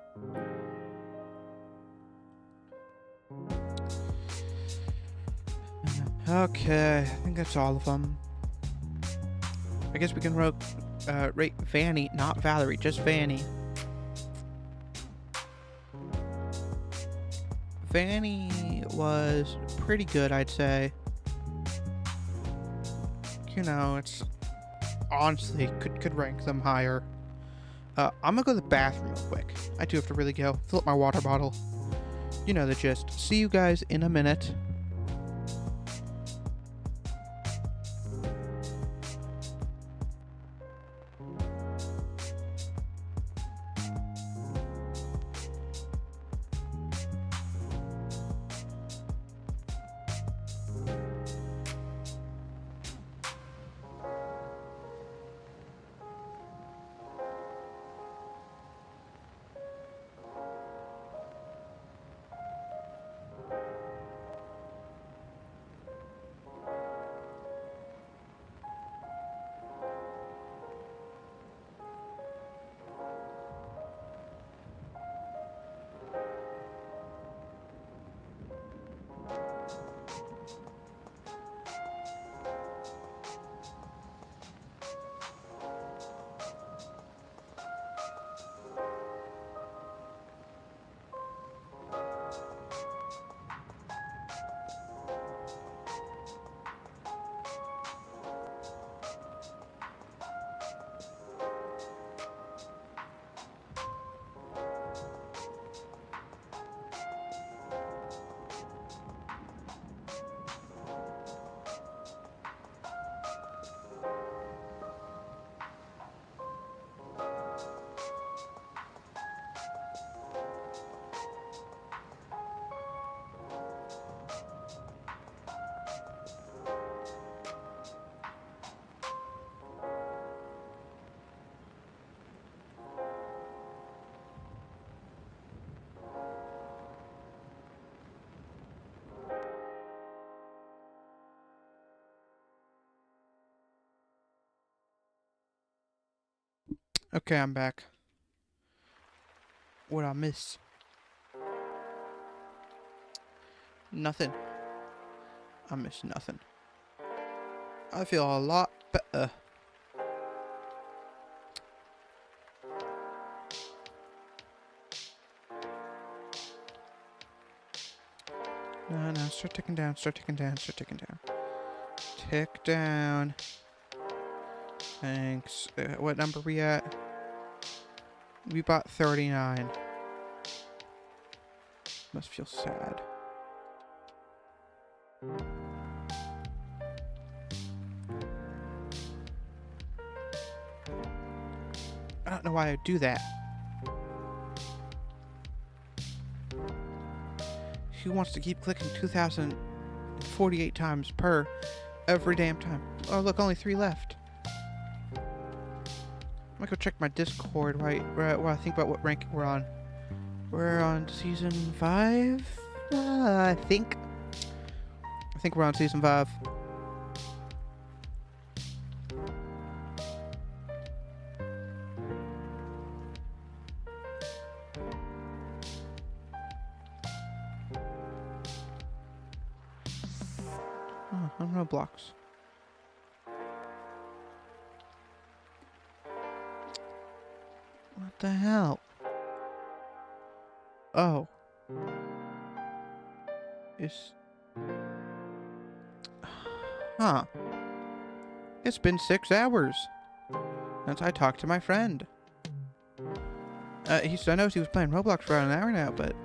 Okay, I think that's all of them. I guess we can rate Vanny, not Valerie, just Vanny. Vanny was pretty good, I'd say. You know, it's honestly could rank them higher. I'm gonna go to the bathroom real quick. I do have to really go. Fill up my water bottle. You know the gist. See you guys in a minute. Okay, I'm back. What'd I miss? Nothing. I'm missing nothing. I feel a lot better. No, start ticking down, start ticking down, start ticking down. Tick down. Thanks. What number we at? We bought 39. Must feel sad. I don't know why I do that. Who wants to keep clicking 2,048 times per every damn time? Oh, look, only 3 left. I'm gonna go check my Discord while I think about what rank we're on. We're on season 5? I think we're on season 5. Oh, I'm Roblox. What the hell? Oh. Huh. It's been 6 hours since I talked to my friend. I knows he was playing Roblox for around an hour now, but...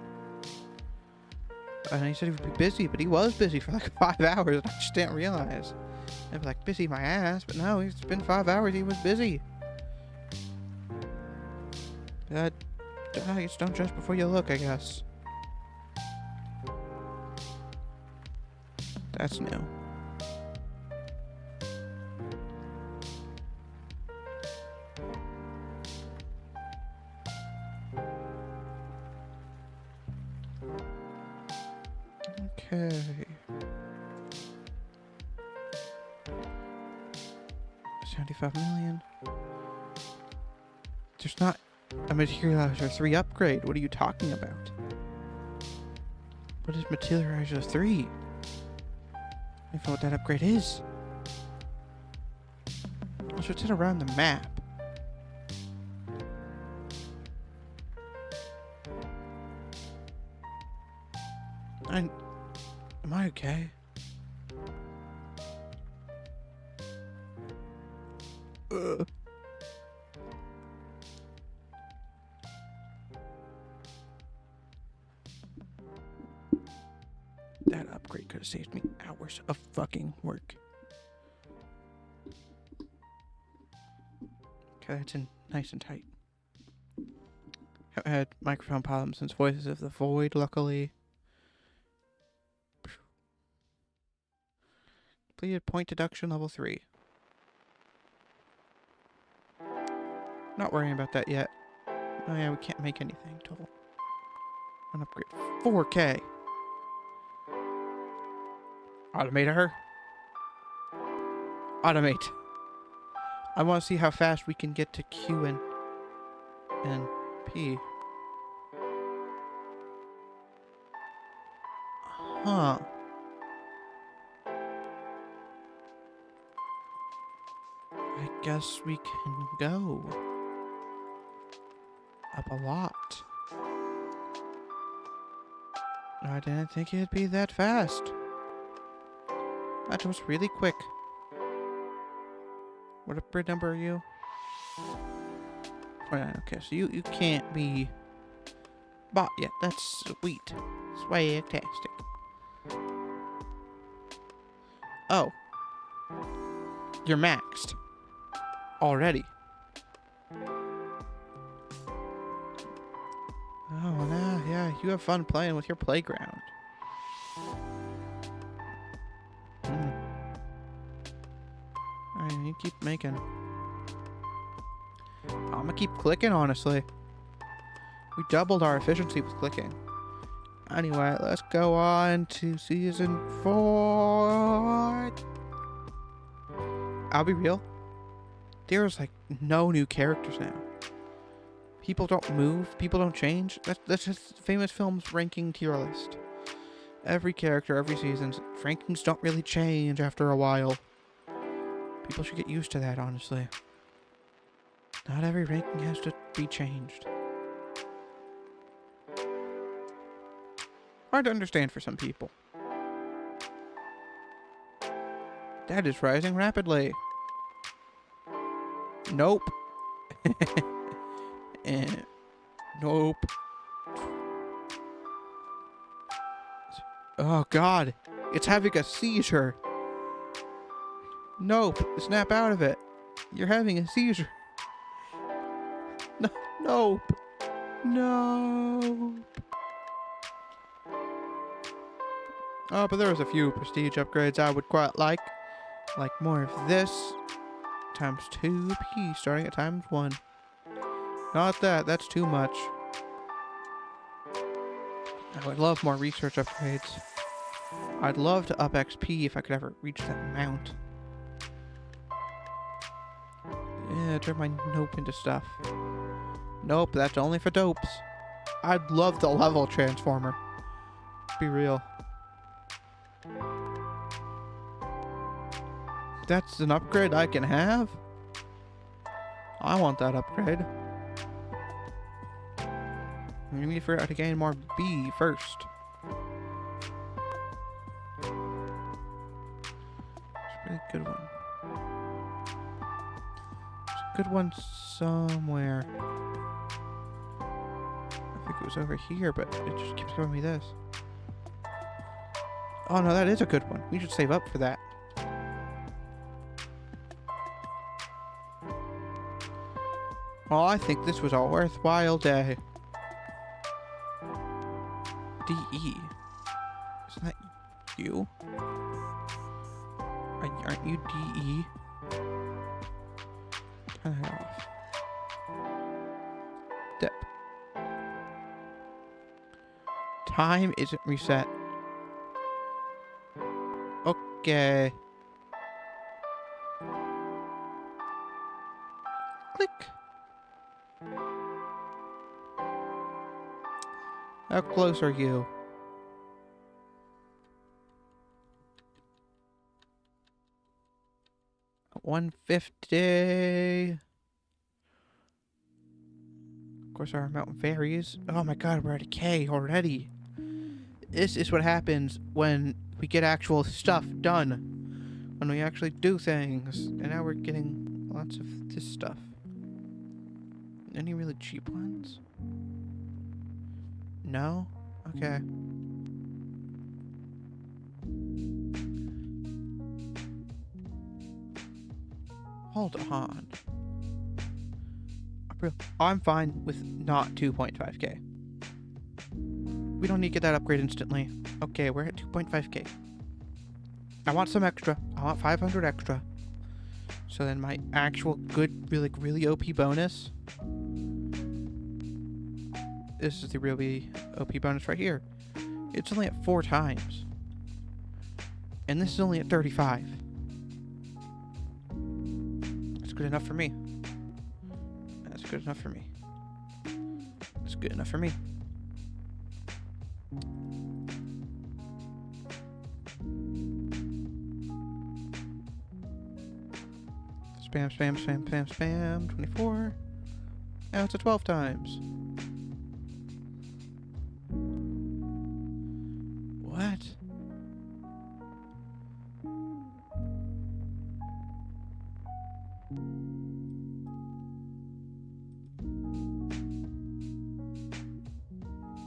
And he said he would be busy, but he was busy for like 5 hours, and I just didn't realize. I'd be like, busy my ass, but no, it's been 5 hours, he was busy. I guess don't judge before you look, I guess. That's new. Okay. 75 million. There's not a Materializer 3 upgrade. What are you talking about? What is Materializer 3? I don't know what that upgrade is. Also, it's around the map. Am I okay? That upgrade could have saved me hours of fucking work. Okay, that's in nice and tight. Haven't had microphone problems since Voices of the Void, luckily. Completed point deduction level 3. Not worrying about that yet. Oh yeah, we can't make anything total. An upgrade 4K. Automate her. Automate. I want to see how fast we can get to Q and P. Huh. I guess we can go up a lot. I didn't think it'd be that fast. That was really quick. What upgrade number are you? 29. Okay, so you can't be bought yet. That's sweet. Swag-tastic. Oh. You're maxed. Already. Oh, nah, yeah, you have fun playing with your playground. Alright, you keep making. I'm gonna keep clicking, honestly. We doubled our efficiency with clicking. Anyway, let's go on to season 4. I'll be real. There's like no new characters now. People don't move. People don't change. That's just Famous Films ranking tier list. Every character, every season's rankings don't really change after a while. People should get used to that, honestly. Not every ranking has to be changed. Hard to understand for some people. That is rising rapidly. Nope. Nope. Oh god. It's having a seizure. Nope. Snap out of it. You're having a seizure. No. Nope. No. Oh, but there was a few prestige upgrades I would quite like. Like more of this. Times 2p, starting at times 1. Not that, that's too much. I would love more research upgrades. I'd love to up XP if I could ever reach that amount. Yeah, turn my nope into stuff. Nope, that's only for dopes. I'd love the level transformer. Be real. That's an upgrade I can have? I want that upgrade. We need to figure out how to gain more B first. It's a really good one. There's a good one somewhere. I think it was over here, but it just keeps giving me this. Oh no, that is a good one. We should save up for that. Well, I think this was a worthwhile day. DE. Isn't that you? Aren't you DE? Turn that off. Dip. Time isn't reset. Okay. Click. How close are you? At 150. Of course, our amount varies. Oh my god, we're at a K already. This is what happens when we get actual stuff done. When we actually do things. And now we're getting lots of this stuff. Any really cheap ones? No? Okay. Hold on. I'm fine with not 2.5k. We don't need to get that upgrade instantly. Okay, we're at 2.5k. I want some extra. I want 500 extra. So then my actual good, really OP bonus. This is the really OP bonus right here. It's only at 4 times. And this is only at 35. That's good enough for me. That's good enough for me. That's good enough for me. Spam, spam, spam, spam, spam. 24. Now it's at 12 times. What?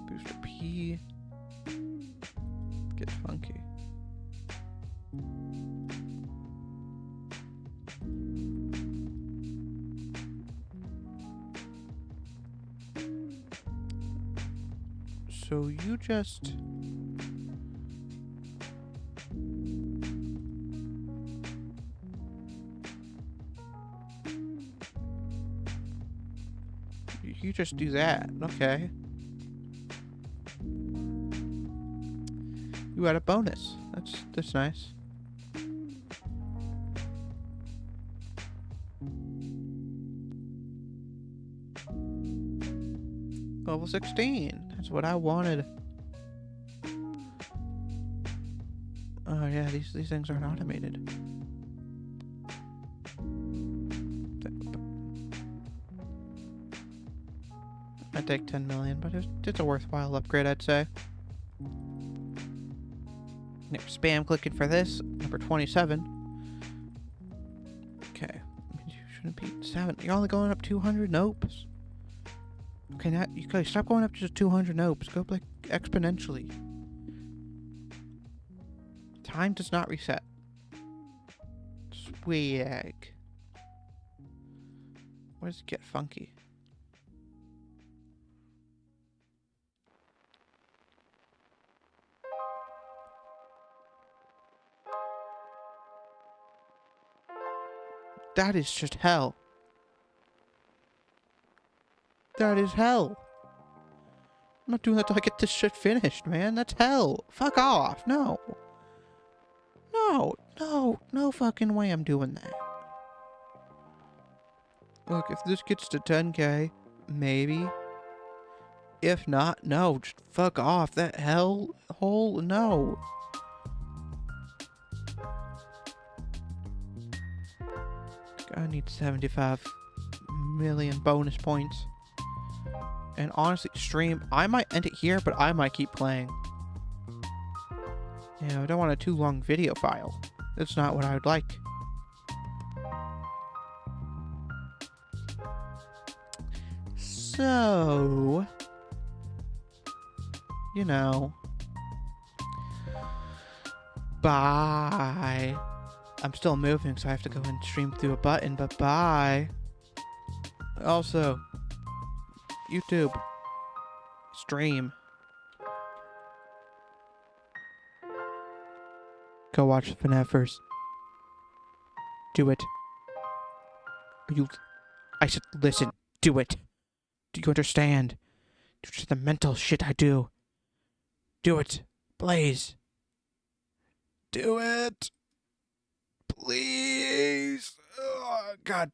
Booster P. Get funky. So you just... You just do that, okay. You had a bonus. That's nice. Level 16. That's what I wanted. Oh these things aren't automated. I'd take 10 million, but it's a worthwhile upgrade, I'd say. Spam clicking for this, number 27. Okay, you shouldn't be 7. You're only going up 200 nopes. Okay, now you guys stop going up to just 200 nopes. Go up like exponentially. Time does not reset. Swag. Where does it get funky? That is just hell. That is hell. I'm not doing that till I get this shit finished, man. That's hell. Fuck off. No. No fucking way I'm doing that. Look, if this gets to 10k, maybe. If not, no. Just fuck off. That hell hole, no. I need 75 million bonus points. And honestly, stream, I might end it here, but I might keep playing. Yeah, I don't want a too long video file. That's not what I would like. So, you know, bye. I'm still moving, so I have to go and stream through a button, but bye. Also, YouTube, stream. Go watch FNAF first. Do it. I said, listen, do it. Do you understand? Do just the mental shit I do. Do it. Please. Do it. Please. Oh, God